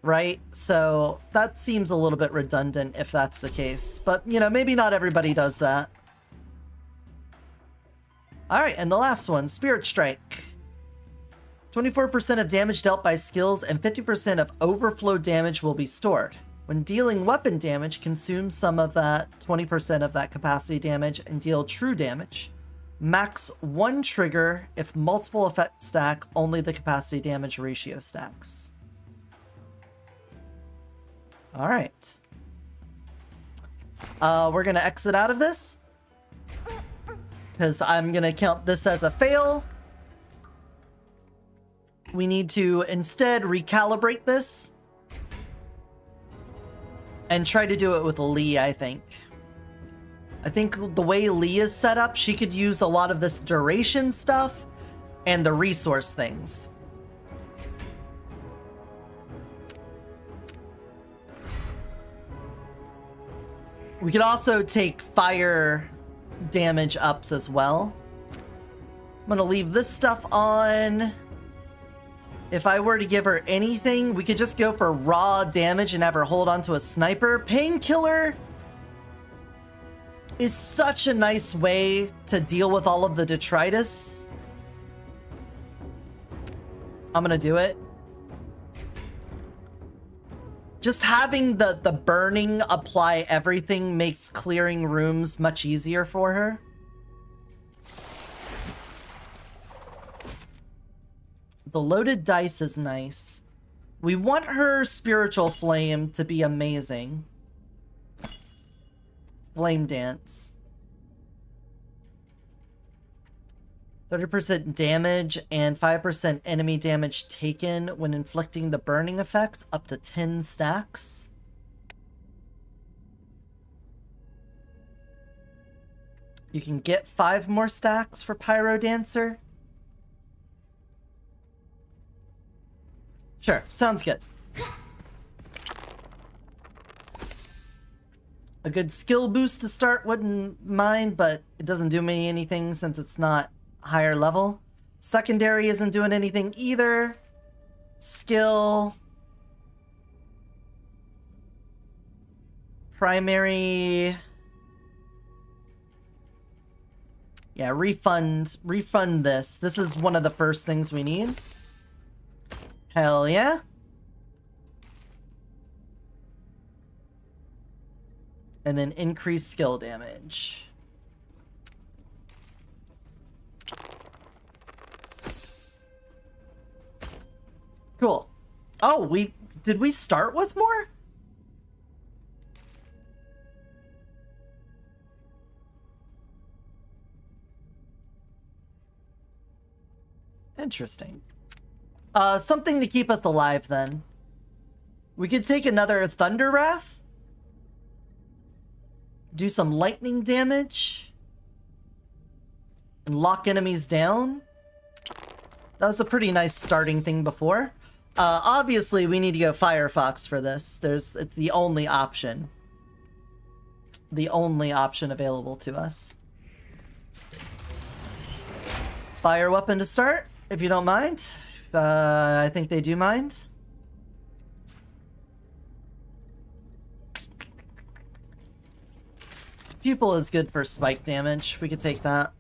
Right? So that seems a little bit redundant if that's the case. But, you know, maybe not everybody does that. Alright, and the last one, Spirit Strike. 24% of damage dealt by skills and 50% of overflow damage will be stored. When dealing weapon damage, consume some of that 20% of that capacity damage and deal true damage. Max 1 trigger. If multiple effects stack, only the capacity damage ratio stacks. Alright. We're gonna exit out of this, because I'm gonna count this as a fail. We need to instead recalibrate this and try to do it with Lee, I think. I think the way Lee is set up, she could use a lot of this duration stuff and the resource things. We could also take fire damage ups as well. I'm gonna leave this stuff on. If I were to give her anything, we could just go for raw damage and have her hold on to a sniper. Painkiller is such a nice way to deal with all of the detritus. I'm gonna do it. Just having the burning apply everything makes clearing rooms much easier for her. The loaded dice is nice. We want her spiritual flame to be amazing. Flame dance. 30% damage and 5% enemy damage taken when inflicting the burning effect, up to 10 stacks. You can get 5 more stacks for Pyro Dancer. Sure, sounds good. A good skill boost to start, wouldn't mind, but it doesn't do me anything since it's not higher level. Secondary isn't doing anything either. Skill. Primary. Yeah, refund this. This is one of the first things we need. Hell yeah. And then increase skill damage. Cool. Oh, did we start with more? Interesting. Something to keep us alive then. We could take another Thunder Wrath. Do some lightning damage. And lock enemies down. That was a pretty nice starting thing before. Obviously, we need to go Firefox for this. It's the only option. The only option available to us. Fire weapon to start, if you don't mind. I think they do mind. Pupil is good for spike damage. We could take that.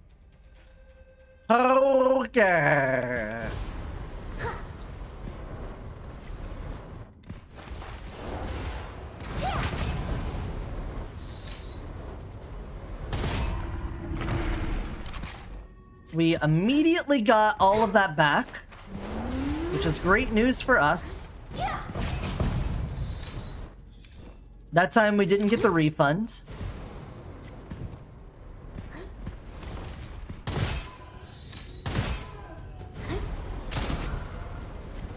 Okay. We immediately got all of that back, which is great news for us. That time we didn't get the refund.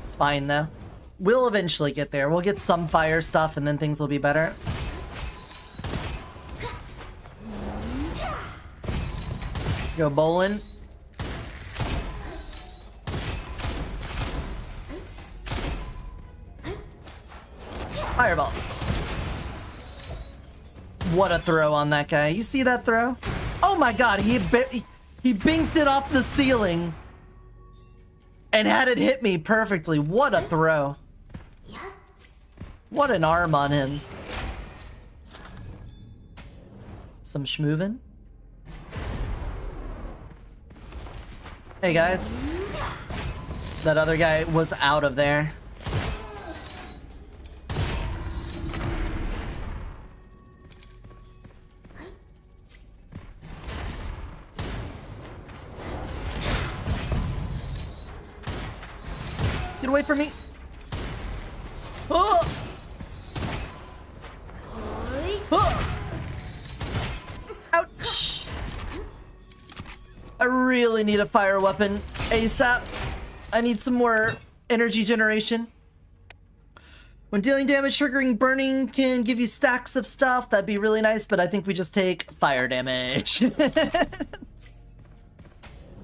It's fine though. We'll eventually get there. We'll get some fire stuff and then things will be better. Go bowling. Fireball. What a throw on that guy. You see that throw? Oh my god, he binked it off the ceiling and had it hit me perfectly. What a throw. What an arm on him. Some schmoovin'. Hey guys. That other guy was out of there. Get away from me. Oh! Oh! Ouch! I really need a fire weapon ASAP. I need some more energy generation. When dealing damage, triggering burning can give you stacks of stuff. That'd be really nice, but I think we just take fire damage.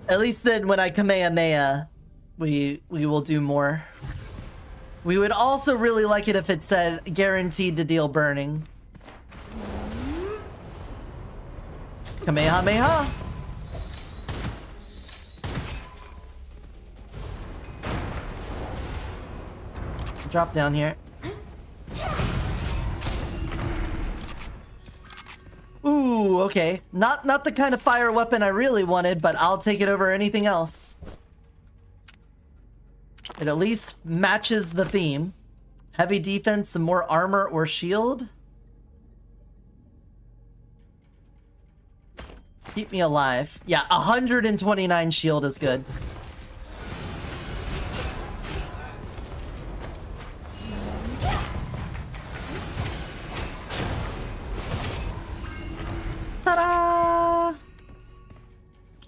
At least then when I Kamehameha, we will do more. We would also really like it if it said guaranteed to deal burning. Kamehameha! Drop down here. Ooh, okay. Not the kind of fire weapon I really wanted, but I'll take it over anything else. It at least matches the theme. Heavy defense, some more armor or shield. Keep me alive. Yeah, 129 shield is good. Ta-da!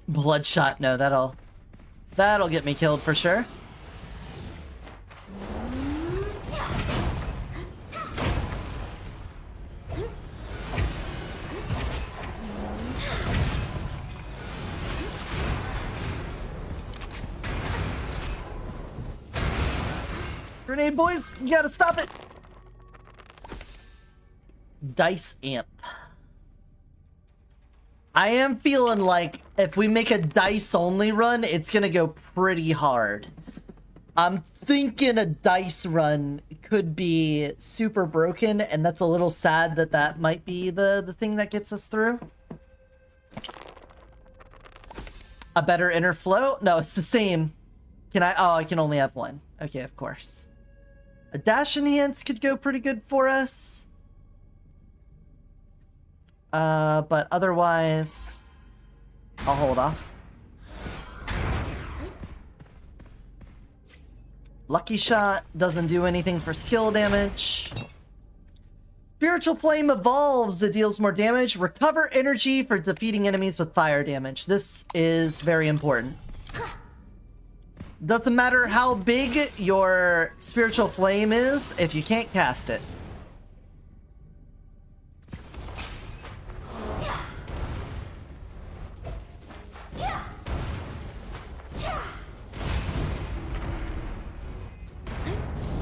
Bloodshot, no, that'll get me killed for sure. Grenade, boys! You gotta stop it! Dice Amp. I am feeling like if we make a dice-only run, it's gonna go pretty hard. I'm thinking a dice run could be super broken, and that's a little sad that that might be the thing that gets us through. A better inner flow? No, it's the same. Can I? Oh, I can only have one. Okay, of course. A dash enhance could go pretty good for us. But otherwise, I'll hold off. Lucky Shot doesn't do anything for skill damage. Spiritual Flame evolves. It deals more damage. Recover energy for defeating enemies with fire damage. This is very important. Doesn't matter how big your Spiritual Flame is if you can't cast it.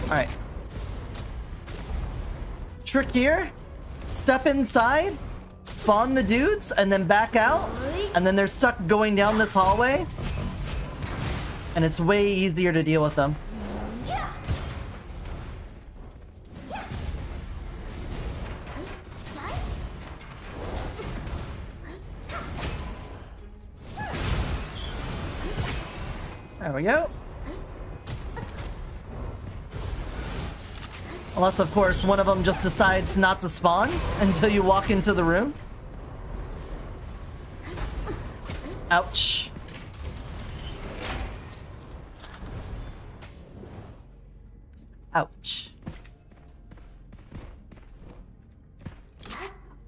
Alright. Trick here. Step inside. Spawn the dudes. And then back out. And then they're stuck going down this hallway. And it's way easier to deal with them. There we go. Unless, of course, one of them just decides not to spawn until you walk into the room. Ouch. Ouch.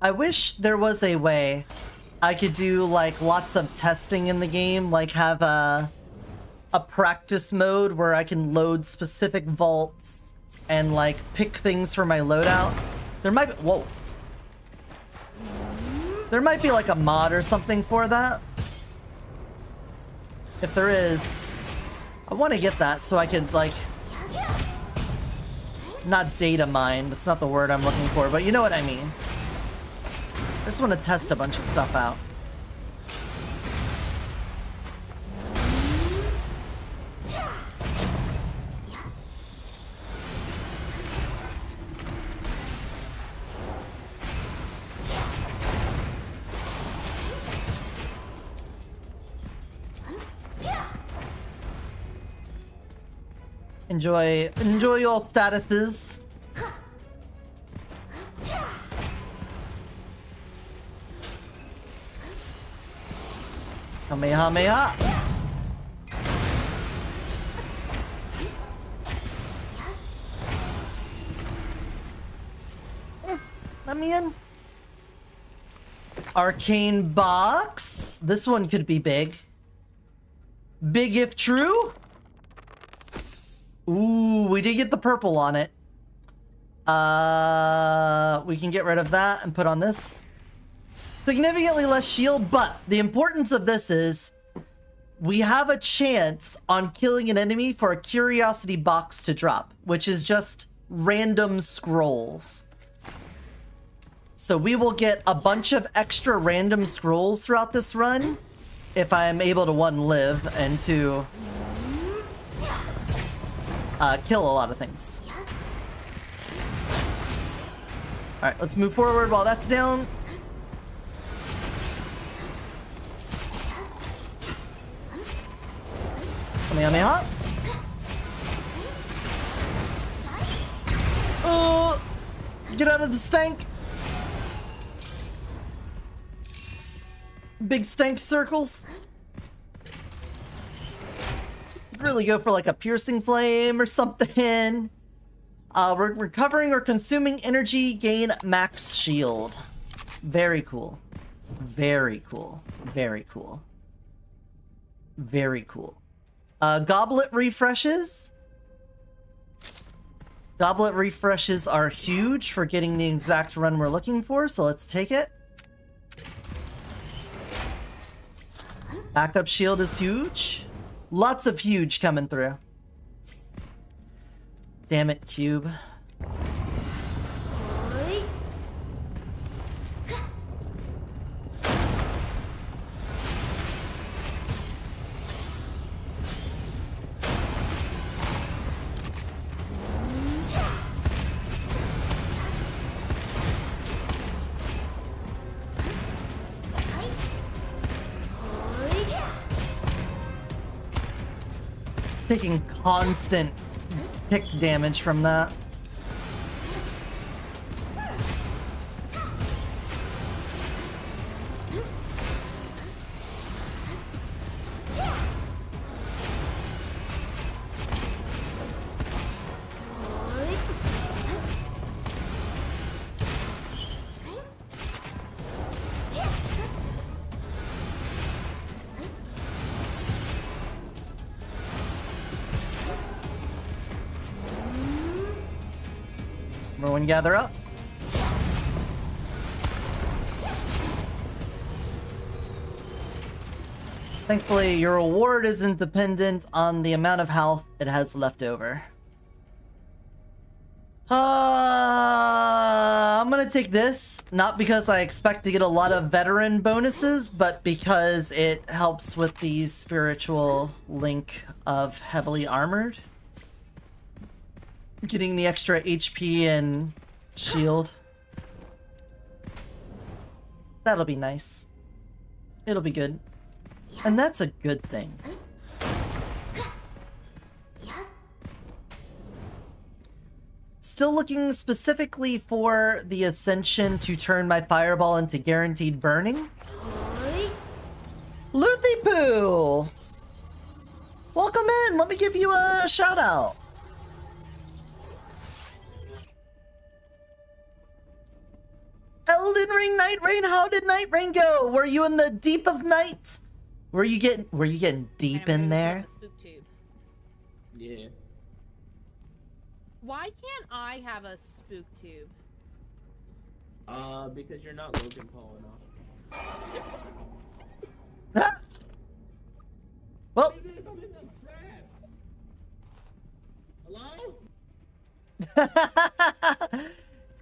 I wish there was a way I could do, like, lots of testing in the game, like have a practice mode where I can load specific vaults and, like, pick things for my loadout. There might be, whoa. There might be, like, a mod or something for that. If there is, I want to get that so I could, like, not data mine, that's not the word I'm looking for, but you know what I mean. I just want to test a bunch of stuff out. Enjoy your statuses. Kamehameha. Let me in. Arcane box. This one could be big. Big if true. Ooh, we did get the purple on it. We can get rid of that and put on this. Significantly less shield, but the importance of this is we have a chance on killing an enemy for a curiosity box to drop, which is just random scrolls. So we will get a bunch of extra random scrolls throughout this run if I am able to, one, live, and two, kill a lot of things. Alright, let's move forward while that's down. Kamehameha. Oh! Get out of the stank! Big stank circles. Really go for like a piercing flame or something. Recovering or consuming energy, gain max shield. Very cool. Very cool. Very cool. Very cool. Goblet refreshes. Goblet refreshes are huge for getting the exact run we're looking for, so let's take it. Backup shield is huge. Lots of huge coming through. Damn it, Cube. Taking constant tick damage from that. Everyone gather up. Thankfully, your reward isn't dependent on the amount of health it has left over. I'm gonna take this, not because I expect to get a lot of veteran bonuses, but because it helps with the spiritual link of heavily armored. Getting the extra HP and shield. That'll be nice. It'll be good. And that's a good thing. Still looking specifically for the Ascension to turn my Fireball into guaranteed burning. Luthi Poo! Welcome in! Let me give you a shout out. Elden Ring, Night Rain, how did Night Rain go? Were you in the deep of night? Were you getting deep in there? Yeah. Why can't I have a spook tube? Because you're not Logan Paul enough. Ah! Well, Hello?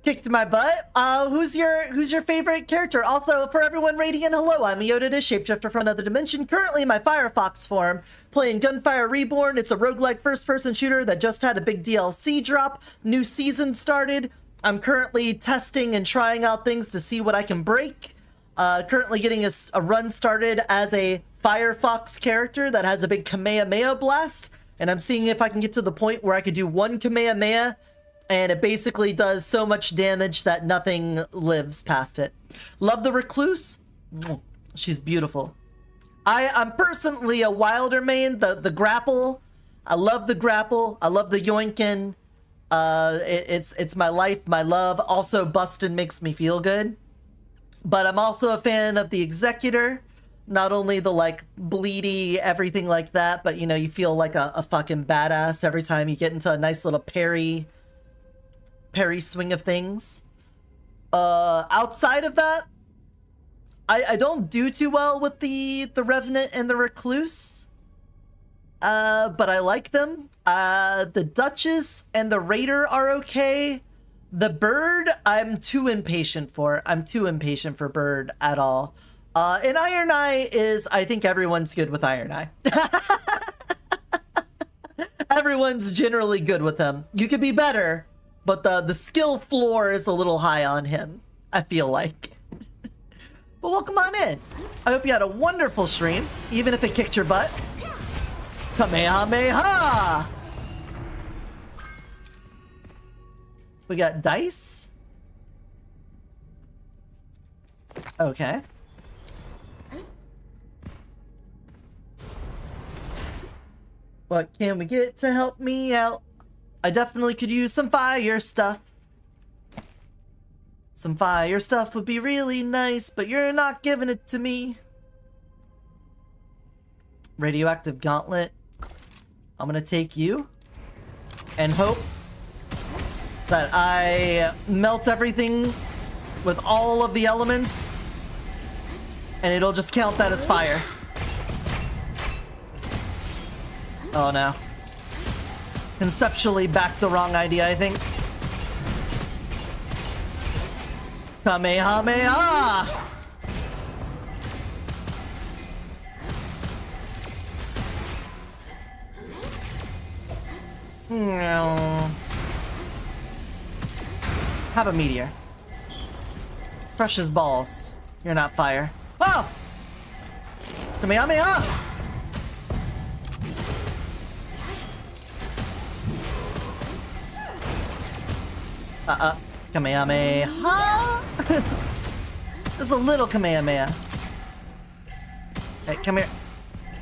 kicked my butt. Who's your favorite character? Also, for everyone rating in, hello, I'm Eotidiss, Shapeshifter from another dimension. Currently in my Firefox form, playing Gunfire Reborn. It's a roguelike first-person shooter that just had a big DLC drop. New season started. I'm currently testing and trying out things to see what I can break. Currently getting a run started as a Firefox character that has a big Kamehameha blast. And I'm seeing if I can get to the point where I could do one Kamehameha and it basically does so much damage that nothing lives past it. Love the Recluse. She's beautiful. I'm personally a Wilder main, the grapple. I love the grapple. I love the yoinkin. It's my life, my love. Also, bustin' makes me feel good. But I'm also a fan of the Executor. Not only the, like, bleedy, everything like that, but, you know, you feel like a fucking badass every time you get into a nice little parry swing of things. Outside of that, I don't do too well with the Revenant and the Recluse. But I like them. The Duchess and the Raider are okay. The Bird, I'm too impatient for. I'm too impatient for Bird at all. And Iron Eye is, I think everyone's good with Iron Eye. Everyone's generally good with him. You could be better, but the skill floor is a little high on him, I feel like. But welcome on in. I hope you had a wonderful stream, even if it kicked your butt. Kamehameha! We got dice. Okay. What can we get to help me out? I definitely could use some fire stuff. Some fire stuff would be really nice, but you're not giving it to me. Radioactive Gauntlet. I'm gonna take you and hope that I melt everything with all of the elements and it'll just count that as fire. Oh no. Conceptually backed the wrong idea, I think. Kamehameha! No. Have a meteor. Crush his balls. You're not fire. Oh! Kamehameha! Kamehameha! There's a little Kamehameha. Hey, come here.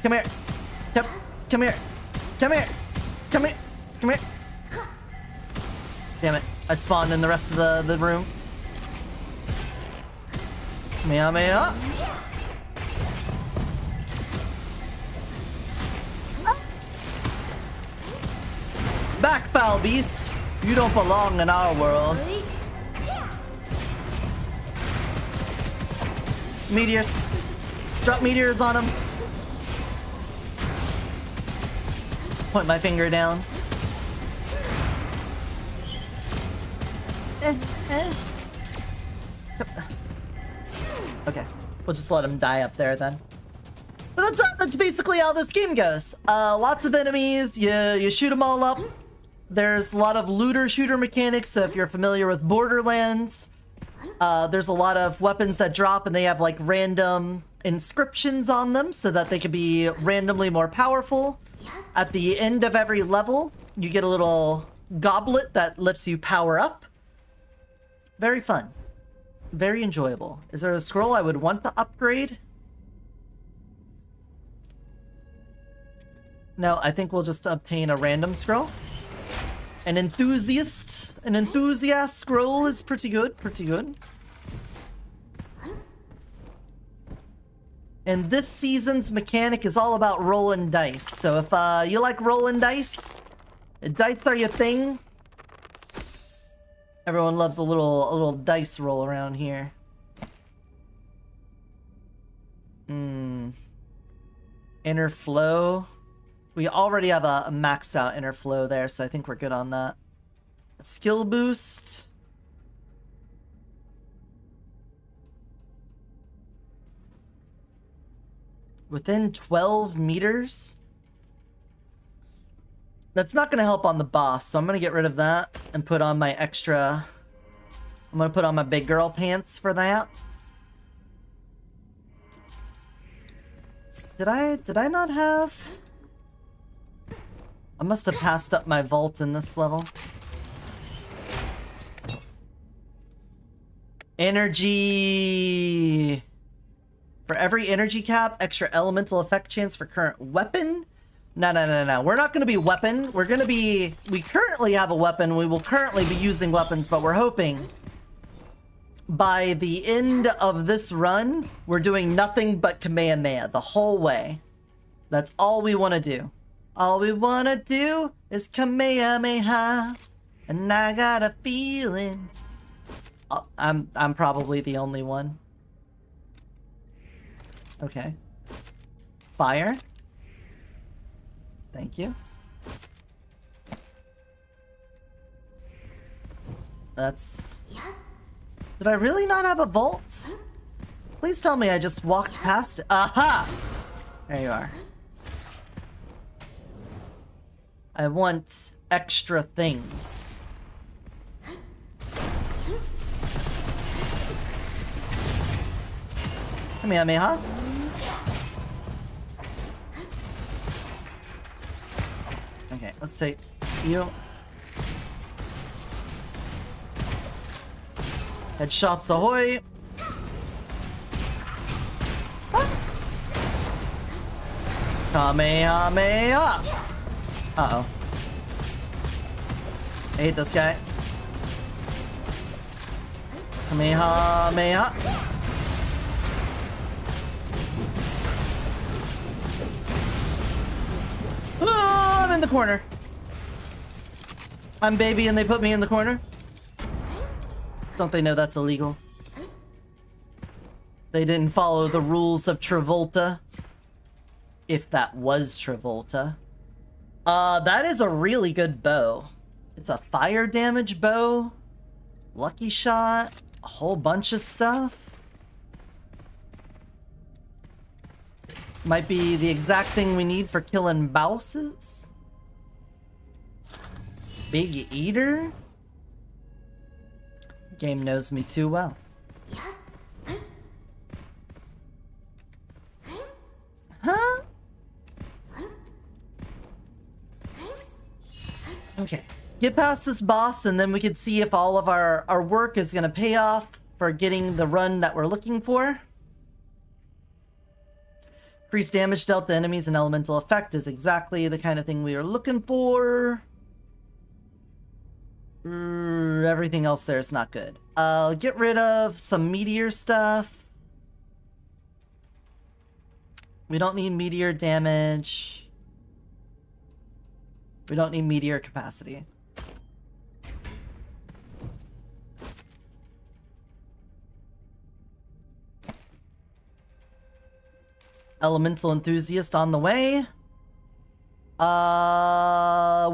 Come here. Come here. Come here. Come here. Come here. Damn it. I spawned in the rest of the room. Kamehameha. Back, foul beast. You don't belong in our world. Meteors. Drop meteors on him. Point my finger down. Okay, we'll just let him die up there then. But that's basically how this game goes. Lots of enemies, you shoot them all up. There's a lot of looter-shooter mechanics, so if you're familiar with Borderlands, there's a lot of weapons that drop and they have like random inscriptions on them so that they can be randomly more powerful. At the end of every level, you get a little goblet that lifts you power up. Very fun. Very enjoyable. Is there a scroll I would want to upgrade? No, I think we'll just obtain a random scroll. An enthusiast scroll is pretty good, pretty good. And this season's mechanic is all about rolling dice. So if you like rolling dice are your thing. Everyone loves a little dice roll around here. Inner flow. We already have a maxed out inner flow there, so I think we're good on that. A skill boost. Within 12 meters? That's not going to help on the boss, so I'm going to get rid of that and put on my extra... I'm going to put on my big girl pants for that. Did I not have... I must have passed up my vault in this level. Energy! For every energy cap, extra elemental effect chance for current weapon? No. We're not going to be weapon. We're going to be... We currently have a weapon. We will currently be using weapons, but we're hoping by the end of this run, we're doing nothing but Kamehameha the whole way. That's all we want to do. All we want to do is Kamehameha. And I got a feeling... Oh, I'm probably the only one. Okay. Fire. Thank you. That's... Did I really not have a vault? Please tell me I just walked past it. Aha! There you are. I want extra things. Kamehameha. Okay, let's take you. Headshots ahoy! Ah. Kamehameha! Uh-oh. I hate this guy. Kamehameha! Oh, I'm in the corner. I'm baby and they put me in the corner. Don't they know that's illegal? They didn't follow the rules of Travolta. If that was Travolta. That is a really good bow. It's a fire damage bow. Lucky shot. A whole bunch of stuff. Might be the exact thing we need for killing bosses. Big eater. Game knows me too well. Huh? Okay. Get past this boss and then we can see if all of our work is gonna pay off for getting the run that we're looking for. Increased damage dealt to enemies and elemental effect is exactly the kind of thing we are looking for. Everything else there is not good. I'll get rid of some meteor stuff. We don't need meteor damage. We don't need meteor capacity. Elemental enthusiast on the way.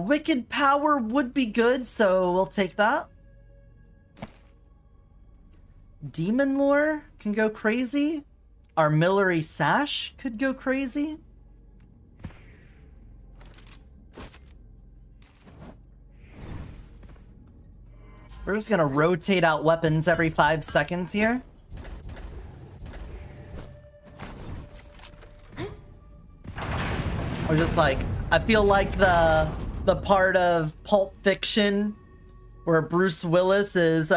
Wicked power would be good, so we'll take that. Demon Lore can go crazy. Armillary Sash could go crazy. We're just gonna rotate out weapons every 5 seconds here. Or just like, I feel like the part of Pulp Fiction where Bruce Willis is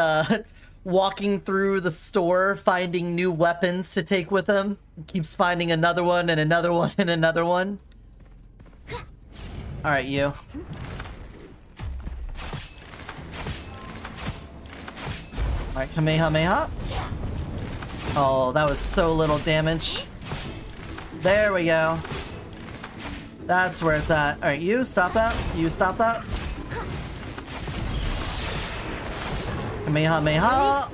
walking through the store finding new weapons to take with him. He keeps finding another one and another one and another one. Alright, you. Alright, Kamehameha. Oh, that was so little damage. There we go. That's where it's at. Alright, you stop that. You stop that. Kamehameha.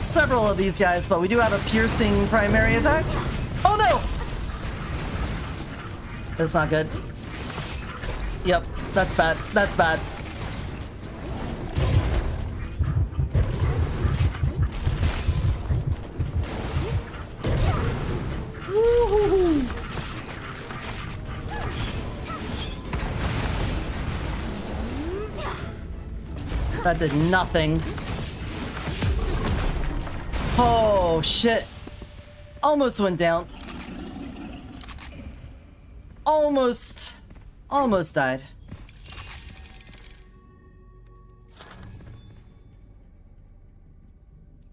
Several of these guys, but we do have a piercing primary attack. Oh no! That's not good. Yep, that's bad. That's bad. Woo-hoo-hoo. That did nothing. Oh shit. Almost went down. Almost died.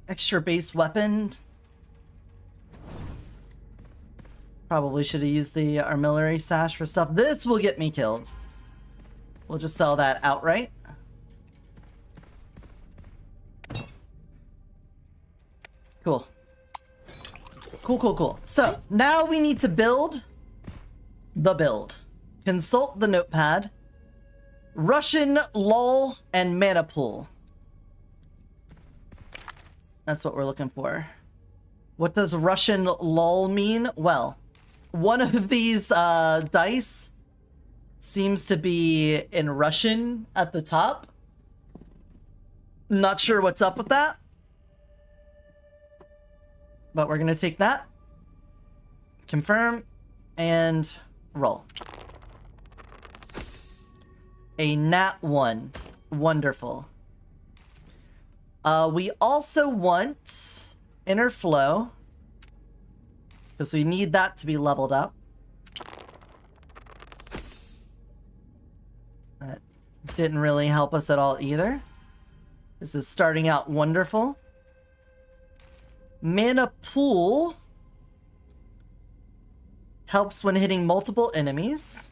Extra base weapon. Probably should have used the armillary sash for stuff. This will get me killed. We'll just sell that outright. Cool. Cool. So, now we need to build the build. Consult the notepad. Russian, lull, and mana pool. That's what we're looking for. What does Russian lull mean? Well, one of these dice seems to be in Russian at the top. Not sure what's up with that. But we're gonna take that. Confirm. And roll. A nat 1. Wonderful. We also want inner flow, because we need that to be leveled up. That didn't really help us at all either. This is starting out wonderful. Mana pool helps when hitting multiple enemies.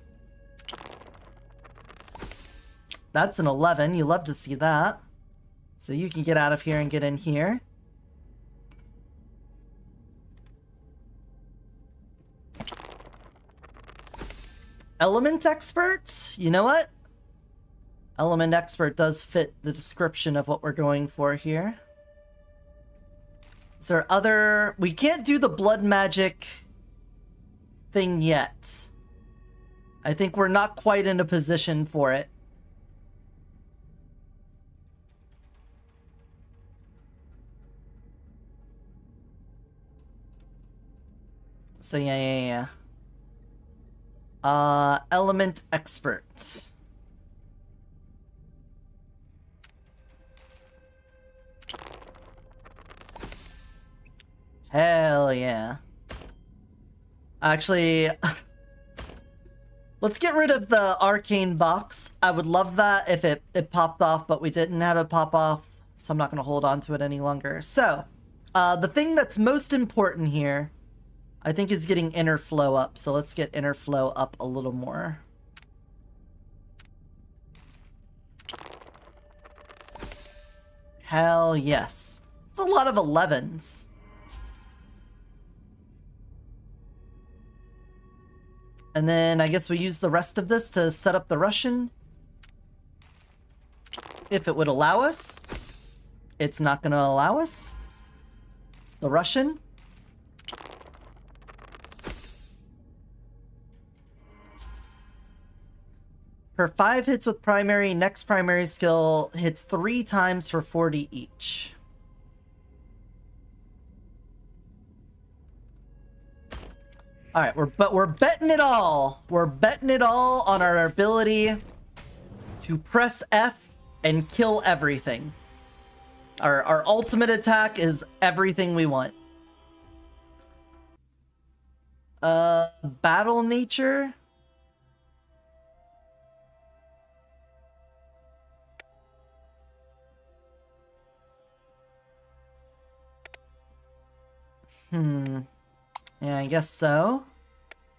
That's an 11. You love to see that. So you can get out of here and get in here. Element Expert? You know what? Element Expert does fit the description of what we're going for here. Is there other... We can't do the blood magic thing yet. I think we're not quite in a position for it. So yeah. Element Expert. Hell yeah. Actually, let's get rid of the arcane box. I would love that if it popped off, but we didn't have it pop off, so I'm not going to hold on to it any longer. So, the thing that's most important here, I think, is getting inner flow up. So let's get inner flow up a little more. Hell yes. It's a lot of 11s. And then I guess we use the rest of this to set up the Russian. If it would allow us. It's not going to allow us. The Russian. Per 5 hits with primary, next primary skill hits 3 times for 40 each. Alright, we're betting it all. We're betting it all on our ability to press F and kill everything. Our ultimate attack is everything we want. Battle nature? Yeah, I guess so.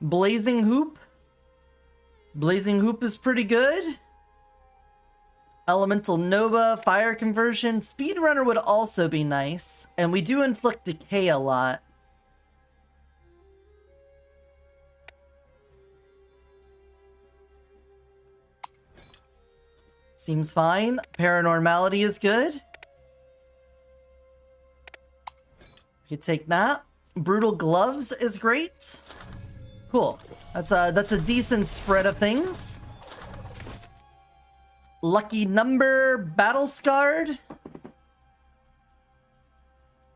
Blazing Hoop? Blazing Hoop is pretty good. Elemental Nova, Fire Conversion. Speedrunner would also be nice. And we do inflict decay a lot. Seems fine. Paranormality is good. You take that. Brutal Gloves is great. Cool. That's a decent spread of things. Lucky Number, Battle Scarred.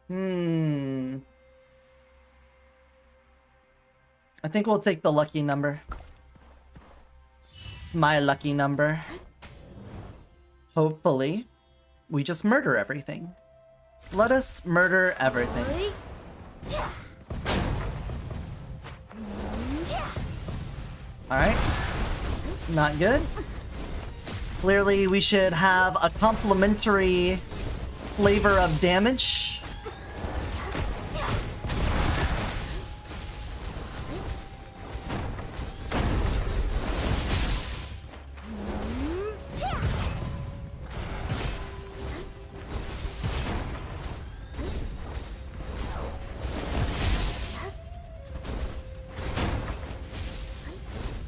I think we'll take the lucky number. It's my lucky number. Hopefully, we just murder everything. Let us murder everything. Alright. Not good. Clearly, we should have a complementary flavor of damage.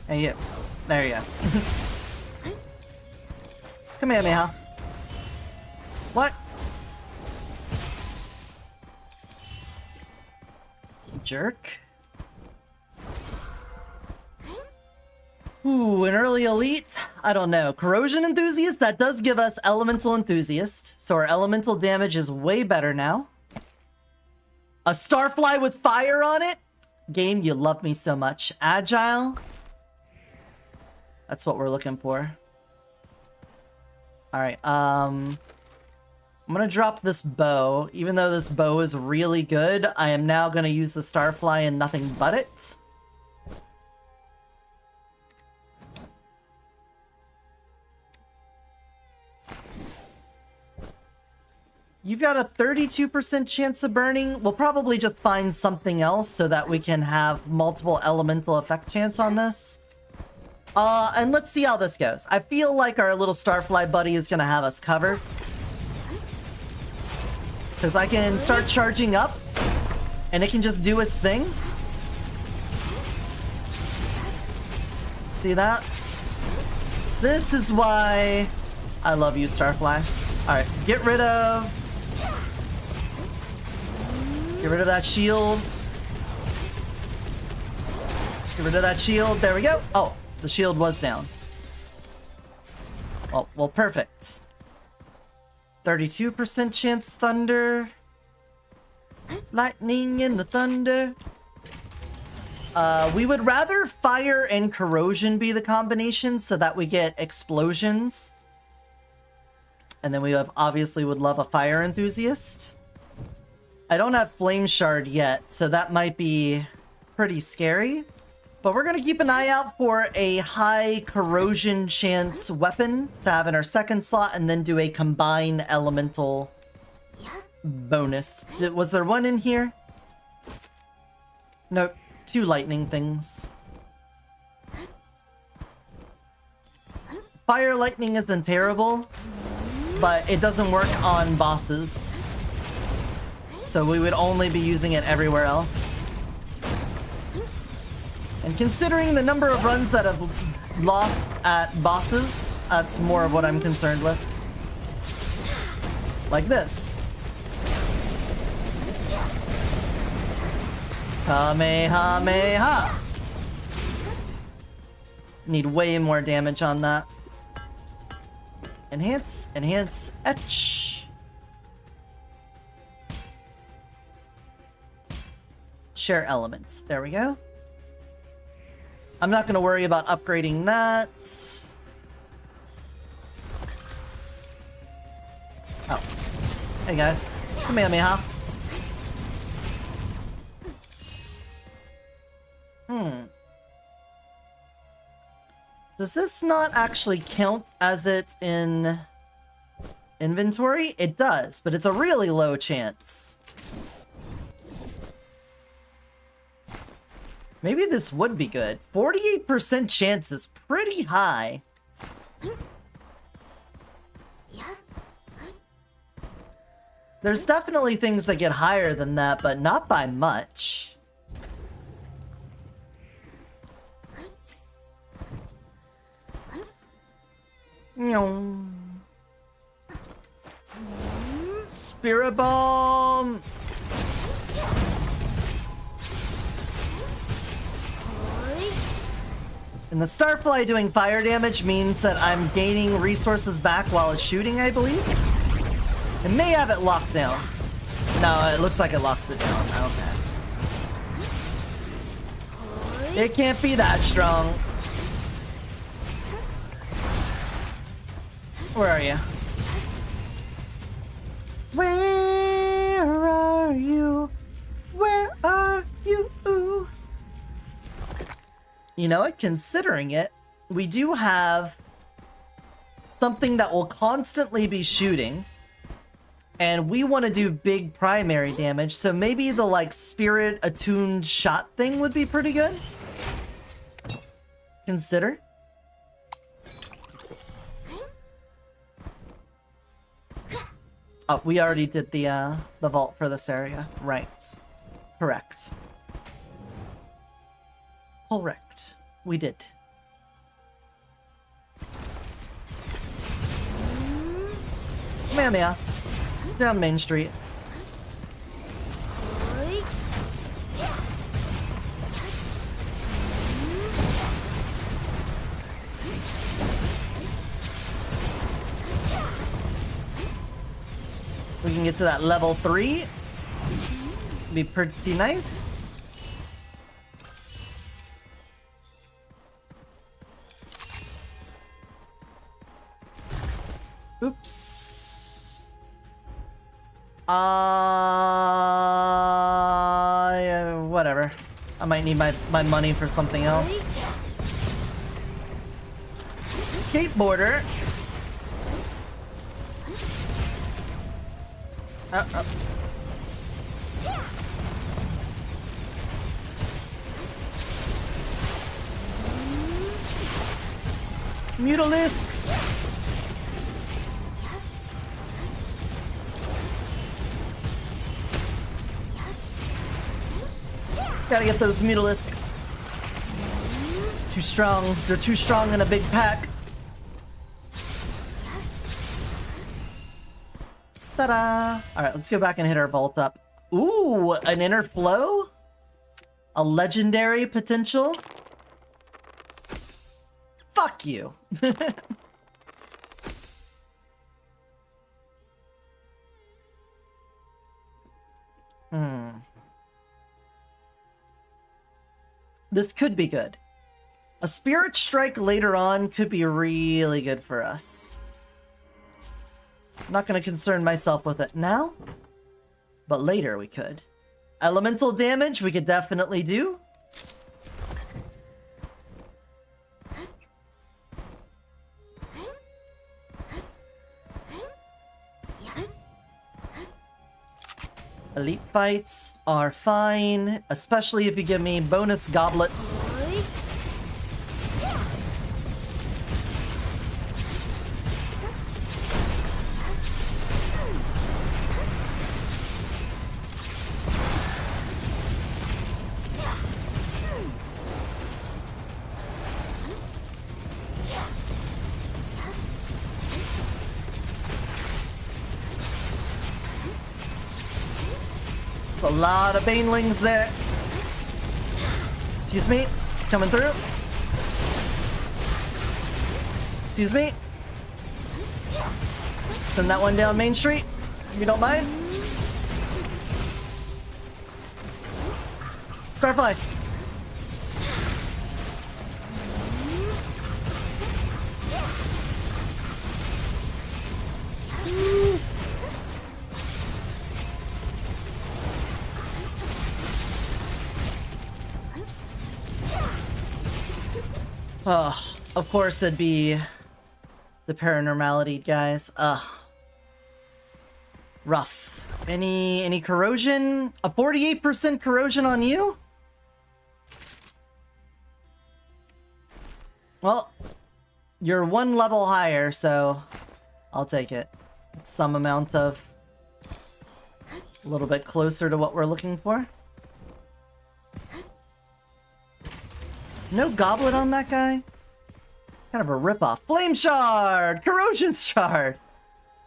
Hey, you. There you go. Come here, Miha. What? Jerk. Ooh, an early elite? I don't know. Corrosion Enthusiast? That does give us Elemental Enthusiast, so our elemental damage is way better now. A Starfly with fire on it? Game, you love me so much. Agile? That's what we're looking for. Alright, I'm gonna drop this bow. Even though this bow is really good, I am now gonna use the Starfly and nothing but it. You've got a 32% chance of burning. We'll probably just find something else so that we can have multiple elemental effect chance on this. And let's see how this goes. I feel like our little Starfly buddy is gonna have us covered. Because I can start charging up, and it can just do its thing. See that? This is why I love you, Starfly. Alright, get rid of that shield. Get rid of that shield. There we go. Oh. The shield was down. Well, perfect. 32% chance thunder. Lightning in the thunder. We would rather fire and corrosion be the combination so that we get explosions. And then we obviously would love a fire enthusiast. I don't have flame shard yet, so that might be pretty scary. But we're going to keep an eye out for a high corrosion chance weapon to have in our second slot and then do a combined elemental bonus. Was there one in here? Nope. 2 lightning things. Fire lightning isn't terrible, but it doesn't work on bosses. So we would only be using it everywhere else. And considering the number of runs that have lost at bosses, that's more of what I'm concerned with. Like this. Kamehameha! Need way more damage on that. Enhance, enhance, etch. Share elements. There we go. I'm not going to worry about upgrading that. Oh. Hey guys. Come here, Miha. Does this not actually count as it in inventory? It does, but it's a really low chance. Maybe this would be good. 48% chance is pretty high. There's definitely things that get higher than that, but not by much. Spirit Bomb! And the Starfly doing fire damage means that I'm gaining resources back while it's shooting, I believe. It may have it locked down. No, it looks like it locks it down. Okay. It can't be that strong. Where are you? Where are you? Where are you? You know what? Considering it, we do have something that will constantly be shooting. And we want to do big primary damage, so maybe the, like, spirit attuned shot thing would be pretty good. Consider. Oh, we already did the vault for this area. Right. Correct. Correct. We did. Mamia. Down Main Street. We can get to that level 3. Be pretty nice. Oops. Whatever. I might need my money for something else. Skateboarder. Mutalisks. Gotta get those mutalisks. Too strong. They're too strong in a big pack. Ta-da! Alright, let's go back and hit our vault up. Ooh, an inner flow? A legendary potential? Fuck you! This could be good. A Spirit Strike later on could be really good for us. I'm not going to concern myself with it now, but later we could. Elemental damage we could definitely do. Elite fights are fine, especially if you give me bonus goblets. A lot of banelings there. Excuse me, coming through. Excuse me. Send that one down Main Street, if you don't mind. Starfly. Oh, of course it'd be the paranormality guys. Ugh. Rough. Any corrosion? A 48% corrosion on you? Well, you're one level higher, so I'll take it. It's some amount of... a little bit closer to what we're looking for. No goblet on that guy? Kind of a ripoff. Flame Shard! Corrosion Shard!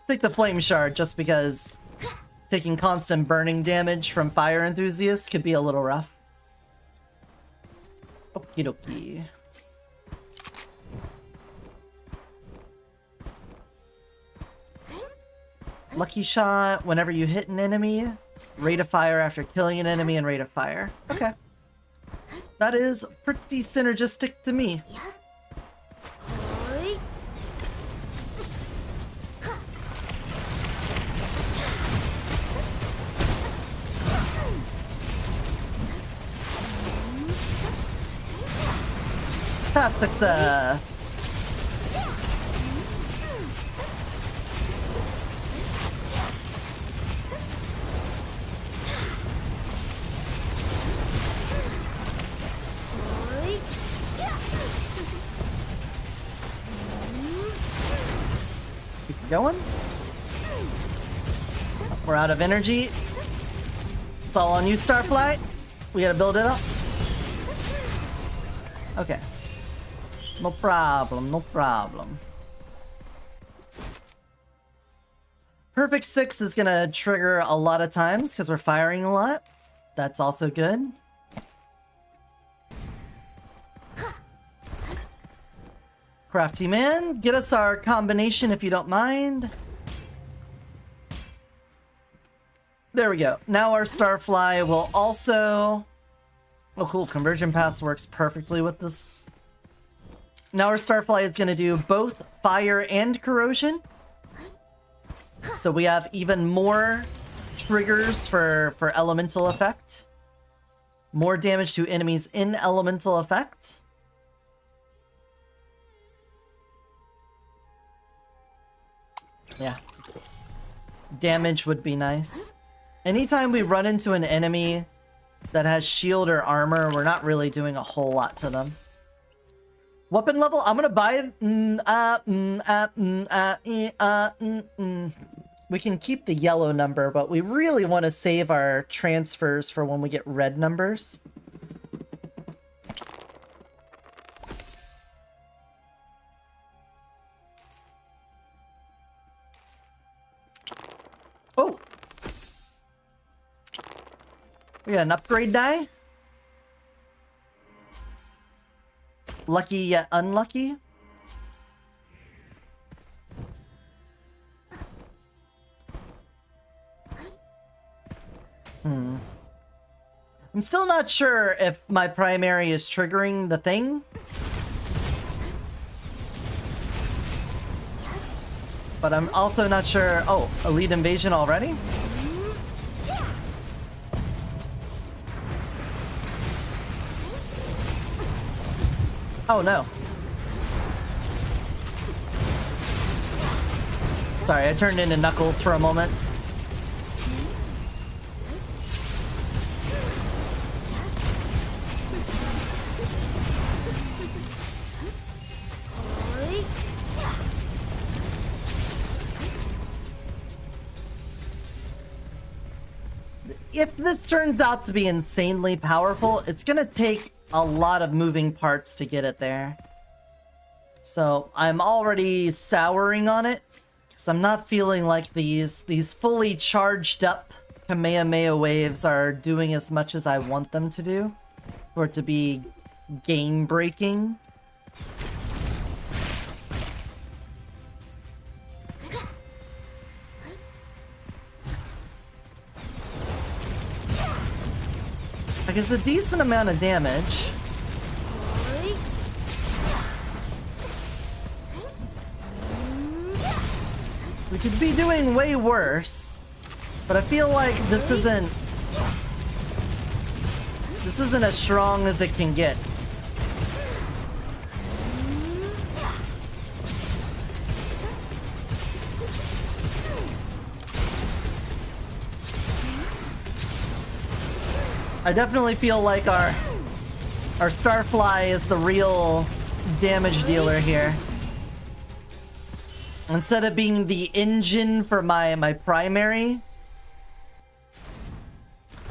Take the Flame Shard just because taking constant burning damage from fire enthusiasts could be a little rough. Okie dokie. Lucky Shot, whenever you hit an enemy, rate of fire after killing an enemy and rate of fire. Okay. That is pretty synergistic to me. Path success! Keep going. We're out of energy. It's all on you, Starflight. We gotta build it up. Okay. No problem, no problem. Perfect 6 is gonna trigger a lot of times because we're firing a lot. That's also good. Crafty man, get us our combination if you don't mind. There we go. Now our Starfly will also... oh cool, Conversion Pass works perfectly with this. Now our Starfly is going to do both fire and corrosion. So we have even more triggers for elemental effect. More damage to enemies in elemental effect. Yeah. Damage would be nice. Anytime we run into an enemy that has shield or armor, we're not really doing a whole lot to them. Weapon level, I'm gonna buy... We can keep the yellow number, but we really want to save our transfers for when we get red numbers. Oh! We got an upgrade die? Lucky yet unlucky? I'm still not sure if my primary is triggering the thing. But I'm also not sure... oh, Elite Invasion already? Oh no. Sorry, I turned into Knuckles for a moment. If this turns out to be insanely powerful, it's gonna take a lot of moving parts to get it there. So I'm already souring on it, because I'm not feeling like these fully charged up Kamehameha waves are doing as much as I want them to do, for it to be game breaking. Like, it's a decent amount of damage. We could be doing way worse, but I feel like this isn't as strong as it can get. I definitely feel like our Starfly is the real damage dealer here. Instead of being the engine for my primary.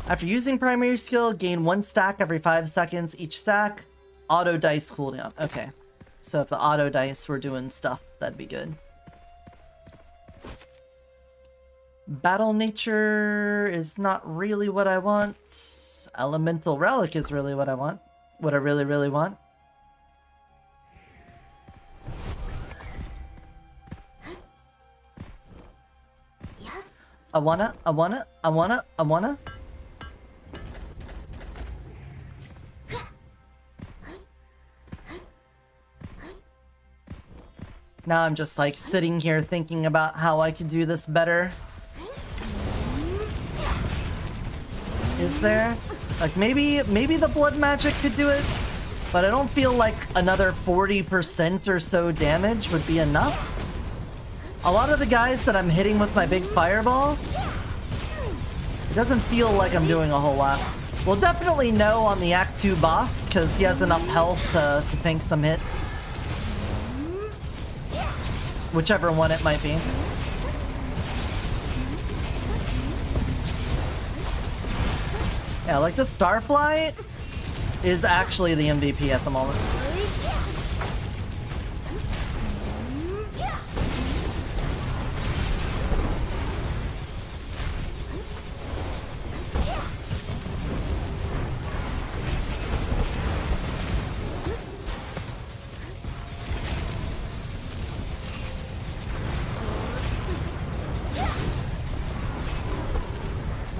After using primary skill, gain 1 stack every 5 seconds. Each stack, auto dice cooldown. Okay. So if the auto dice were doing stuff, that'd be good. Battle nature is not really what I want. Elemental relic is really what I want. What I really, really want. I wanna. Now I'm just like sitting here thinking about how I could do this better. Is there? Like maybe the blood magic could do it, but I don't feel like another 40% or so damage would be enough. A lot of the guys that I'm hitting with my big fireballs, it doesn't feel like I'm doing a whole lot. We'll definitely know on the Act 2 boss, because he has enough health to tank some hits. Whichever one it might be. Yeah, like the Starfly is actually the MVP at the moment.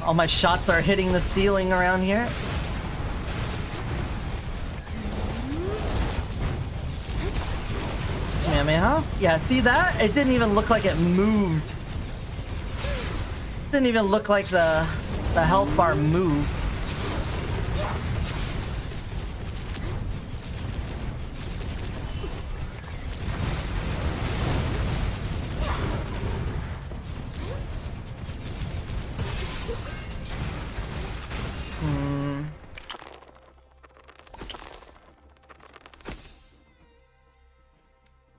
All my shots are hitting the ceiling around here. Kamehameha? Yeah, see that? It didn't even look like it moved. Didn't even look like the health bar moved.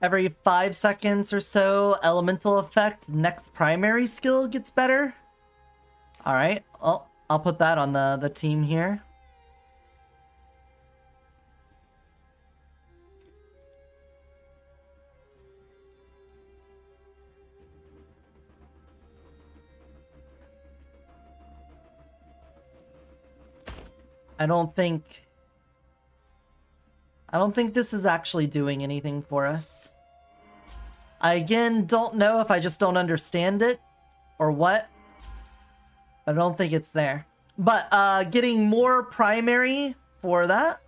Every 5 seconds or so, elemental effect, next primary skill gets better. Alright, well, I'll put that on the team here. I don't think this is actually doing anything for us. I again don't know if I just don't understand it or what. I don't think it's there. But getting more primary for that.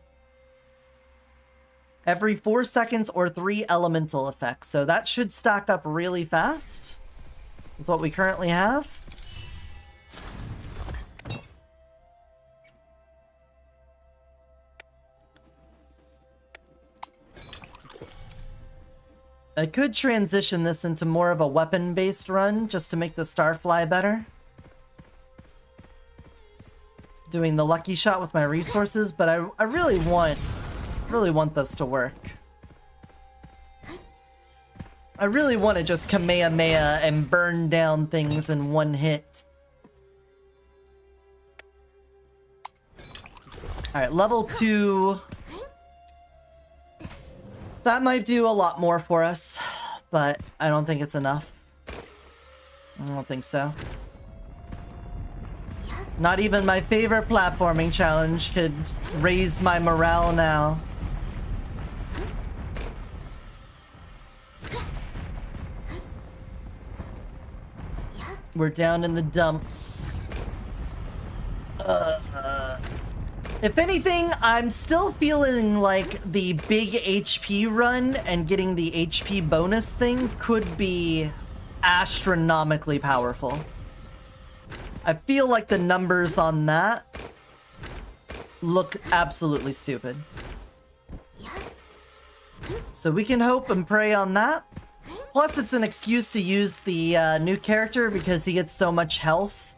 Every 4 seconds or 3 elemental effects. So that should stack up really fast with what we currently have. I could transition this into more of a weapon-based run just to make the Starfly better. Doing the lucky shot with my resources, but I really want this to work. I really want to just Kamehameha and burn down things in one hit. Alright, level 2... That might do a lot more for us, but I don't think it's enough. I don't think so. Not even my favorite platforming challenge could raise my morale now. We're down in the dumps. If anything, I'm still feeling like the big HP run and getting the HP bonus thing could be astronomically powerful. I feel like the numbers on that look absolutely stupid. So we can hope and pray on that. Plus, it's an excuse to use the new character because he gets so much health.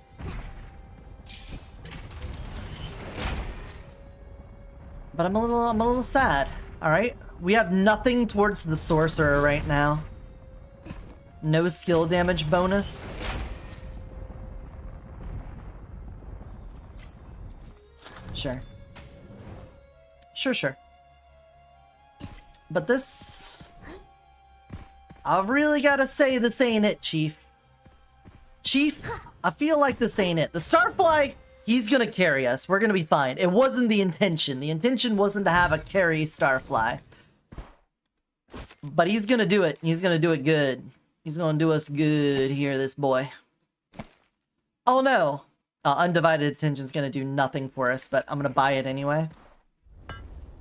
But I'm a little sad. All right, we have nothing towards the sorcerer right now. No skill damage bonus. Sure. Sure. But this... I've really gotta say this ain't it, Chief. Chief, I feel like this ain't it. The Starfly, he's gonna carry us. We're gonna be fine. It wasn't the intention. The intention wasn't to have a carry Starfly. But he's gonna do it. He's gonna do it good. He's gonna do us good here, this boy. Oh no! Undivided Attention's gonna do nothing for us, but I'm gonna buy it anyway.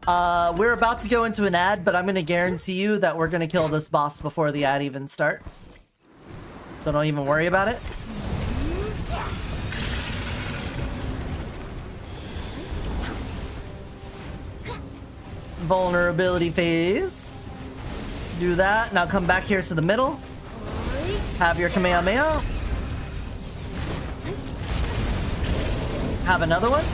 We're about to go into an ad, but I'm gonna guarantee you that we're gonna kill this boss before the ad even starts. So don't even worry about it. Vulnerability phase. Do that. Now come back here to the middle. Have your Kamehameha. Have another one.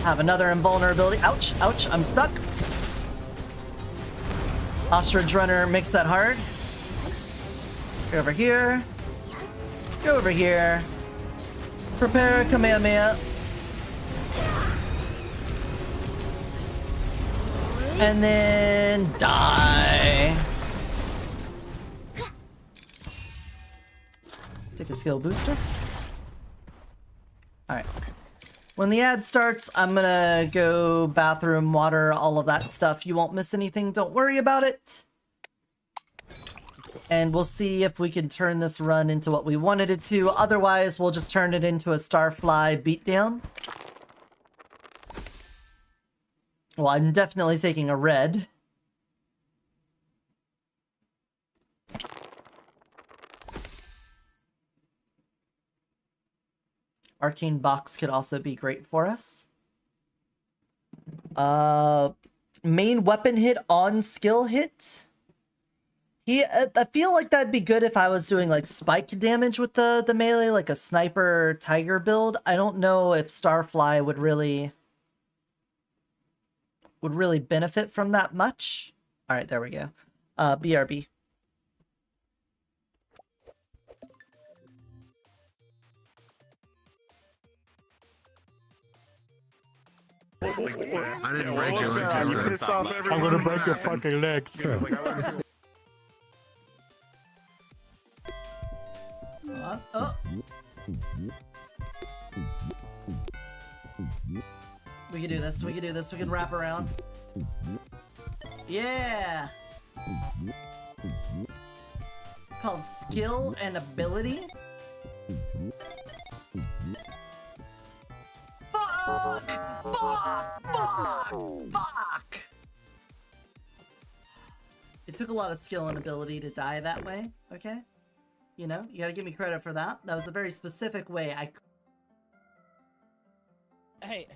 Have another invulnerability. Ouch, ouch, I'm stuck. Ostrich Runner makes that hard. Go over here. Go over here. Prepare Kamehameha. And then die. Take a skill booster. Alright. When the ad starts, I'm gonna go bathroom, water, all of that stuff. You won't miss anything, don't worry about it. And we'll see if we can turn this run into what we wanted it to. Otherwise, we'll just turn it into a Starfly beatdown. Well, I'm definitely taking a red. Arcane Box could also be great for us. Main weapon hit on skill hit. I feel like that'd be good if I was doing like spike damage with the melee, like a sniper tiger build. I don't know if Starfly would really benefit from that much. All right, there we go. BRB. I didn't break your legs. I'm gonna break your fucking legs. Hold on. Oh. We can do this. We can do this. We can wrap around. Yeah. It's called skill and ability. Fuck! Fuck! It took a lot of skill and ability to die that way, okay? You know, you gotta give me credit for that. That was a very specific way I... Hey,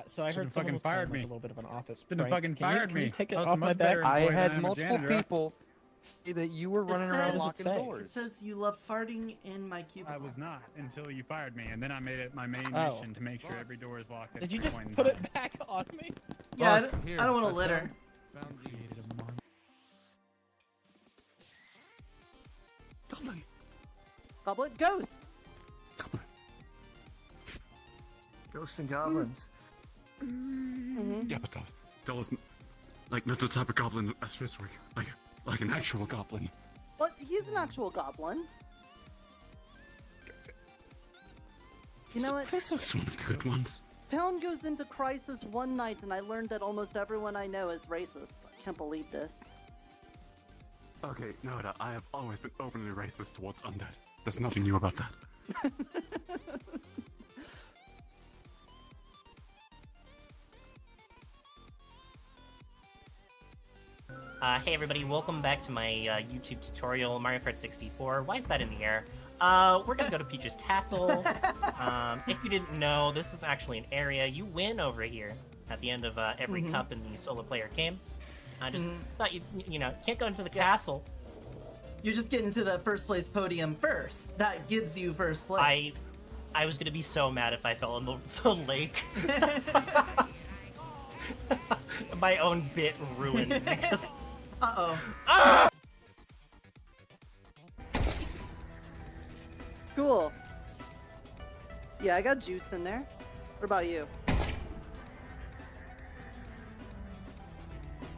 so I heard someone fucking was fired playing, like, me. a little bit of an office Shouldn't have prank. fucking Can you- fired can you me. take it I was off a my much back? better I employee had than I'm a multiple janitor. people say that you were running around says- locking It It doors. says you love farting in my cubicle. I was not until you fired me, and then I made it my main Oh. mission to make sure every door is locked. at Did you every just point in put time. it back on me? Yeah, I Boss, don't, here, I don't want to I litter. found you. Goblin. Goblet Ghost! Goblin. Ghosts and goblins. Yeah, but that wasn't like not the type of goblin as Fizzwick. Like an actual goblin. What? He's an actual goblin. You know what? Fizzwick's one of the good ones. Town goes into crisis one night and I learned that almost everyone I know is racist. I can't believe this. Okay, no, I have always been openly racist towards undead. There's nothing new about that. Hey everybody, welcome back to my YouTube tutorial, Mario Kart 64. Why is that in the air? We're gonna go to Peach's Castle. If you didn't know, this is actually an area you win over here at the end of every cup in the solo player game. I just thought you know, can't go into the castle. You just get into the first place podium first. That gives you first place. I was gonna be so mad if I fell in the lake. My own bit ruined because... Uh-oh. Cool. Yeah, I got juice in there. What about you?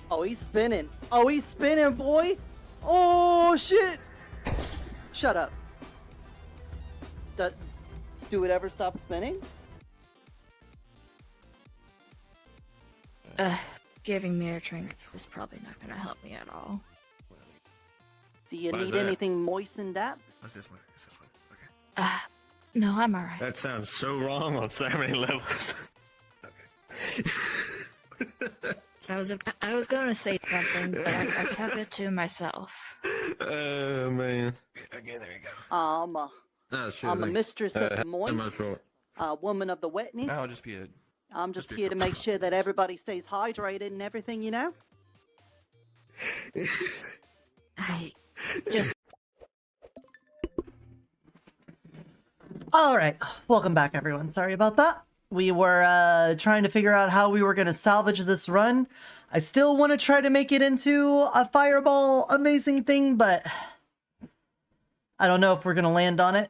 Oh, he's spinning. Oh, he's spinning, boy. Oh, shit. Shut up. Do it ever stop spinning? Giving me a drink is probably not gonna help me at all. Do you need anything moistened up? That's this one. It's this one. Okay. No, I'm alright. That sounds so wrong on so many levels. I was gonna say something, but I kept it to myself. Oh man. Okay, there you go. I'm a mistress of the moist, woman of the wetness. I'll just be a... I'm just here to make sure that everybody stays hydrated and everything, you know? I just... Alright, welcome back everyone. Sorry about that. We were trying to figure out how we were going to salvage this run. I still want to try to make it into a fireball amazing thing, but I don't know if we're going to land on it.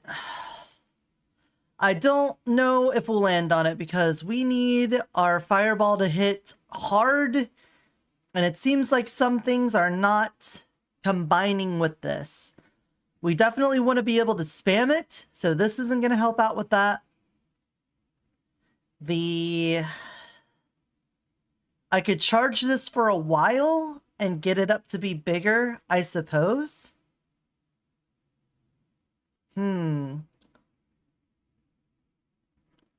I don't know if we'll land on it because we need our fireball to hit hard, and it seems like some things are not combining with this. We definitely want to be able to spam it, so this isn't going to help out with that. I could charge this for a while and get it up to be bigger, I suppose.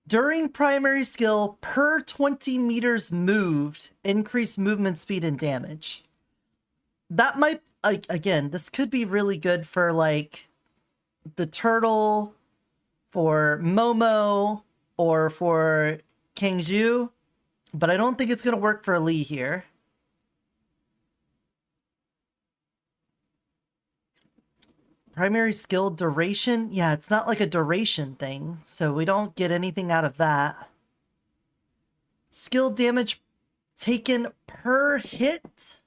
During primary skill, per 20 meters moved, increase movement speed and damage. That might, again, this could be really good for, like, the turtle, for Momo, or for Kangju, but I don't think it's going to work for Lee here. Primary skill duration? Yeah, it's not like a duration thing, so we don't get anything out of that. Skill damage taken per hit?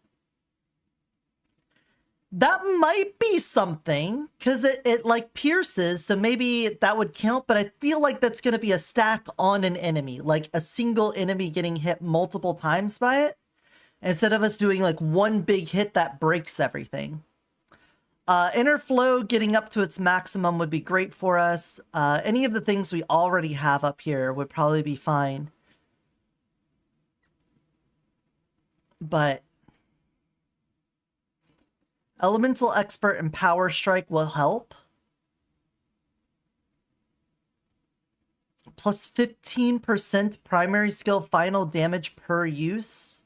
That might be something, because it like pierces, so maybe that would count, but I feel like that's going to be a stack on an enemy, like a single enemy getting hit multiple times by it, instead of us doing like one big hit that breaks everything. Inner flow getting up to its maximum would be great for us. Any of the things we already have up here would probably be fine. But Elemental Expert and Power Strike will help. Plus 15% primary skill final damage per use.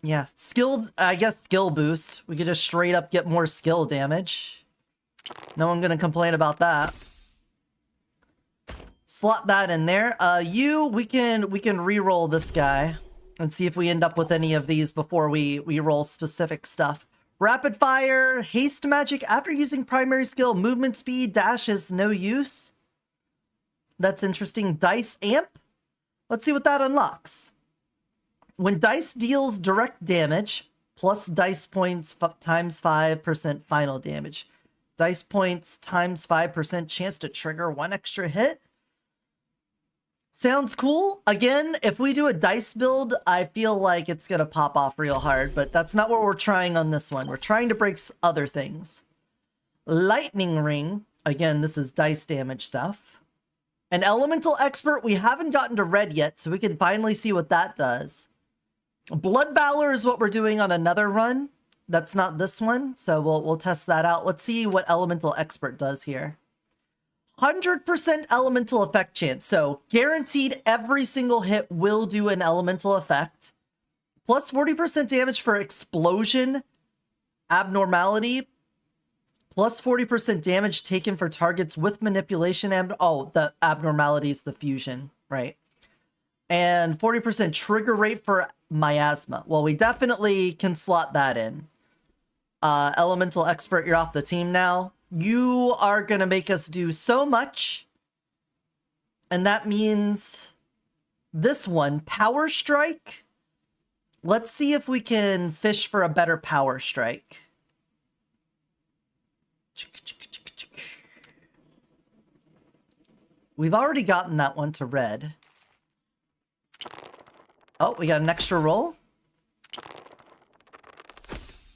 Yeah, skilled, I guess skill boost. We could just straight up get more skill damage. No one's gonna complain about that. Slot that in there. We can re-roll this guy and see if we end up with any of these before we roll specific stuff. Rapid fire, haste magic after using primary skill, movement speed, dash is no use. That's interesting. Dice amp. Let's see what that unlocks. When dice deals direct damage, plus dice points times 5% final damage. Dice points times 5% chance to trigger one extra hit. Sounds cool. Again, if we do a dice build, I feel like it's going to pop off real hard, but that's not what we're trying on this one. We're trying to break other things. Lightning Ring. Again, this is dice damage stuff. An Elemental Expert, we haven't gotten to red yet, so we can finally see what that does. Blood Valor is what we're doing on another run. That's not this one, so we'll test that out. Let's see what Elemental Expert does here. 100% elemental effect chance, so guaranteed every single hit will do an elemental effect. plus 40% damage for explosion, abnormality, plus 40% damage taken for targets with manipulation. Oh, the abnormality is the fusion, right? And 40% trigger rate for miasma. Well, we definitely can slot that in. Elemental expert, you're off the team now. You are gonna make us do so much. And that means this one, Power Strike. Let's see if we can fish for a better Power Strike. We've already gotten that one to red. Oh, we got an extra roll.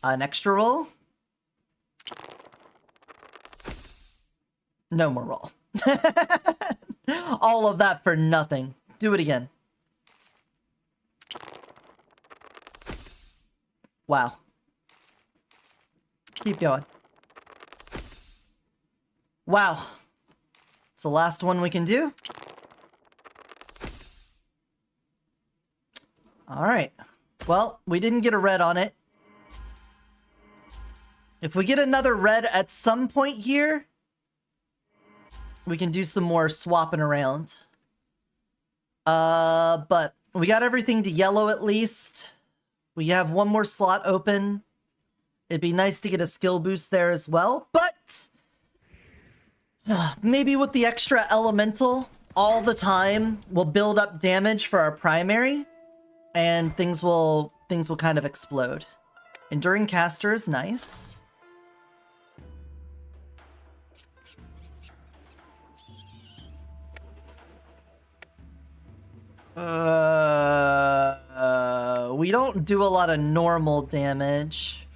An extra roll. No more roll. All of that for nothing. Do it again. Wow. Keep going. Wow. It's the last one we can do. Alright. Well, we didn't get a red on it. If we get another red at some point here, we can do some more swapping around. But we got everything to yellow at least. We have one more slot open. It'd be nice to get a skill boost there as well, but maybe with the extra elemental all the time, we'll build up damage for our primary, and things will kind of explode. Enduring Caster is nice. We don't do a lot of normal damage.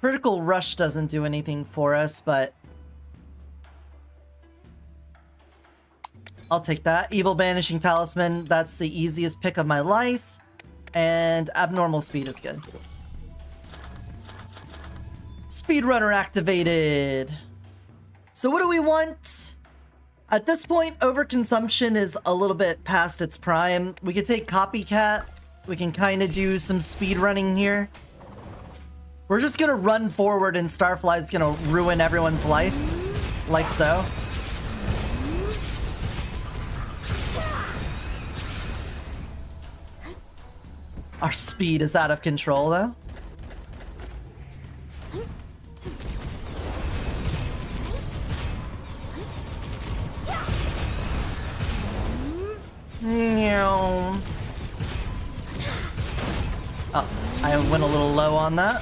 Critical Rush doesn't do anything for us, but I'll take that. Evil Banishing Talisman, that's the easiest pick of my life. And Abnormal Speed is good. Speedrunner activated. So what do we want? At this point, overconsumption is a little bit past its prime. We could take Copycat. We can kind of do some speed running here. We're just gonna run forward and Starfly's gonna ruin everyone's life. Like so. Our speed is out of control though. Oh, I went a little low on that.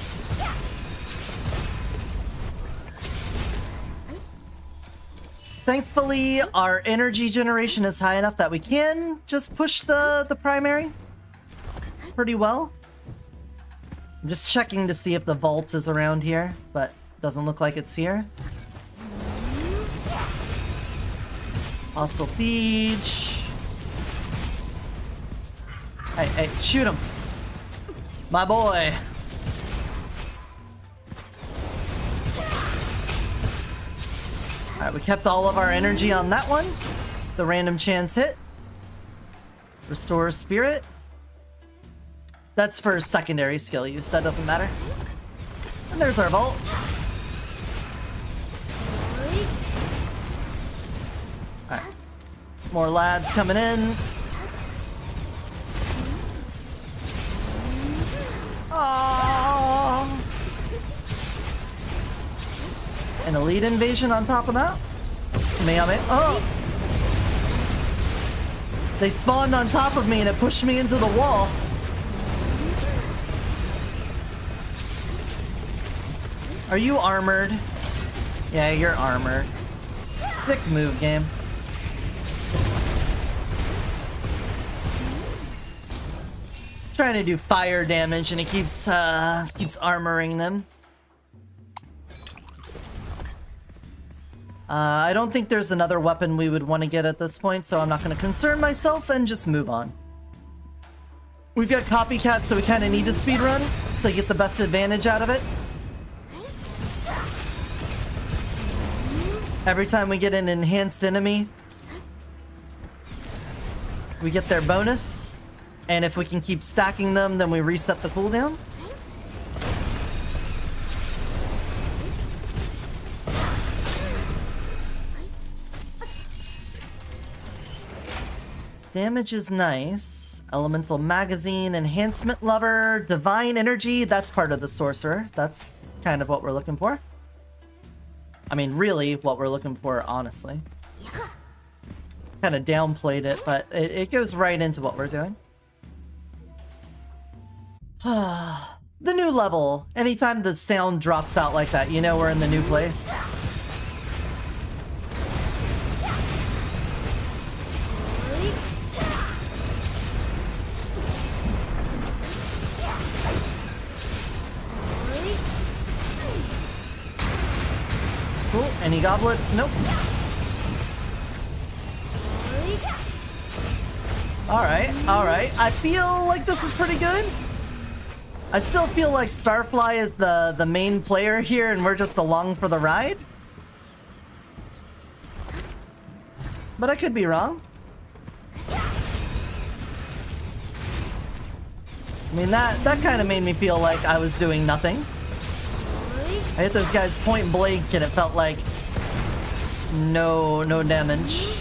Thankfully, our energy generation is high enough that we can just push the primary pretty well. I'm just checking to see if the vault is around here, but doesn't look like it's here. Hostile Siege. Hey, shoot him. My boy. Alright, we kept all of our energy on that one. The random chance hit. Restore Spirit. That's for secondary skill use, that doesn't matter. And there's our vault. Alright. More lads coming in. Oh. An elite invasion on top of that. Oh! They spawned on top of me and it pushed me into the wall. Are you armored? Yeah, you're armored. Sick move, game. Trying to do fire damage and it keeps armoring them. I don't think there's another weapon we would want to get at this point, so I'm not going to concern myself and just move on. We've got Copycat, so we kind of need to speedrun to get the best advantage out of it. Every time we get an enhanced enemy, we get their bonus. And if we can keep stacking them, then we reset the cooldown. Damage is nice. Elemental Magazine, Enhancement Lever, Divine Energy, that's part of the Sorcerer. That's kind of what we're looking for. I mean, really what we're looking for, honestly. Kind of downplayed it, but it goes right into what we're doing. The new level. Anytime the sound drops out like that, you know we're in the new place. Cool. Any goblets? Nope. Alright, alright. I feel like this is pretty good. I still feel like Starfly is the main player here and we're just along for the ride. But I could be wrong. I mean, that kind of made me feel like I was doing nothing. I hit those guys point blank and it felt like no damage.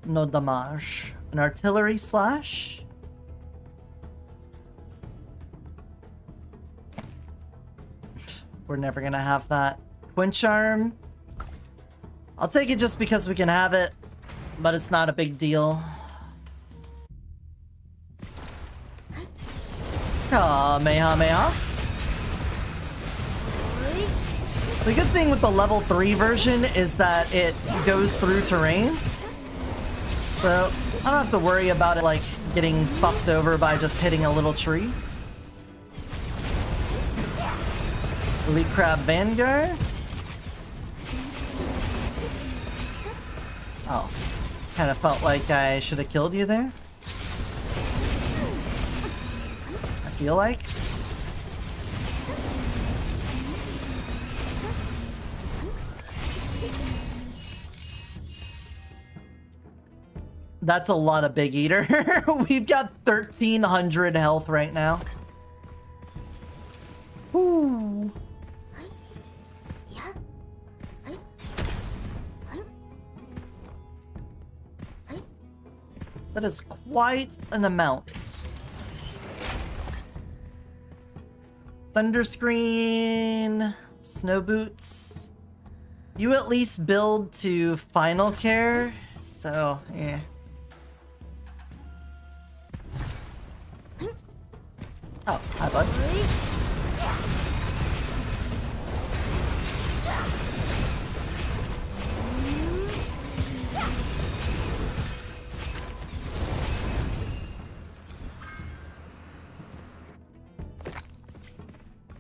No damage. An artillery slash. We're never gonna have that. Quench arm. I'll take it just because we can have it, but it's not a big deal. Kamehameha. The good thing with the level 3 version is that it goes through terrain. So I don't have to worry about it like getting fucked over by just hitting a little tree. Elite Crab Vanguard. Oh, kind of felt like I should have killed you there. I feel like. That's a lot of Big Eater. We've got 1,300 health right now. Ooh. That is quite an amount. Thunder Screen, Snow Boots. You at least build to Final Care, so yeah. Oh, hi bud.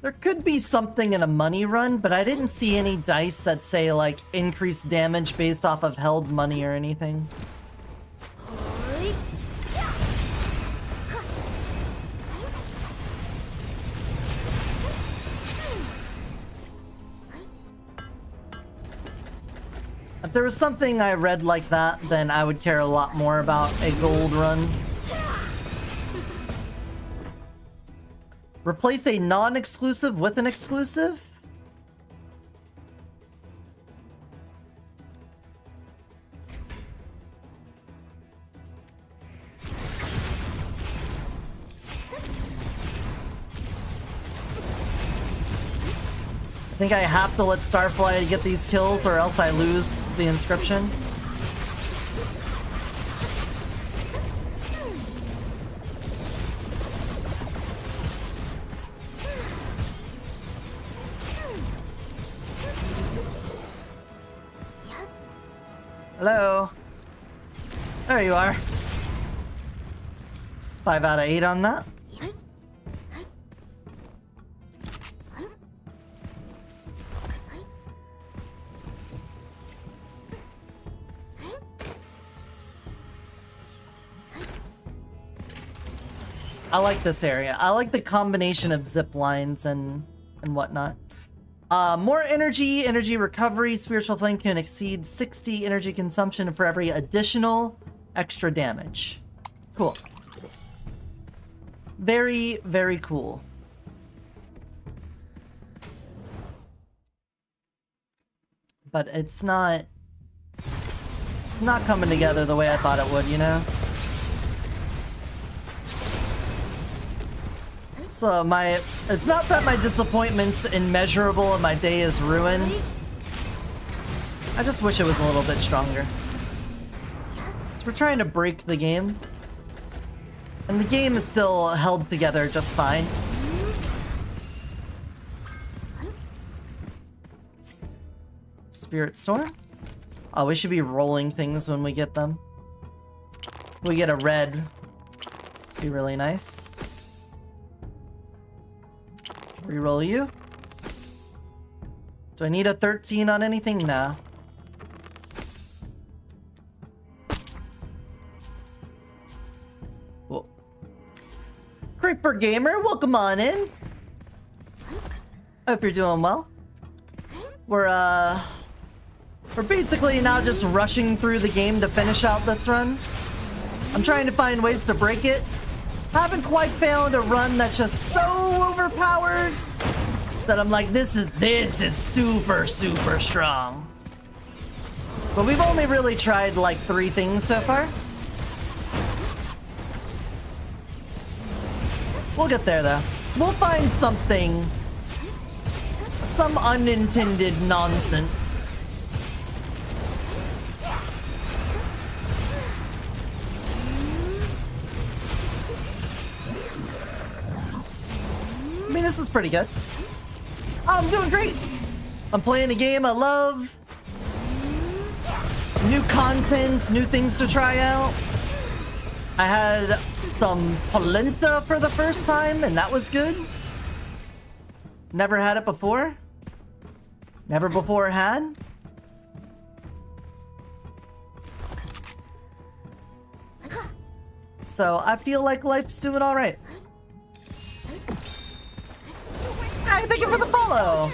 There could be something in a money run, but I didn't see any dice that say, like, increased damage based off of held money or anything. If there was something I read like that, then I would care a lot more about a gold run. Replace a non-exclusive with an exclusive? I think I have to let Starfly get these kills or else I lose the inscription. Hello? There you are. 5 out of 8 on that. I like this area. I like the combination of zip lines and whatnot. More energy, energy recovery. Spiritual Flame can exceed 60 energy consumption for every additional extra damage. Cool. Very, very cool. But it's not coming together the way I thought it would, you know? So it's not that my disappointment's immeasurable and my day is ruined. I just wish it was a little bit stronger. So we're trying to break the game. And the game is still held together just fine. Spirit Storm? Oh, we should be rolling things when we get them. We get a red. Be really nice. Reroll you. Do I need a 13 on anything? No. Whoa. Creeper Gamer, welcome on in. Hope you're doing well. We're basically now just rushing through the game to finish out this run. I'm trying to find ways to break it. Haven't quite found a run that's just so overpowered that I'm like, this is super, super strong. But we've only really tried like 3 things so far. We'll get there though. We'll find something. Some unintended nonsense. I mean, this is pretty good. I'm doing great. I'm playing a game I love. New content, new things to try out. I had some polenta for the first time, and that was good. Never had it before. Never before had. So I feel like life's doing all right. Hey, thank you for the follow.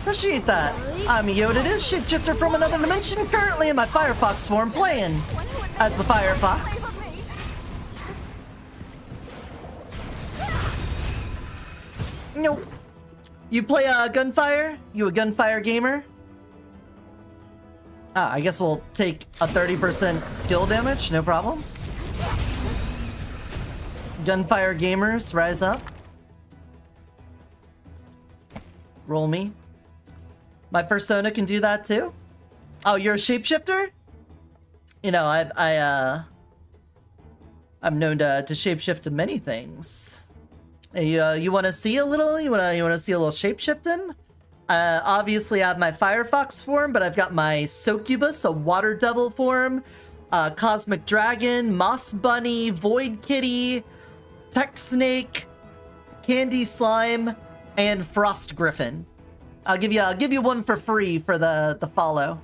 Appreciate that. I'm Eotidiss, Shapeshifter from another dimension, currently in my Firefox form, playing as the Firefox. Nope. You play Gunfire? You a Gunfire gamer? Ah, I guess we'll take a 30% skill damage, no problem. Gunfire gamers, rise up. Roll me. My persona can do that too? Oh, you're a shapeshifter? You know, I'm known to shapeshift to many things. You want to see a little? You want to see a little shapeshifting? Obviously, I have my Firefox form, but I've got my Succubus, a Water Devil form, Cosmic Dragon, Moss Bunny, Void Kitty, Tech Snake, Candy Slime, and Frost Griffin. I'll give you one for free for the follow.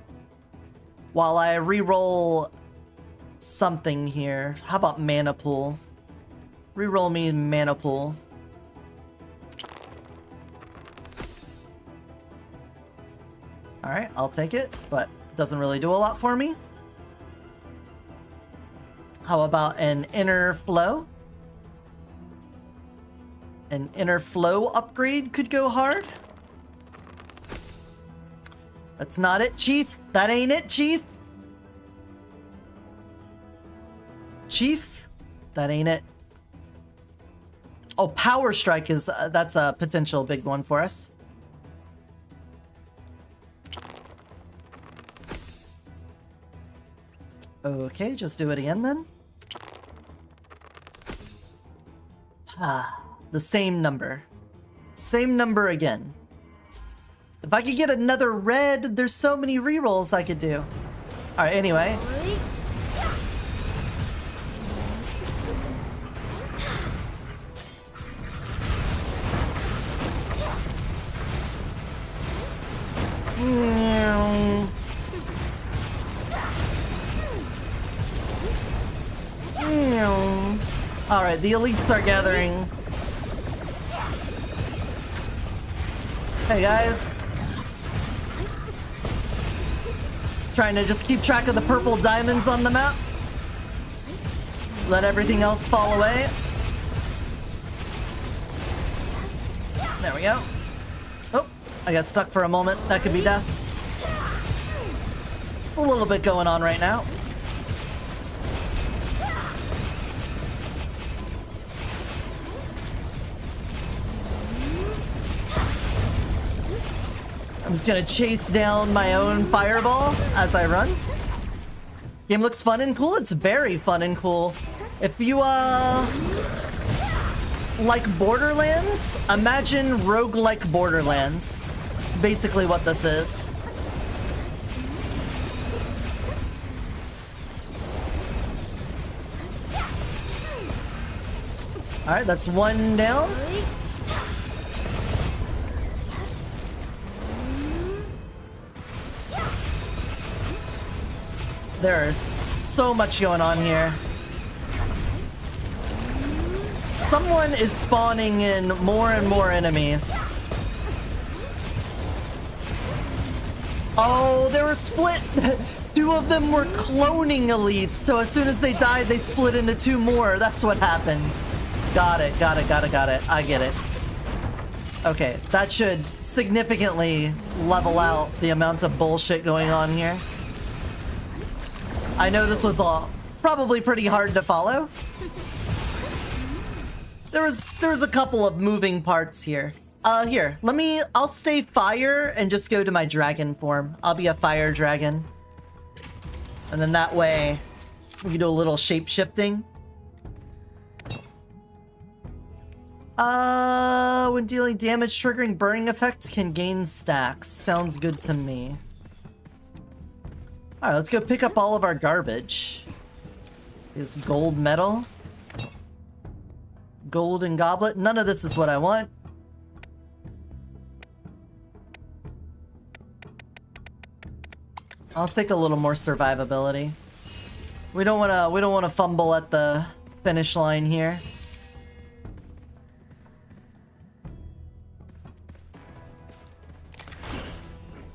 While I re-roll something here. How about Mana Pool? Re-roll me Mana Pool. Alright, I'll take it, but doesn't really do a lot for me. How about an Inner Flow? An Inner Flow upgrade could go hard. That's not it, Chief. That ain't it, Chief. Chief, that ain't it. Oh, Power Strike is, that's a potential big one for us. Okay, just do it again then. The same number. Same number again. If I could get another red, there's so many rerolls I could do. Alright, anyway. Alright, the elites are gathering. Hey guys. Trying to just keep track of the purple diamonds on the map. Let everything else fall away. There we go. Oh, I got stuck for a moment. That could be death. It's a little bit going on right now. I'm just gonna chase down my own fireball as I run. Game looks fun and cool. It's very fun and cool. If you like Borderlands, imagine roguelike Borderlands. It's basically what this is. Alright, that's one down. There's so much going on here. Someone is spawning in more and more enemies. Oh, they were split. Two of them were cloning elites, so as soon as they died, they split into two more. That's what happened. Got it. I get it. Okay, that should significantly level out the amount of bullshit going on here. I know this was probably pretty hard to follow. There was a couple of moving parts here. Here, I'll stay fire and just go to my dragon form. I'll be a fire dragon. And then that way, we can do a little shape-shifting. When dealing damage, triggering burning effects can gain stacks. Sounds good to me. Alright, let's go pick up all of our garbage. Is gold metal. Golden goblet. None of this is what I want. I'll take a little more survivability. We don't wanna fumble at the finish line here.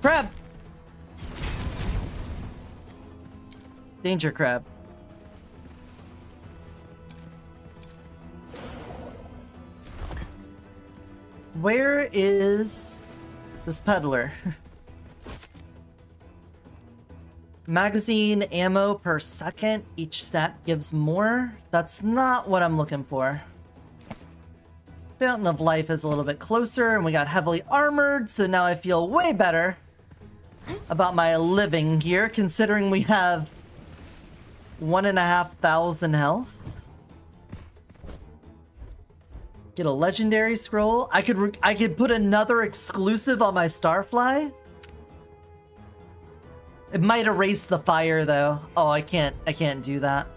Crab! Danger crab. Where is this peddler? Magazine ammo per second. Each stack gives more. That's not what I'm looking for. Fountain of Life is a little bit closer, and we got heavily armored, so now I feel way better about my living here, considering we have 1,500 health. Get a legendary scroll. I could put another exclusive on my Starfly. It might erase the fire though. Oh, I can't do that.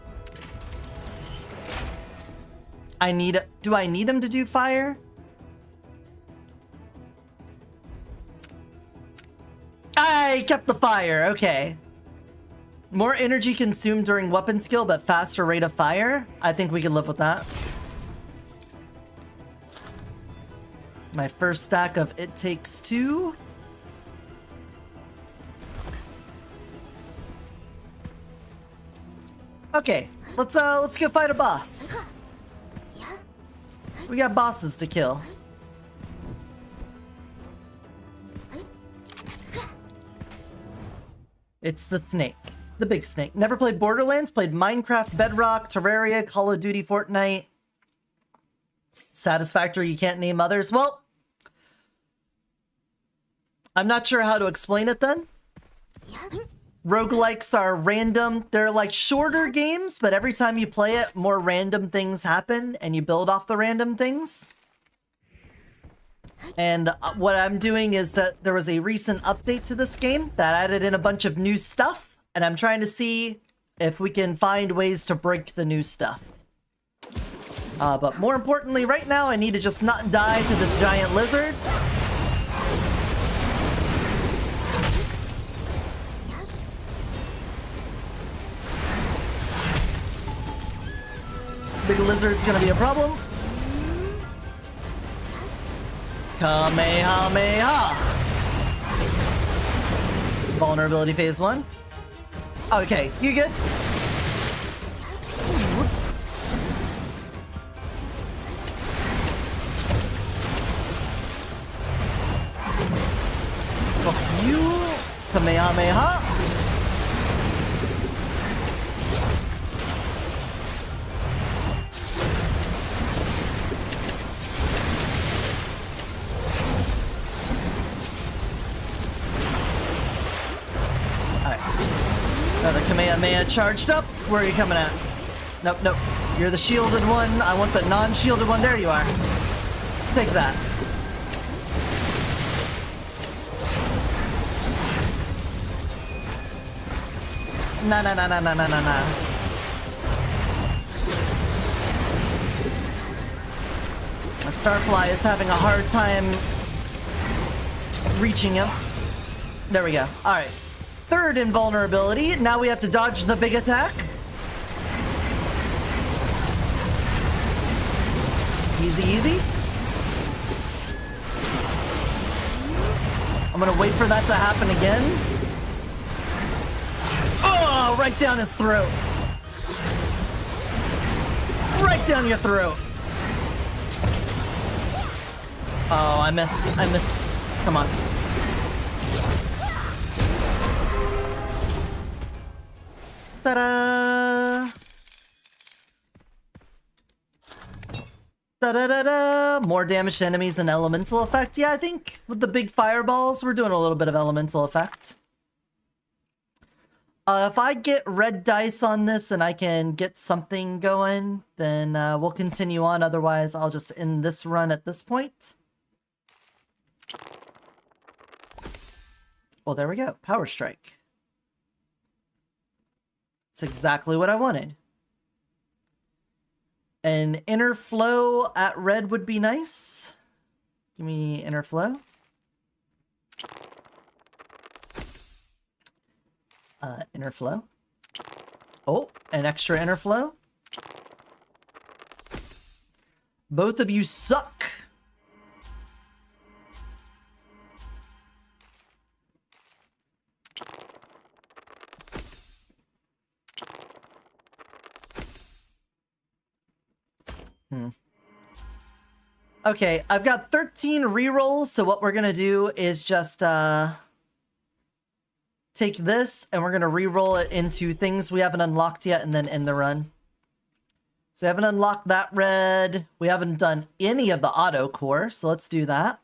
Do I need him to do fire? I kept the fire, okay. More energy consumed during weapon skill, but faster rate of fire? I think we can live with that. My first stack of It Takes Two. Okay, let's go fight a boss. We got bosses to kill. It's the snake. The big snake. Never played Borderlands, played Minecraft, Bedrock, Terraria, Call of Duty, Fortnite. Satisfactory, you can't name others. Well, I'm not sure how to explain it then. Roguelikes are random. They're like shorter games, but every time you play it, more random things happen, and you build off the random things. And what I'm doing is that there was a recent update to this game that added in a bunch of new stuff, and I'm trying to see if we can find ways to break the new stuff. But more importantly, right now, I need to just not die to this giant lizard. Big lizard's gonna be a problem. Kamehameha! Vulnerability phase 1. Okay, you good? Fuck you! Kamehameha! Another Kamehameha charged up. Where are you coming at? Nope, nope. You're the shielded one. I want the non-shielded one. There you are. Take that. Nah. My Starfly is having a hard time reaching him. There we go. Alright. Third invulnerability. Now we have to dodge the big attack. Easy, easy. I'm gonna wait for that to happen again. Oh, right down his throat. Right down your throat. Oh, I missed. Come on. Ta-da! Da-da-da-da! More damage to enemies and elemental effect. Yeah, I think with the big fireballs, we're doing a little bit of elemental effect. If I get red dice on this and I can get something going, then we'll continue on. Otherwise, I'll just end this run at this point. Well, there we go. Power Strike. It's exactly what I wanted. An inner flow at red would be nice. Give me inner flow. Inner flow. Oh, an extra inner flow. Both of you suck. Okay, I've got 13 rerolls, so what we're gonna do is just take this and we're gonna reroll it into things we haven't unlocked yet and then end the run. So we haven't unlocked that red. We haven't done any of the auto core, so let's do that.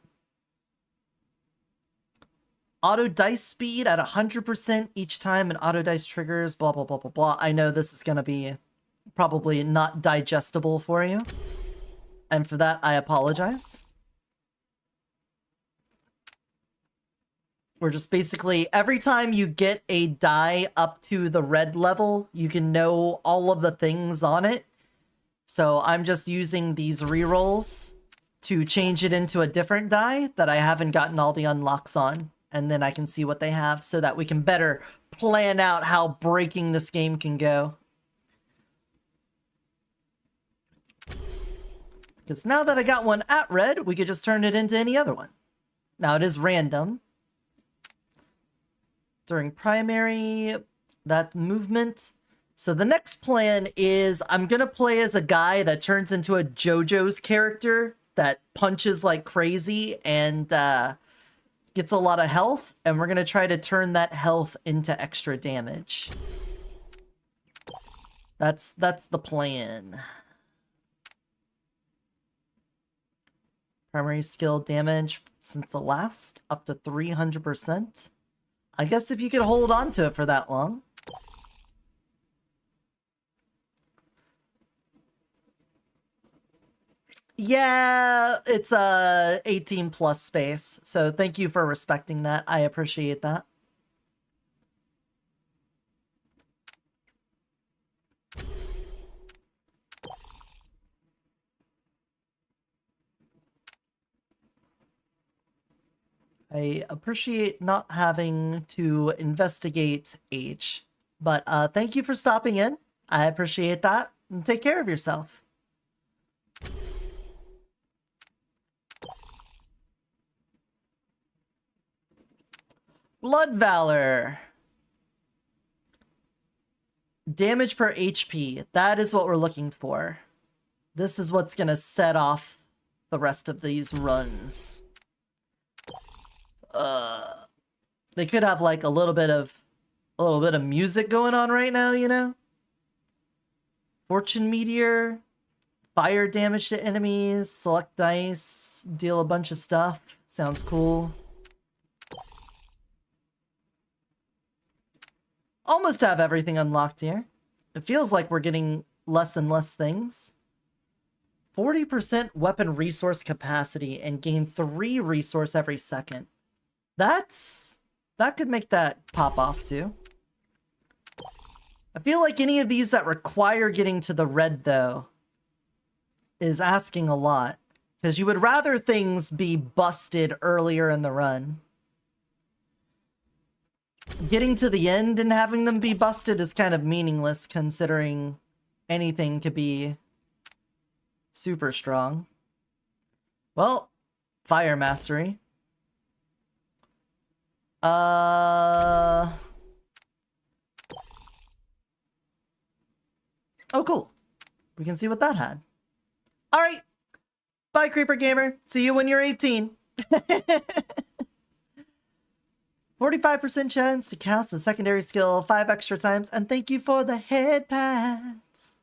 Auto dice speed at 100% each time and auto dice triggers, blah, blah, blah, blah, blah. I know this is gonna be probably not digestible for you. And for that, I apologize. We're just basically, every time you get a die up to the red level, you can know all of the things on it. So I'm just using these rerolls to change it into a different die that I haven't gotten all the unlocks on. And then I can see what they have so that we can better plan out how breaking this game can go. Because now that I got one at red, we could just turn it into any other one. Now it is random. During primary, that movement. So the next plan is I'm going to play as a guy that turns into a JoJo's character that punches like crazy and gets a lot of health. And we're going to try to turn that health into extra damage. That's the plan. Primary skill damage since the last, up to 300%. I guess if you could hold on to it for that long. Yeah, it's a 18 plus space, so thank you for respecting that. I appreciate that. I appreciate not having to investigate age, but thank you for stopping in. I appreciate that, and take care of yourself. Blood Valor. Damage per HP. That is what we're looking for. This is what's gonna set off the rest of these runs. They could have like a little bit of music going on right now, you know? Fortune Meteor. Fire damage to enemies. Select dice. Deal a bunch of stuff. Sounds cool. Almost have everything unlocked here. It feels like we're getting less and less things. 40% weapon resource capacity and gain 3 resource every second. That could make that pop off too. I feel like any of these that require getting to the red though is asking a lot. Because you would rather things be busted earlier in the run. Getting to the end and having them be busted is kind of meaningless considering anything could be super strong. Well, Fire Mastery. Oh, cool. We can see what that had. Alright. Bye, Creeper Gamer. See you when you're 18. 45% chance to cast a secondary skill 5 extra times, and thank you for the head pads.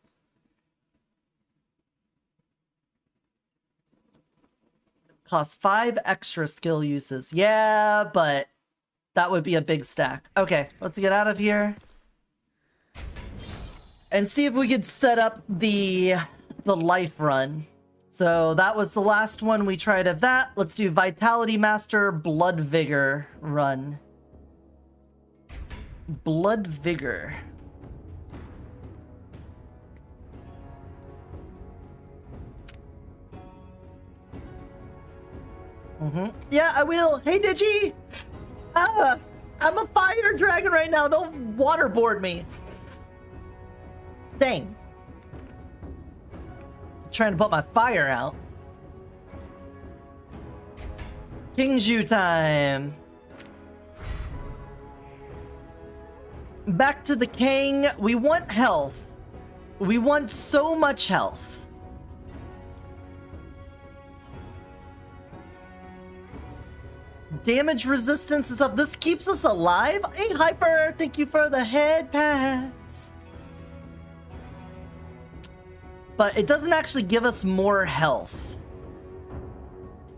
Cost 5 extra skill uses. Yeah, but that would be a big stack. Okay, let's get out of here. And see if we could set up the life run. So that was the last one we tried of that. Let's do Vitality Master Blood Vigor run. Blood Vigor. Yeah, I will. Hey, Digi! I'm a fire dragon right now. Don't waterboard me. Dang. Trying to put my fire out. Kingju time. Back to the king. We want health. We want so much health. Damage resistance is up. This keeps us alive. Hey, Hyper, thank you for the head pads. But it doesn't actually give us more health.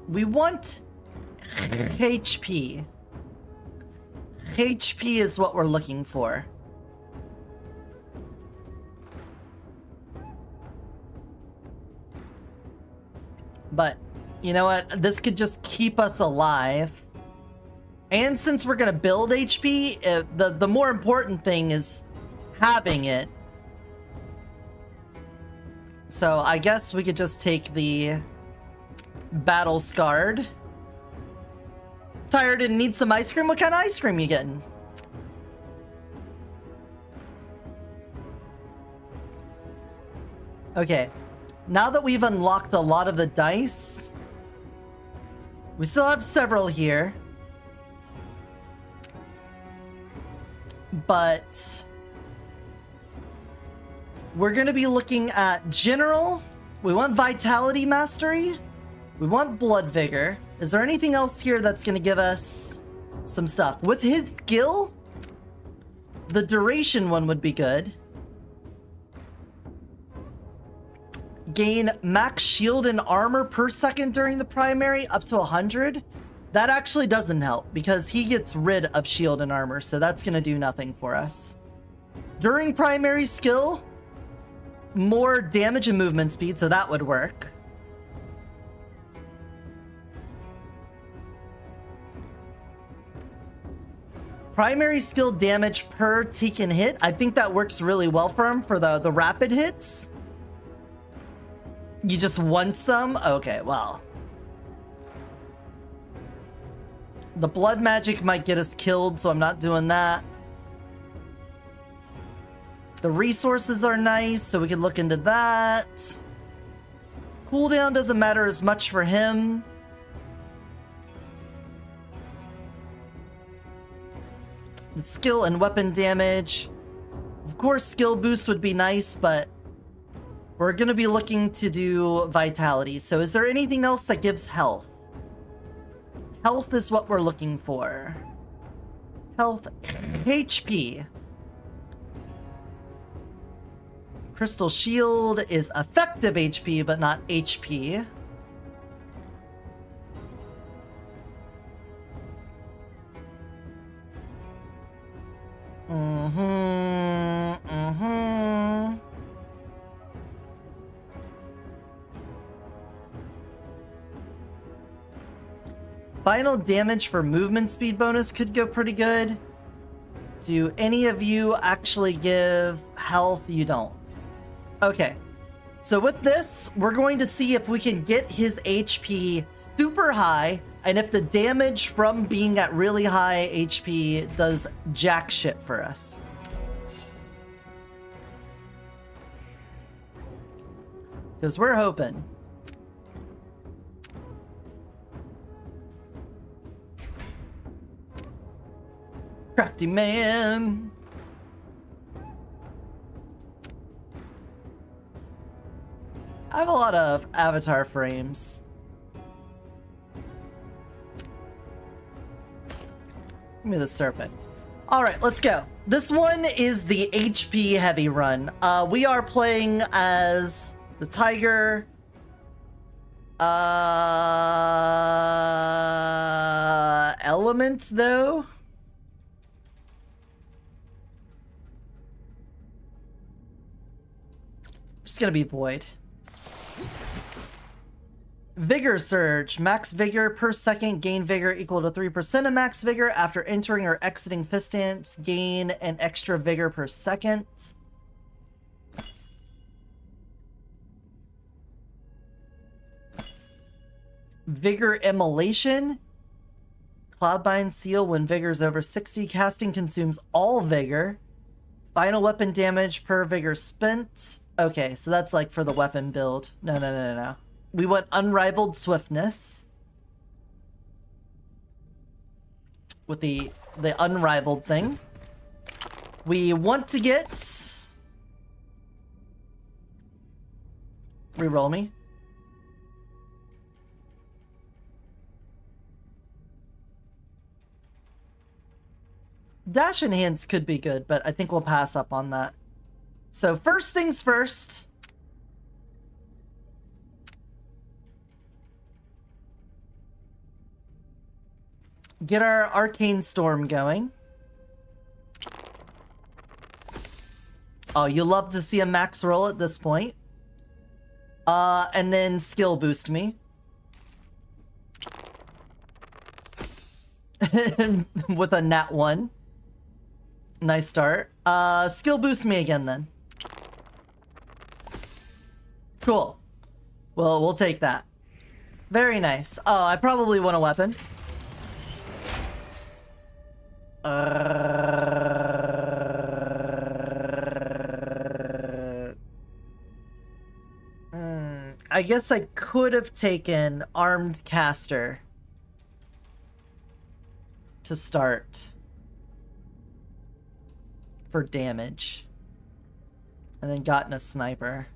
We want HP. HP is what we're looking for. But, you know what? This could just keep us alive. And since we're gonna build HP, the more important thing is having it. So I guess we could just take the Battle Scarred. Tired and need some ice cream? What kind of ice cream you getting? Okay, now that we've unlocked a lot of the dice, we still have several here. But we're going to be looking at General. We want Vitality Mastery. We want Blood Vigor. Is there anything else here that's going to give us some stuff? With his skill, the duration one would be good. Gain max shield and armor per second during the primary up to 100. That actually doesn't help because he gets rid of shield and armor, so that's going to do nothing for us. During primary skill, more damage and movement speed, so that would work. Primary skill damage per taken hit. I think that works really well for him for the rapid hits. You just want some? Okay, well. The blood magic might get us killed, so I'm not doing that. The resources are nice, so we can look into that. Cooldown doesn't matter as much for him. skill and weapon damage. Of course, skill boost would be nice, but we're gonna be looking to do vitality. So is there anything else that gives health? Health is what we're looking for. Health, HP. Crystal Shield is effective HP, but not HP. Final damage for movement speed bonus could go pretty good. Do any of you actually give health? You don't. Okay. So with this, we're going to see if we can get his HP super high, and if the damage from being at really high HP does jack shit for us. Because we're hoping. Crafty man. I have a lot of avatar frames. Give me the serpent. All right, let's go. This one is the HP heavy run. We are playing as the tiger. Element though. Just gonna be void. Vigor Surge. Max vigor per second. Gain vigor equal to 3% of max vigor. After entering or exiting fist stance, gain an extra vigor per second. Vigor Immolation. Cloudbind Seal. When vigor is over 60, casting consumes all vigor. Final weapon damage per vigor spent. Okay, so that's like for the weapon build. No. We want Unrivaled Swiftness. With the unrivaled thing. We want to get... Reroll me. Dash Enhance could be good, but I think we'll pass up on that. So first things first. Get our Arcane Storm going. Oh, you love to see a max roll at this point. And then skill boost me. With a nat 1. Nice start. Skill boost me again then. Cool. Well, we'll take that. Very nice. Oh, I probably want a weapon. I guess I could have taken Armed Caster to start for damage and then gotten a sniper.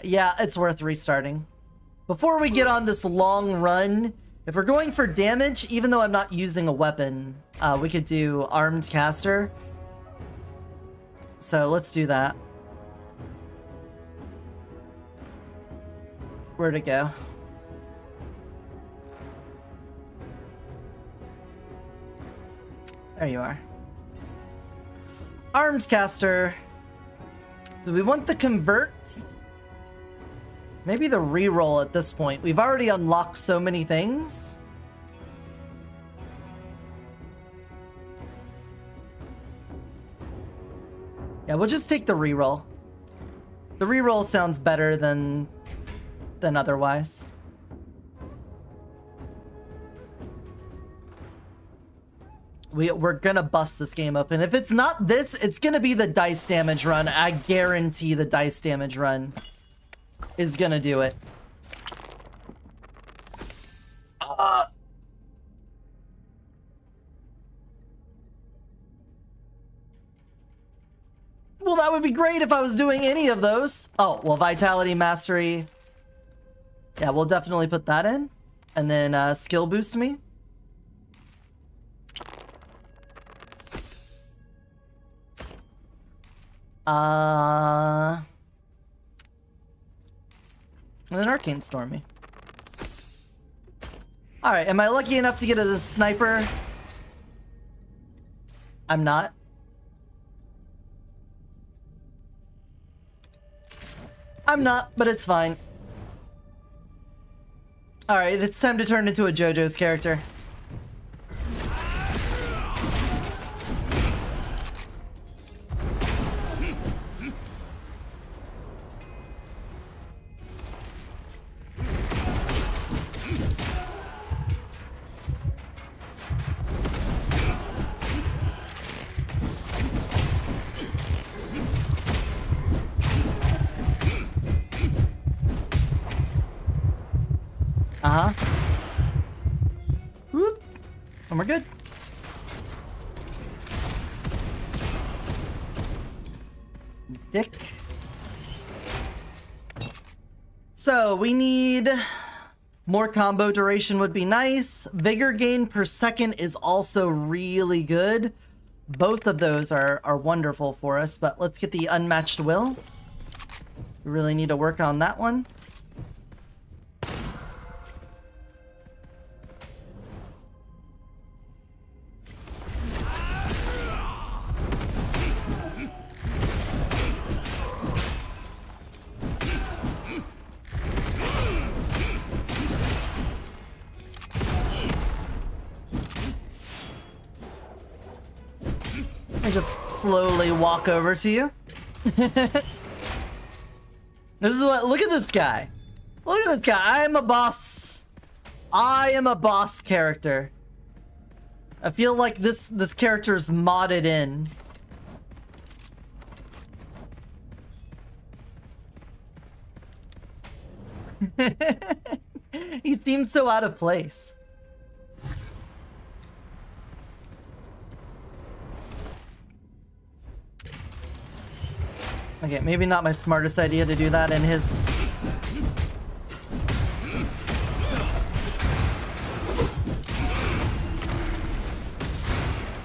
Yeah, it's worth restarting. Before we get on this long run, if we're going for damage, even though I'm not using a weapon, we could do Armed Caster. So let's do that. Where'd it go? There you are. Armed Caster. Do we want the convert? Maybe the reroll at this point. We've already unlocked so many things. Yeah, we'll just take the reroll. The reroll sounds better than otherwise. We're gonna bust this game open. If it's not this, it's gonna be the dice damage run. I guarantee the dice damage run is gonna do it. Well, that would be great if I was doing any of those. Oh, well, Vitality, Mastery. Yeah, we'll definitely put that in. And then skill boost me. And then Arcane Storm me. Alright, am I lucky enough to get a sniper? I'm not. I'm not, but it's fine. Alright, it's time to turn into a JoJo's character. Whoop. And we're good. Dick. So we need more combo duration would be nice. Vigor gain per second is also really good. Both of those are wonderful for us, but let's get the unmatched will. We really need to work on that one. I just slowly walk over to you. This is what, look at this guy. Look at this guy. I am a boss. I am a boss character. I feel like this character is modded in. He seems so out of place. Okay, maybe not my smartest idea to do that in his...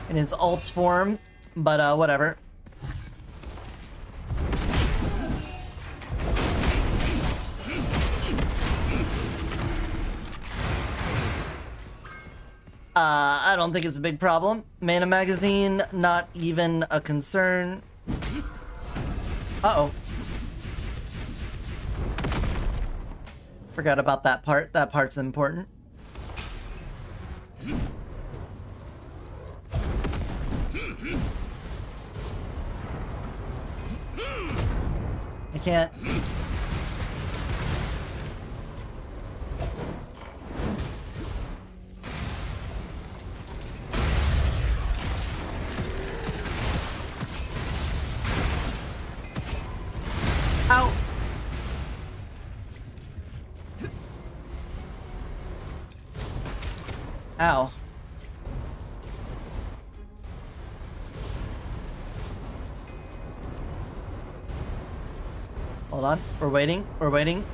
in his alt form, but whatever. I don't think it's a big problem. Mana magazine, not even a concern. Uh-oh. Forgot about that part. That part's important. I can't. Ow. Ow. Hold on. We're waiting. We're waiting.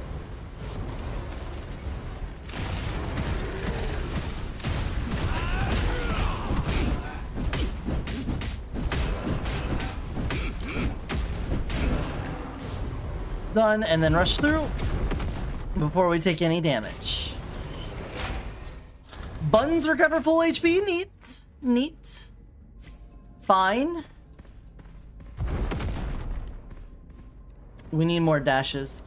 Done, and then rush through before we take any damage. Buns recover full HP. Neat. Neat. Fine. We need more dashes.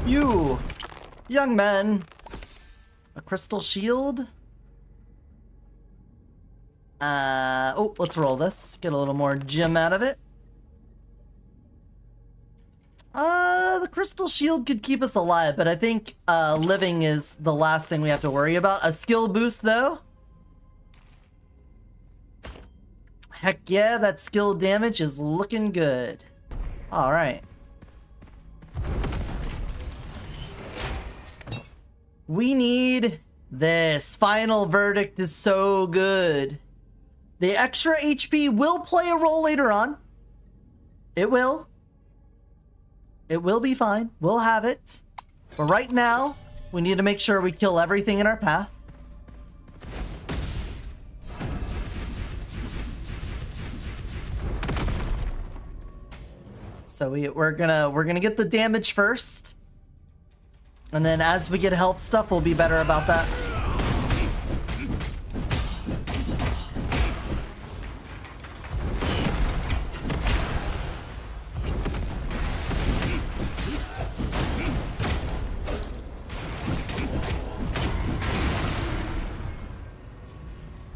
You, young man. A crystal shield. Oh, let's roll this. Get a little more gem out of it. The crystal shield could keep us alive, but I think living is the last thing we have to worry about. A skill boost, though. Heck yeah, that skill damage is looking good. Alright. We need this. Final Verdict is so good. The extra HP will play a role later on. It will. It will be fine. We'll have it. But right now, we need to make sure we kill everything in our path. So we're gonna get the damage first. And then as we get health stuff, we'll be better about that.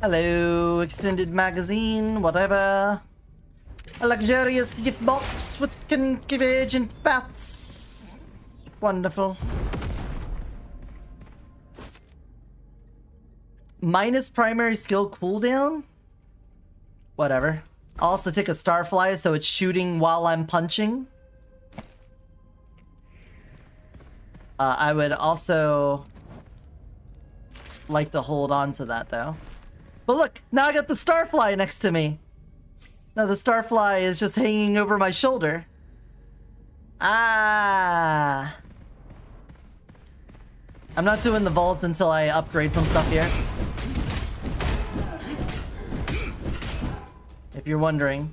Hello, extended magazine, whatever. A luxurious gift box with convergent paths. Wonderful. Minus primary skill cooldown? Whatever. I'll also take a Starfly so it's shooting while I'm punching. I would also like to hold on to that though. But look, now I got the Starfly next to me. Now the Starfly is just hanging over my shoulder. Ah. I'm not doing the vault until I upgrade some stuff here. If you're wondering.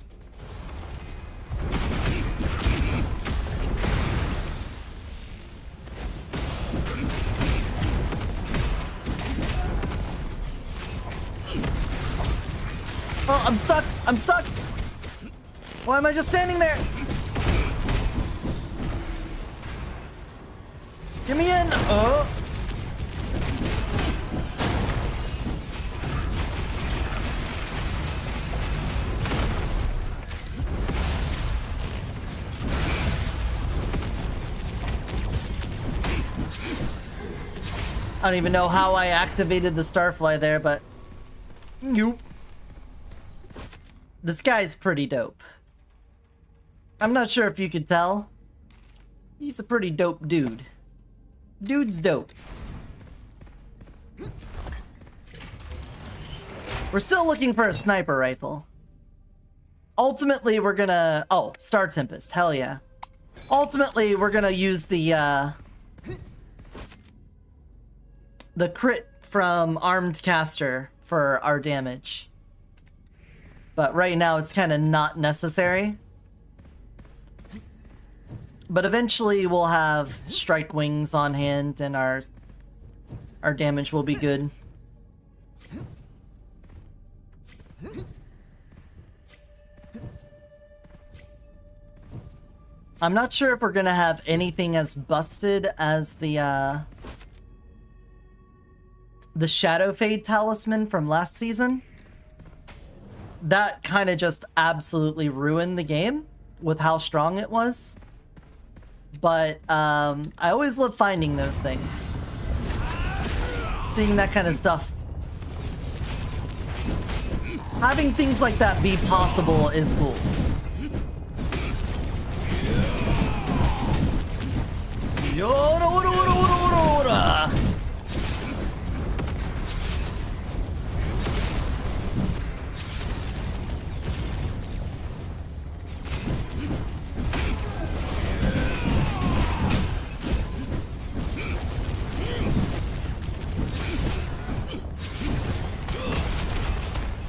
Oh, I'm stuck! I'm stuck! Why am I just standing there? Get me in! Oh! I don't even know how I activated the Starfly there, but... Nope. This guy's pretty dope. I'm not sure if you could tell. He's a pretty dope dude. Dude's dope. We're still looking for a sniper rifle. Ultimately, we're gonna... Oh, Star Tempest. Hell yeah. Ultimately, we're gonna use the crit from Armed Caster for our damage. But right now, it's kind of not necessary. But eventually, we'll have Strike Wings on hand, and our damage will be good. I'm not sure if we're gonna have anything as busted as the Shadow Fade Talisman from last season. That kind of just absolutely ruined the game with how strong it was. But I always love finding those things. Seeing that kind of stuff. Having things like that be possible is cool.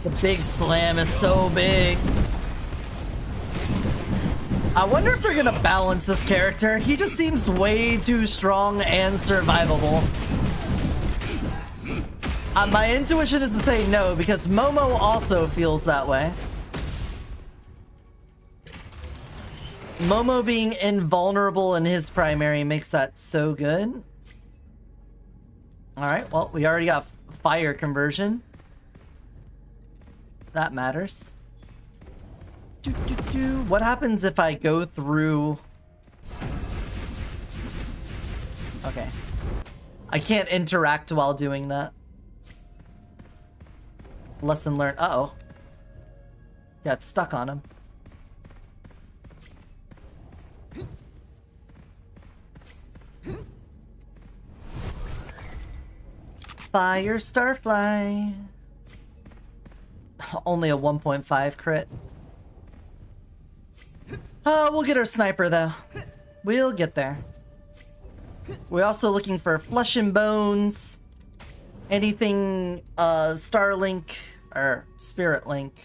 The big slam is so big. I wonder if they're gonna balance this character. He just seems way too strong and survivable. My intuition is to say no, because Momo also feels that way. Momo being invulnerable in his primary makes that so good. Alright, well, we already got fire conversion. That matters. What happens if I go through... Okay. I can't interact while doing that. Lesson learned. Uh-oh. Got stuck on him. Fire Starfly. Only a 1.5 crit. We'll get our sniper though. We'll get there. We're also looking for flesh and bones. Anything Starlink or Spirit Link.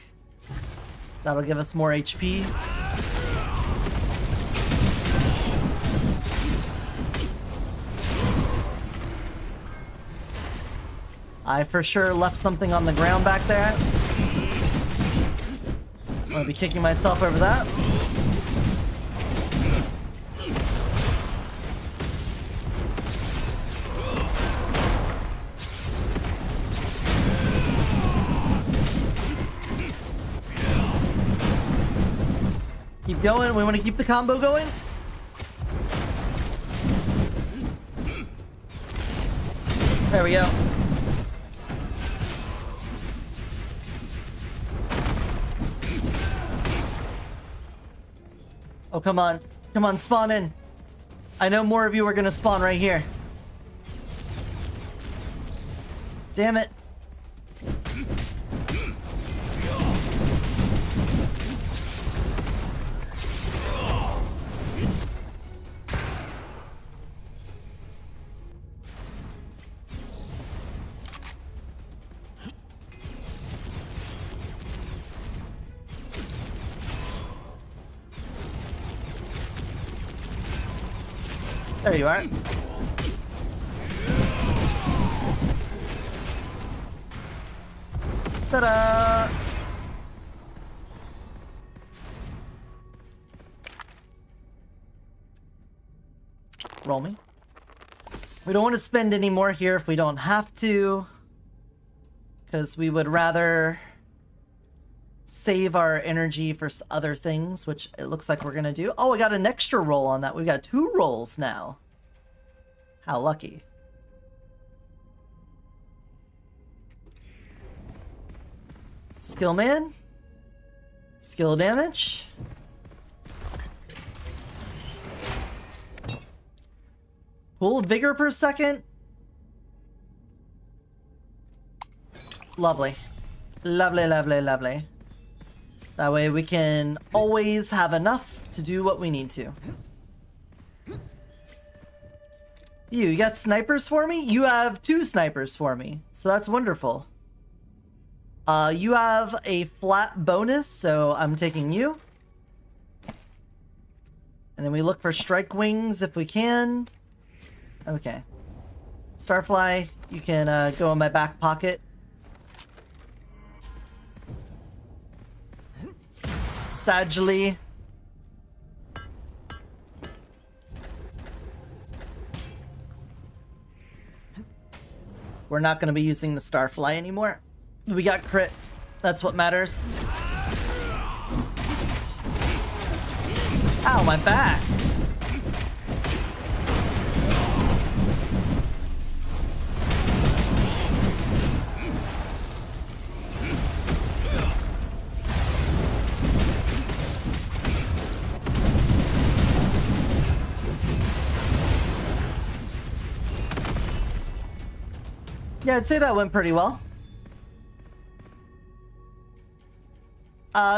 That'll give us more HP. I for sure left something on the ground back there. I'm gonna be kicking myself over that. Keep going. We want to keep the combo going. There we go. Oh, come on. Come on, spawn in. I know more of you are going to spawn right here. Damn it. There you are. Ta-da! Roll me. We don't want to spend any more here if we don't have to, because we would rather save our energy for other things, which it looks like we're gonna do. Oh, we got an extra roll on that. We got 2 rolls now. How lucky. Skill man. Skill damage. Cool. Vigor per second. Lovely. Lovely, lovely, lovely. That way we can always have enough to do what we need to. You got snipers for me? You have 2 snipers for me. So that's wonderful. You have a flat bonus, so I'm taking you. And then we look for strike wings if we can. Okay. Starfly, you can go in my back pocket. Sagittally. We're not going to be using the Starfly anymore. We got crit. That's what matters. Ow, my back. Yeah, I'd say that went pretty well.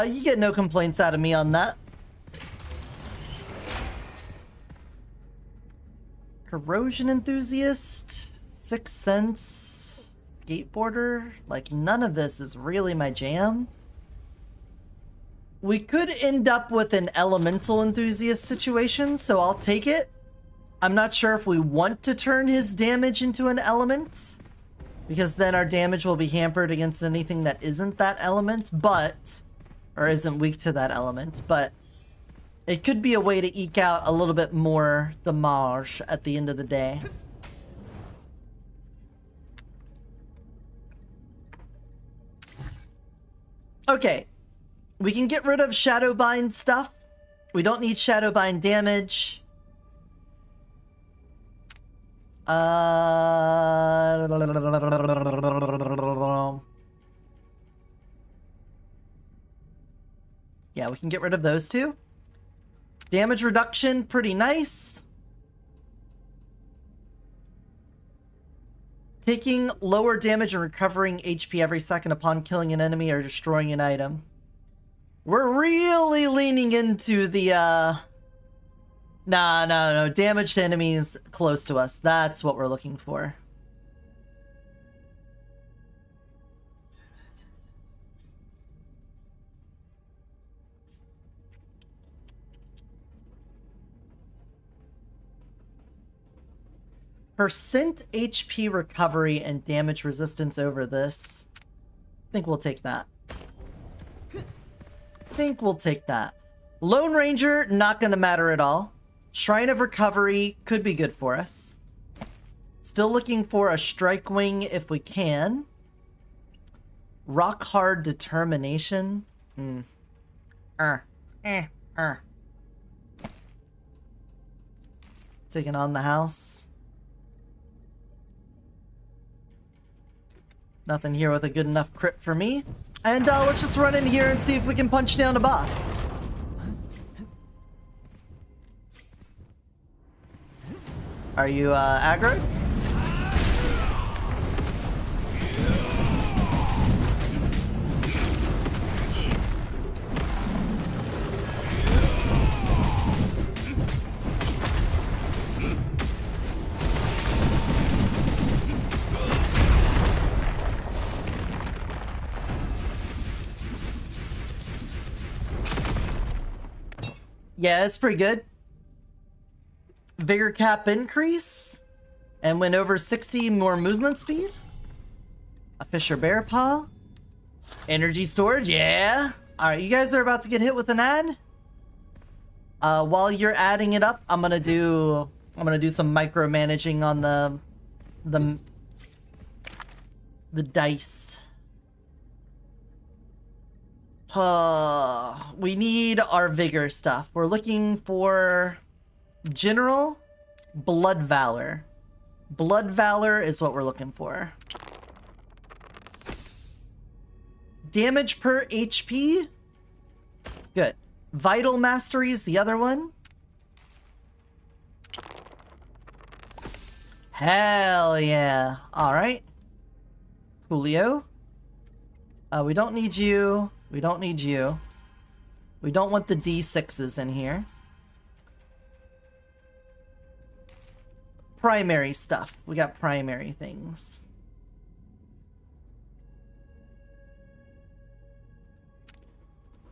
You get no complaints out of me on that. Corrosion enthusiast, Sixth Sense, skateboarder. Like, none of this is really my jam. We could end up with an elemental enthusiast situation, so I'll take it. I'm not sure if we want to turn his damage into an element, because then our damage will be hampered against anything that isn't that element, but... or isn't weak to that element, but it could be a way to eke out a little bit more damage at the end of the day. Okay, we can get rid of Shadowbind stuff. We don't need Shadowbind damage. Yeah, we can get rid of those two. Damage reduction, pretty nice. Taking lower damage and recovering HP every second upon killing an enemy or destroying an item. We're really leaning into the, No. Damage to enemies close to us. That's what we're looking for. Percent HP recovery and damage resistance over this. I think we'll take that. Lone Ranger, not gonna matter at all. Shrine of Recovery could be good for us. Still looking for a Strike Wing if we can. Rock Hard Determination. Taking on the house. Nothing here with a good enough crit for me. And let's just run in here and see if we can punch down a boss. Are you aggro? Yeah, it's pretty good. Vigor cap increase. And went over 60 more movement speed. A Fisher Bear Paw. Energy storage, yeah. Alright, you guys are about to get hit with an ad. While you're adding it up, I'm gonna do some micromanaging on the dice. We need our vigor stuff. We're looking for General Blood Valor. Blood Valor is what we're looking for. Damage per HP. Good. Vital Mastery is the other one. Hell yeah. Alright. Julio. We don't need you. We don't need you. We don't want the D6s in here. Primary stuff. We got primary things.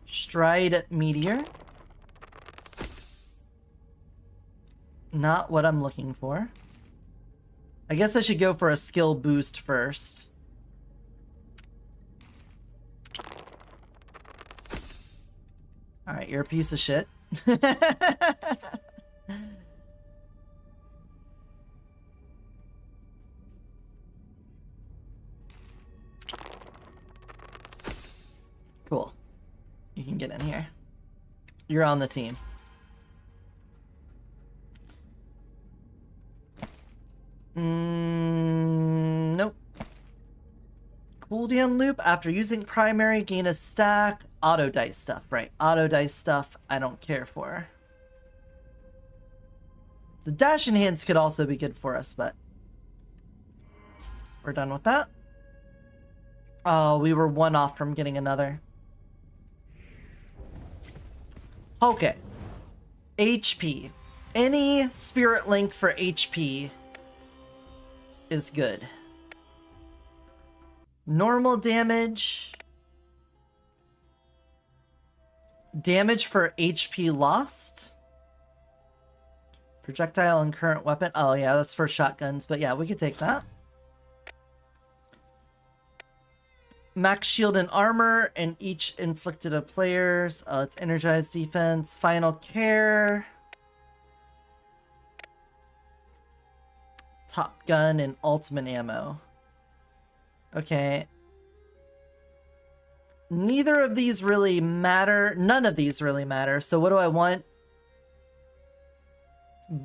Stride Meteor. Not what I'm looking for. I guess I should go for a skill boost first. Alright, you're a piece of shit. Cool. You can get in here. You're on the team. Nope. Cooldown loop. After using primary, gain a stack. Auto dice stuff, right. Auto dice stuff, I don't care for. The dash enhance could also be good for us, but we're done with that. Oh, we were one off from getting another. Okay. HP. Any spirit link for HP is good. Normal damage. Damage for HP lost. Projectile and current weapon. Oh yeah, that's for shotguns, but yeah, we could take that. Max shield and armor, and each inflicted of players. It's energized defense, final care, top gun, and ultimate ammo. Okay. Neither of these really matter. None of these really matter. So what do I want?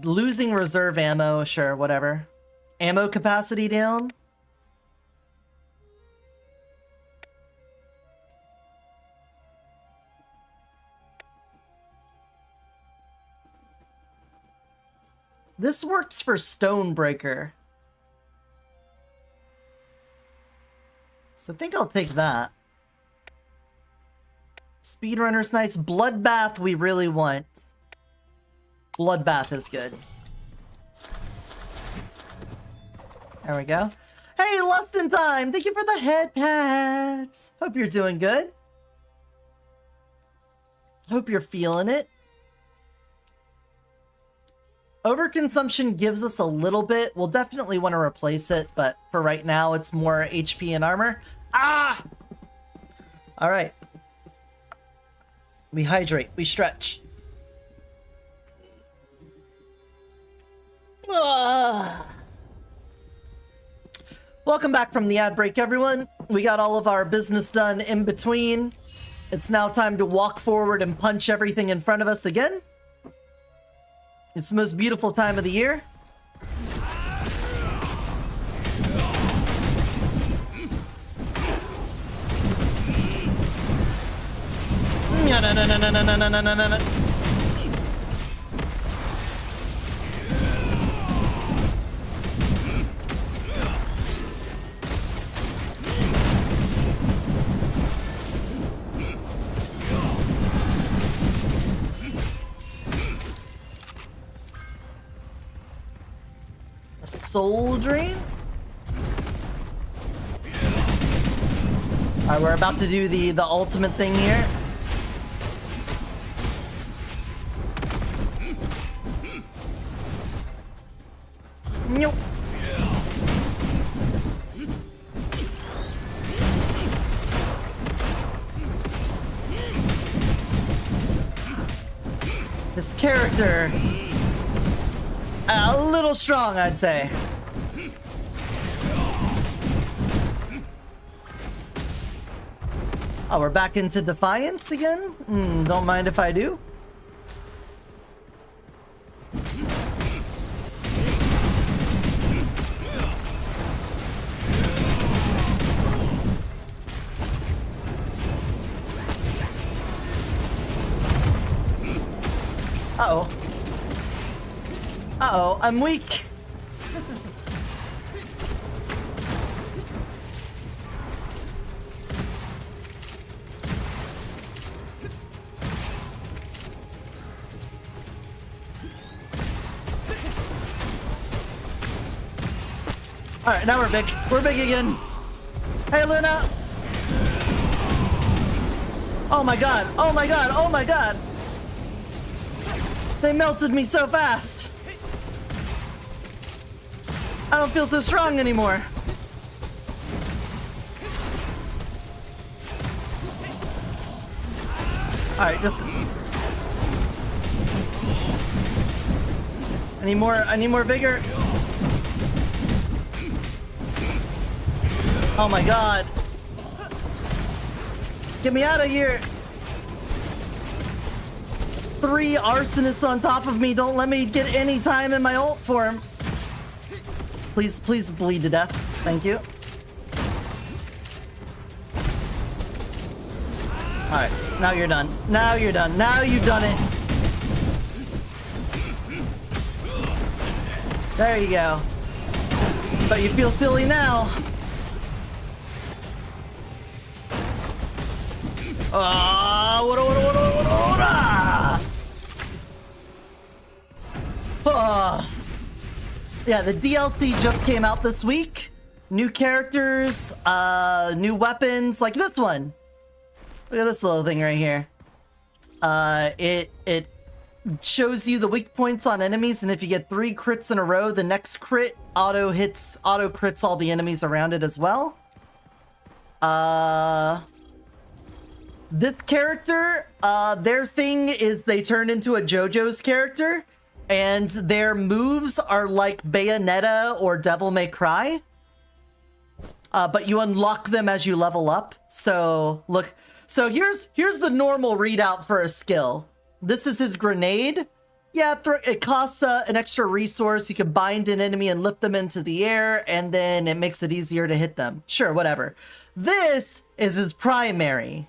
Losing reserve ammo, sure, whatever. Ammo capacity down. This works for Stonebreaker. So I think I'll take that. Speedrunner's nice. Bloodbath we really want. Bloodbath is good. There we go. Hey, Lust in Time! Thank you for the head pats! Hope you're doing good. Hope you're feeling it. Overconsumption gives us a little bit. We'll definitely want to replace it, but for right now, it's more HP and armor. Ah! Alright. We hydrate. We stretch. Ah. Welcome back from the ad break, everyone. We got all of our business done in between. It's now time to walk forward and punch everything in front of us again. It's the most beautiful time of the year. No. Soul Drain? Alright, we're about to do the ultimate thing here. Nope. This character... a little strong, I'd say. Oh, we're back into Defiance again? Don't mind if I do. Uh-oh. Uh-oh, I'm weak. Alright, now we're big. We're big again. Hey, Luna! Oh my god, oh my god, oh my god! They melted me so fast! I don't feel so strong anymore. Alright, just... I need more vigor. Oh my god. Get me out of here. 3 arsonists on top of me. Don't let me get any time in my ult form. Please, please bleed to death. Thank you. Alright, now you're done. Now you're done. Now you've done it. There you go. But you feel silly now. Yeah, the DLC just came out this week. New characters, new weapons, like this one. Look at this little thing right here. It shows you the weak points on enemies, and if you get 3 crits in a row, the next crit auto crits all the enemies around it as well. This character, their thing is they turn into a JoJo's character, and their moves are like Bayonetta or Devil May Cry. But you unlock them as you level up. So, look. So here's the normal readout for a skill. This is his grenade. Yeah, it costs an extra resource. You can bind an enemy and lift them into the air, and then it makes it easier to hit them. Sure, whatever. This is his primary.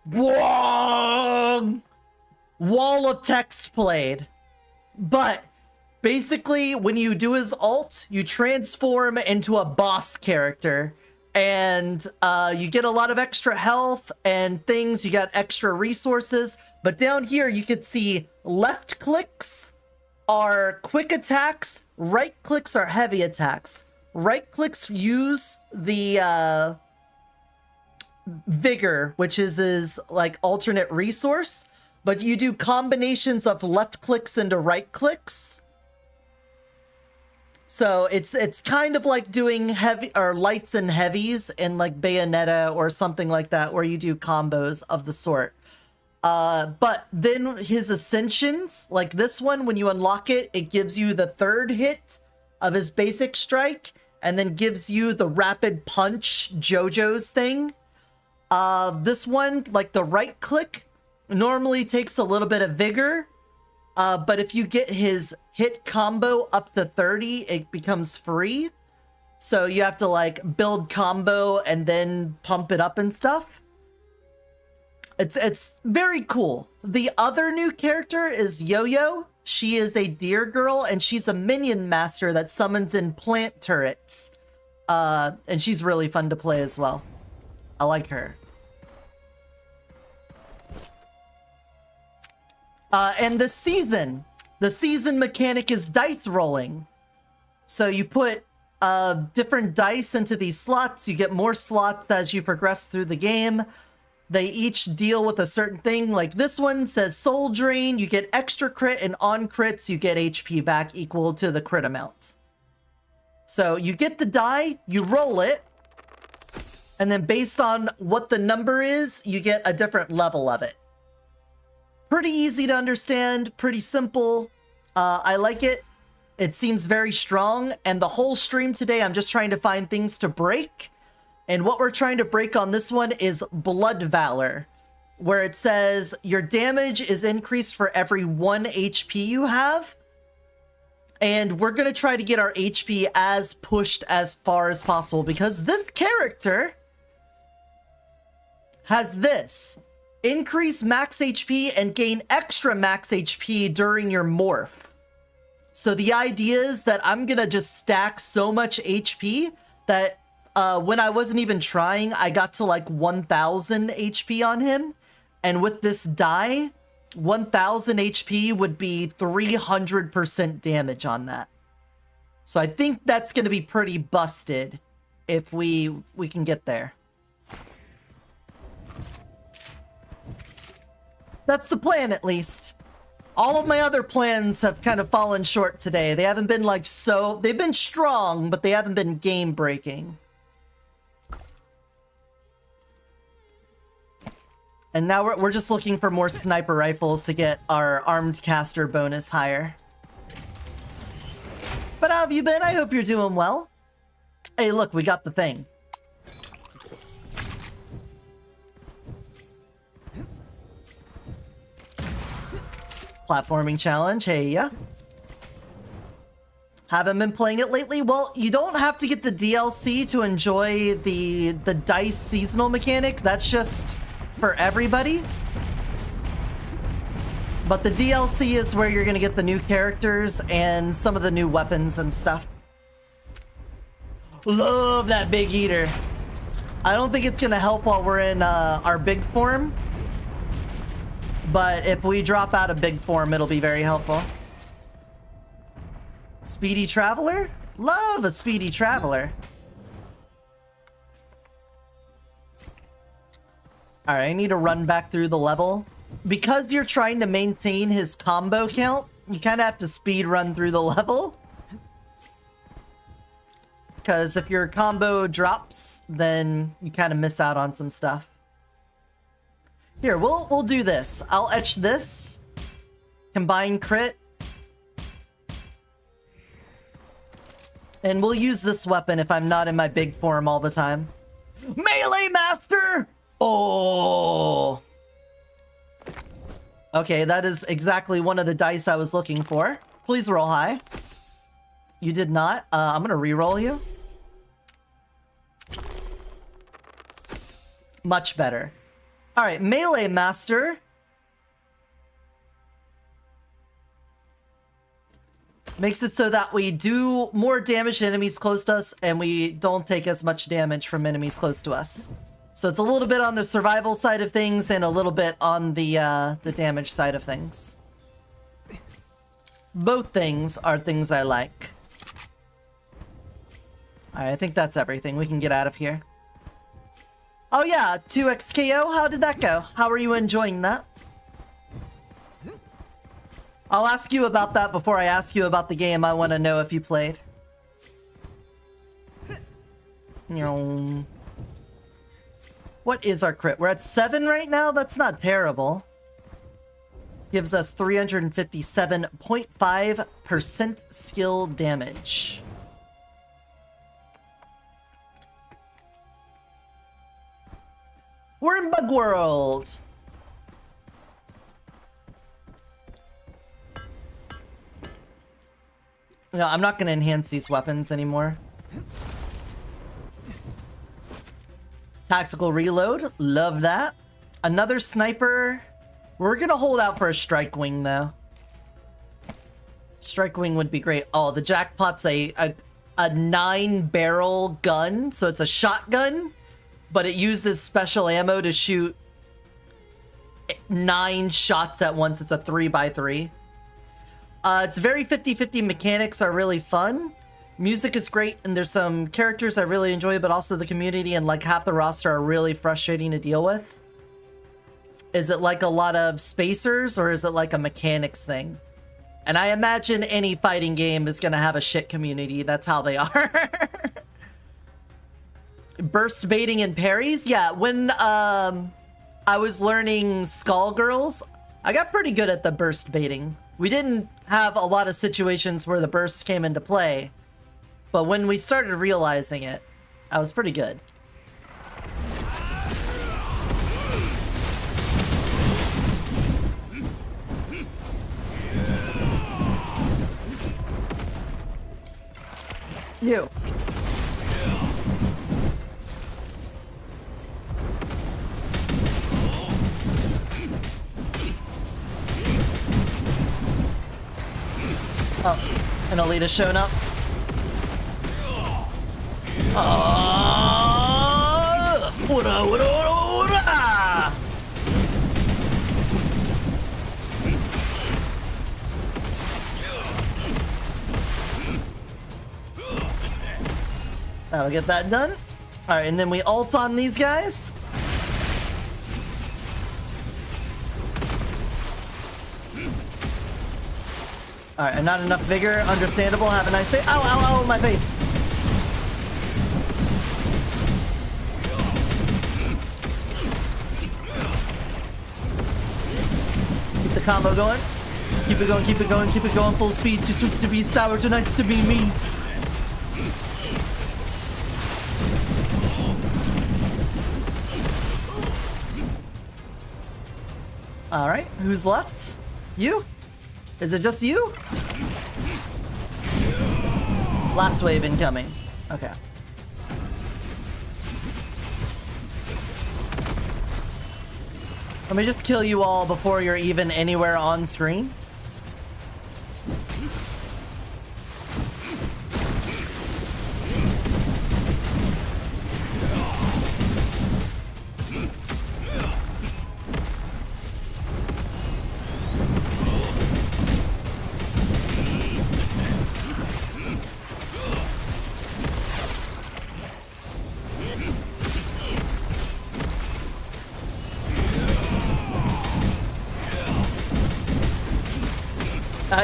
Whoa! Wall of text played. But Basically, when you do his ult, you transform into a boss character. And you get a lot of extra health and things. You got extra resources. But down here, you can see left clicks are quick attacks. Right clicks are heavy attacks. Right clicks use the vigor, which is his like alternate resource. But you do combinations of left clicks into right clicks. So it's kind of like doing heavy or lights and heavies in like Bayonetta or something like that, where you do combos of the sort. But then his ascensions, like this one, when you unlock it, it gives you the third hit of his basic strike, and then gives you the rapid punch JoJo's thing. This one, like the right click, normally takes a little bit of vigor. But if you get his hit combo up to 30, it becomes free. So you have to like build combo and then pump it up and stuff. It's very cool. The other new character is Yo-Yo. She is a deer girl, and she's a minion master that summons in plant turrets. And she's really fun to play as well. I like her. And the season mechanic is dice rolling. So you put different dice into these slots. You get more slots as you progress through the game. They each deal with a certain thing. Like this one says soul drain. You get extra crit, and on crits you get HP back equal to the crit amount. So you get the die, you roll it, and then based on what the number is, you get a different level of it. Pretty easy to understand, pretty simple. I like it. It seems very strong, and the whole stream today, I'm just trying to find things to break. And what we're trying to break on this one is Blood Valor, where it says your damage is increased for every 1 HP you have. And we're going to try to get our HP as pushed as far as possible, because this character has this. Increase max HP and gain extra max HP during your morph. So the idea is that I'm going to just stack so much HP that when I wasn't even trying, I got to like 1000 HP on him. And with this die, 1000 HP would be 300% damage on that. So I think that's going to be pretty busted if we can get there. That's the plan, at least. All of my other plans have kind of fallen short today. They haven't been like so... They've been strong, but they haven't been game-breaking. And now we're just looking for more sniper rifles to get our armed caster bonus higher. But how have you been? I hope you're doing well. Hey, look, we got the thing. Platforming challenge, hey ya. Haven't been playing it lately? Well, you don't have to get the DLC to enjoy the dice seasonal mechanic. That's just for everybody. But the DLC is where you're gonna get the new characters and some of the new weapons and stuff. Love that big eater. I don't think it's gonna help while we're in our big form. But if we drop out of big form, it'll be very helpful. Speedy Traveler? Love a Speedy Traveler. Alright, I need to run back through the level. Because you're trying to maintain his combo count, you kind of have to speed run through the level. Because if your combo drops, then you kind of miss out on some stuff. Here, we'll do this. I'll etch this. Combine crit. And we'll use this weapon if I'm not in my big form all the time. Melee Master! Oh! Okay, that is exactly one of the dice I was looking for. Please roll high. You did not. I'm gonna re-roll you. Much better. Alright, Melee Master. Makes it so that we do more damage to enemies close to us, and we don't take as much damage from enemies close to us. So it's a little bit on the survival side of things, and a little bit on the damage side of things. Both things are things I like. Alright, I think that's everything. We can get out of here. Oh yeah, 2xKO, how did that go? How are you enjoying that? I'll ask you about that before I ask you about the game. I want to know if you played. What is our crit? We're at 7 right now? That's not terrible. Gives us 357.5% skill damage. We're in Bug World. No, I'm not going to enhance these weapons anymore. Tactical reload. Love that. Another sniper. We're going to hold out for a strike wing, though. Strike wing would be great. Oh, the jackpot's a 9-barrel gun. So it's a shotgun, but it uses special ammo to shoot 9 shots at once. It's a 3x3. It's very 50-50. Mechanics are really fun. Music is great, and there's some characters I really enjoy, but also the community and like half the roster are really frustrating to deal with. Is it like a lot of spacers, or is it like a mechanics thing? And I imagine any fighting game is gonna have a shit community. That's how they are. Burst baiting and parries? Yeah, when I was learning Skullgirls, I got pretty good at the burst baiting. We didn't have a lot of situations where the burst came into play, but when we started realizing it, I was pretty good. You. Oh, an elite has shown up. Ura, ura, ura, ura! That'll get that done. Alright, and then we ult on these guys. Alright, and not enough vigor. Understandable. Have a nice day. Ow, ow, ow, my face. Keep the combo going. Keep it going, keep it going, keep it going. Full speed. Too sweet to be sour, too nice to be me. Alright, who's left? You? Is it just you? Last wave incoming. Okay. Let me just kill you all before you're even anywhere on screen.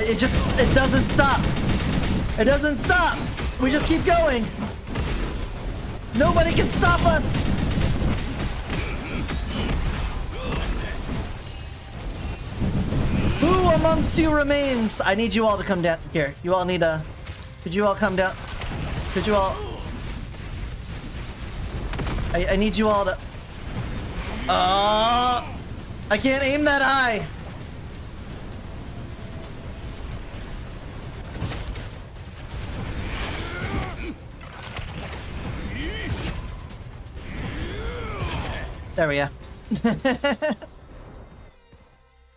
It doesn't stop. It doesn't stop. We just keep going. Nobody can stop us. Who amongst you remains? I need you all to come down here. You all need a... Could you all come down? Could you all... I need you all to... I can't aim that high. There we go.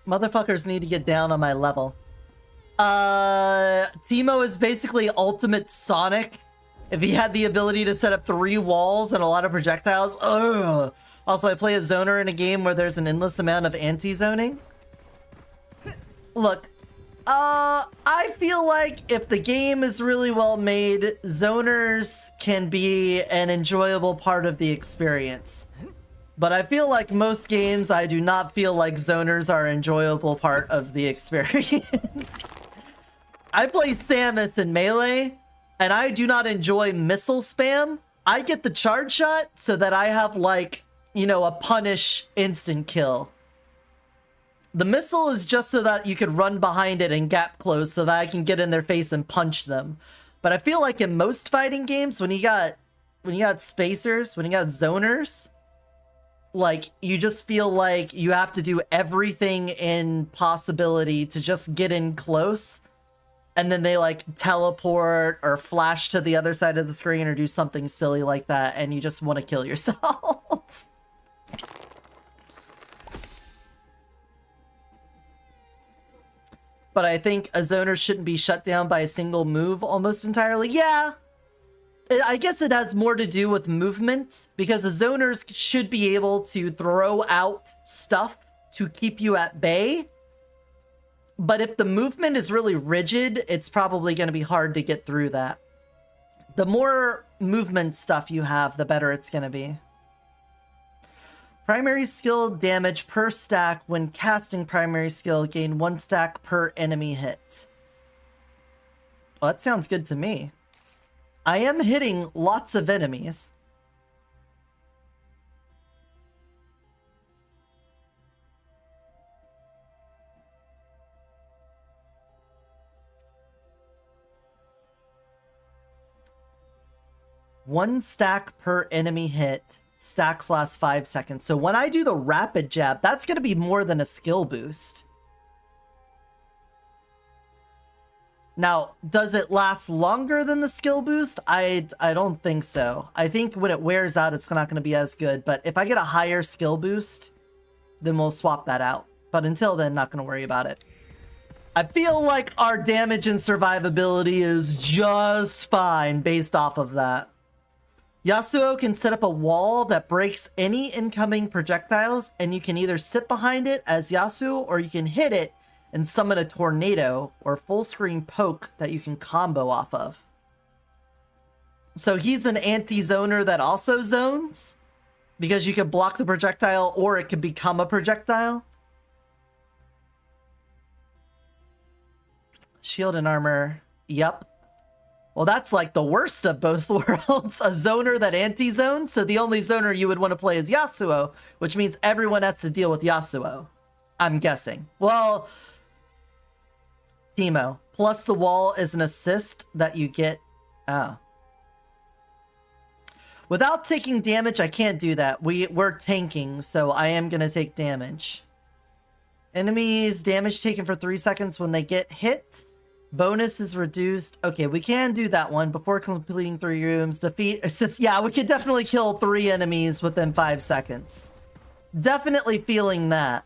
Motherfuckers need to get down on my level. Teemo is basically ultimate Sonic. If he had the ability to set up 3 walls and a lot of projectiles. Ugh. Also, I play a zoner in a game where there's an endless amount of anti-zoning. Look, I feel like if the game is really well made, zoners can be an enjoyable part of the experience. But I feel like most games, I do not feel like zoners are an enjoyable part of the experience. I play Samus in Melee, and I do not enjoy missile spam. I get the charge shot so that I have, like, you know, a punish instant kill. The missile is just so that you can run behind it and gap close so that I can get in their face and punch them. But I feel like in most fighting games, when you got spacers, when you got zoners, like, you just feel like you have to do everything in possibility to just get in close. And then they, like, teleport or flash to the other side of the screen or do something silly like that. And you just want to kill yourself. But I think a zoner shouldn't be shut down by a single move almost entirely. Yeah. I guess it has more to do with movement, because the zoners should be able to throw out stuff to keep you at bay. But if the movement is really rigid, it's probably going to be hard to get through that. The more movement stuff you have, the better it's going to be. Primary skill damage per stack when casting primary skill, gain 1 stack per enemy hit. Well, that sounds good to me. I am hitting lots of enemies. One stack per enemy hit. Stacks last 5 seconds. So when I do the rapid jab, that's going to be more than a skill boost. Now, does it last longer than the skill boost? I don't think so. I think when it wears out, it's not going to be as good. But if I get a higher skill boost, then we'll swap that out. But until then, not going to worry about it. I feel like our damage and survivability is just fine based off of that. Yasuo can set up a wall that breaks any incoming projectiles, and you can either sit behind it as Yasuo, or you can hit it and summon a tornado or full screen poke that you can combo off of. So he's an anti-zoner that also zones, because you can block the projectile or it could become a projectile. Shield and armor, yep. Well, that's like the worst of both worlds. A zoner that anti-zones, so the only zoner you would want to play is Yasuo, which means everyone has to deal with Yasuo. I'm guessing. Well, Teemo, plus the wall is an assist that you get. Oh. Without taking damage, I can't do that. We're tanking, so I am going to take damage. Enemies, damage taken for 3 seconds when they get hit. Bonus is reduced. Okay, we can do that one before completing 3 rooms. Defeat assist. Yeah, we could definitely kill 3 enemies within 5 seconds. Definitely feeling that.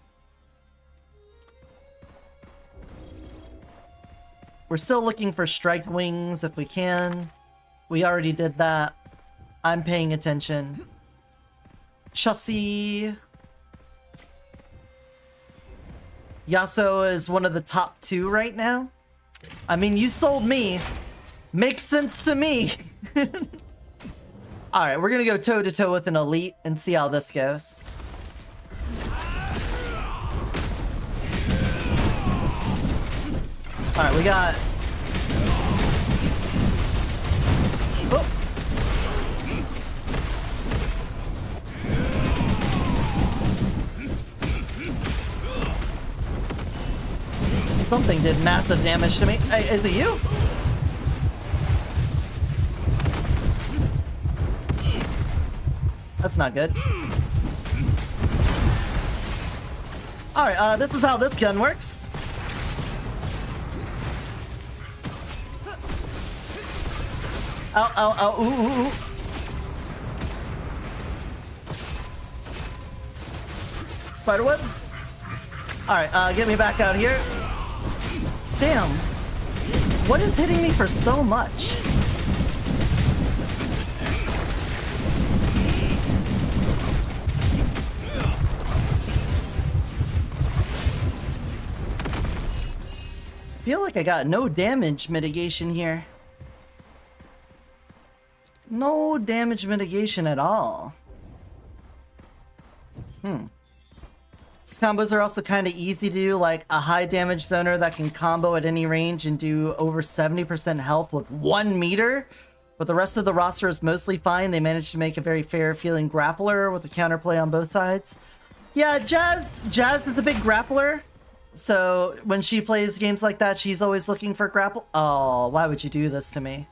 We're still looking for strike wings if we can. We already did that. I'm paying attention. Chassis. Yasuo is one of the top 2 right now. I mean, you sold me. Makes sense to me. Alright, we're gonna go toe-to-toe with an elite and see how this goes. Alright, we got... Oh. Something did massive damage to me. Hey, is it you? That's not good. Alright, this is how this gun works. Ow, ow, ow, ooh, ooh, ooh. Spiderwebs. Alright, get me back out here. Damn. What is hitting me for so much? I feel like I got no damage mitigation here. No damage mitigation at all. These combos are also kind of easy to do, like a high damage zoner that can combo at any range and do over 70% health with 1 meter. But the rest of the roster is mostly fine. They managed to make a very fair feeling grappler with a counterplay on both sides. Yeah, Jazz is a big grappler. So when she plays games like that, she's always looking for grapple. Oh, why would you do this to me?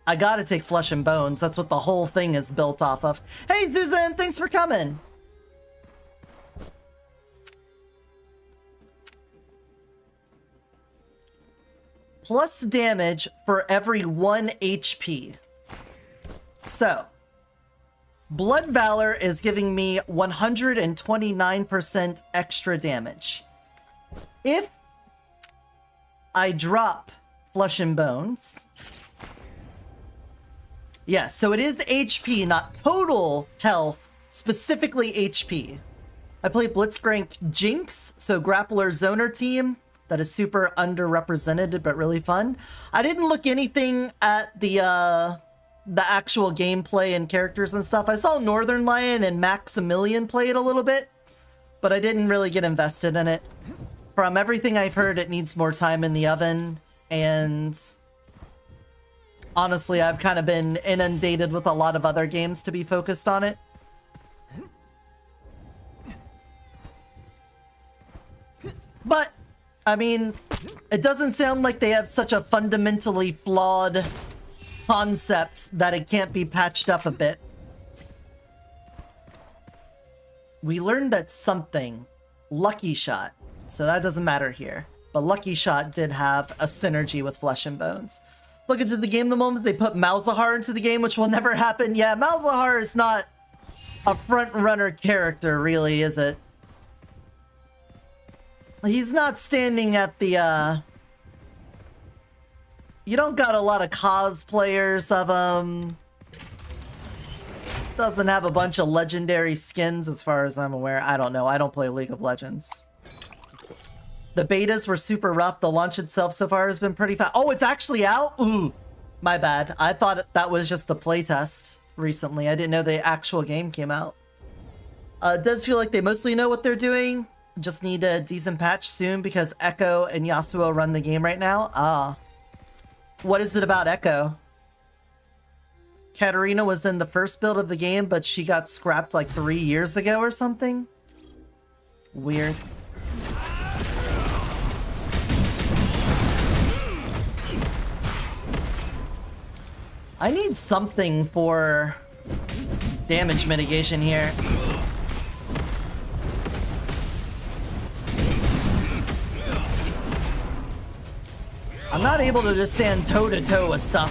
I gotta take Flesh and Bones. That's what the whole thing is built off of. Hey, Susan, thanks for coming. Plus damage for every 1 HP. So, Blood Valor is giving me 129% extra damage. If I drop Flesh and Bones... Yeah, so it is HP, not total health, specifically HP. I play Blitzcrank Jinx, so Grappler Zoner team. That is super underrepresented, but really fun. I didn't look anything at the actual gameplay and characters and stuff. I saw Northern Lion and Maximilian play it a little bit, but I didn't really get invested in it. From everything I've heard, it needs more time in the oven, and honestly, I've kind of been inundated with a lot of other games to be focused on it. But, I mean, it doesn't sound like they have such a fundamentally flawed concept that it can't be patched up a bit. We learned that something, Lucky Shot, so that doesn't matter here, but Lucky Shot did have a synergy with Flesh and Bones. Look into the game the moment they put Malzahar into the game, which will never happen. Yeah, Malzahar is not a front-runner character, really, is it? He's not standing at the, You don't got a lot of cosplayers of him. Doesn't have a bunch of legendary skins, as far as I'm aware. I don't know. I don't play League of Legends. The betas were super rough. The launch itself so far has been pretty fast. Oh, it's actually out? Ooh, my bad. I thought that was just the playtest recently. I didn't know the actual game came out. It does feel like they mostly know what they're doing. Just need a decent patch soon because Echo and Yasuo run the game right now. Ah. What is it about Echo? Katarina was in the first build of the game, but she got scrapped like 3 years ago or something? Weird. I need something for damage mitigation here. I'm not able to just stand toe-to-toe with stuff.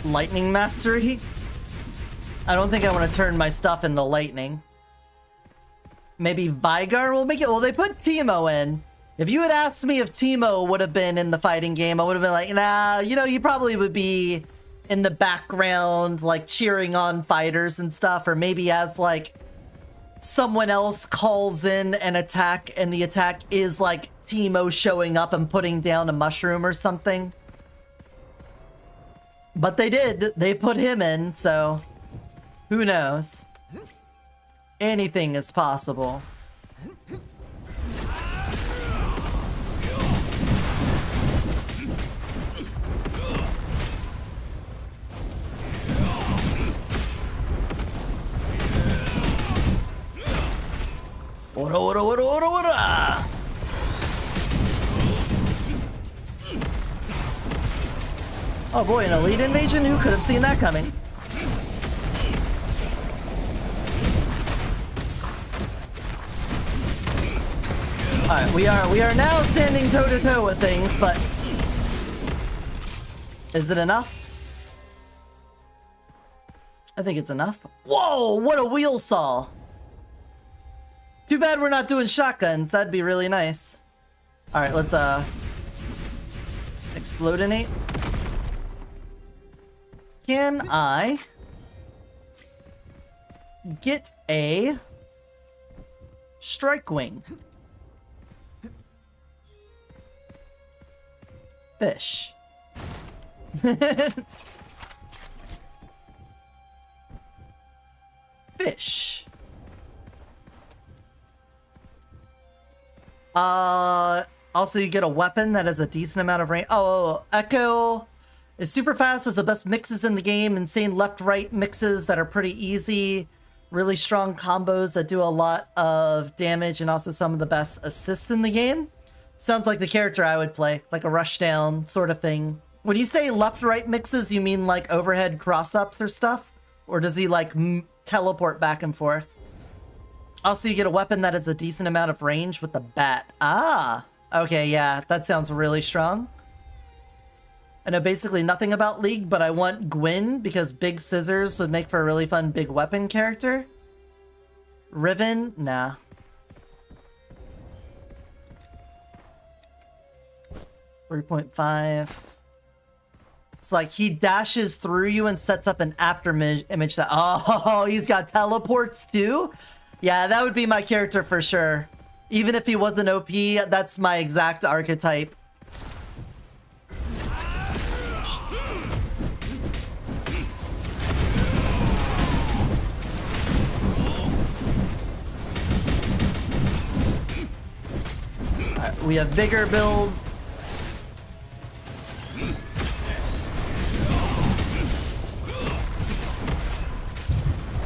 Lightning Mastery? I don't think I want to turn my stuff into lightning. Maybe Vigar will make it? Well, they put Teemo in. If you had asked me if Teemo would have been in the fighting game, I would have been like, nah, you know, you probably would be in the background, like, cheering on fighters and stuff, or maybe as, like, someone else calls in an attack, and the attack is, like, Teemo showing up and putting down a mushroom or something. But they did. They put him in, so who knows? Anything is possible. Ora, ora, ora, ora, ora! Oh boy, an elite invasion? Who could have seen that coming? Alright, we are now standing toe-to-toe with things, but is it enough? I think it's enough. Whoa, what a wheel saw! Too bad we're not doing shotguns. That'd be really nice. Alright, let's explodinate. Can I get a strike wing? Fish. Fish. Also you get a weapon that has a decent amount of range. Oh, Echo is super fast, has the best mixes in the game, insane left-right mixes that are pretty easy, really strong combos that do a lot of damage, and also some of the best assists in the game. Sounds like the character I would play, like a rushdown sort of thing. When you say left-right mixes, you mean like overhead cross-ups or stuff? Or does he like teleport back and forth? Also, you get a weapon that has a decent amount of range with the bat. Ah, okay, yeah, that sounds really strong. I know basically nothing about League, but I want Gwyn because Big Scissors would make for a really fun big weapon character. Riven? Nah. .5. It's like he dashes through you and sets up an after image that... Oh, he's got teleports too? Yeah, that would be my character for sure. Even if he wasn't OP, that's my exact archetype. Alright, we have bigger build.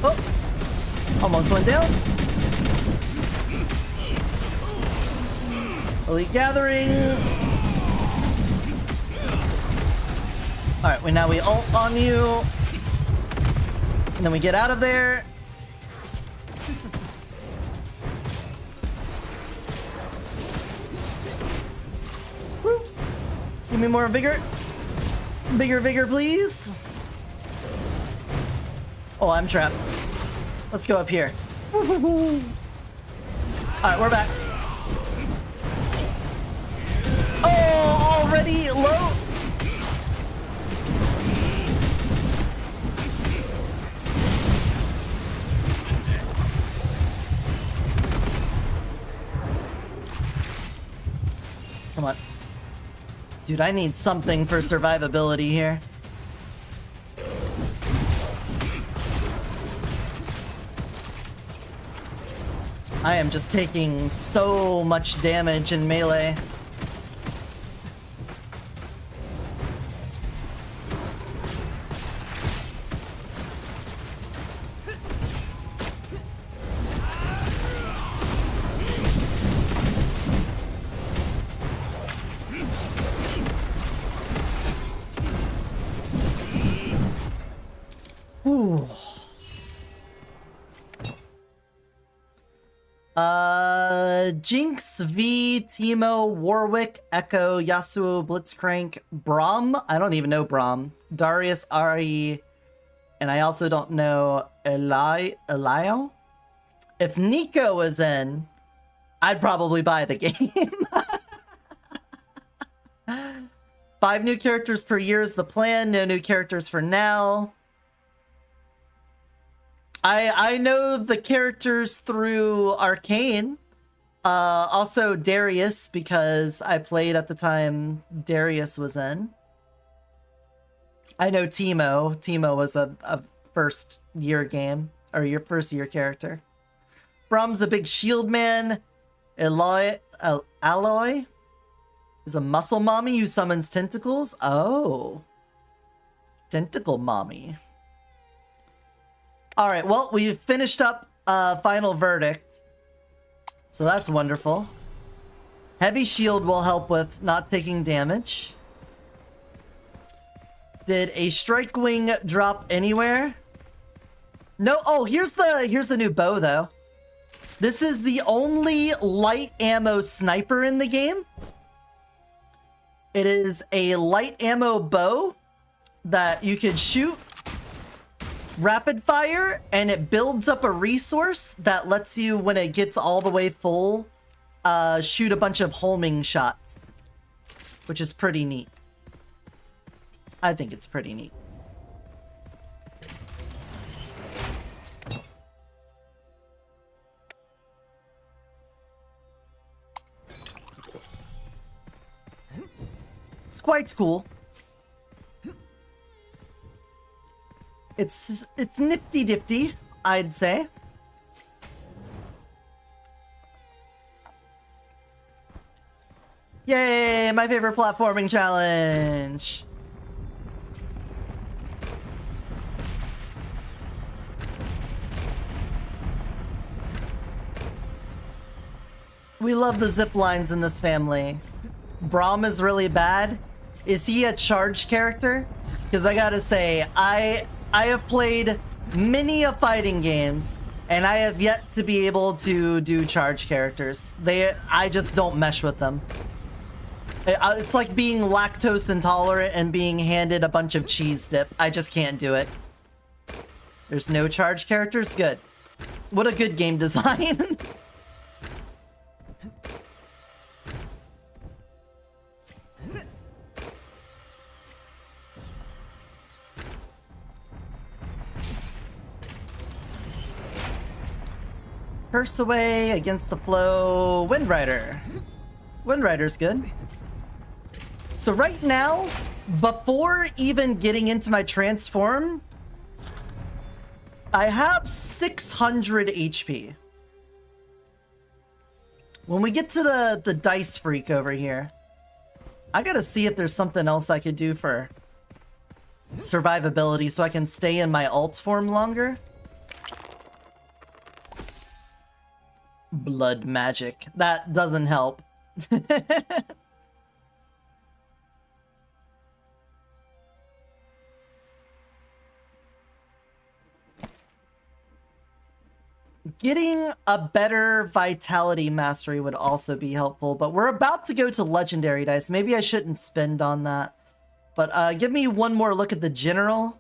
Oh! Almost went down. Elite Gathering. Alright, now we ult on you. And then we get out of there. Woo. Give me more vigor. Bigger vigor, please. Oh, I'm trapped. Let's go up here. Alright, we're back. Oh, already low. Come on. Dude, I need something for survivability here. I am just taking so much damage in melee. Ooh. Jinx, V, Teemo, Warwick, Echo, Yasuo, Blitzcrank, Braum. I don't even know Braum. Darius, Ari, and I also don't know Elio. If Nico was in, I'd probably buy the game. 5 new characters per year is the plan. No new characters for now. I know the characters through Arcane. Also Darius, because I played at the time Darius was in. I know Teemo. Teemo was a first year game, or your first year character. Braum's a big shield man. Alloy is a muscle mommy who summons tentacles. Oh. Tentacle mommy. Alright, well, we've finished up Final Verdict. So that's wonderful. Heavy shield will help with not taking damage. Did a strike wing drop anywhere? No. Oh, here's the new bow though. This is the only light ammo sniper in the game. It is a light ammo bow that you could shoot rapid fire, and it builds up a resource that lets you, when it gets all the way full, shoot a bunch of homing shots, which is pretty neat. I think it's pretty neat. It's quite cool. It's nifty difty, I'd say. Yay, my favorite platforming challenge. We love the zip lines in this family. Braum is really bad. Is he a charge character? Because I gotta say, I have played many a fighting games, and I have yet to be able to do charge characters. I just don't mesh with them. It's like being lactose intolerant and being handed a bunch of cheese dip. I just can't do it. There's no charge characters? Good. What a good game design. Curse away against the flow. Windrider. Windrider's good. So right now, before even getting into my transform, I have 600 HP. When we get to the dice freak over here, I gotta see if there's something else I could do for survivability so I can stay in my alt form longer. Blood magic. That doesn't help. Getting a better vitality mastery would also be helpful, but we're about to go to legendary dice. Maybe I shouldn't spend on that. But give me one more look at the general.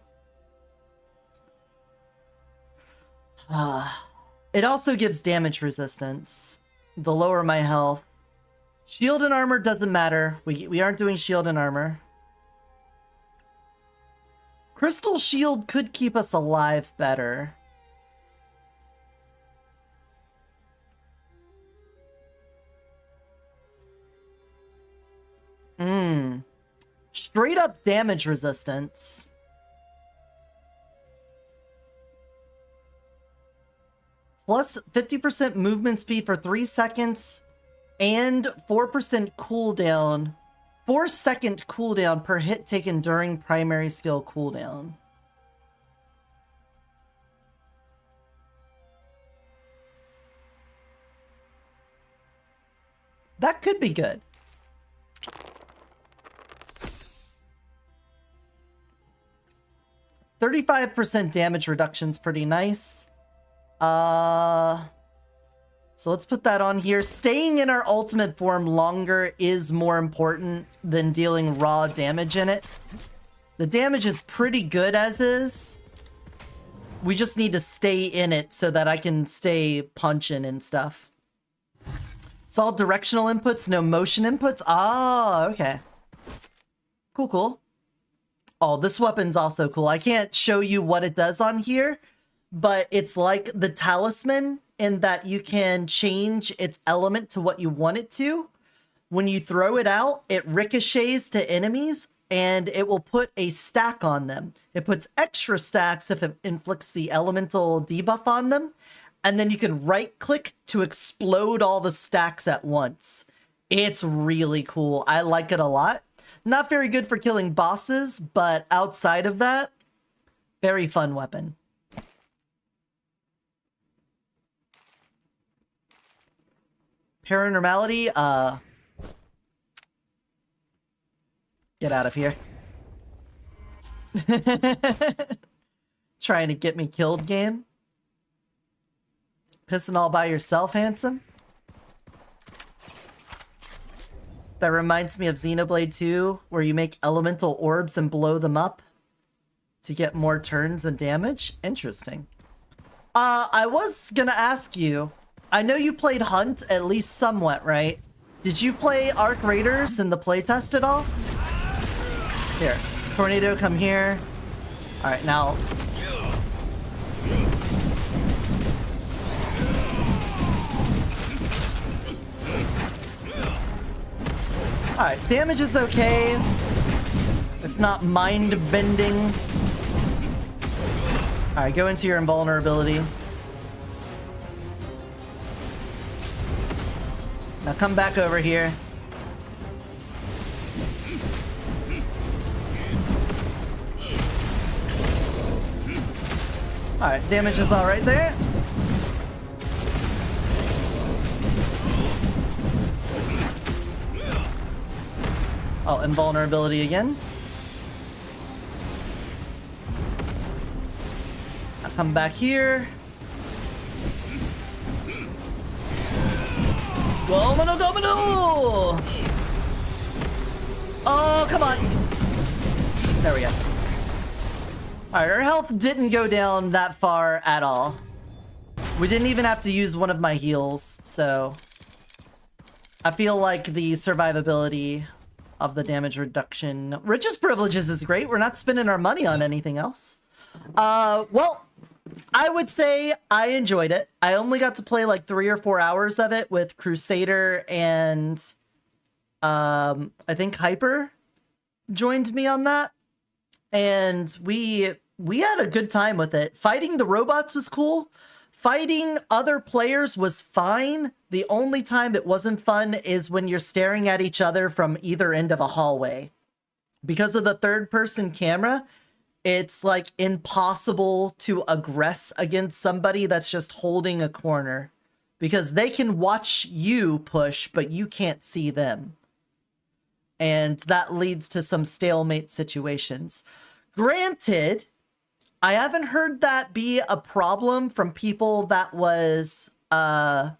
It also gives damage resistance. The lower my health. Shield and armor doesn't matter. We aren't doing shield and armor. Crystal shield could keep us alive better. Straight up damage resistance. Plus 50% movement speed for 3 seconds and 4% cooldown. 4-second cooldown per hit taken during primary skill cooldown. That could be good. 35% damage reduction's pretty nice. So let's put that on here. Staying in our ultimate form longer is more important than dealing raw damage in it. The damage is pretty good as is. We just need to stay in it so that I can stay punching and stuff. It's all directional inputs, no motion inputs. Ah, okay. Cool, cool. Oh, this weapon's also cool. I can't show you what it does on here, but it's like the talisman in that you can change its element to what you want it to. When you throw it out, it ricochets to enemies and it will put a stack on them. It puts extra stacks if it inflicts the elemental debuff on them. And then you can right click to explode all the stacks at once. It's really cool. I like it a lot. Not very good for killing bosses, but outside of that, very fun weapon. Paranormality, get out of here. Trying to get me killed, game. Pissing all by yourself, handsome. That reminds me of Xenoblade 2, where you make elemental orbs and blow them up. to get more turns and damage. Interesting. I was gonna ask you, I know you played Hunt at least somewhat, right? Did you play Arc Raiders in the playtest at all? Here, Tornado, come here. All right, now. All right, damage is okay. It's not mind-bending. All right, go into your invulnerability. Now come back over here. All right, damage is all right there. Oh, invulnerability again. I'll come back here. Domino, domino! Oh, come on. There we go. Alright, our health didn't go down that far at all. We didn't even have to use one of my heals, so I feel like the survivability of the damage reduction. Riches Privileges is great. We're not spending our money on anything else. Well, I would say I enjoyed it. I only got to play like 3 or 4 hours of it with Crusader and I think Hyper joined me on that. And we had a good time with it. Fighting the robots was cool. Fighting other players was fine. The only time it wasn't fun is when you're staring at each other from either end of a hallway. Because of the third-person camera, it's like impossible to aggress against somebody that's just holding a corner. Because they can watch you push, but you can't see them. And that leads to some stalemate situations. Granted, I haven't heard that be a problem from people that was that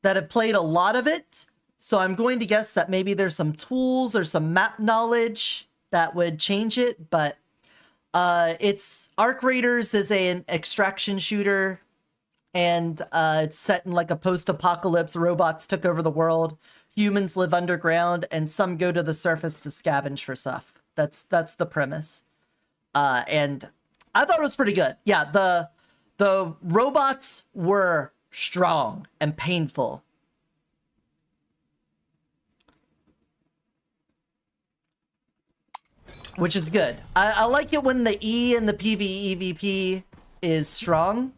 have played a lot of it. So I'm going to guess that maybe there's some tools or some map knowledge that would change it. But it's Arc Raiders is an extraction shooter, and it's set in like a post-apocalypse. Robots took over the world. Humans live underground, and some go to the surface to scavenge for stuff. That's the premise. And I thought it was pretty good. Yeah, the robots were strong and painful. Which is good. I like it when the E in the PvEVP is strong.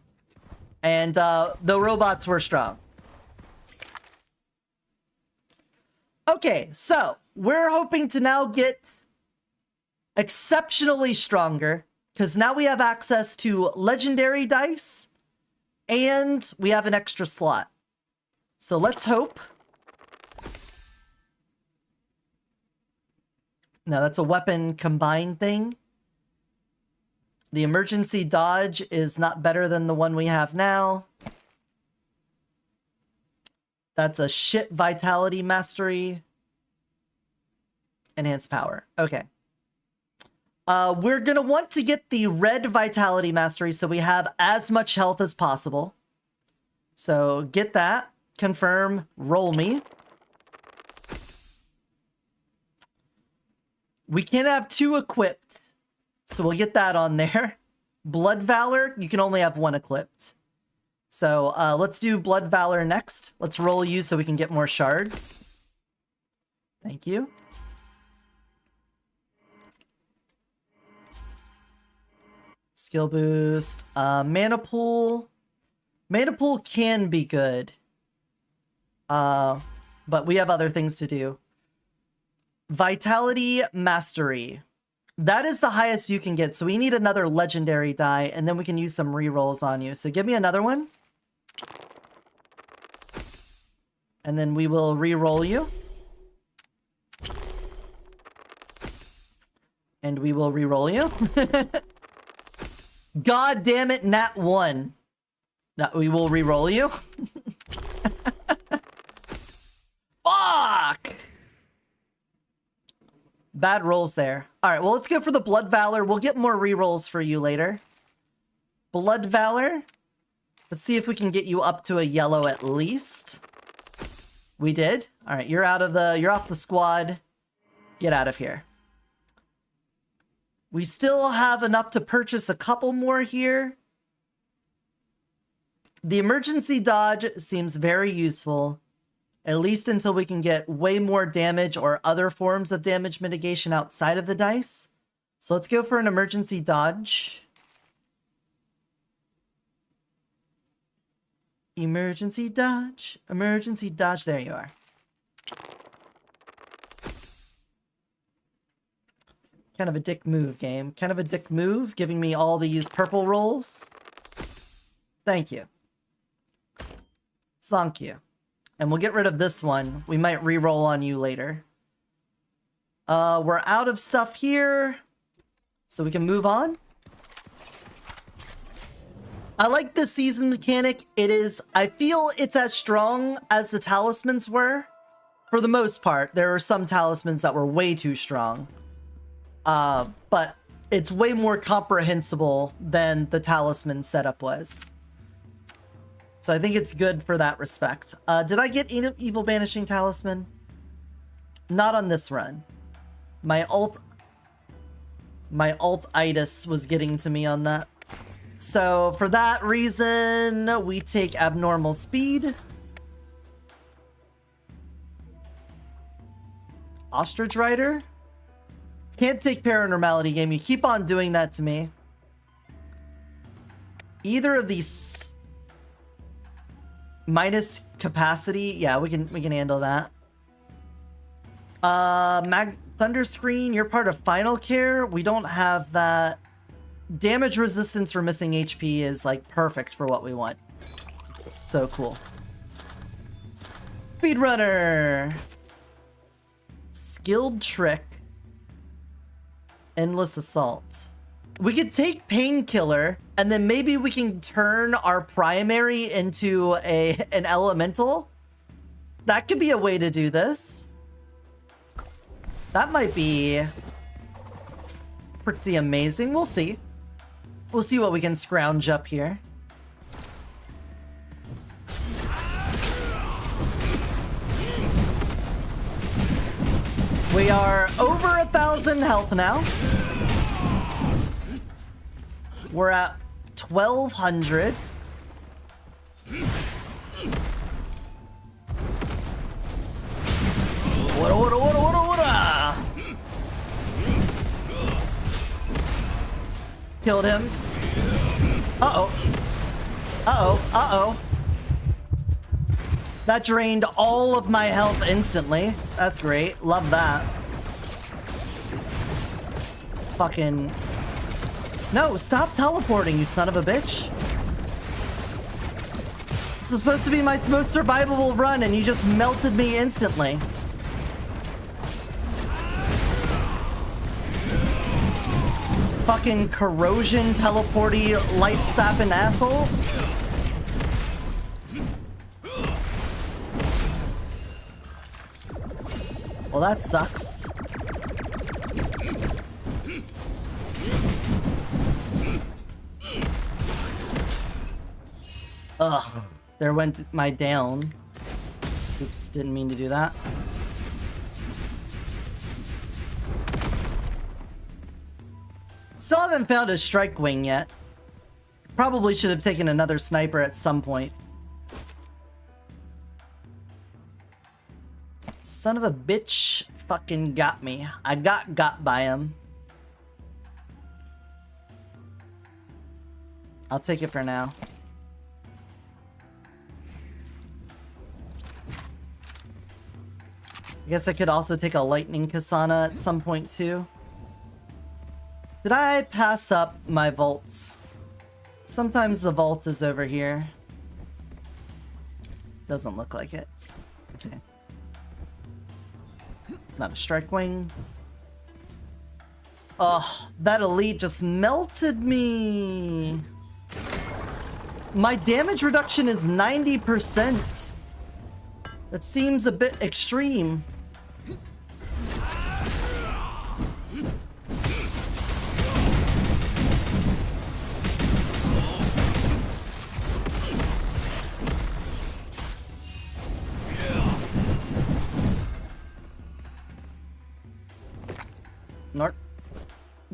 And the robots were strong. Okay, so we're hoping to now get exceptionally stronger, because now we have access to legendary dice and we have an extra slot. So let's hope. No, that's a weapon combined thing. The emergency dodge is not better than the one we have now. That's a shit vitality mastery. Enhanced power. Okay. We're going to want to get the red vitality mastery so we have as much health as possible. So get that. Confirm. Roll me. We can have 2 equipped. So we'll get that on there. Blood Valor, you can only have 1 equipped. So let's do Blood Valor next. Let's roll you so we can get more shards. Thank you. Skill boost. Mana pool. Mana pool can be good. But we have other things to do. Vitality Mastery. That is the highest you can get. So we need another legendary die, and then we can use some rerolls on you. So give me another one. And then we will reroll you. And we will reroll you. God damn it, nat 1. No, we will reroll you. Fuck! Bad rolls there. All right, well, let's go for the Blood Valor. We'll get more rerolls for you later. Blood Valor. Let's see if we can get you up to a yellow at least. We did. All right, you're off the squad. Get out of here. We still have enough to purchase a couple more here. The emergency dodge seems very useful, at least until we can get way more damage or other forms of damage mitigation outside of the dice. So let's go for an emergency dodge. Emergency dodge. Emergency dodge. There you are. Kind of a dick move, game. Kind of a dick move, giving me all these purple rolls. Thank you. Thank you. And we'll get rid of this one. We might re-roll on you later. We're out of stuff here, so we can move on. I like the season mechanic. I feel it's as strong as the talismans were. For the most part, there are some talismans that were way too strong. But it's way more comprehensible than the talisman setup was. So I think it's good for that respect. Did I get Evil Banishing Talisman? Not on this run. My alt-itis was getting to me on that. So for that reason, we take Abnormal Speed. Ostrich Rider? Can't take Paranormality, game. You keep on doing that to me. Either of these... Minus capacity. Yeah, we can handle that. Thunder Screen, you're part of Final Care. We don't have that. Damage resistance for missing HP is like perfect for what we want. So cool. Speedrunner. Skilled Trick. Endless Assault. We could take Painkiller, and then maybe we can turn our primary into an elemental. That could be a way to do this. That might be pretty amazing. We'll see. We'll see what we can scrounge up here. We are over 1,000 health now. We're at 1,200. What? Killed him. Uh-oh. That drained all of my health instantly. That's great. Love that. Fucking... No, stop teleporting, you son of a bitch. This is supposed to be my most survivable run, and you just melted me instantly. Fucking corrosion, teleporty, life-sapping asshole. Well, that sucks. Ugh, there went my down. Oops, didn't mean to do that. Still haven't found a strike wing yet. Probably should have taken another sniper at some point. Son of a bitch fucking got me. I got by him. I'll take it for now. I guess I could also take a lightning Kasana at some point too. Did I pass up my vault? Sometimes the vault is over here. Doesn't look like it. Okay. It's not a strike wing. Ugh, that elite just melted me. My damage reduction is 90%. That seems a bit extreme.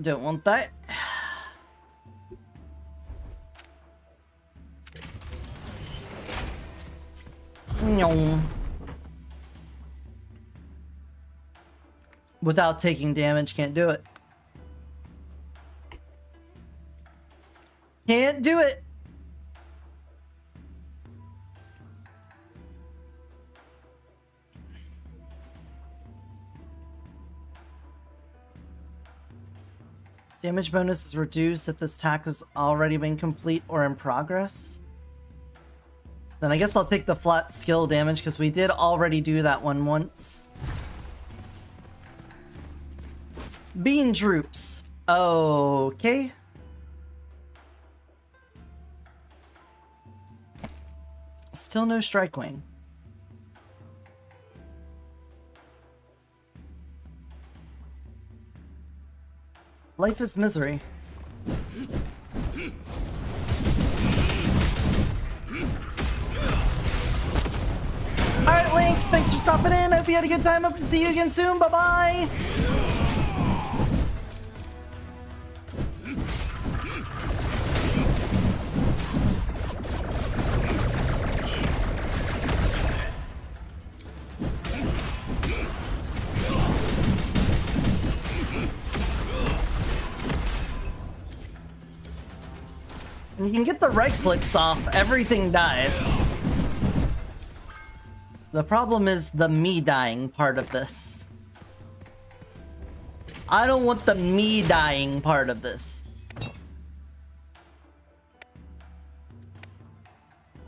Don't want that. No. Without taking damage, can't do it. Can't do it. Damage bonus is reduced if this attack has already been complete or in progress. Then I guess I'll take the flat skill damage because we did already do that one once. Bean troops. Okay. Still no strike wing. Life is misery. Alright, Link, thanks for stopping in. Hope you had a good time. Hope to see you again soon. Bye-bye. You can get the right clicks off, everything dies. The problem is the me dying part of this. I don't want the me dying part of this.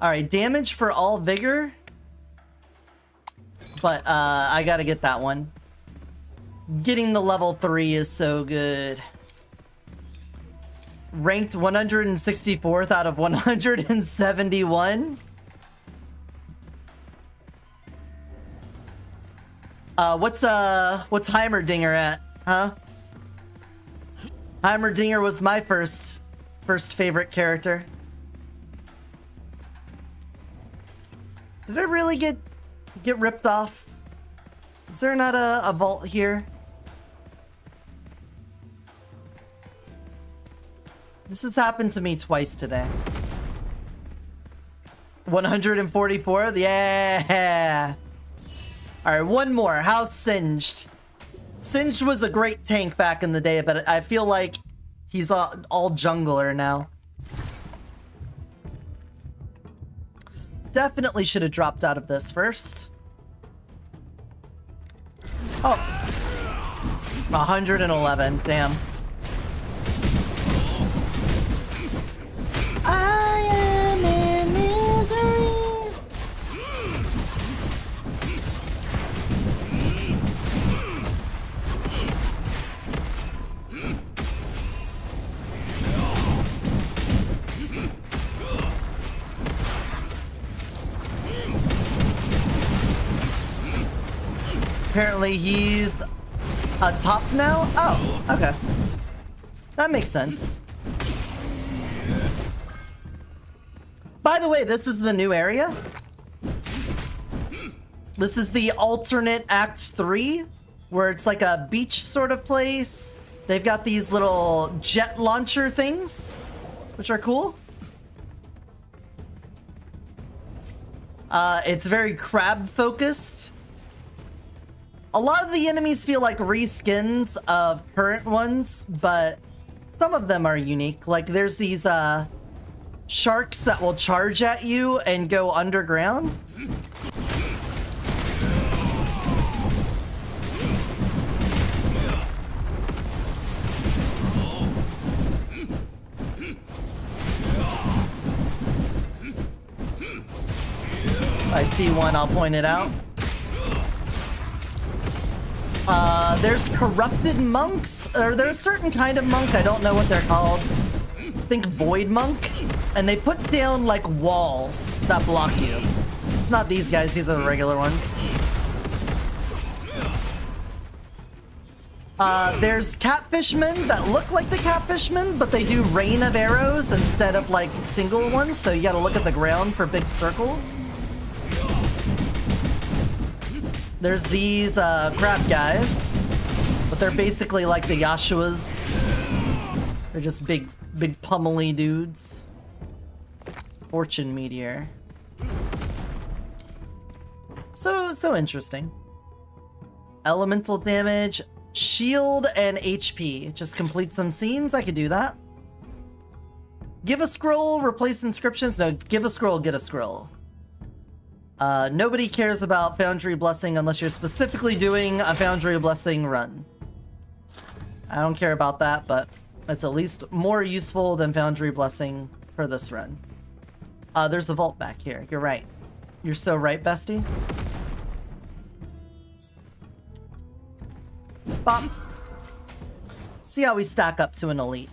Alright, damage for all vigor. But I gotta get that one. Getting the level 3 is so good. Ranked 164th out of 171. What's Heimerdinger at? Huh? Heimerdinger was my first favorite character. Did I really get ripped off? Is there not a vault here? This has happened to me twice today. 144th? Yeah! Alright, one more. How's Singed? Singed was a great tank back in the day, but I feel like he's all jungler now. Definitely should have dropped out of this first. Oh. 111. Damn. I am in misery. Apparently he's a top now? Oh, okay. That makes sense. By the way, this is the new area. This is the alternate Act 3, where it's like a beach sort of place. They've got these little jet launcher things, which are cool. It's very crab focused. A lot of the enemies feel like reskins of current ones, but some of them are unique. Like there's these sharks that will charge at you and go underground. I see one, I'll point it out. There's corrupted monks, or there's a certain kind of monk, I don't know what they're called. I think void monk. And they put down like walls that block you. It's not these guys, these are the regular ones. There's catfishmen that look like the catfishmen, but they do rain of arrows instead of like single ones, so you gotta look at the ground for big circles. There's these crab guys, but they're basically like the Yashuas. They're just big pummely dudes. Fortune Meteor. So interesting. Elemental damage, shield, and HP. Just complete some scenes. I could do that. Give a scroll, replace inscriptions. No, give a scroll, get a scroll. Nobody cares about Foundry Blessing unless you're specifically doing a Foundry Blessing run. I don't care about that, but it's at least more useful than Foundry Blessing for this run. There's a vault back here. You're right. You're so right, bestie. Bop. See how we stack up to an elite.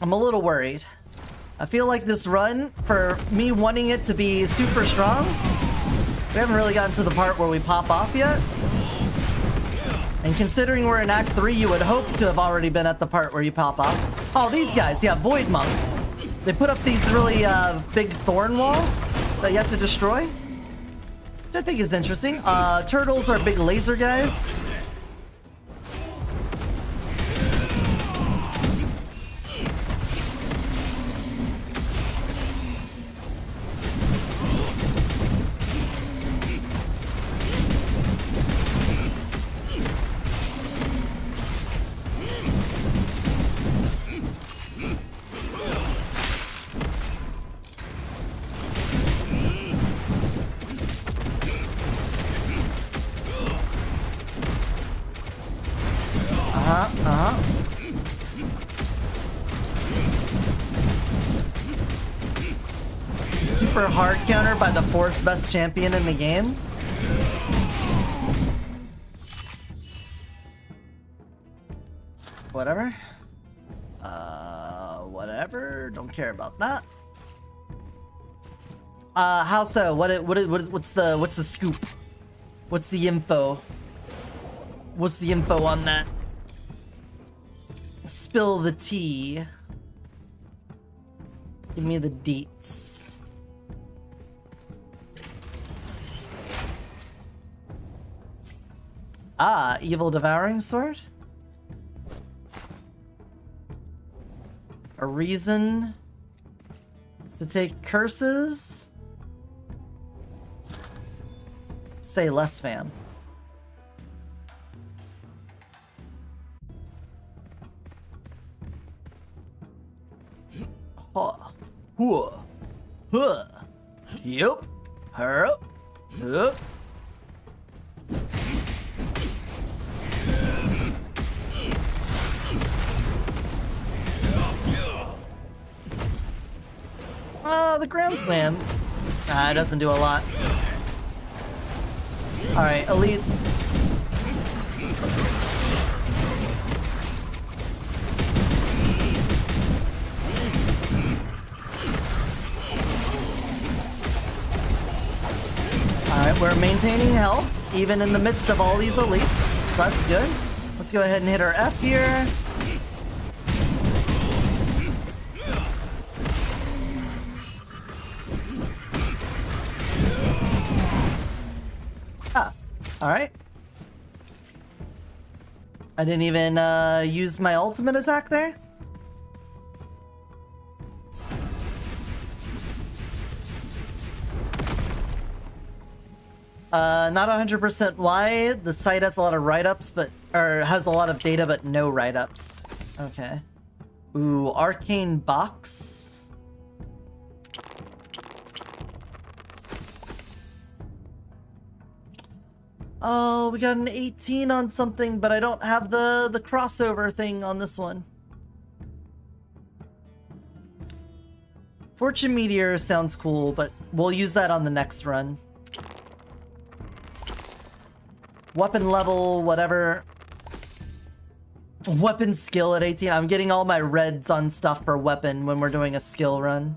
I'm a little worried. I feel like this run, for me wanting it to be super strong, we haven't really gotten to the part where we pop off yet. And considering we're in Act 3, you would hope to have already been at the part where you pop off. Oh, these guys, yeah, Void Monk. They put up these really big thorn walls that you have to destroy, which I think is interesting. Turtles are big laser guys. Super hard counter by the 4th best champion in the game. Whatever. Whatever. Don't care about that. How so? What's the scoop? What's the info? What's the info on that? Spill the tea. Give me the deets. Ah, Evil Devouring Sword? A reason to take curses? Say less, fam. Huh. Huh. Huh. Yup. Hup. Hup. The ground slam. It doesn't do a lot. Alright, elites. Alright, we're maintaining health, even in the midst of all these elites. That's good. Let's go ahead and hit our F here. Alright. I didn't even use my ultimate attack there. Not 100% why. The site has a lot of write-ups, or has a lot of data, but no write-ups. Okay. Ooh, Arcane Box. Oh, we got an 18 on something, but I don't have the crossover thing on this one. Fortune Meteor sounds cool, but we'll use that on the next run. Weapon level, whatever. Weapon skill at 18. I'm getting all my reds on stuff for weapon when we're doing a skill run.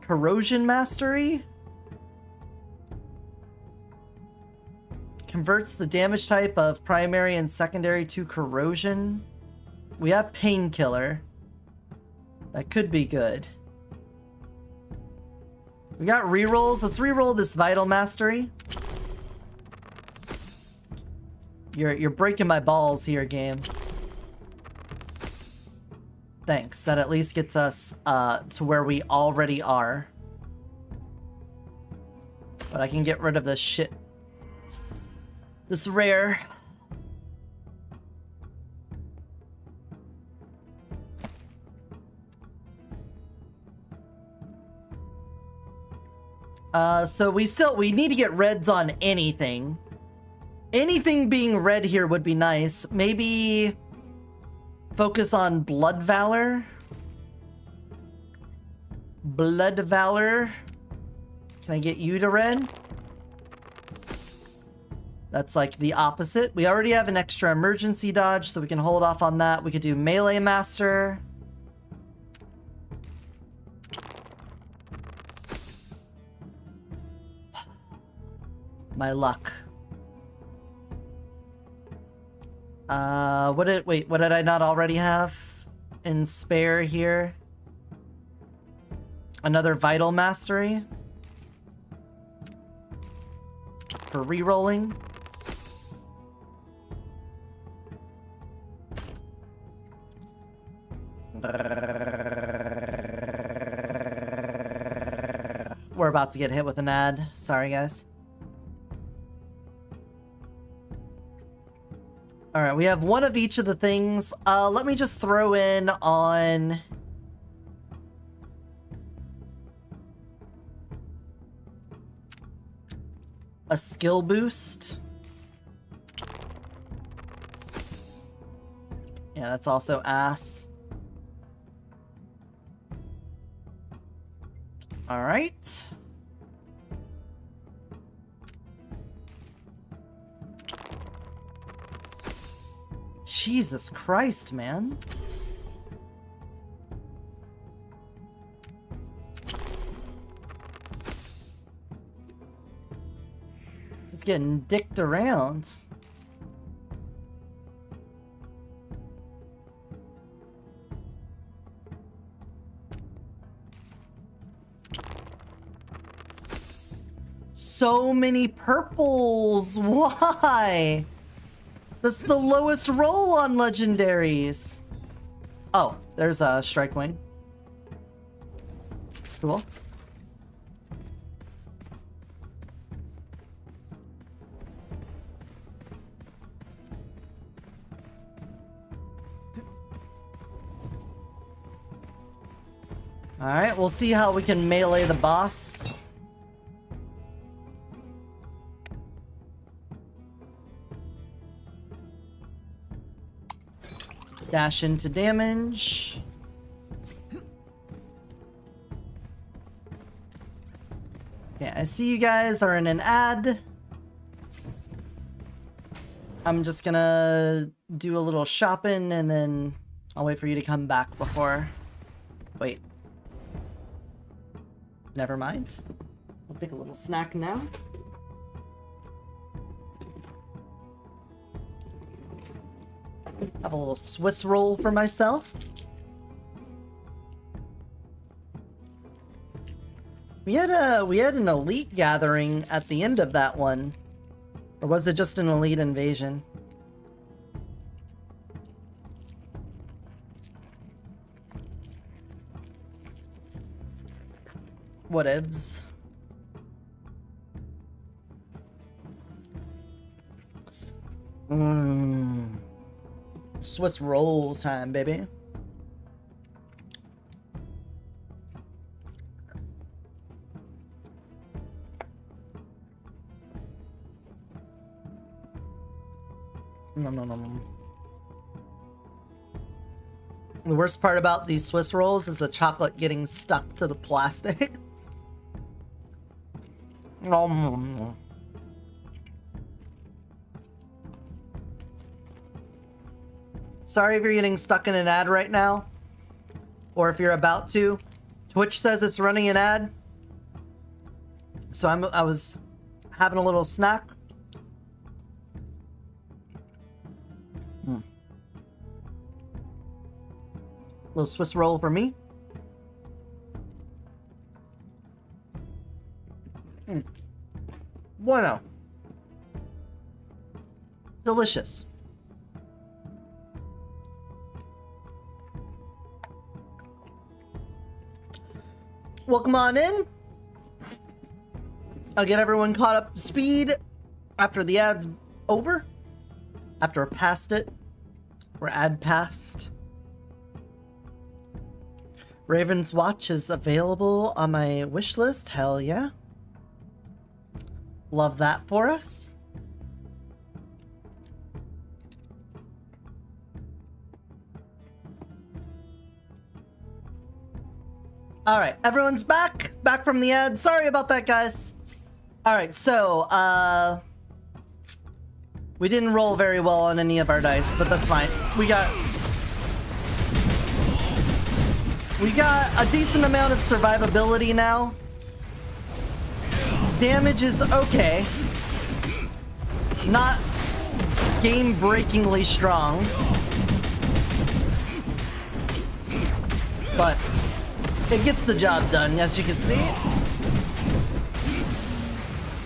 Corrosion Mastery? Converts the damage type of primary and secondary to corrosion. We have Painkiller. That could be good. We got rerolls. Let's reroll this Vital Mastery. You're breaking my balls here, game. Thanks. That at least gets us to where we already are. But I can get rid of this shit. This rare. So we need to get reds on anything. Anything being red here would be nice. Maybe focus on Blood Valor. Blood Valor. Can I get you to red? That's like the opposite. We already have an extra emergency dodge, so we can hold off on that. We could do Melee Master. My luck. What did I not already have in spare here? Another Vital Mastery for re-rolling. We're about to get hit with an ad. Sorry, guys. Alright, we have one of each of the things. Let me just throw in on... a skill boost. Yeah, that's also ass. Alright. Jesus Christ, man. Just getting dicked around. So many purples. Why? That's the lowest roll on legendaries. Oh, there's a Strike Wing. Cool. Alright, we'll see how we can melee the boss. Dash into damage. Okay, I see you guys are in an ad. I'm just gonna do a little shopping and then I'll wait for you to come back before... Wait. Never mind. I'll take a little snack now. Have a little Swiss roll for myself. We had an elite gathering at the end of that one. Or was it just an elite invasion? Whatevs. Swiss roll time, baby. No. The worst part about these Swiss rolls is the chocolate getting stuck to the plastic. Sorry if you're getting stuck in an ad right now, or if you're about to. Twitch says it's running an ad, so I was having a little snack. Little Swiss roll for me. Bueno. Delicious. welcome on in. I'll get everyone caught up to speed after the ad's over. After past it. Or ad past. Raven's Watch is available on my wish list. Hell yeah. Love that for us. All right, everyone's back from the ad. Sorry about that, guys. All right, so we didn't roll very well on any of our dice, but that's fine. We got a decent amount of survivability now. Damage is okay. Not game-breakingly strong. But it gets the job done, as you can see.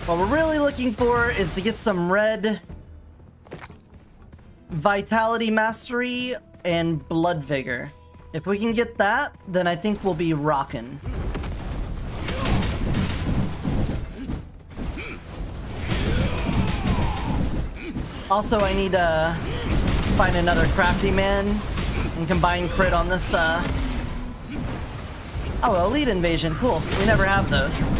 What we're really looking for is to get some red Vitality Mastery and Blood Vigor. If we can get that, then I think we'll be rockin'. Also, I need to find another crafty man and combine crit on this, Oh, Elite Invasion, cool. We never have those.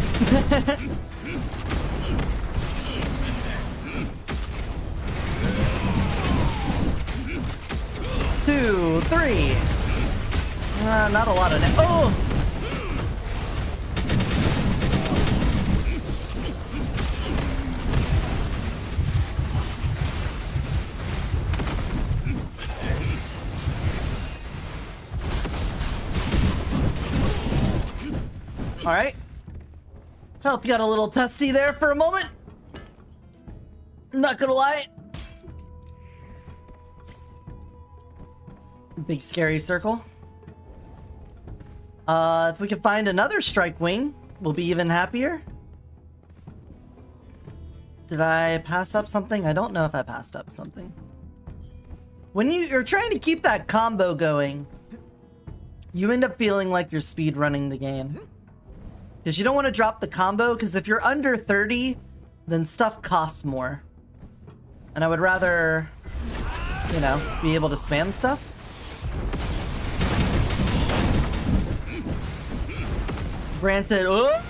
2, 3. Not a lot of it. Oh! Alright. Health got a little testy there for a moment. Not gonna lie. Big scary circle. If we can find another strike wing, we'll be even happier. Did I pass up something? I don't know if I passed up something. When you're trying to keep that combo going, you end up feeling like you're speed running the game. Because you don't want to drop the combo, because if you're under 30, then stuff costs more. And I would rather, you know, be able to spam stuff. Granted, oh!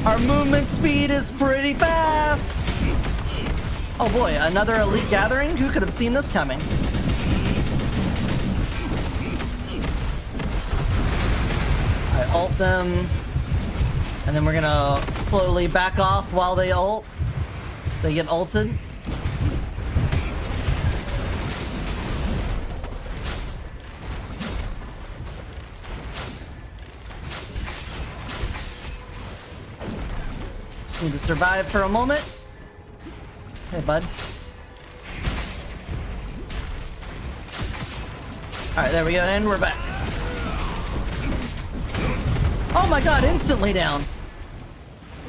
Our movement speed is pretty fast! Oh boy, another elite gathering? Who could have seen this coming? I ult them, and then we're gonna slowly back off while they ult. They get ulted. Just need to survive for a moment. Hey, bud. Alright, there we go, and we're back. Oh my god, instantly down.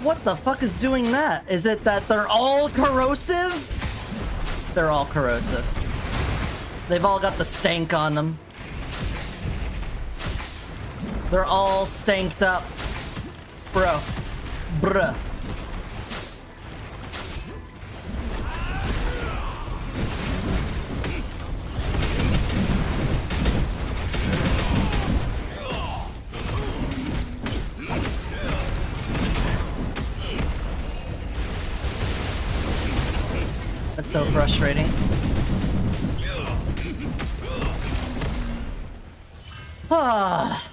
What the fuck is doing that? Is it that they're all corrosive? They're all corrosive. They've all got the stank on them. They're all stanked up. Bro. Bruh. That's so frustrating. Ah.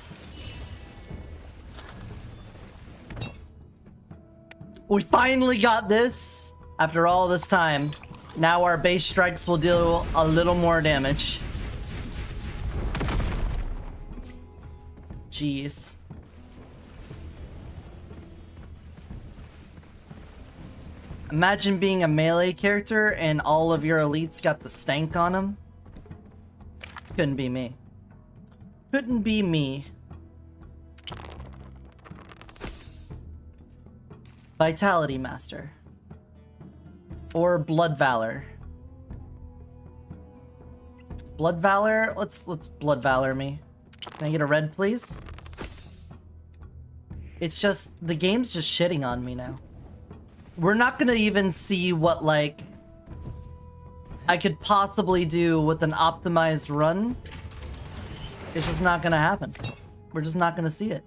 We finally got this after all this time. Now our base strikes will do a little more damage. Jeez. Imagine being a melee character and all of your elites got the stank on them. Couldn't be me. Couldn't be me. Vitality Master. or Blood Valor? Blood Valor? Let's Blood Valor me. Can I get a red, please? It's just, the game's just shitting on me now. We're not gonna even see what, like, I could possibly do with an optimized run. It's just not gonna happen. We're just not gonna see it.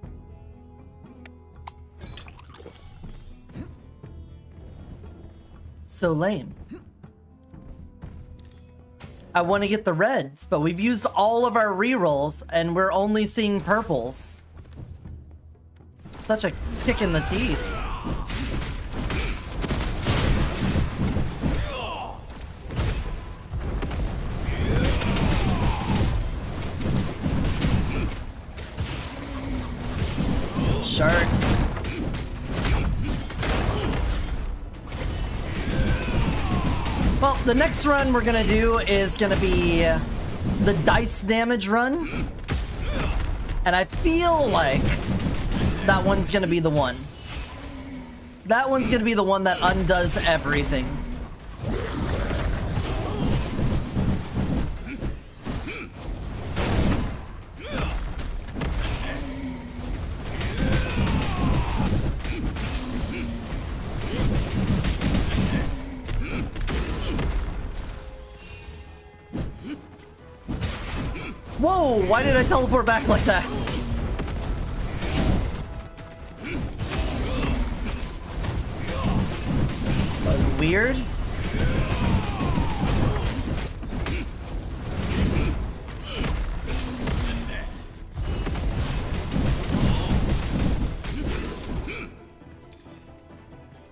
So lame. I want to get the reds, but we've used all of our rerolls and we're only seeing purples. Such a kick in the teeth. Sharks. Well, the next run we're gonna do is gonna be the dice damage run. And I feel like that one's gonna be the one. That one's gonna be the one that undoes everything. Whoa, why did I teleport back like that? That was weird.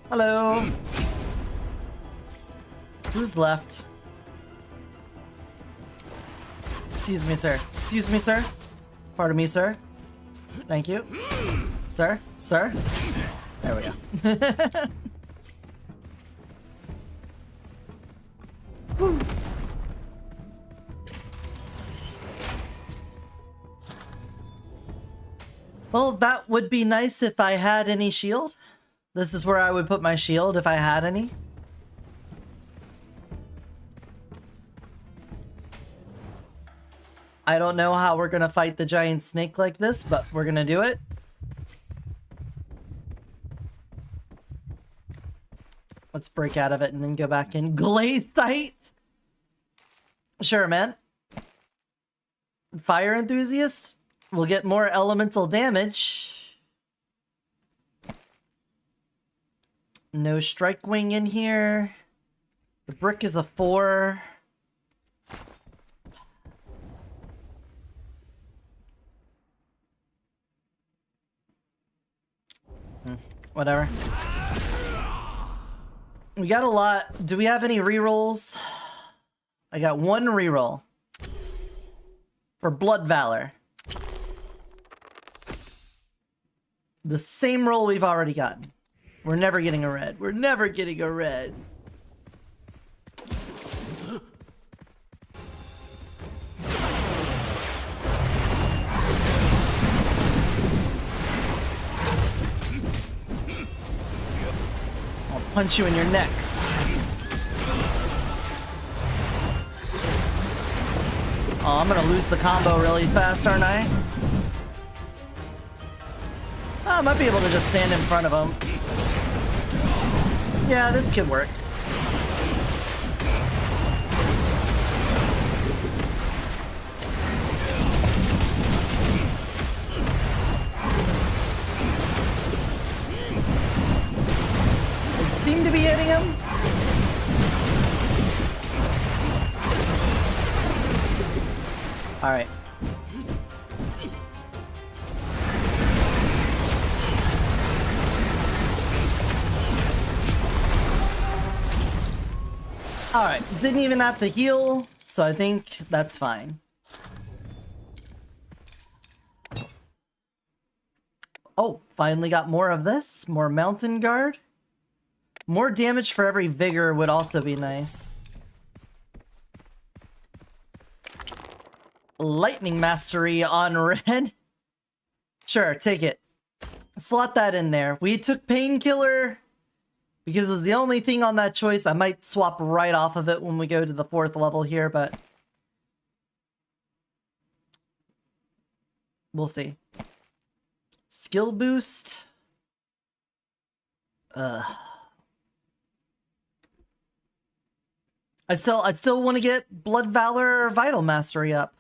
Hello. Who's left? Excuse me, sir. Excuse me, sir. Pardon me, sir. Thank you. Sir? Sir? There we go. Woo. Well, that would be nice if I had any shield. This is where I would put my shield if I had any. I don't know how we're gonna fight the giant snake like this, but we're gonna do it. Let's break out of it and then go back in. Glaze sight? Sure, man. Fire enthusiast? We'll get more elemental damage. No strike wing in here. The brick is a 4. Whatever. We got a lot. Do we have any rerolls? I got 1 reroll. For Blood Valor. The same roll we've already gotten. We're never getting a red. We're never getting a red. I'll punch you in your neck. Oh, I'm gonna lose the combo really fast, aren't I? Oh, I might be able to just stand in front of him. Yeah, this could work. It seemed to be hitting him. All right. Alright, didn't even have to heal, so I think that's fine. Oh, finally got more of this. More Mountain Guard. More damage for every vigor would also be nice. Lightning Mastery on red. Sure, take it. Slot that in there. We took Painkiller Because it's the only thing on that choice. I might swap right off of it when we go to the 4th level here, but we'll see. Skill boost. I still want to get Blood Valor or Vital Mastery up.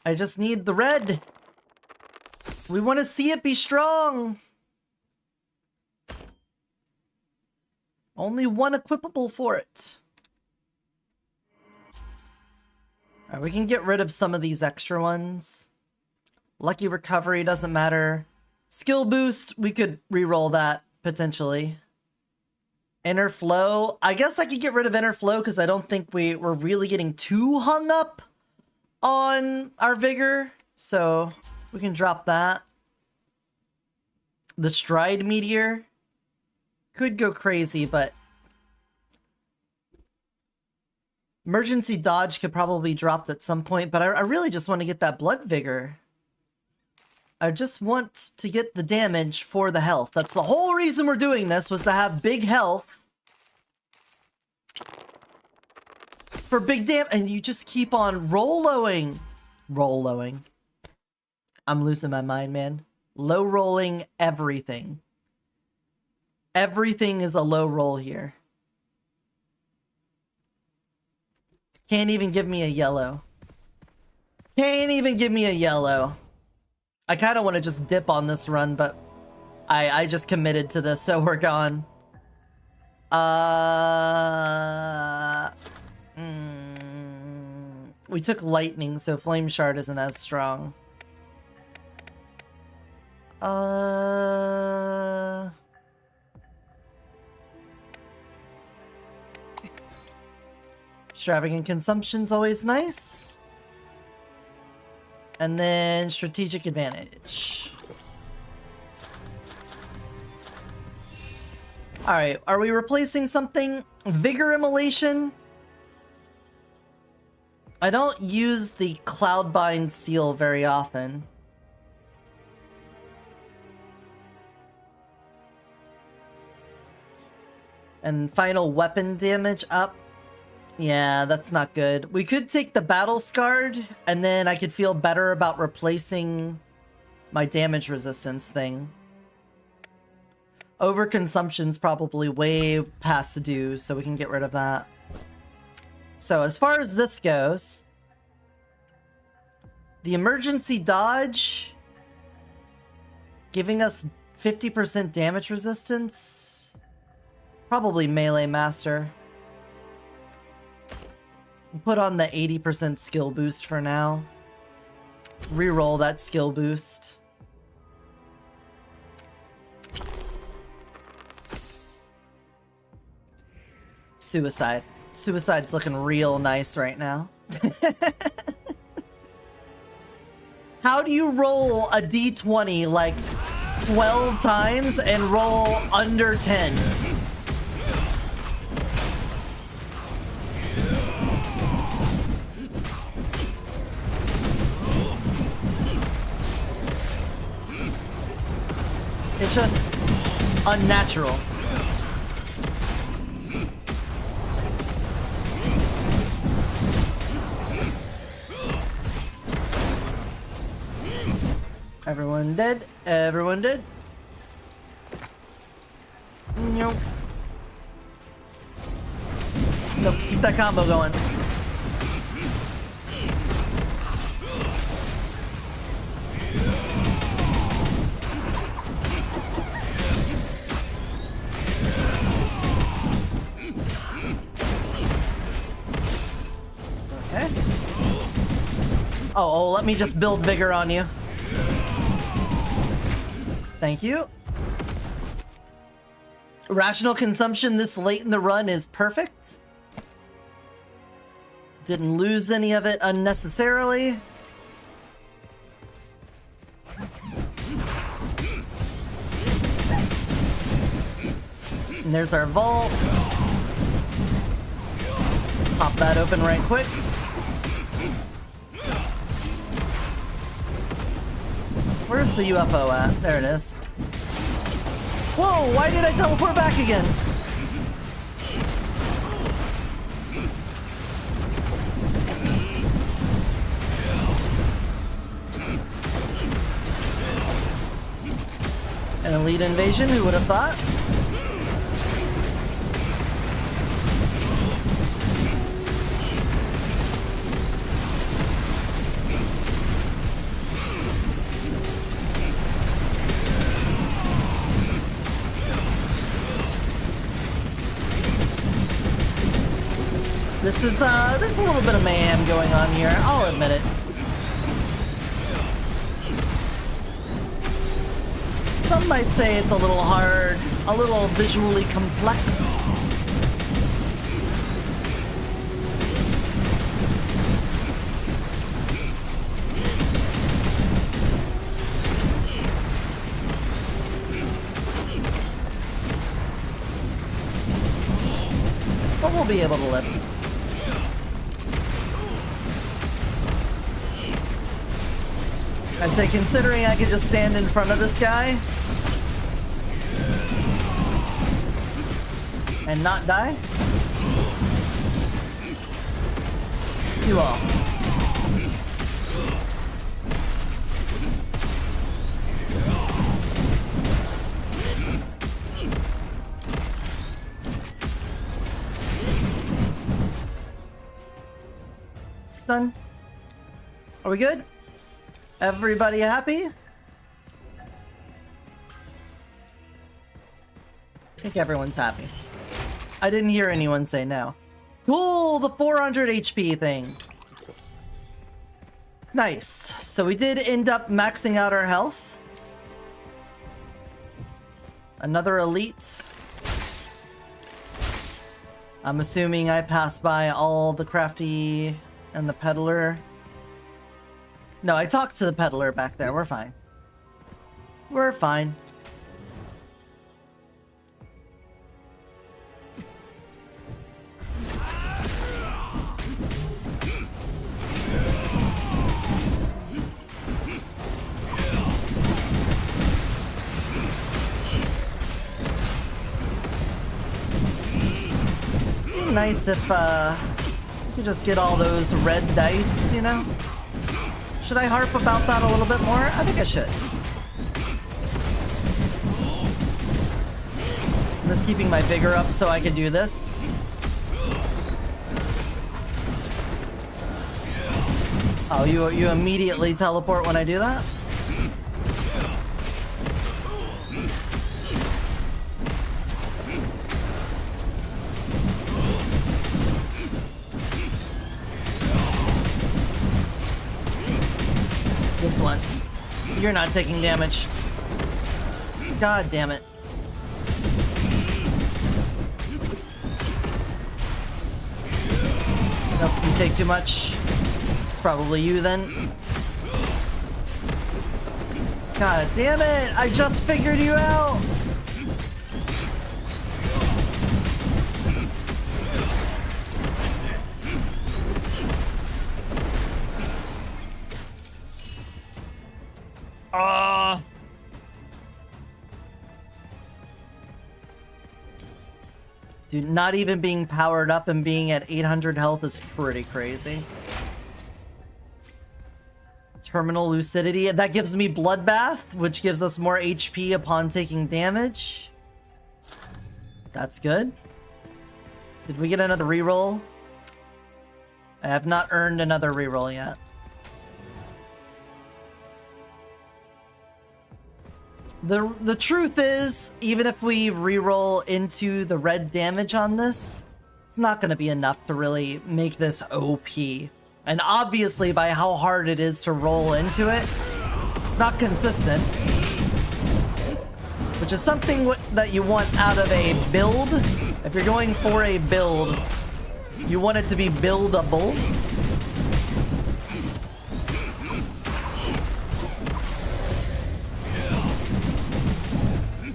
I just need the red. We want to see it be strong. Only one equipable for it. Alright, we can get rid of some of these extra ones. Lucky Recovery doesn't matter. Skill Boost, we could re-roll that, potentially. Inner Flow. I guess I could get rid of Inner Flow because I don't think we're really getting too hung up on our Vigor. So, we can drop that. The Stride Meteor could go crazy, but Emergency Dodge could probably be dropped at some point, but I really just want to get that Blood Vigor. I just want to get the damage for the health. That's the whole reason we're doing this, was to have big health. For big damage, and you just keep on roll-lowing. Roll-lowing. I'm losing my mind, man. Low-rolling everything. Everything is a low roll here. Can't even give me a yellow. Can't even give me a yellow. I kind of want to just dip on this run, but I just committed to this, so we're gone. We took lightning, so Flame Shard isn't as strong. Extravagant Consumption's always nice. And then Strategic Advantage. Alright, are we replacing something? Vigor Immolation? I don't use the Cloudbind Seal very often. And final weapon damage up. Yeah, that's not good. We could take the Battle Scarred, and then I could feel better about replacing my damage resistance thing. Overconsumption's probably way past due, so we can get rid of that. So as far as this goes, the Emergency Dodge giving us 50% damage resistance. Probably Melee Master. Put on the 80% skill boost for now. Reroll that skill boost. Suicide. Suicide's looking real nice right now. How do you roll a d20 like 12 times and roll under 10? It's just unnatural. Everyone dead. Everyone dead. Nope. Nope, keep that combo going. Okay. Oh, let me just build vigor on you. Thank you. Rational consumption this late in the run is perfect. Didn't lose any of it unnecessarily. And there's our vault. Just pop that open right quick. Where's the UFO at? There it is. Whoa, why did I teleport back again? An elite invasion, who would have thought? This is, there's a little bit of mayhem going on here, I'll admit it. Some might say it's a little hard, a little visually complex. But we'll be able to live. I'd say considering I could just stand in front of this guy and not die. You all. Done. Are we good? Everybody happy? I think everyone's happy. I didn't hear anyone say no. Cool, the 400 HP thing. Nice. So we did end up maxing out our health. Another elite. I'm assuming I passed by all the crafty and the peddler. No, I talked to the peddler back there. We're fine. We're fine. It'd be nice if you could just get all those red dice, you know? Should I harp about that a little bit more? I think I should. I'm just keeping my vigor up so I can do this. Oh, you immediately teleport when I do that? This one. You're not taking damage. God damn it. Nope, you take too much. It's probably you then. God damn it! I just figured you out! Dude, not even being powered up and being at 800 health is pretty crazy. Terminal lucidity. That gives me bloodbath, which gives us more HP upon taking damage. That's good. Did we get another reroll? I have not earned another reroll yet. The truth is, even if we reroll into the red damage on this, it's not going to be enough to really make this OP. And obviously, by how hard it is to roll into it, it's not consistent. Which is something that you want out of a build. If you're going for a build, you want it to be buildable.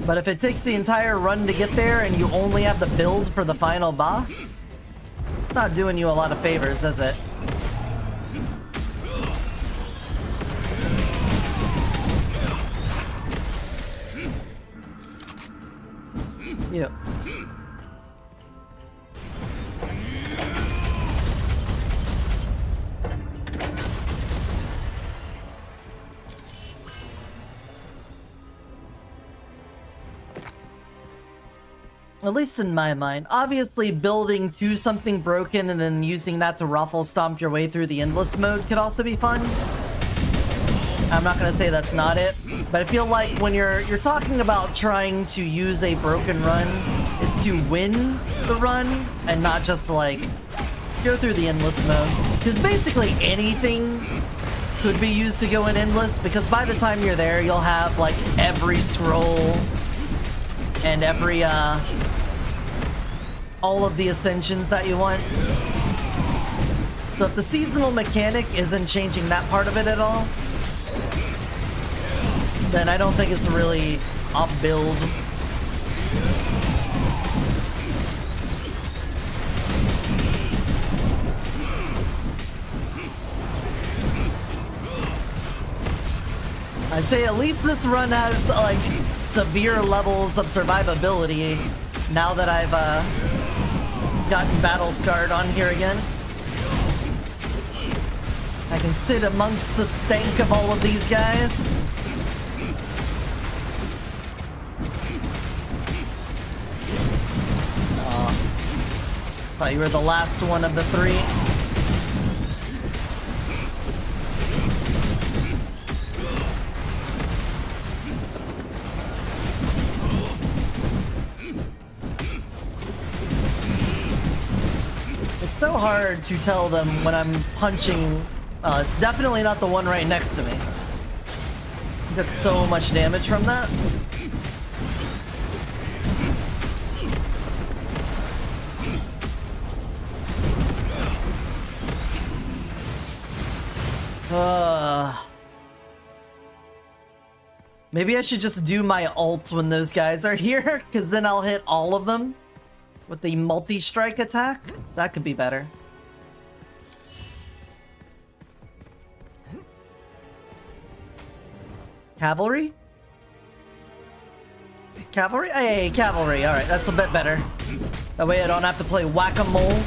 But if it takes the entire run to get there and you only have the build for the final boss, it's not doing you a lot of favors, is it? Yep. At least in my mind. Obviously, building to something broken and then using that to ruffle stomp your way through the endless mode could also be fun. I'm not gonna say that's not it, but I feel like when you're talking about trying to use a broken run, it's to win the run and not just to like go through the endless mode. Because basically anything could be used to go in endless, because by the time you're there, you'll have like every scroll and every all of the ascensions that you want. So if the seasonal mechanic isn't changing that part of it at all, then I don't think it's really up build. I'd say at least this run has like severe levels of survivability now that I've gotten battle scarred on here again. I can sit amongst the stank of all of these guys. Thought you were the last one of the three. It's so hard to tell them when I'm punching. It's definitely not the one right next to me. I took so much damage from that. Maybe I should just do my ult when those guys are here, because then I'll hit all of them with the multi-strike attack. That could be better. Cavalry? Cavalry? Hey, cavalry. Alright, that's a bit better. That way I don't have to play whack-a-mole.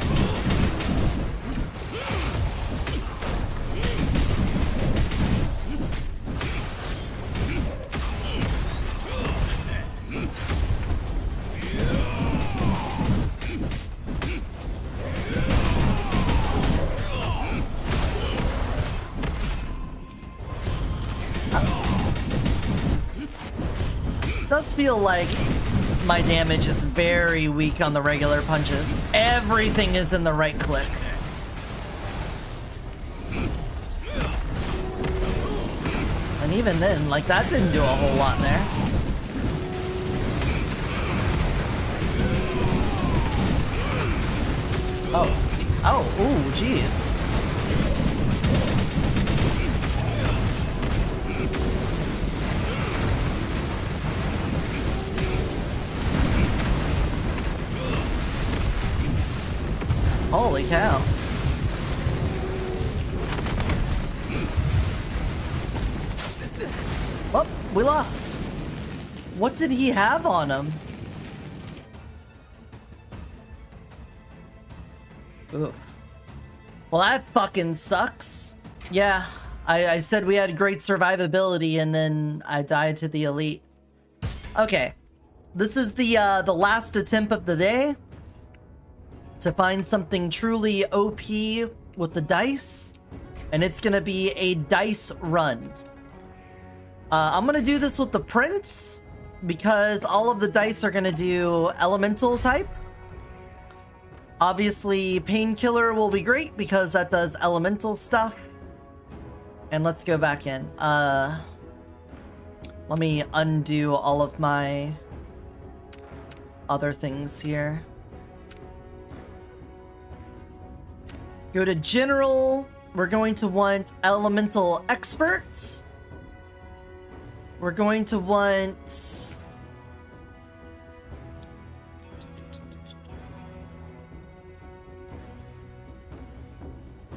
Does feel like my damage is very weak on the regular punches. Everything is in the right click. And even then, like, that didn't do a whole lot there. Ooh, jeez. Holy cow. Oh, we lost. What did he have on him? Ooh. Well, that fucking sucks. Yeah, I said we had great survivability and then I died to the elite. Okay. This is the last attempt of the day to find something truly OP with the dice, and it's gonna be a dice run. I'm gonna do this with the prince because all of the dice are gonna do elemental type. Obviously, painkiller will be great because that does elemental stuff. And let's go back in. Let me undo all of my other things here. Go to general. We're going to want elemental expert. We're going to want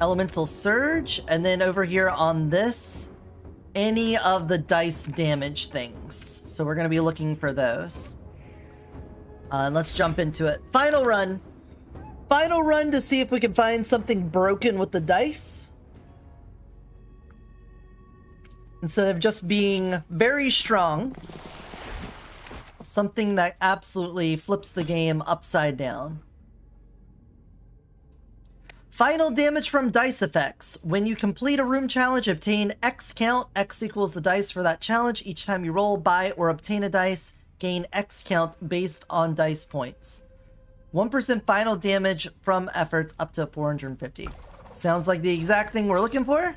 elemental surge, and then over here on this, any of the dice damage things. So we're going to be looking for those. And let's jump into it. Final run. Final run to see if we can find something broken with the dice. Instead of just being very strong. Something that absolutely flips the game upside down. Final damage from dice effects. When you complete a room challenge, obtain X count. X equals the dice for that challenge. Each time you roll, buy, or obtain a dice, gain X count based on dice points. 1% final damage from efforts up to 450. Sounds like the exact thing we're looking for.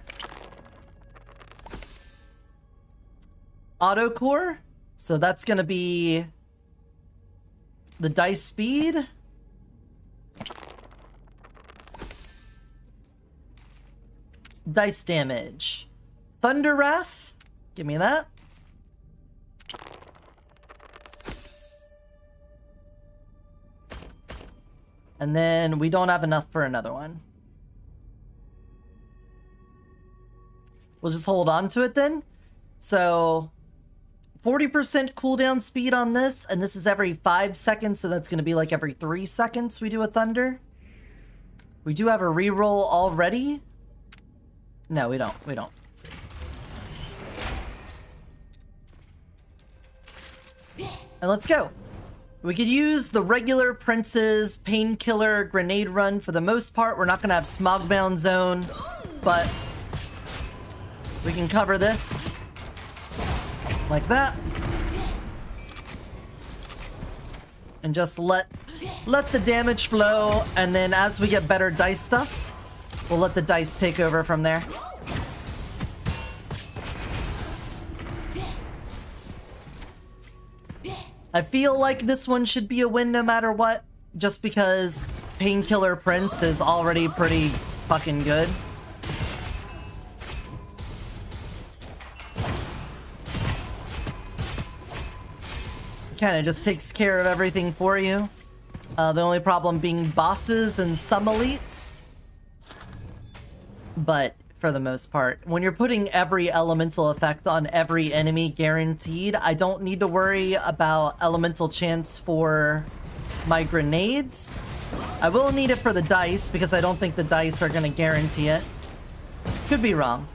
Auto core. So that's going to be the dice speed. Dice damage. Thunder Wrath. Give me that. And then we don't have enough for another one. We'll just hold on to it then. So 40% cooldown speed on this, and this is every 5 seconds, so that's going to be like every 3 seconds we do a Thunder. We do have a reroll already. No, we don't. We don't. And let's go. We could use the regular Prince's Painkiller Grenade Run for the most part. We're not going to have Smogbound Zone, but we can cover this like that. And just let the damage flow, and then as we get better dice stuff, we'll let the dice take over from there. I feel like this one should be a win no matter what, just because Painkiller Prince is already pretty fucking good. Kinda just takes care of everything for you. The only problem being bosses and some elites. But for the most part, when you're putting every elemental effect on every enemy guaranteed, I don't need to worry about elemental chance for my grenades. I will need it for the dice because I don't think the dice are going to guarantee it. Could be wrong.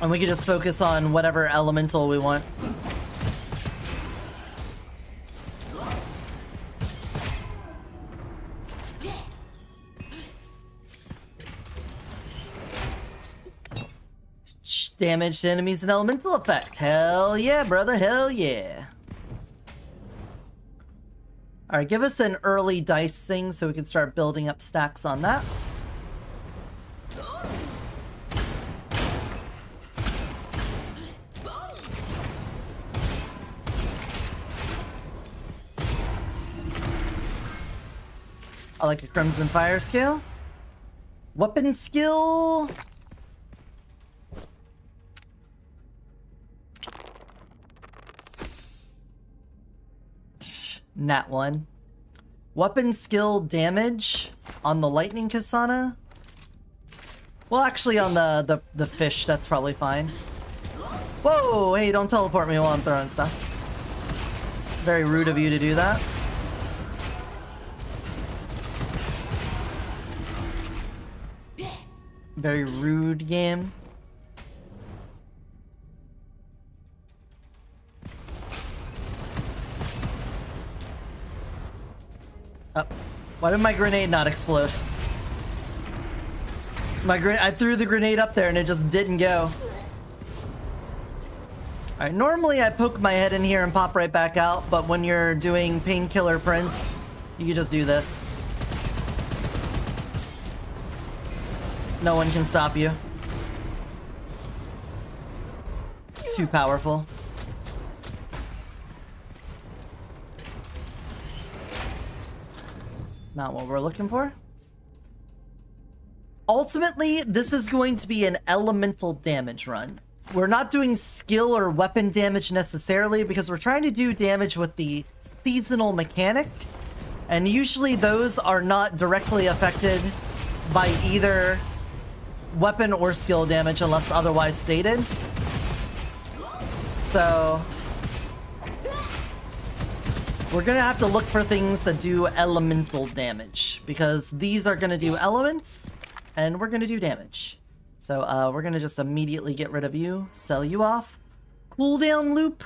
And we can just focus on whatever elemental we want. Damage to enemies and elemental effect. Hell yeah, brother. Hell yeah. Alright, give us an early dice thing so we can start building up stacks on that. I like a Crimson Fire scale. Weapon skill. Nat 1. Weapon skill damage on the Lightning Kasana. Well, actually on the fish, that's probably fine. Whoa, hey, don't teleport me while I'm throwing stuff. Very rude of you to do that. Very rude game. Oh, why did my grenade not explode? I threw the grenade up there and it just didn't go. Alright, normally I poke my head in here and pop right back out, but when you're doing Painkiller Prince, you can just do this. No one can stop you. It's too powerful. Not what we're looking for. Ultimately, this is going to be an elemental damage run. We're not doing skill or weapon damage necessarily because we're trying to do damage with the seasonal mechanic. And usually those are not directly affected by either weapon or skill damage unless otherwise stated. So we're gonna have to look for things that do elemental damage, because these are gonna do elements and we're gonna do damage. So we're gonna just immediately get rid of you, sell you off. Cooldown loop,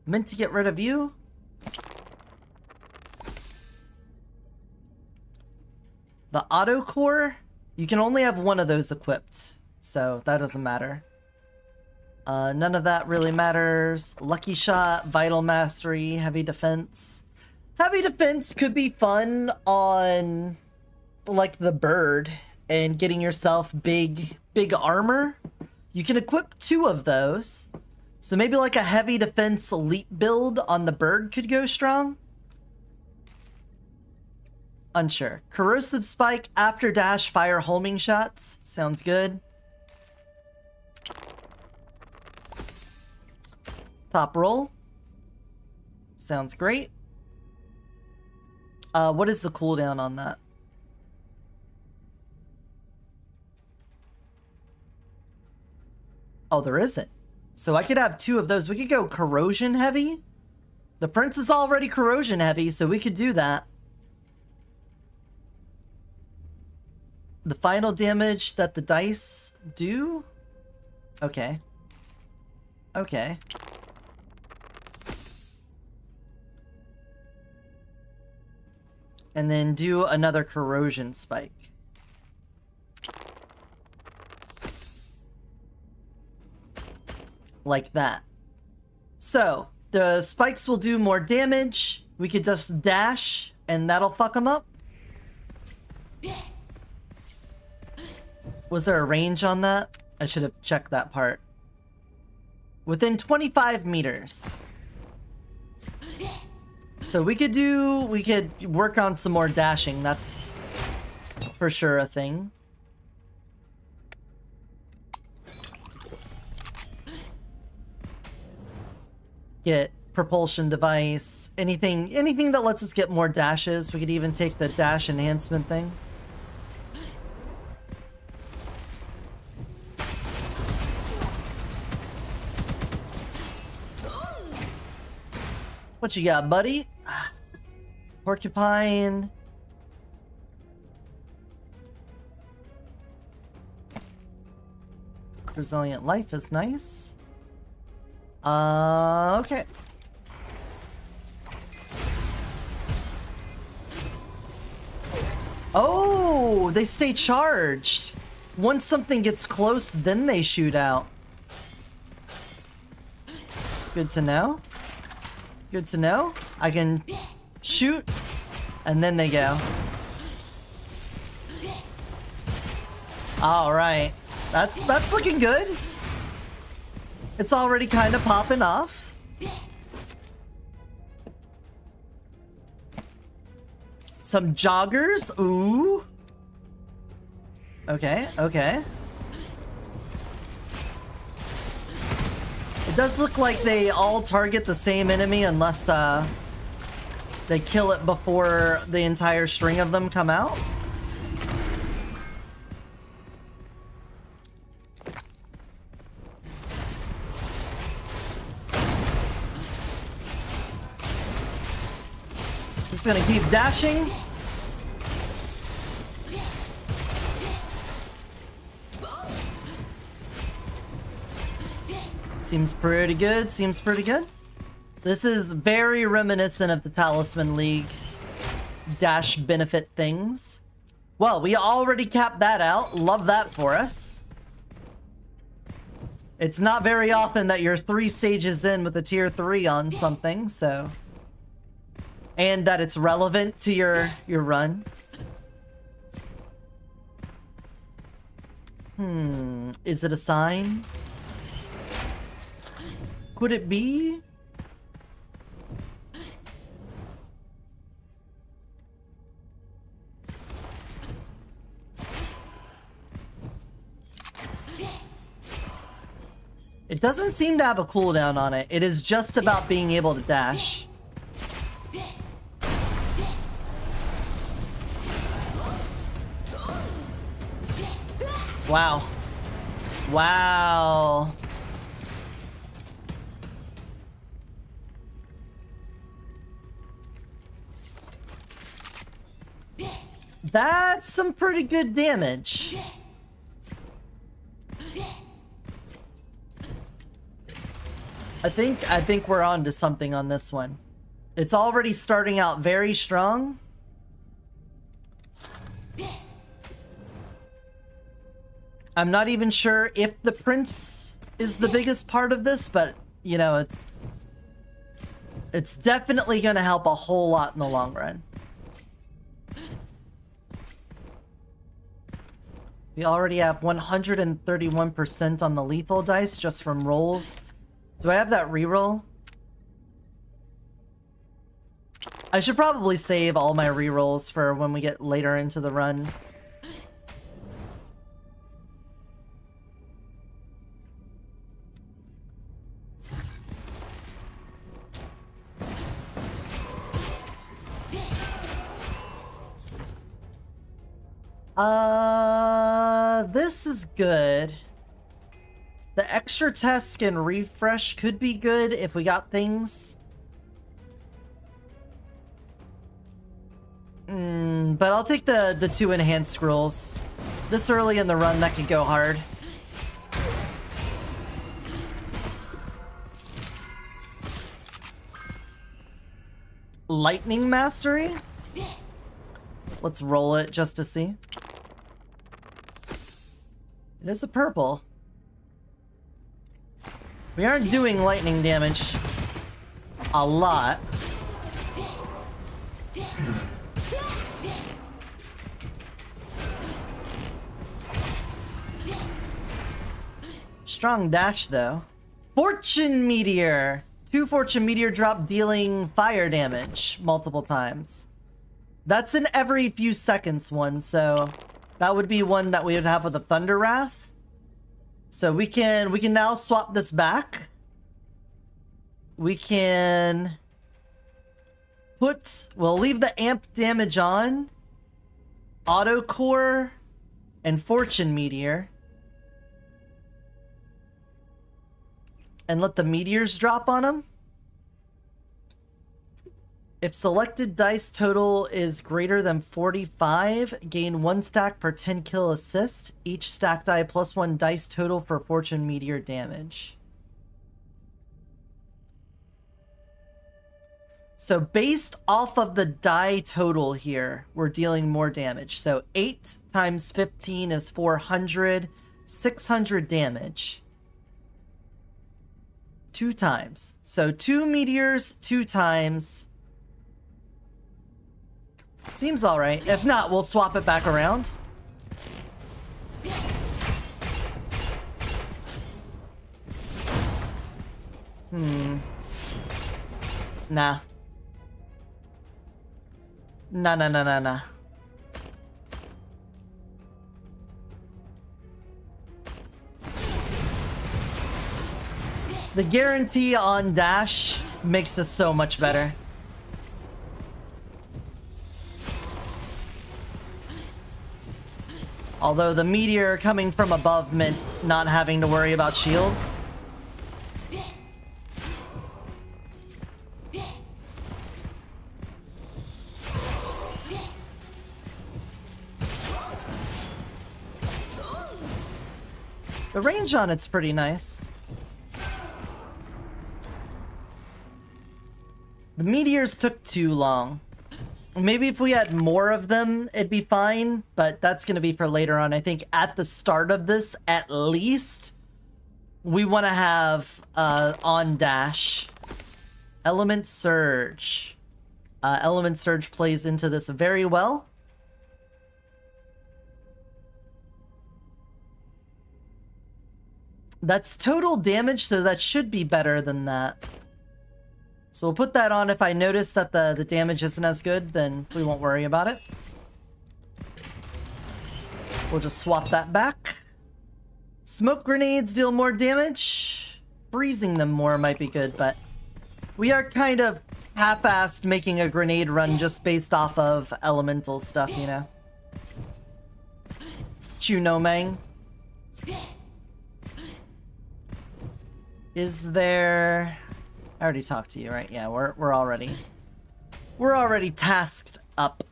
meant to get rid of you. The auto core, you can only have one of those equipped, so that doesn't matter. None of that really matters. Lucky shot, vital mastery, heavy defense. Heavy defense could be fun on like the bird and getting yourself big armor. You can equip 2 of those. So maybe like a heavy defense elite build on the bird could go strong. Unsure. Corrosive spike, after dash, fire homing shots. Sounds good. Top roll. Sounds great. What is the cooldown on that? Oh, there isn't. So I could have 2 of those. We could go corrosion heavy. The prince is already corrosion heavy, so we could do that. The final damage that the dice do? Okay. Okay. And then do another corrosion spike. Like that. So, the spikes will do more damage. We could just dash, and that'll fuck them up. Was there a range on that? I should have checked that part. Within 25 meters. So we could work on some more dashing. That's for sure a thing. Get propulsion device, anything that lets us get more dashes. We could even take the dash enhancement thing. What you got, buddy? Porcupine. Resilient life is nice. Okay. Oh, they stay charged. Once something gets close, then they shoot out. Good to know. Good to know. I can shoot, and then they go. All right, that's looking good. It's already kind of popping off. Some joggers. Ooh. Okay, okay. It does look like they all target the same enemy unless they kill it before the entire string of them come out. Just gonna keep dashing. Seems pretty good, seems pretty good. This is very reminiscent of the Talisman League dash benefit things. Well, we already capped that out. Love that for us. It's not very often that you're 3 stages in with a tier 3 on something, so... And that it's relevant to your run. Is it a sign? Could it be? It doesn't seem to have a cooldown on it. It is just about being able to dash. Wow. Wow. That's some pretty good damage. I think we're on to something on this one. It's already starting out very strong. I'm not even sure if the prince is the biggest part of this, but you know, it's definitely going to help a whole lot in the long run. We already have 131% on the lethal dice just from rolls. Do I have that reroll? I should probably save all my rerolls for when we get later into the run. This is good. The extra test and refresh could be good if we got things. But I'll take the 2 enhanced scrolls. This early in the run, that could go hard. Lightning Mastery? Let's roll it just to see. It is a purple. We aren't doing lightning damage a lot. Strong dash though. Fortune Meteor! 2 Fortune Meteor drop dealing fire damage multiple times. That's an every few seconds one, so that would be one that we would have with a Thunder Wrath. So we can now swap this back. We can we'll leave the amp damage on, Auto Core, and Fortune Meteor. And let the meteors drop on them. If selected dice total is greater than 45, gain 1 stack per 10 kill assist. Each stack die plus 1 dice total for Fortune Meteor damage. So based off of the die total here, we're dealing more damage. So 8 times 15 is 400, 600 damage. 2 times. So 2 meteors, 2 times. Seems alright. If not, we'll swap it back around. Nah. Nah. The guarantee on dash makes this so much better. Although the meteor coming from above meant not having to worry about shields. The range on it's pretty nice. The meteors took too long. Maybe if we had more of them, it'd be fine, but that's going to be for later on. I think at the start of this, at least, we want to have on dash. Element Surge. Element Surge plays into this very well. That's total damage, so that should be better than that. So we'll put that on. If I notice that the damage isn't as good, then we won't worry about it. We'll just swap that back. Smoke grenades deal more damage. Freezing them more might be good, but we are kind of half-assed making a grenade run just based off of elemental stuff, you know? Chunomang. Is there... I already talked to you, right? Yeah, we're already tasked up.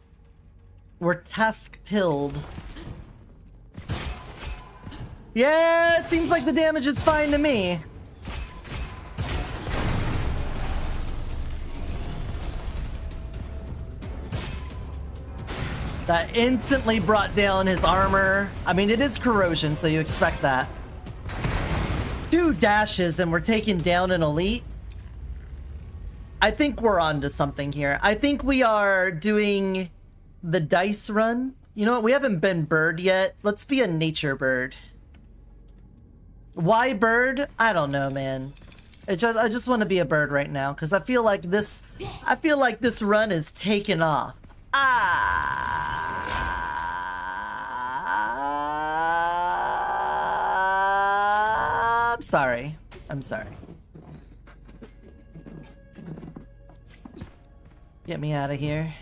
We're task-pilled. Yeah, it seems like the damage is fine to me. That instantly brought down his armor. I mean, it is corrosion, so you expect that. 2 dashes and we're taking down an elite. I think we're on to something here. I think we are doing the dice run. You know what? We haven't been bird yet. Let's be a nature bird. Why bird? I don't know, man. I just want to be a bird right now because I feel like this run is taking off. I'm sorry. I'm sorry. Get me out of here.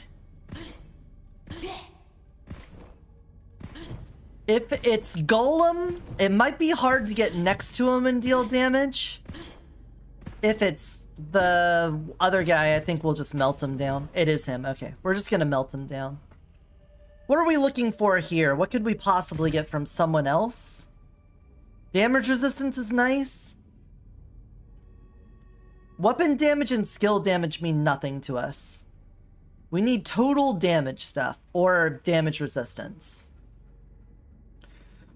If it's Golem, it might be hard to get next to him and deal damage. If it's the other guy, I think we'll just melt him down. It is him. Okay, we're just gonna melt him down. What are we looking for here? What could we possibly get from someone else? Damage resistance is nice. Weapon damage and skill damage mean nothing to us. We need total damage stuff or damage resistance.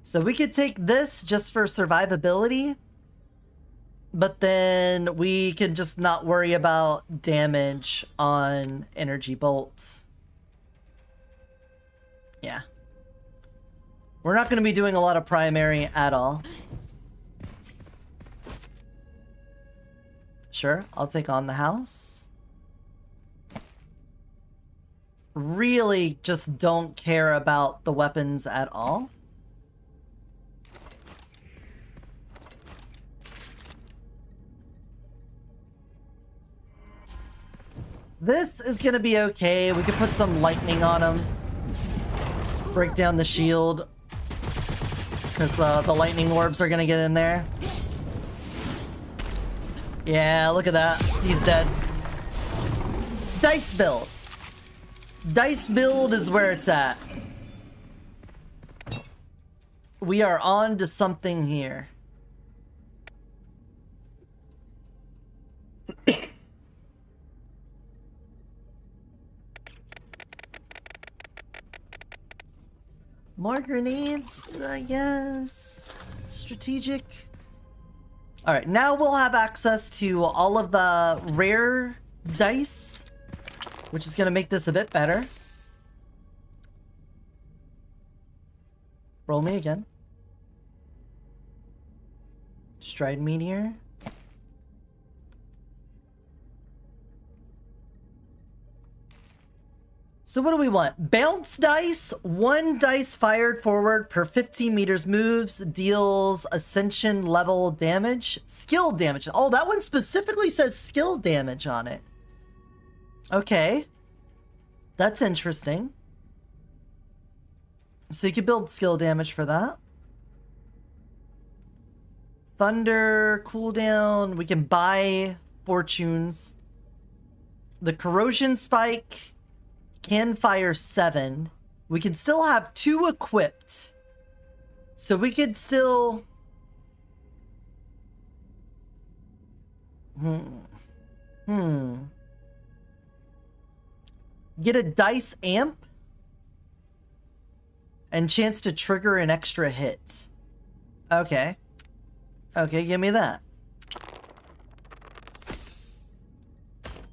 So we could take this just for survivability, but then we can just not worry about damage on Energy Bolt. Yeah. We're not going to be doing a lot of primary at all. Sure, I'll take on the house. Really just don't care about the weapons at all. This is gonna be okay. We could put some lightning on him. Break down the shield. Because the lightning orbs are gonna get in there. Yeah, look at that. He's dead. Dice build. Dice build is where it's at. We are on to something here. More grenades, I guess. Strategic. Alright, now we'll have access to all of the rare dice, which is going to make this a bit better. Roll me again. Stride Meteor. So what do we want? Bounce dice, 1 dice fired forward per 15 meters moves, deals ascension level damage. Skill damage. Oh, that one specifically says skill damage on it. Okay. That's interesting. So you could build skill damage for that. Thunder, cooldown. We can buy fortunes. The corrosion spike can fire 7. We can still have 2 equipped. So we could still... Get a dice amp. And chance to trigger an extra hit. Okay. Okay, give me that.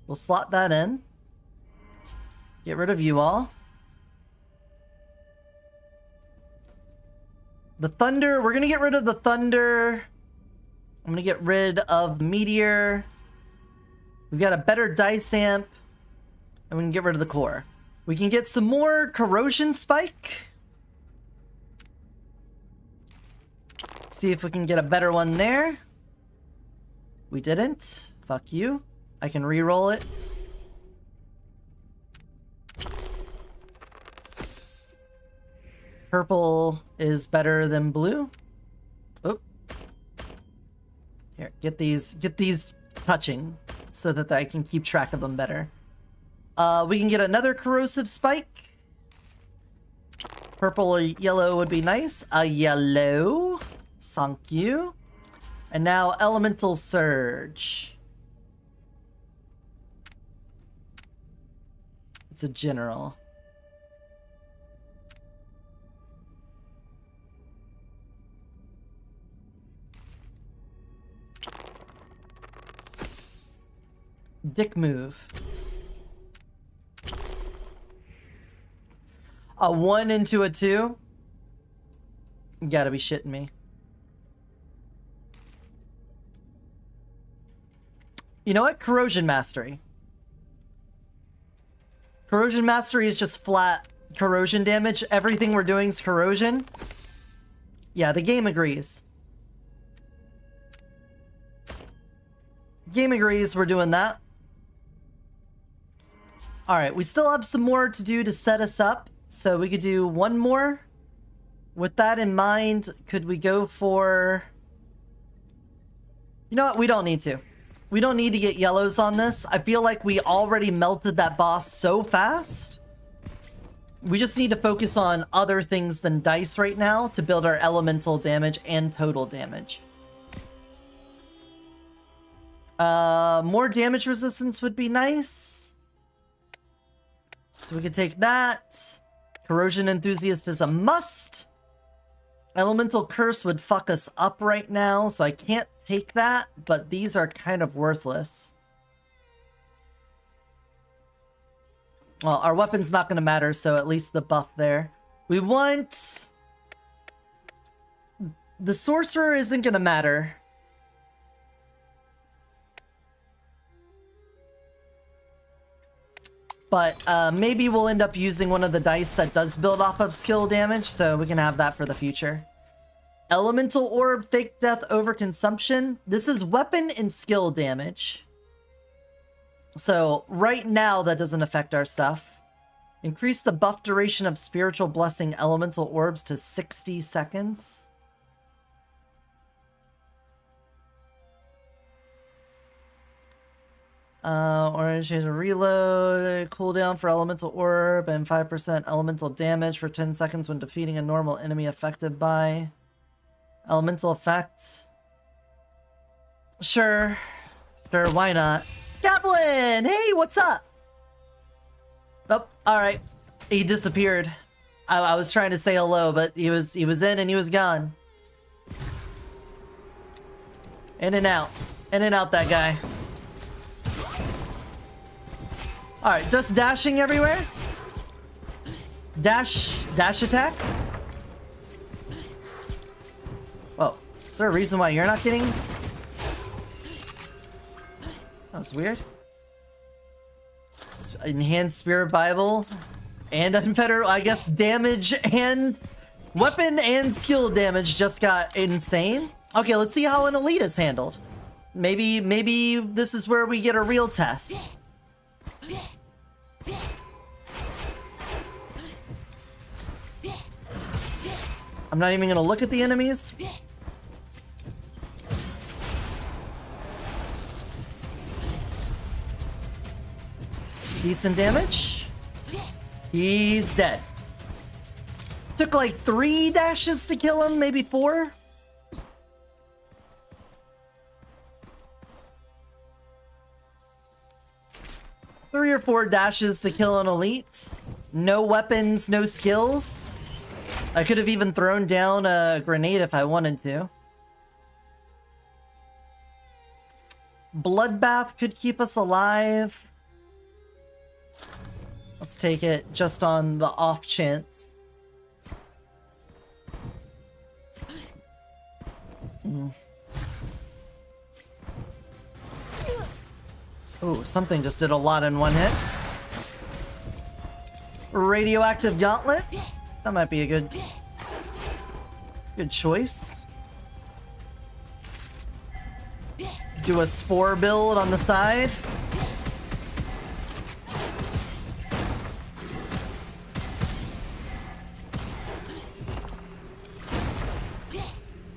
We'll slot that in. Get rid of you all. The thunder, we're gonna get rid of the thunder. I'm gonna get rid of the meteor. We've got a better dice amp. And we can get rid of the core. We can get some more corrosion spike. See if we can get a better one there. We didn't. Fuck you. I can re-roll it. Purple is better than blue. Here, get these touching so that I can keep track of them better. We can get another corrosive spike. Purple or yellow would be nice. A yellow. Thank you. And now elemental surge. It's a general. Dick move. A 1 into a 2? You gotta be shitting me. You know what? Corrosion Mastery. Corrosion Mastery is just flat corrosion damage. Everything we're doing is corrosion. Yeah, the game agrees. Game agrees we're doing that. Alright, we still have some more to do to set us up. So we could do one more. With that in mind, could we go for... You know what? We don't need to. We don't need to get yellows on this. I feel like we already melted that boss so fast. We just need to focus on other things than dice right now to build our elemental damage and total damage. More damage resistance would be nice. So we could take that. Corrosion Enthusiast is a must. Elemental Curse would fuck us up right now, so I can't take that, but these are kind of worthless. Well, our weapon's not going to matter, so at least the buff there. We want... The Sorcerer isn't going to matter. But maybe we'll end up using one of the dice that does build off of skill damage, so we can have that for the future. Elemental Orb, Fake Death, Overconsumption. This is weapon and skill damage. So right now that doesn't affect our stuff. Increase the buff duration of Spiritual Blessing Elemental Orbs to 60 seconds. Orange change a reload, cooldown for elemental orb, and 5% elemental damage for 10 seconds when defeating a normal enemy affected by elemental effect. Sure, why not? Devlin, hey, what's up? Oh, all right, he disappeared. I was trying to say hello, but he was in and he was gone. In and out that guy. Alright, just dashing everywhere. Dash attack. Whoa, is there a reason why you're not getting? That's weird. Enhanced Spirit Bible and Unfettered, I guess damage and weapon and skill damage just got insane. Okay, let's see how an elite is handled. Maybe this is where we get a real test. I'm not even gonna look at the enemies. Decent damage. He's dead. Took like 3 dashes to kill him, maybe 4. Three or 4 dashes to kill an elite. No weapons, no skills. I could have even thrown down a grenade if I wanted to. Bloodbath could keep us alive. Let's take it just on the off chance. Ooh, something just did a lot in one hit. Radioactive Gauntlet. That might be a good choice. Do a spore build on the side.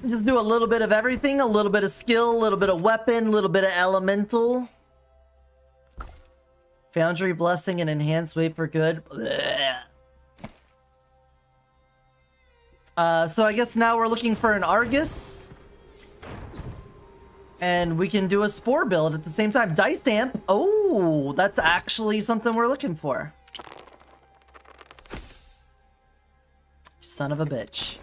Just do a little bit of everything, a little bit of skill, a little bit of weapon, a little bit of elemental. Foundry blessing and enhanced wait for good. So I guess now we're looking for an Argus. And we can do a Spore build at the same time. Dice Stamp. Oh, that's actually something we're looking for. Son of a bitch.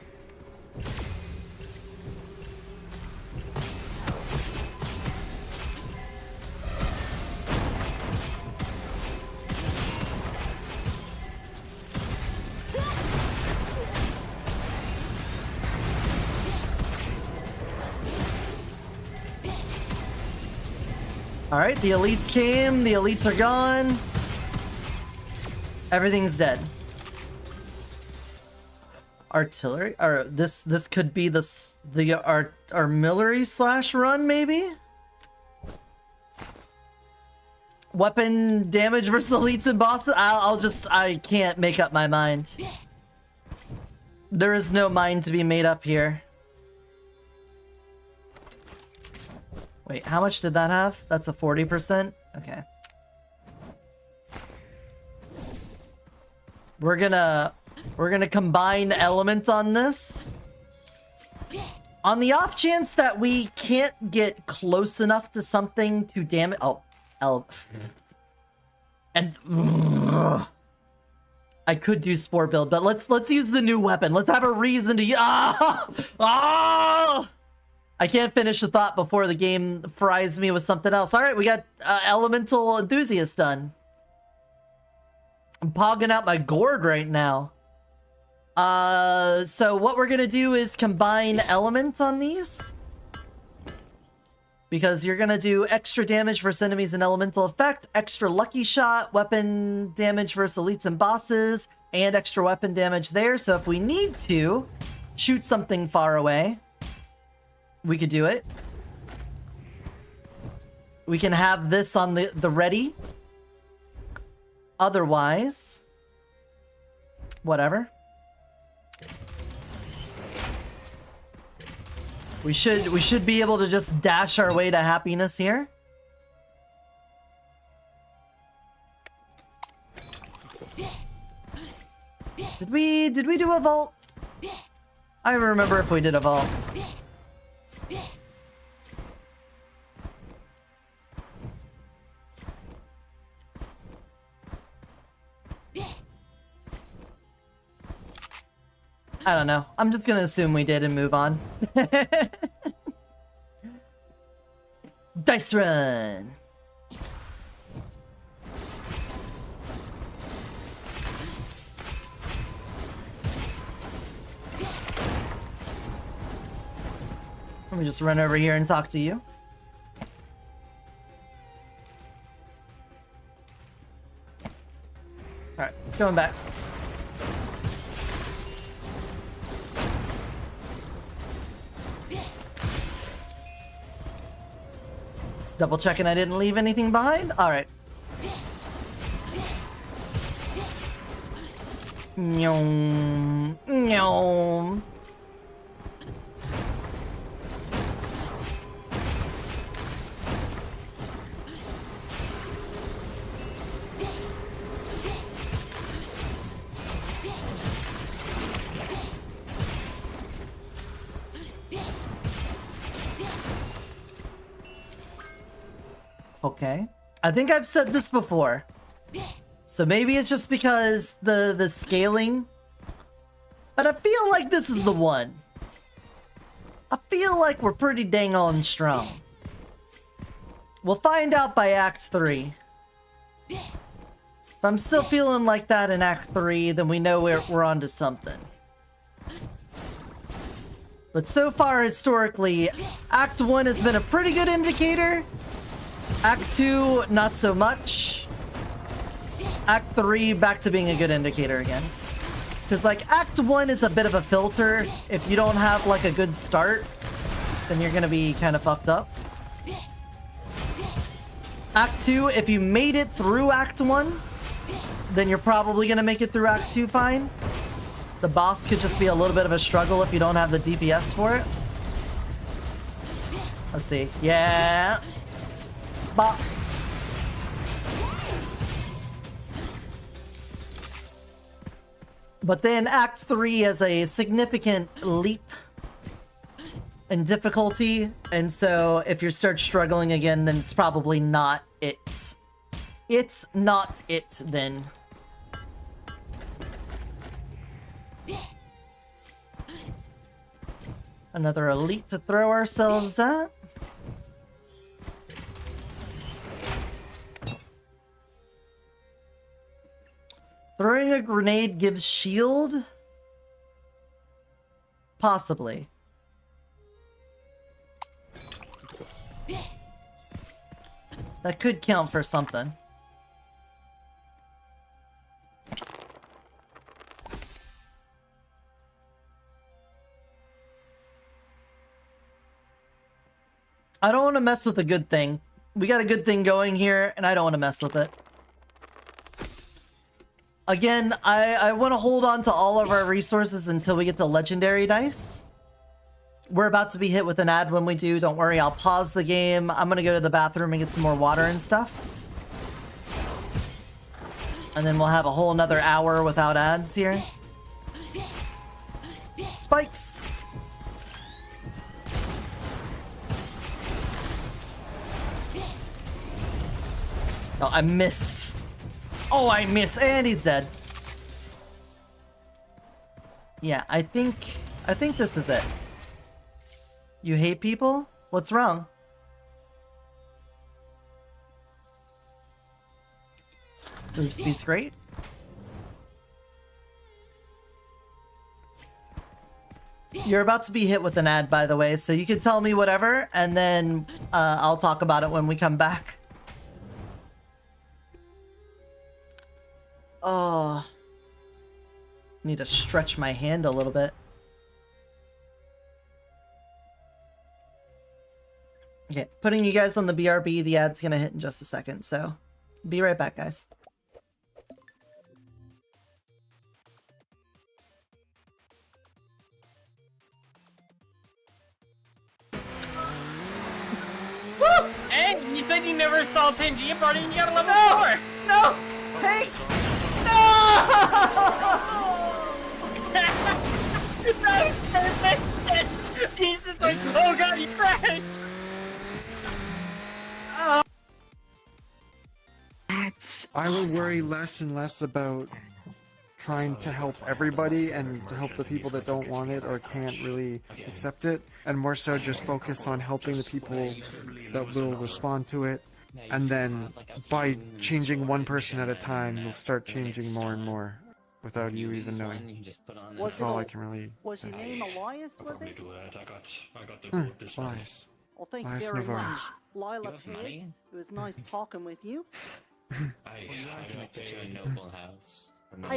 Alright, the elites came, the elites are gone. Everything's dead. Artillery? Or this could be the artillery slash run, maybe? Weapon damage versus elites and bosses? I can't make up my mind. There is no mind to be made up here. Wait, how much did that have? That's a 40%? Okay. We're gonna combine element on this. On the off chance that we can't get close enough to something to damage. And I could do Spore build, but let's use the new weapon. Let's have a reason to I can't finish the thought before the game fries me with something else. All right, we got Elemental Enthusiast done. I'm pogging out my gourd right now. So what we're gonna do is combine elements on these. Because you're gonna do extra damage versus enemies and elemental effect, extra lucky shot, weapon damage versus elites and bosses, and extra weapon damage there. So if we need to shoot something far away, we could do it. We can have this on the ready. Otherwise, whatever. We should be able to just dash our way to happiness here. Did we do a vault? I remember if we did a vault. I don't know. I'm just gonna assume we did and move on. Dice run! Let me just run over here and talk to you. Alright, going back. Just double checking I didn't leave anything behind. Alright. Nyom. Nyom. Okay. I think I've said this before. So maybe it's just because the scaling. But I feel like this is the one. I feel like we're pretty dang on strong. We'll find out by Act 3. If I'm still feeling like that in Act 3, then we know we're onto something. But so far, historically, Act 1 has been a pretty good indicator. Act 2, not so much. Act 3, back to being a good indicator again. Because, like, Act 1 is a bit of a filter. If you don't have, like, a good start, then you're gonna be kind of fucked up. Act 2, if you made it through Act 1, then you're probably gonna make it through Act 2 fine. The boss could just be a little bit of a struggle if you don't have the DPS for it. Let's see. Yeah. Bop. But then Act 3 has a significant leap in difficulty, and so if you start struggling again, then it's probably not it. It's not it, then. Another elite to throw ourselves at. Throwing a grenade gives shield? Possibly. That could count for something. I don't want to mess with a good thing. We got a good thing going here, and I don't want to mess with it. Again, I want to hold on to all of our resources until we get to legendary dice. We're about to be hit with an ad when we do. Don't worry, I'll pause the game. I'm going to go to the bathroom and get some more water and stuff. And then we'll have a whole another hour without ads here. Spikes! Oh, I missed. Oh, I missed, and he's dead. Yeah, I think this is it. You hate people? What's wrong? Move speed's great. You're about to be hit with an ad, by the way, so you can tell me whatever, and then I'll talk about it when we come back. Oh, need to stretch my hand a little bit. Okay, putting you guys on the BRB. The ad's gonna hit in just a second, so be right back, guys. Woo! Hey, you said you never saw Tangia Party and you got a level 4! No! Hey! No! That was perfect! He's just like, oh god, you crashed! I would worry less and less about trying to help everybody and to help the people that don't want it or can't really accept it, and more so just focus on helping the people that will respond to it. And then by changing one person at a time, you'll start changing more and more without you even knowing. That's all I can really Was your say. name Elias, was it? Elias. Well, thank you Elias very Navarro. much. Lila Pitts, it was nice talking with you. Hey,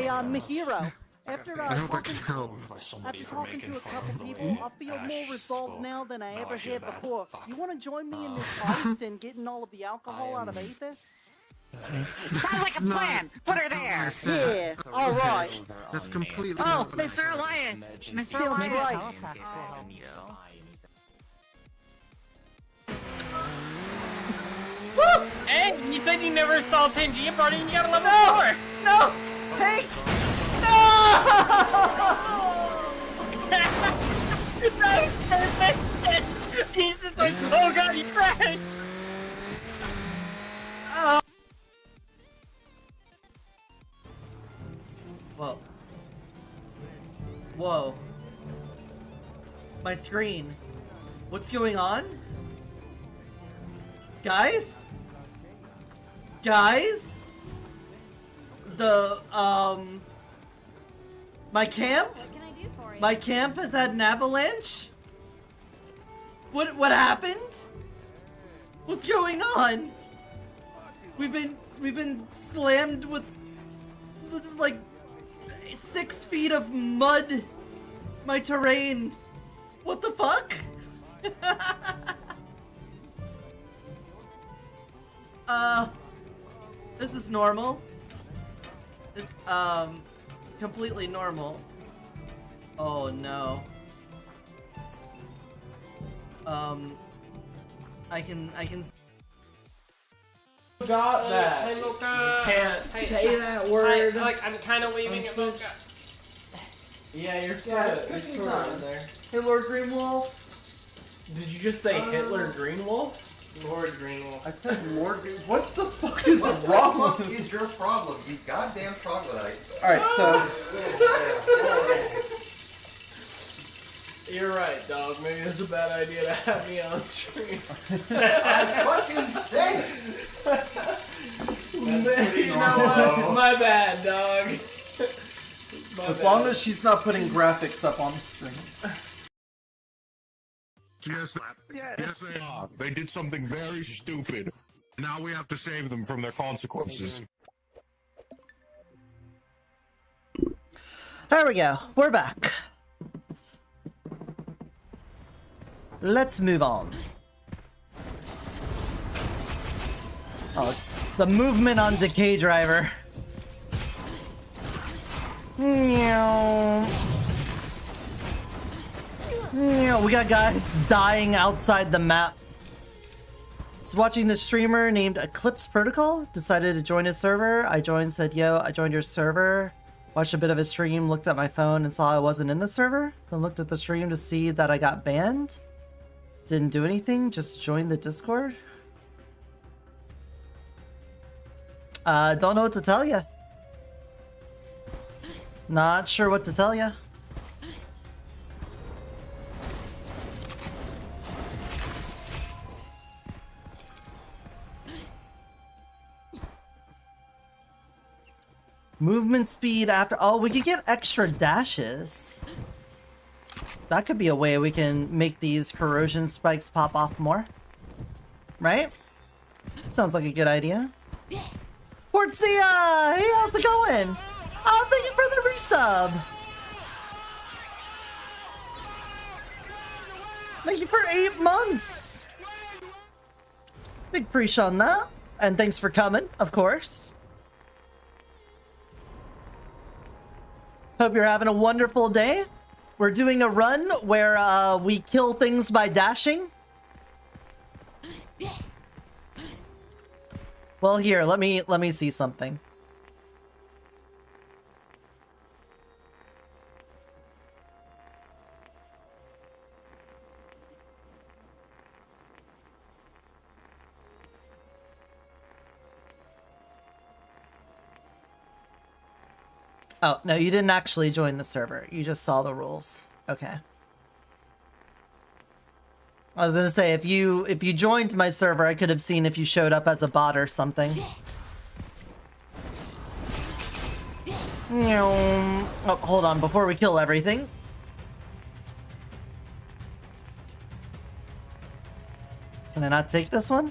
Mahiro, after I hope I talking can help. After talking to a couple people, I feel more resolved now than I ever had before. You want to join me in this heist and getting all of the alcohol out of Aether? Sounds like a plan! Put her there! Yeah, alright. That's completely Oh, not what I Mr. said. Elias! Mr. Sounds Elias! right. Woo! Hey, you said you never saw Tangia Party and you got a level 4! No! Hey! No! That was perfect! He's just like, oh god, you crashed! Whoa. Whoa. My screen. What's going on? Guys? Guys? My camp? What can I do for you? My camp has had an avalanche? What happened? What's going on? We've been slammed with like 6 feet of mud. My terrain. What the fuck? This is normal. This, completely normal. Oh no. I can. Got that. Hey, Mocha. You can't say that word. I'm kind of leaving it, Mocha. Yeah, you're sort of in there. Hey, Lord Greenwolf. Did you just say Hitler Greenwolf? Lord Greenwolf. I said Lord Greenwolf. What the fuck is wrong with you? Is your problem, you goddamn troglodyte. Alright, so. You're right, dog. Maybe it's a bad idea to have me on stream. I fucking say it! You know what? My bad, dog. As long as she's not putting graphics up on the stream. Yes, they are. They did something very stupid. Now we have to save them from their consequences. There we go. We're back. Let's move on. Oh, the movement on Decay Driver. We got guys dying outside the map. Just watching the streamer named Eclipse Protocol. Decided to join his server. I joined, said, yo, I joined your server. Watched a bit of his stream, looked at my phone and saw I wasn't in the server. Then looked at the stream to see that I got banned. Didn't do anything, just joined the Discord. Don't know what to tell you. Not sure what to tell you. Movement speed after... Oh, we could get extra dashes. That could be a way we can make these corrosion spikes pop off more. Right? Sounds like a good idea. Portia! Hey, how's it going? Oh, thank you for the resub! Thank you for 8 months! Big appreciate on that. And thanks for coming, of course. Hope you're having a wonderful day. We're doing a run where we kill things by dashing. Well, here, let me see something. Oh, no, you didn't actually join the server. You just saw the rules. Okay. I was gonna say, if you joined my server, I could have seen if you showed up as a bot or something. Oh, hold on, before we kill everything. Can I not take this one?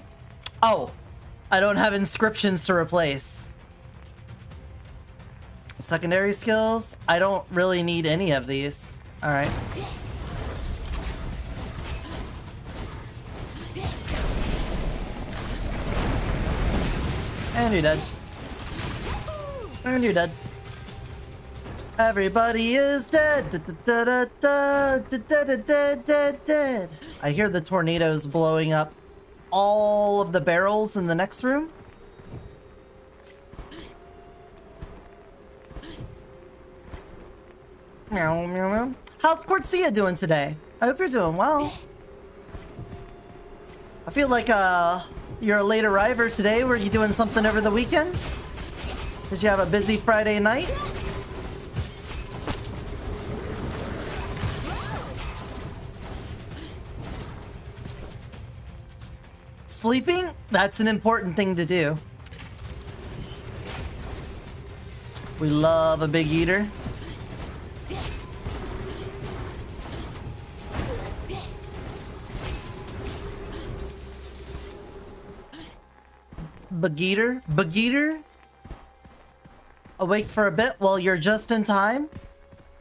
Oh, I don't have inscriptions to replace. Secondary skills? I don't really need any of these. Alright. And you're dead. And you're dead. Everybody is dead. Dead. I hear the tornadoes blowing up all of the barrels in the next room. Meow, meow, meow. How's Portia doing today? I hope you're doing well. I feel like you're a late arriver today. Were you doing something over the weekend? Did you have a busy Friday night? Sleeping? That's an important thing to do. We love a big eater. Begeater? Awake for a bit? Well, you're just in time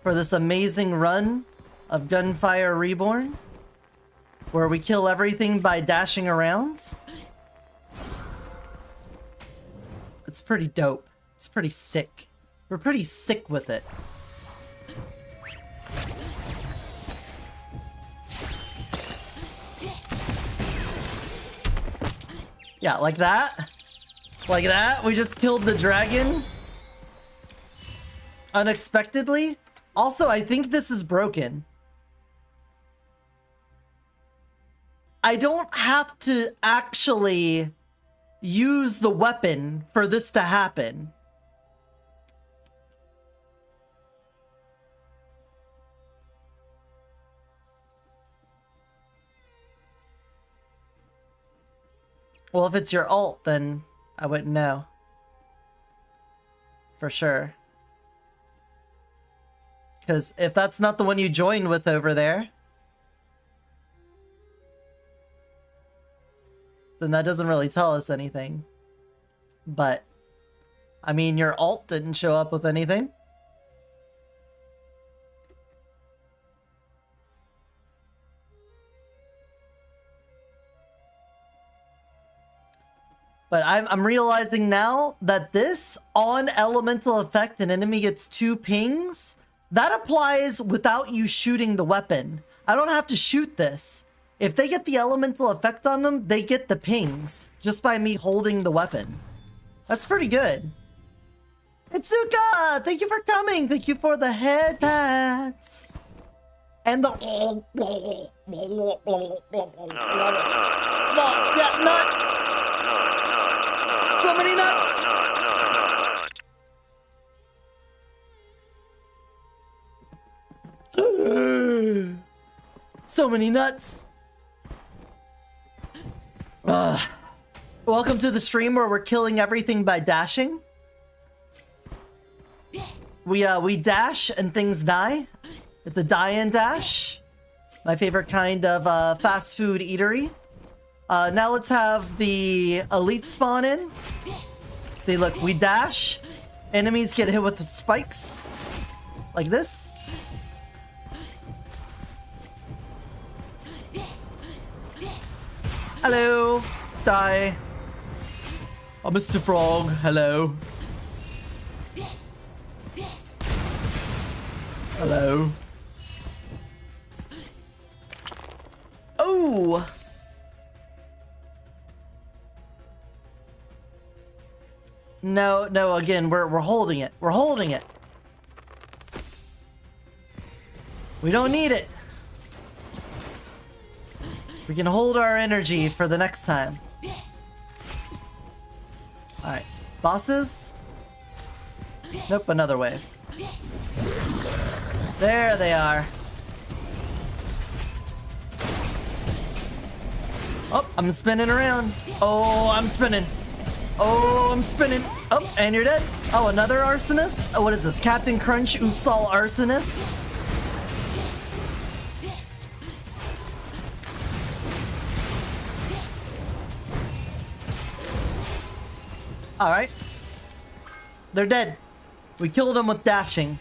for this amazing run of Gunfire Reborn, where we kill everything by dashing around. It's pretty dope. It's pretty sick. We're pretty sick with it. Yeah, like that. Like that. We just killed the dragon. Unexpectedly. Also, I think this is broken. I don't have to actually use the weapon for this to happen. Well, if it's your ult, then I wouldn't know. For sure. Because if that's not the one you joined with over there, then that doesn't really tell us anything. But, I mean, your ult didn't show up with anything. But I'm realizing now that this on elemental effect, an enemy gets 2 pings, that applies without you shooting the weapon. I don't have to shoot this. If they get the elemental effect on them, they get the pings just by me holding the weapon. That's pretty good. Itsuka, thank you for coming. Thank you for the head pats. And the yeah, nut. So many nuts. So many nuts. Welcome to the stream where we're killing everything by dashing. We dash and things die. It's a die and dash. My favorite kind of fast food eatery. Now let's have the elite spawn in. See, look, we dash. Enemies get hit with the spikes. Like this. Hello. Die. Oh, Mr. Frog. Hello. Hello. Oh! No, no, again, we're holding it. We're holding it. We don't need it. We can hold our energy for the next time. Alright. Bosses? Nope, another wave. There they are. Oh, I'm spinning around. Oh, I'm spinning. Oh, I'm spinning. Oh, and you're dead. Oh, another arsonist? Oh, what is this? Captain Crunch, oops, all arsonists? Alright. They're dead. We killed them with dashing.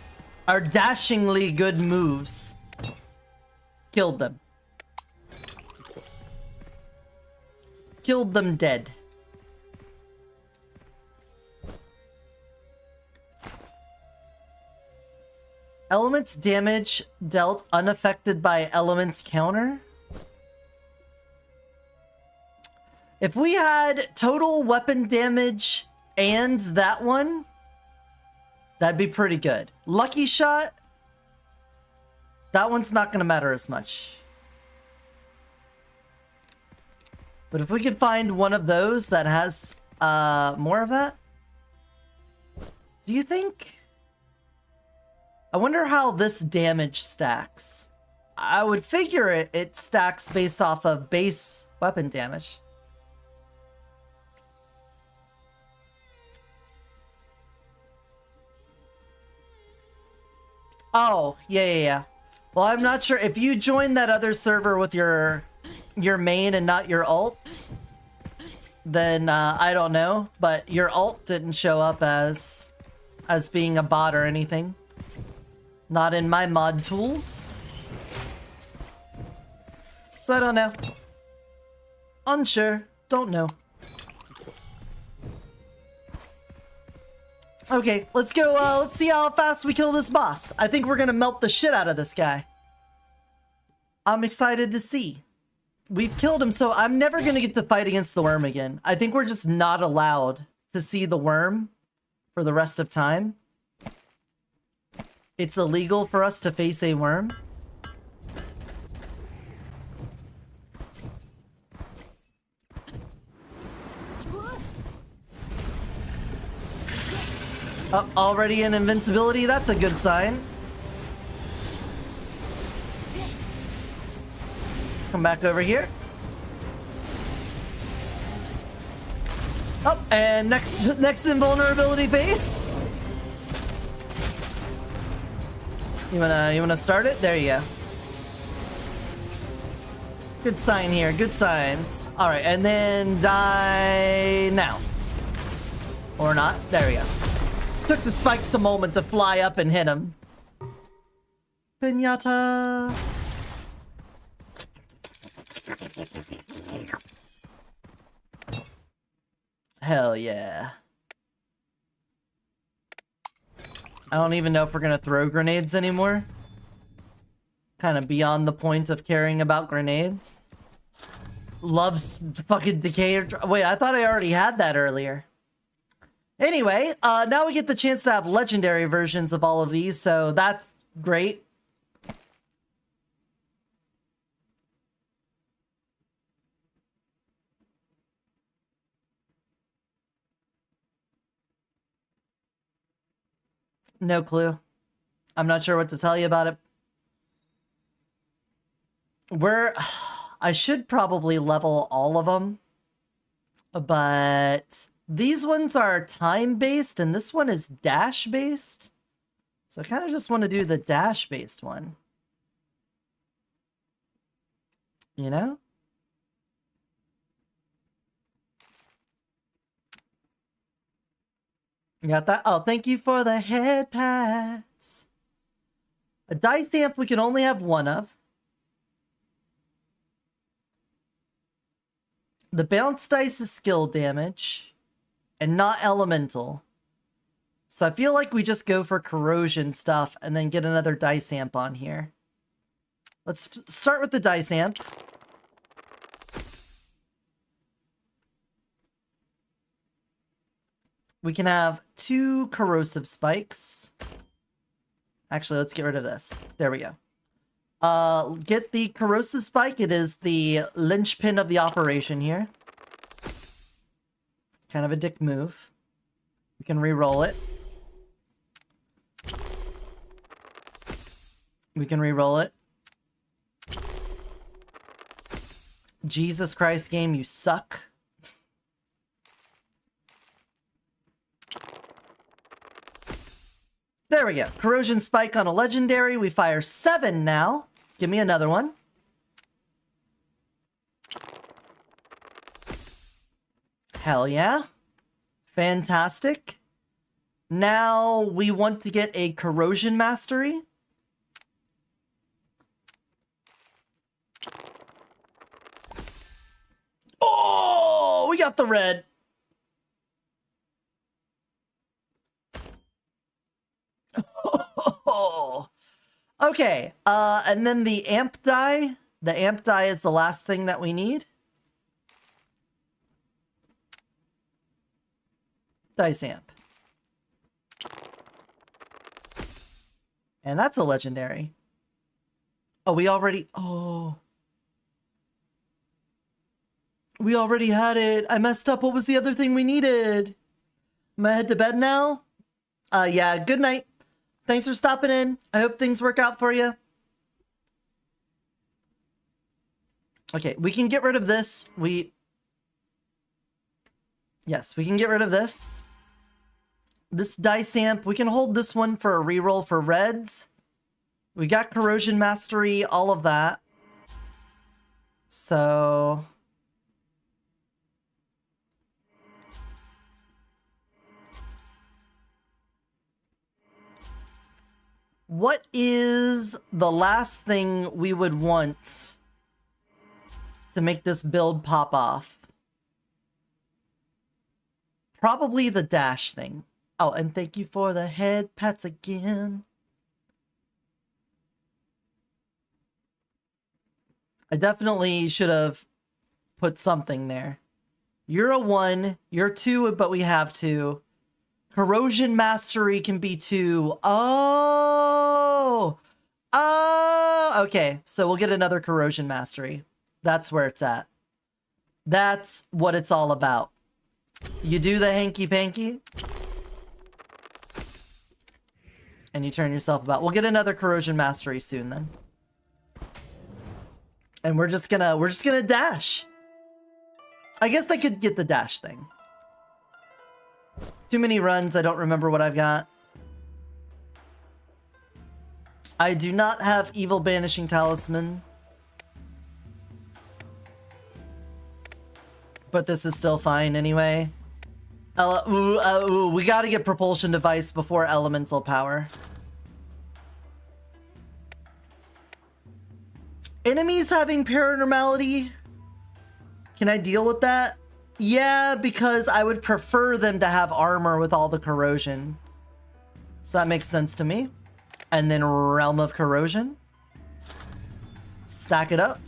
Our dashingly good moves. Killed them. Killed them dead. Elements damage dealt unaffected by elements counter. If we had total weapon damage and that one, that'd be pretty good. Lucky shot, that one's not gonna matter as much. But if we could find one of those that has more of that, do you think? I wonder how this damage stacks. I would figure it stacks based off of base weapon damage. Oh, yeah. Well, I'm not sure. If you joined that other server with your main and not your ult, then I don't know. But your ult didn't show up as being a bot or anything. Not in my mod tools. So I don't know. Unsure. Don't know. Okay, let's go, let's see how fast we kill this boss. I think we're gonna melt the shit out of this guy. I'm excited to see. We've killed him, so I'm never gonna get to fight against the worm again. I think we're just not allowed to see the worm for the rest of time. It's illegal for us to face a worm. Oh, already in invincibility, that's a good sign. Come back over here. Oh, and next invulnerability phase. You wanna start it? There you go. Good sign here, good signs. Alright, and then die now. Or not. There we go. Took the spikes a moment to fly up and hit him. Pinata. Hell yeah. I don't even know if we're gonna throw grenades anymore. Kind of beyond the point of caring about grenades. Loves fucking decay. Wait, I thought I already had that earlier. Anyway, now we get the chance to have legendary versions of all of these, so that's great. No clue. I'm not sure what to tell you about it. I should probably level all of them, but these ones are time-based, and this one is dash-based. So I kind of just want to do the dash-based one. You know? You got that? Oh, thank you for the head pats. A dice amp we can only have one of. The bounce dice is skill damage and not elemental. So I feel like we just go for corrosion stuff and then get another dice amp on here. Let's start with the dice amp. We can have 2 corrosive spikes. Actually, let's get rid of this. There we go. Get the corrosive spike. It is the linchpin of the operation here. Kind of a dick move. We can re-roll it. We can re-roll it. Jesus Christ, game, you suck. There we go. Corrosion spike on a legendary. We fire 7 now. Give me another one. Hell yeah. Fantastic. Now we want to get a corrosion mastery. Oh, we got the red. Okay, and then the amp die. The amp die is the last thing that we need. Dice amp. And that's a legendary. Oh, we already had it. I messed up. What was the other thing we needed? I'm gonna head to bed now. Yeah, good night. Thanks for stopping in. I hope things work out for you. Okay, we can get rid of this. Yes, we can get rid of this. This dice amp, we can hold this one for a reroll for reds. We got corrosion mastery, all of that. So what is the last thing we would want to make this build pop off? Probably the dash thing. Oh, and thank you for the head pats again. I definitely should have put something there. You're a 1. You're 2, but we have 2. Corrosion Mastery can be 2. Oh! Oh! Okay, so we'll get another Corrosion Mastery. That's where it's at. That's what it's all about. You do the hanky-panky, and you turn yourself about. We'll get another Corrosion Mastery soon then. And we're just gonna dash. I guess I could get the dash thing. Too many runs, I don't remember what I've got. I do not have Evil Banishing Talisman. But this is still fine anyway. We gotta get Propulsion Device before Elemental Power. Enemies having Paranormality? Can I deal with that? Yeah, because I would prefer them to have armor with all the corrosion. So that makes sense to me. And then Realm of Corrosion. Stack it up.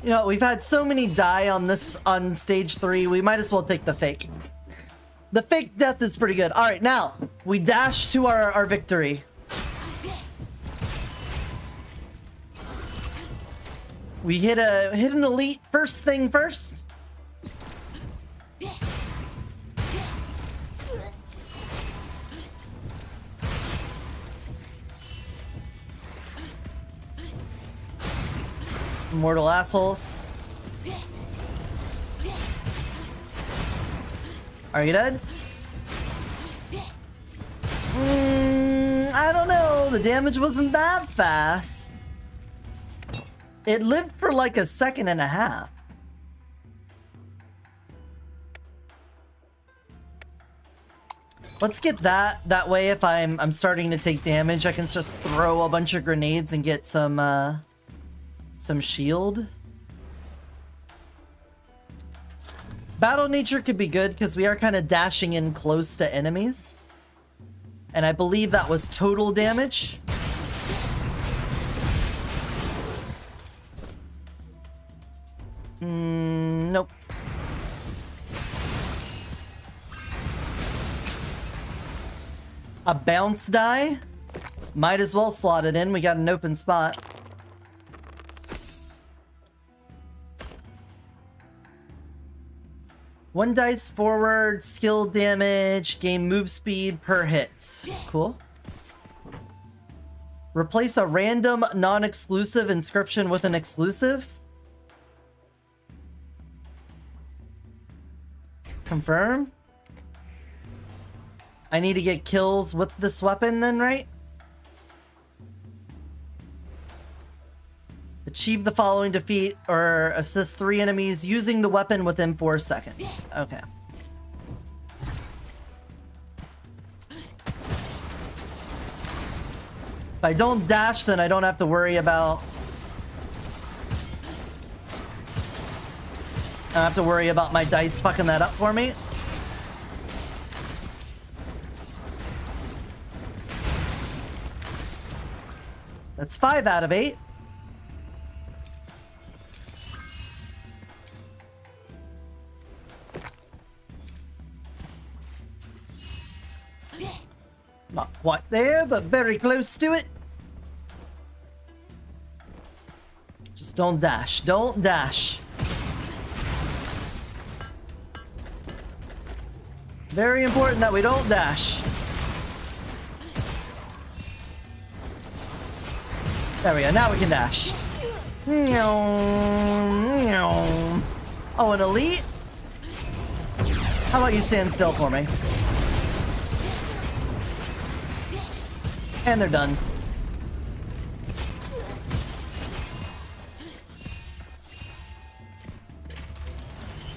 You know, we've had so many die on stage 3, we might as well take the fake. The fake death is pretty good. Alright, now, we dash to our victory. We hit an elite first thing first. Mortal assholes. Are you dead? I don't know. The damage wasn't that fast. It lived for like a second and a half. Let's get that. That way, if I'm starting to take damage, I can just throw a bunch of grenades and get some shield. Battle nature could be good because we are kind of dashing in close to enemies. And I believe that was total damage. Nope. A bounce die? Might as well slot it in. We got an open spot. One dice forward, skill damage, gain move speed per hit. Cool. Replace a random non-exclusive inscription with an exclusive. Confirm. I need to get kills with this weapon then, right? Achieve the following defeat or assist 3 enemies using the weapon within 4 seconds. Okay. If I don't dash, then I don't have to worry about... I don't have to worry about my dice fucking that up for me. That's 5 out of 8. Not quite there, but very close to it. Just don't dash. Don't dash. Very important that we don't dash. There we go. Now we can dash. Oh, an elite? How about you stand still for me? And they're done.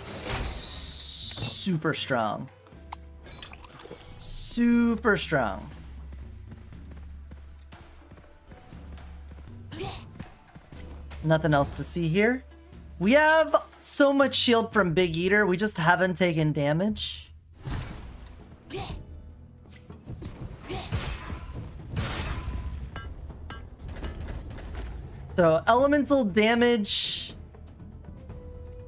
Super strong. Super strong. Nothing else to see here. We have So much shield from Big Eater, we just haven't taken damage. So elemental damage.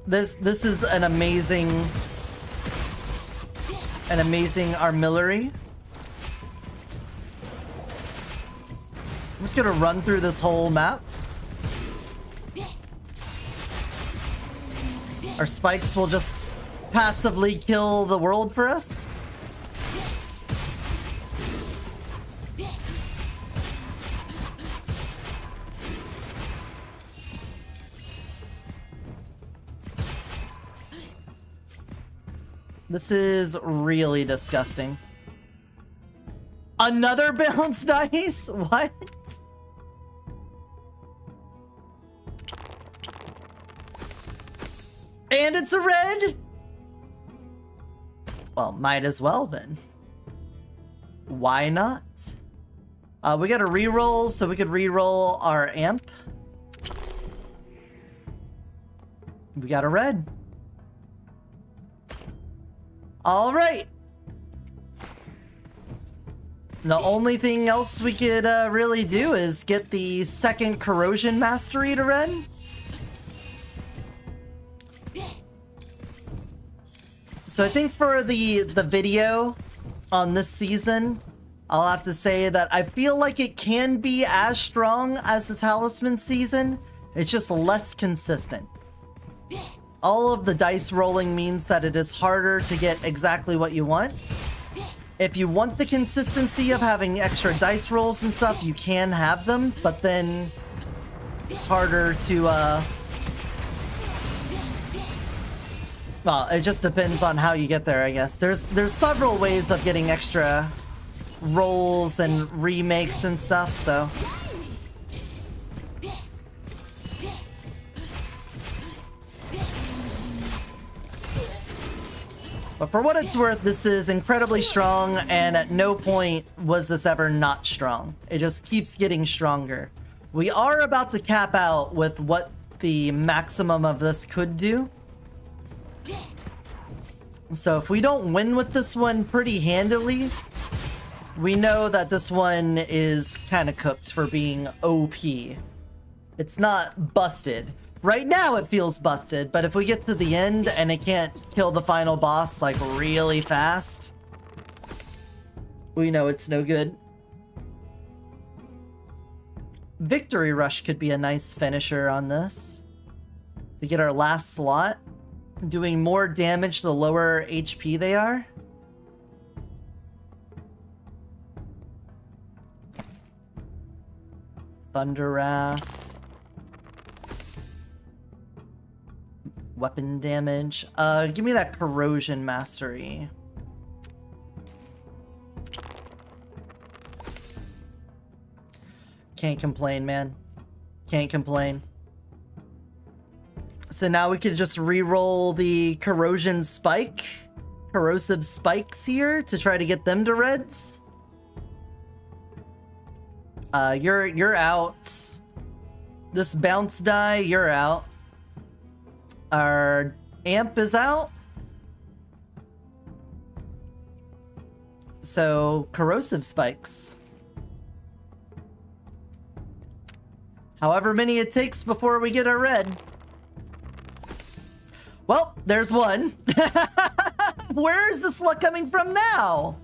This is an amazing artillery. I'm just gonna run through this whole map. Our spikes will just passively kill the world for us. This is really disgusting. Another bounce dice? What? And it's a red? Well, might as well then. Why not? We got a reroll, so we could reroll our amp. We got a red. All right. The only thing else we could really do is get the second corrosion mastery to red. So I think for the video on this season, I'll have to say that I feel like it can be as strong as the Talisman season. It's just less consistent. All of the dice rolling means that it is harder to get exactly what you want. If you want the consistency of having extra dice rolls and stuff, you can have them, but then it's harder to, well, it just depends on how you get there, I guess. There's several ways of getting extra rolls and remakes and stuff, so. But for what it's worth, this is incredibly strong, and at no point was this ever not strong. It just keeps getting stronger. We are about to cap out with what the maximum of this could do. So if we don't win with this one pretty handily, we know that this one is kind of cooked for being OP. It's not busted. Right now it feels busted, but if we get to the end and it can't kill the final boss like really fast, we know it's no good. Victory Rush could be a nice finisher on this. To get our last slot, doing more damage the lower HP they are. Thunder Wrath. Weapon damage. Give me that corrosion mastery. Can't complain, man. Can't complain. So now we could just re-roll the corrosion spike, corrosive spikes here to try to get them to reds. You're out. This bounce die, you're out. Our amp is out. So, corrosive spikes. However many it takes before we get our red. Well, there's one. Where is this luck coming from now?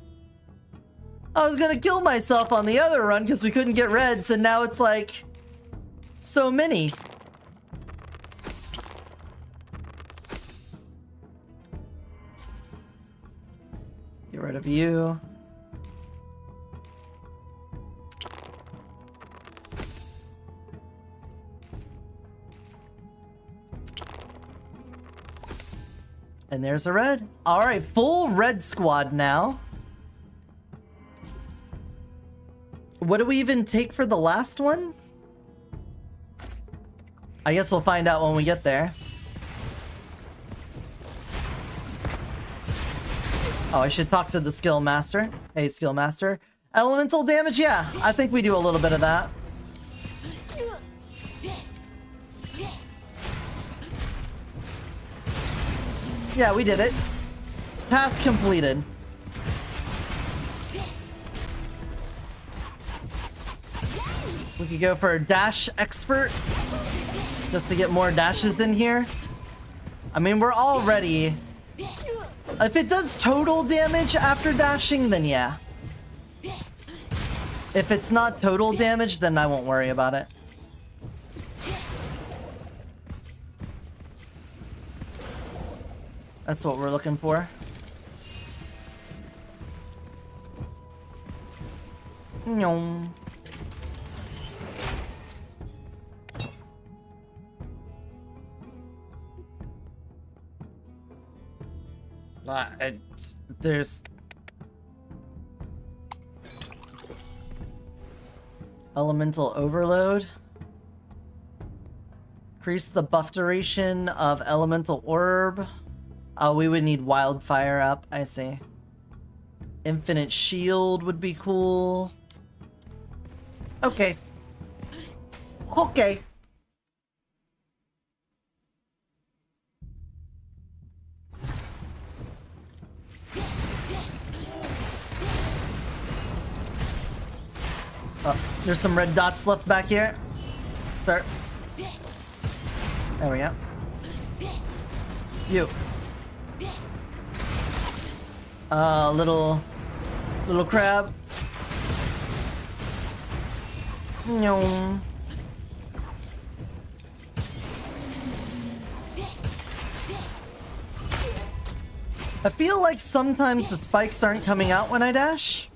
I was gonna kill myself on the other run because we couldn't get reds, and now it's like so many. Get rid of you. And there's a red. All right, full red squad now. What do we even take for the last one? I guess we'll find out when we get there. Oh, I should talk to the skill master. Hey, skill master. Elemental damage, yeah. I think we do a little bit of that. Yeah, we did it. Task completed. We could go for a dash expert just to get more dashes in here. I mean, we're already... If it does total damage after dashing, then yeah. If it's not total damage, then I won't worry about it. That's what we're looking for. Nyong. There's... Elemental Overload. Increase the buff duration of Elemental Orb. Oh, we would need Wildfire up. I see. Infinite Shield would be cool. Okay. Okay. Oh, there's some red dots left back here. Sir. There we go. You. Little crab. No. I feel like sometimes the spikes aren't coming out when I dash.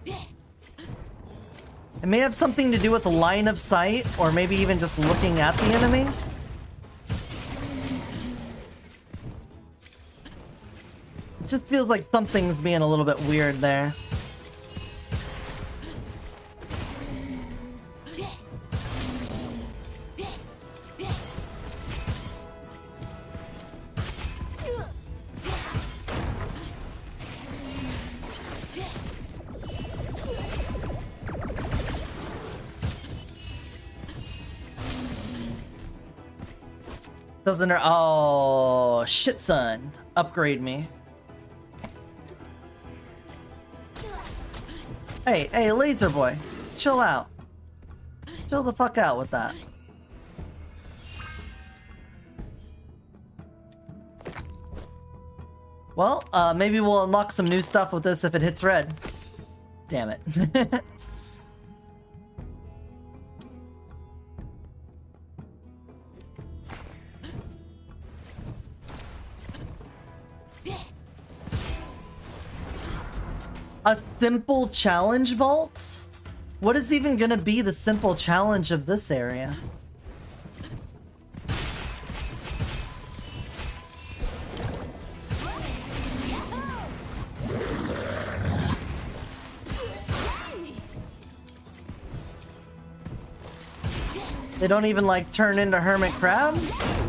It may have something to do with the line of sight, or maybe even just looking at the enemy. It just feels like something's being a little bit weird there. Doesn't it? Oh, shit, son. Upgrade me. Hey, laser boy. Chill out. Chill the fuck out with that. Well, maybe we'll unlock some new stuff with this if it hits red. Damn it. A simple challenge vault? What is even gonna be the simple challenge of this area? They don't even like turn into hermit crabs?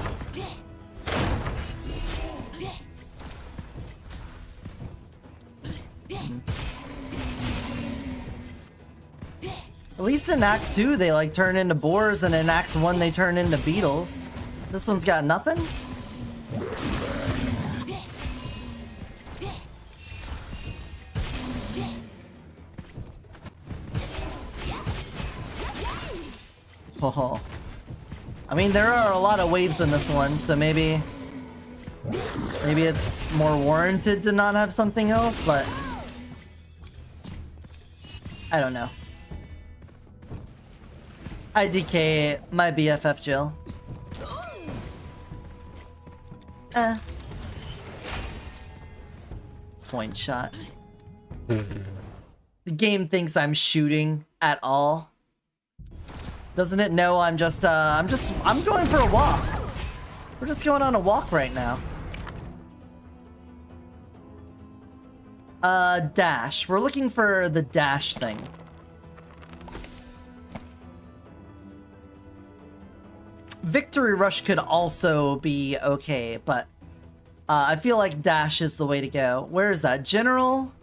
At least in Act 2 they like turn into boars, and in Act 1 they turn into beetles. This one's got nothing? Oh. I mean, there are a lot of waves in this one, so maybe it's more warranted to not have something else, but I don't know. IDK my BFF Jill. Point shot. The game thinks I'm shooting at all. Doesn't it know I'm going for a walk. We're just going on a walk right now. Dash. We're looking for the dash thing. Victory Rush could also be okay, but I feel like dash is the way to go. Where is that? General?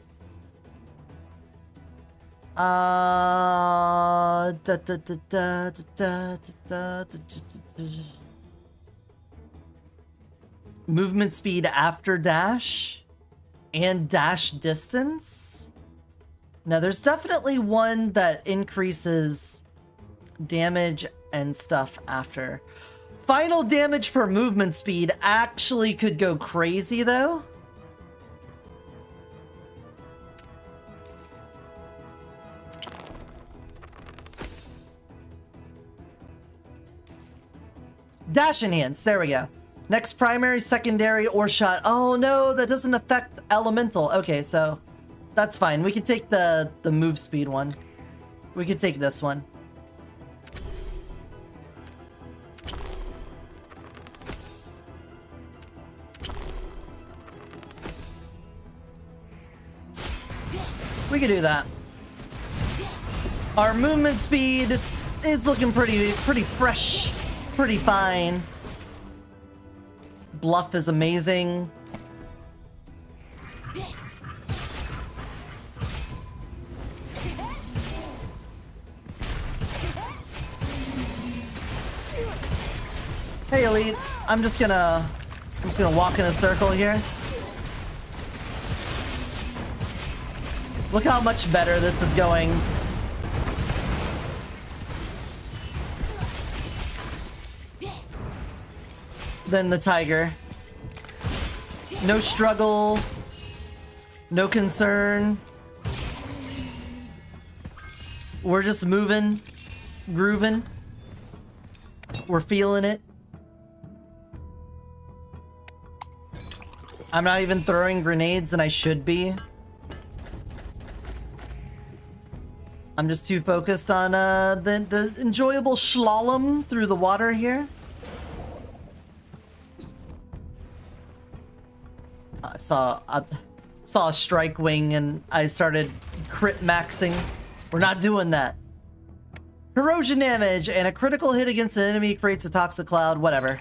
movement speed after dash and dash distance. Now there's definitely one that increases damage and stuff after. Final damage per movement speed actually could go crazy though. Dash enhance, there we go. Next primary, secondary, or shot. Oh no, that doesn't affect elemental. Okay, so that's fine. We can take the move speed one. We could take this one. We could do that. Our movement speed is looking pretty fresh, pretty fine. Bluff is amazing. Hey elites, I'm just gonna walk in a circle here. Look how much better this is going. Than the tiger. No struggle. No concern. We're just moving, grooving. We're feeling it. I'm not even throwing grenades and I should be. I'm just too focused on the enjoyable slalom through the water here. I saw a strike wing and I started crit maxing. We're not doing that. Corrosion damage and a critical hit against an enemy creates a toxic cloud. Whatever.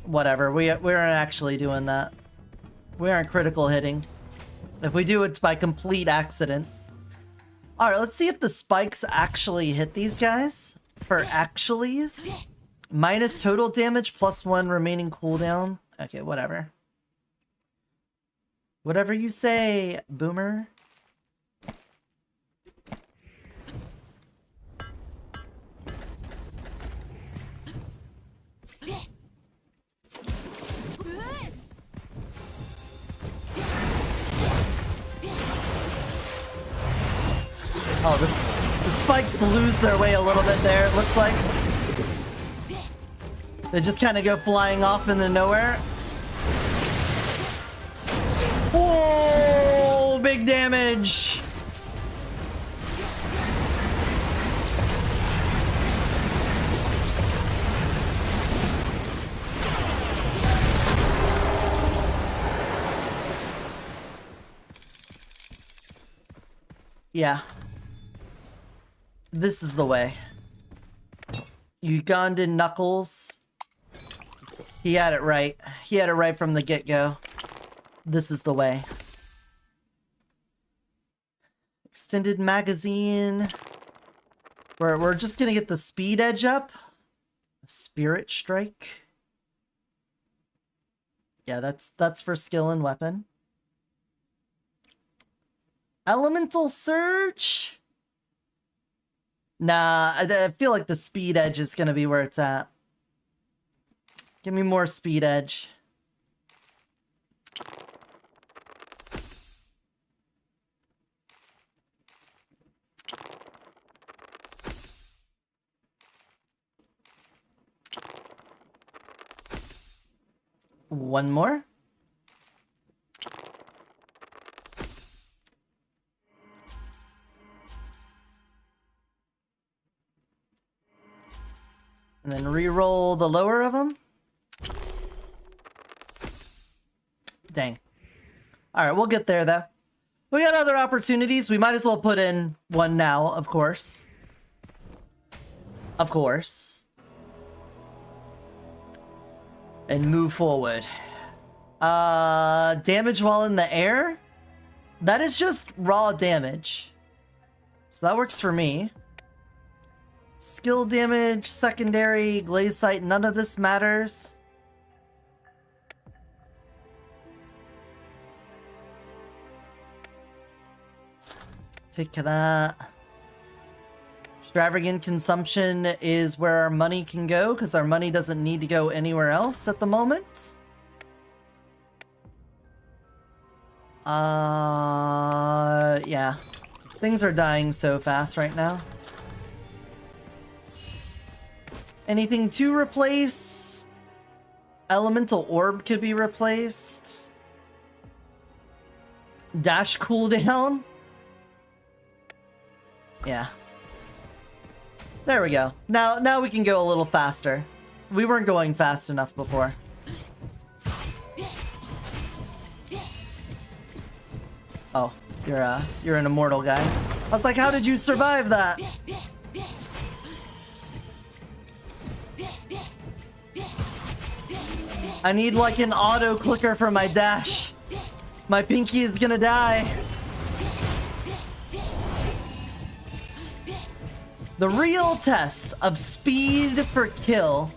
Whatever. We aren't actually doing that. We aren't critical hitting. If we do, it's by complete accident. Alright, let's see if the spikes actually hit these guys. For actuallys. Minus total damage, +1 remaining cooldown. Okay, whatever. Whatever you say, boomer. Oh, the spikes lose their way a little bit there, it looks like. They just kind of go flying off into nowhere. Whoa, big damage. Yeah. This is the way. Ugandan Knuckles. He had it right. He had it right from the get-go. This is the way. Extended magazine. We're just gonna get the speed edge up. Spirit strike. Yeah, that's for skill and weapon. Elemental surge. Nah, I feel like the speed edge is gonna be where it's at. Give me more speed edge. One more. And then re-roll the lower of them. Dang. Alright, we'll get there though. We got other opportunities. We might as well put in one now, of course. Of course. And move forward. Damage while in the air? That is just raw damage. So that works for me. Skill damage, secondary, glaze sight, none of this matters. Take that. Extravagant consumption is where our money can go, because our money doesn't need to go anywhere else at the moment. Yeah. Things are dying so fast right now. Anything to replace? Elemental Orb could be replaced. Dash cooldown? Yeah. There we go. Now we can go a little faster. We weren't going fast enough before. Oh, you're an immortal guy. I was like, how did you survive that? I need like an auto clicker for my dash. My pinky is gonna die. The real test of speed for kill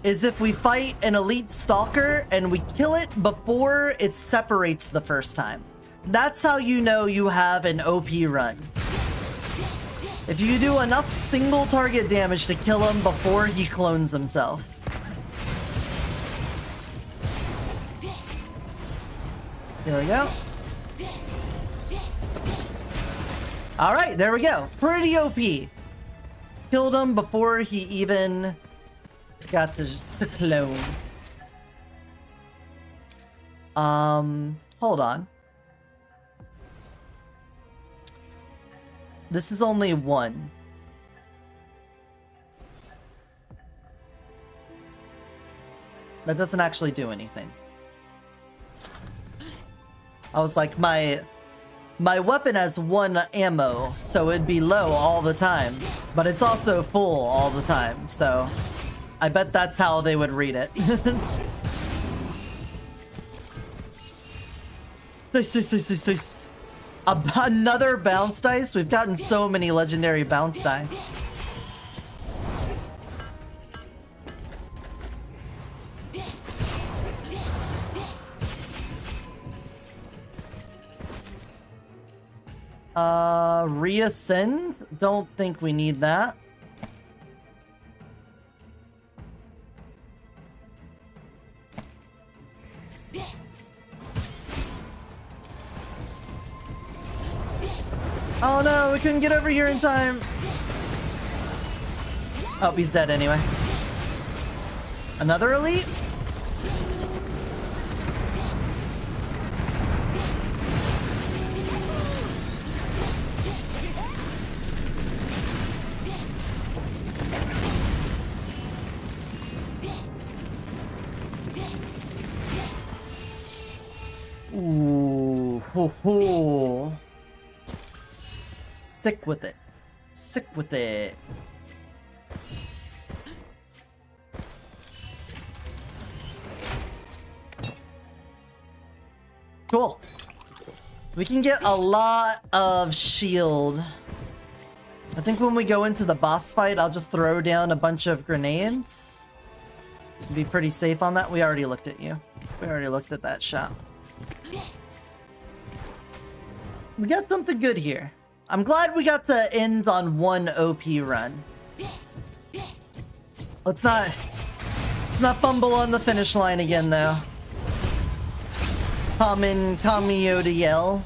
is if we fight an elite stalker and we kill it before it separates the first time. That's how you know you have an OP run. If you do enough single target damage to kill him before he clones himself. Here we go. Alright, there we go. Pretty OP. Killed him before he even got to clone. Hold on. This is only one. That doesn't actually do anything. I was like, my weapon has 1 ammo, so it'd be low all the time. But it's also full all the time, so I bet that's how they would read it. Nice. Another bounce dice? We've gotten so many legendary bounce die. Reascend? Don't think we need that. Oh no, we couldn't get over here in time. Oh, he's dead anyway. Another elite? Ooh, ho ho. Sick with it. Sick with it. Cool. We can get a lot of shield. I think when we go into the boss fight, I'll just throw down a bunch of grenades. Be pretty safe on that. We already looked at you. We already looked at that shot. We got something good here. I'm glad we got to end on 1 OP run. Let's not fumble on the finish line again, though. Cameo to yell.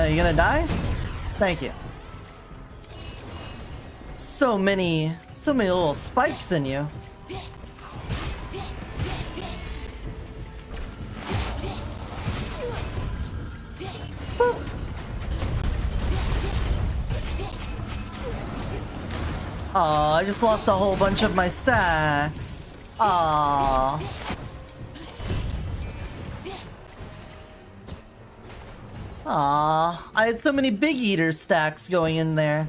You gonna die? Thank you. So many little spikes in you. Aw, I just lost a whole bunch of my stacks. Aw. Aw, I had so many Big Eater stacks going in there.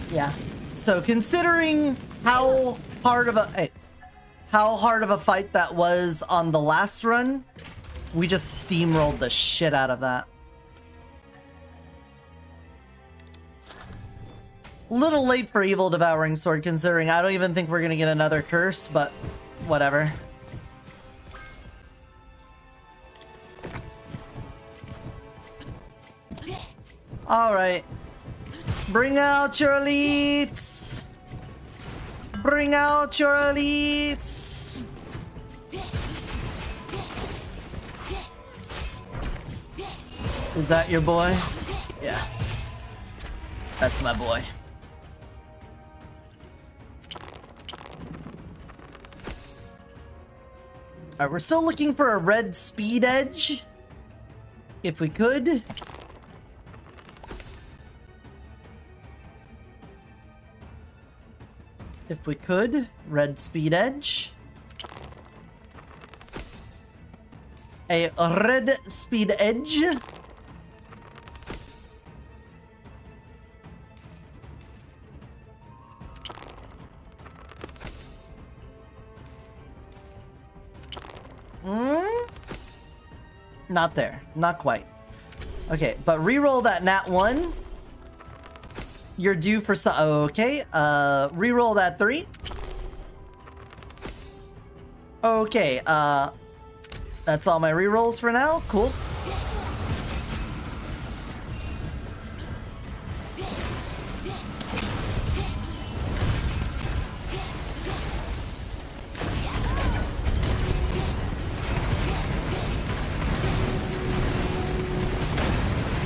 Yeah. So considering how hard of a fight that was on the last run, we just steamrolled the shit out of that. Little late for Evil Devouring Sword, considering I don't even think we're gonna get another curse, but whatever. Alright. Bring out your elites! Bring out your elites! Is that your boy? Yeah. That's my boy. Alright, we're still looking for a red speed edge. If we could. If we could, red speed edge. A red speed edge. Not there. Not quite. Okay, but reroll that nat 1. You're due for some. Okay, reroll that 3. Okay, that's all my rerolls for now. Cool.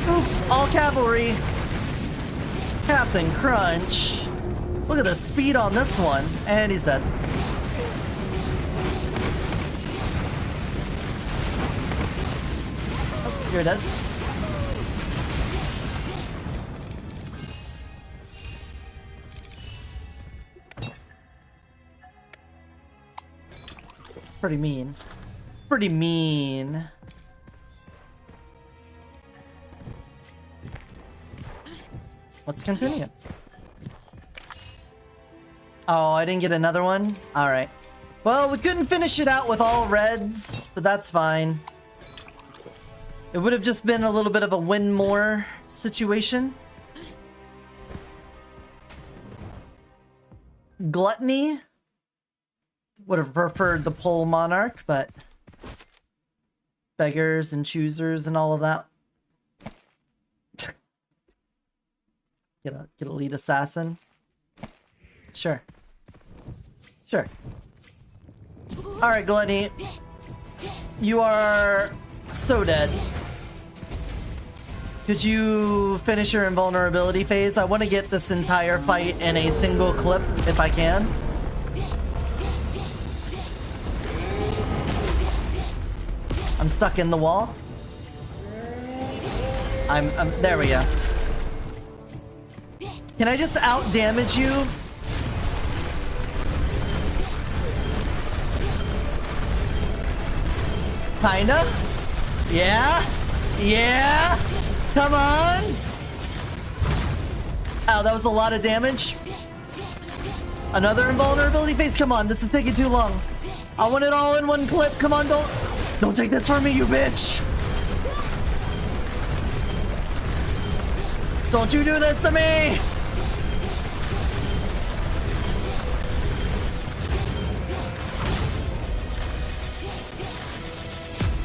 Oops, all cavalry. Captain Crunch. Look at the speed on this one. And he's dead. Oh, you're dead. Pretty mean. Pretty mean. Let's continue. Oh, I didn't get another one? Alright. Well, we couldn't finish it out with all reds, but that's fine. It would have just been a little bit of a win more situation. Gluttony would have preferred the Pole Monarch, but beggars and choosers and all of that. Get a lead assassin. Sure. Sure. Alright, Gluttony. You are so dead. Could you finish your invulnerability phase? I want to get this entire fight in a single clip if I can. I'm stuck in the wall. I'm there we go. Can I just out-damage you? Kinda? Yeah? Yeah? Come on! Ow, that was a lot of damage. Another invulnerability phase? Come on, this is taking too long. I want it all in one clip. Come on, don't take this from me, you bitch! Don't you do that to me!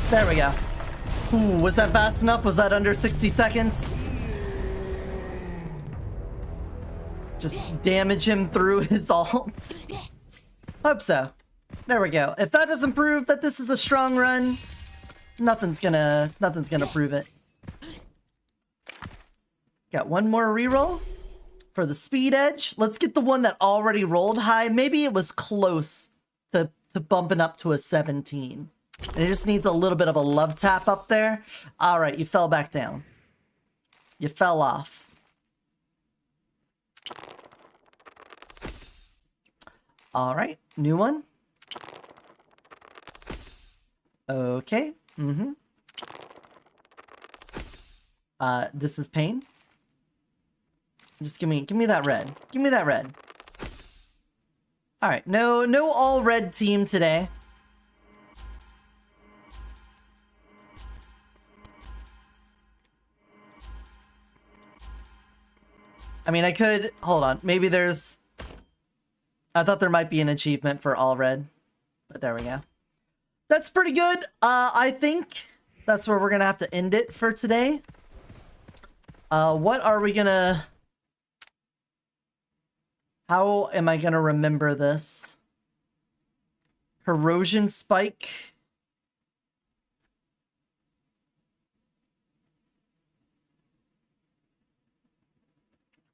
There we go. Ooh, was that fast enough? Was that under 60 seconds? Just damage him through his ult. Hope so. There we go. If that doesn't prove that this is a strong run, nothing's gonna prove it. Got one more reroll for the speed edge. Let's get the one that already rolled high. Maybe it was close to bumping up to a 17. And it just needs a little bit of a love tap up there. All right, you fell back down. You fell off. All right, new one. Okay. This is pain. Just give me that red. Give me that red. All right, no all red team today. I mean, I could hold on. Maybe there's. I thought there might be an achievement for all red, but there we go. That's pretty good. I think that's where we're gonna have to end it for today. What are we gonna... How am I gonna remember this? Corrosion spike.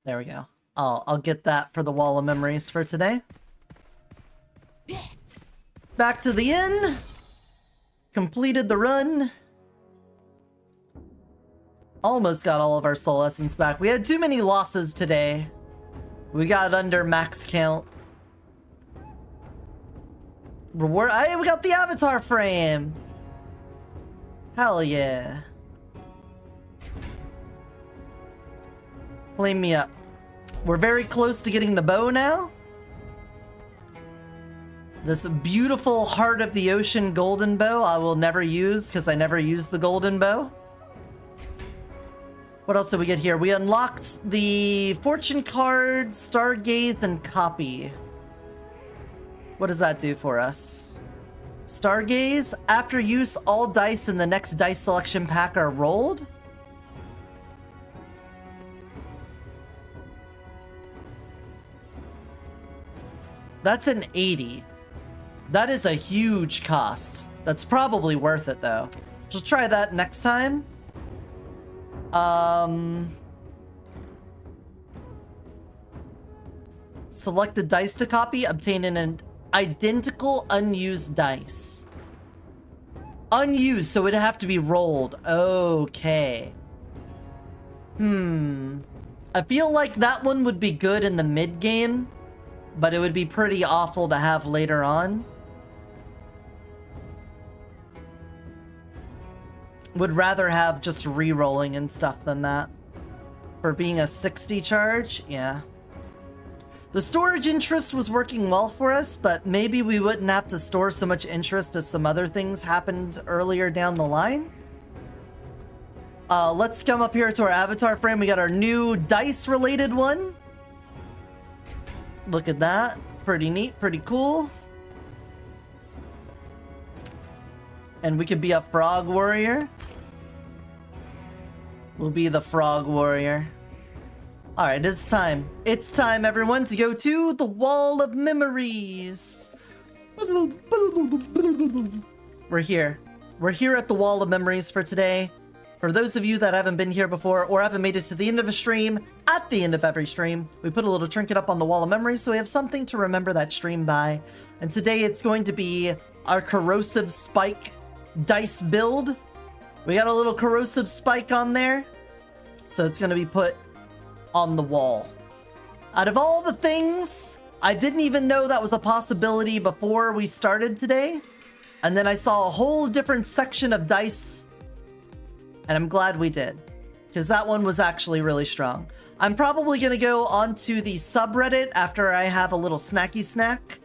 There we go. I'll get that for the wall of memories for today. Back to the inn. Completed the run. Almost got all of our soul essence back. We had too many losses today. We got under max count. Reward. Hey, we got the avatar frame. Hell yeah. Flame me up. We're very close to getting the bow now. This beautiful Heart of the Ocean golden bow I will never use because I never use the golden bow. What else did we get here? We unlocked the fortune card, Stargaze, and copy. What does that do for us? Stargaze, after use, all dice in the next dice selection pack are rolled. That's an 80. That is a huge cost. That's probably worth it though. We'll try that next time. Select the dice to copy, obtain an identical unused dice. Unused, so it'd have to be rolled. Okay. I feel like that one would be good in the mid game, but it would be pretty awful to have later on. Would rather have just re-rolling and stuff than that. For being a 60 charge, yeah. The storage interest was working well for us, but maybe we wouldn't have to store so much interest if some other things happened earlier down the line. Let's come up here to our avatar frame. We got our new dice-related one. Look at that. Pretty neat, pretty cool. And we could be a frog warrior. We'll be the frog warrior. Alright, it's time. It's time, everyone, to go to the Wall of Memories. We're here. We're here at the Wall of Memories for today. For those of you that haven't been here before or haven't made it to the end of a stream, at the end of every stream, we put a little trinket up on the Wall of Memories so we have something to remember that stream by. And today it's going to be our corrosive spike dice build. We got a little corrosive spike on there, so it's going to be put on the wall. Out of all the things, I didn't even know that was a possibility before we started today. And then I saw a whole different section of dice, and I'm glad we did, because that one was actually really strong. I'm probably going to go onto the subreddit after I have a little snacky snack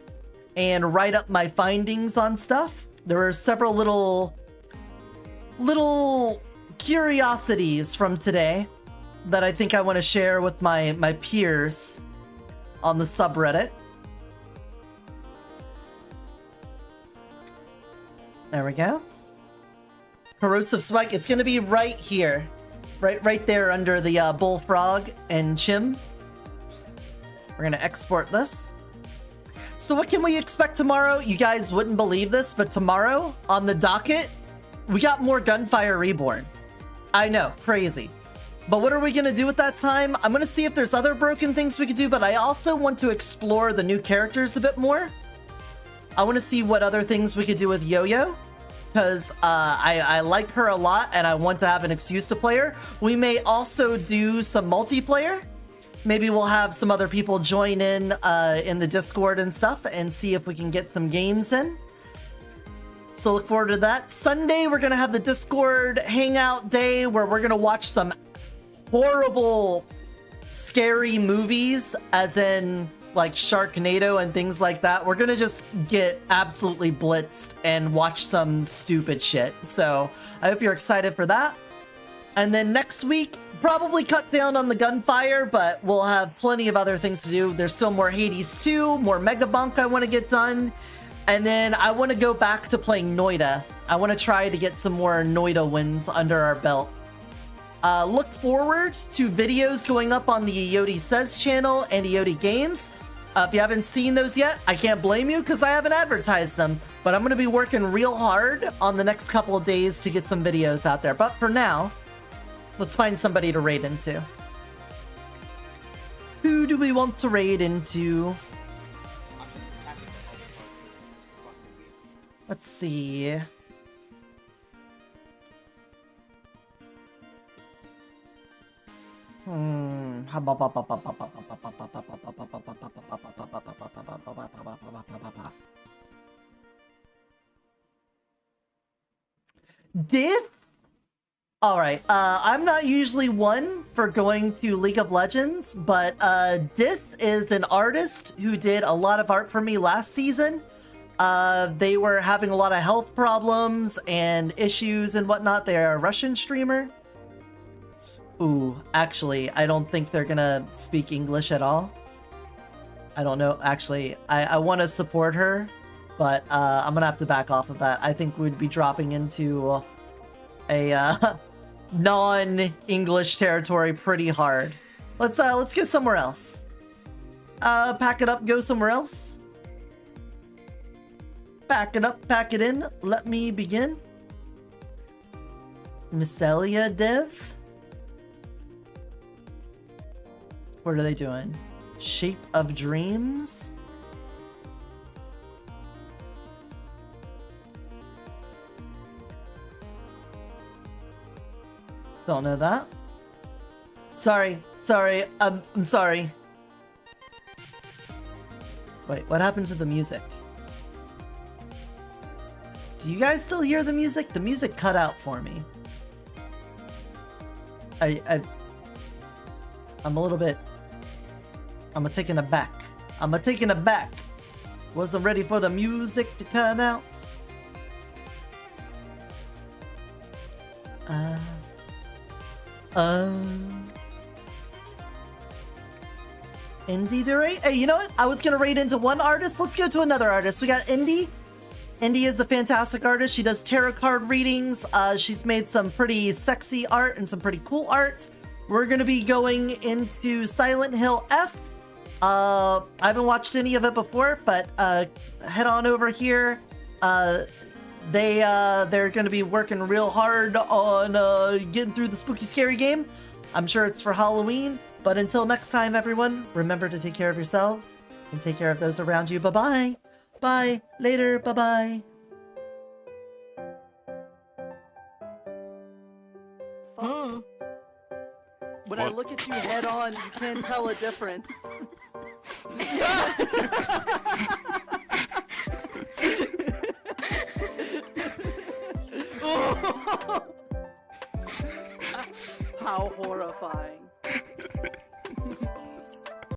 and write up my findings on stuff. There were several little curiosities from today that I think I want to share with my peers on the subreddit. There we go. Corrosive spike. It's going to be right here. Right there under the bullfrog and chim. We're gonna export this. So what can we expect tomorrow? You guys wouldn't believe this, but tomorrow on the docket, we got more Gunfire Reborn. I know, crazy. But what are we gonna do with that time? I'm gonna see if there's other broken things we could do, but I also want to explore the new characters a bit more. I want to see what other things we could do with Yo-Yo, because I like her a lot and I want to have an excuse to play her. We may also do some multiplayer. Maybe we'll have some other people join in the Discord and stuff and see if we can get some games in. So look forward to that. Sunday, we're going to have the Discord hangout day where we're going to watch some horrible, scary movies, as in like Sharknado and things like that. We're going to just get absolutely blitzed and watch some stupid shit. So I hope you're excited for that. And then next week, probably cut down on the Gunfire, but we'll have plenty of other things to do. There's still more Hades 2, more Megabunk I want to get done. And then I want to go back to playing Noida. I want to try to get some more Noida wins under our belt. Look forward to videos going up on the Eotidiss Says channel and Eotidiss Games. If you haven't seen those yet, I can't blame you because I haven't advertised them. But I'm going to be working real hard on the next couple of days to get some videos out there. But for now, let's find somebody to raid into. Who do we want to raid into? Let's see. Dith? Alright, I'm not usually one for going to League of Legends, but Dith is an artist who did a lot of art for me last season. They were having a lot of health problems and issues and whatnot. They're a Russian streamer. Ooh, actually, I don't think they're gonna speak English at all. I don't know. Actually, I want to support her, but I'm gonna have to back off of that. I think we'd be dropping into a non-English territory pretty hard. Let's go somewhere else. Pack it up, go somewhere else. Pack it up, pack it in. Let me begin. Miscelia Dev. What are they doing? Shape of Dreams? Don't know that. Sorry. I'm sorry. Wait, what happened to the music? Do you guys still hear the music? The music cut out for me. I'm a little bit... I'm taken aback. Wasn't ready for the music to cut out. Indie to rate? Hey, you know what? I was gonna rate into one artist. Let's go to another artist. We got Indie. Indie is a fantastic artist. She does tarot card readings. She's made some pretty sexy art and some pretty cool art. We're gonna be going into Silent Hill F. I haven't watched any of it before, but head on over here. They're gonna be working real hard on getting through the spooky scary game. I'm sure it's for Halloween, but until next time, everyone, remember to take care of yourselves and take care of those around you. Bye-bye. Bye. Later. Bye-bye. When I look at you head on, you can't tell a difference. How horrifying.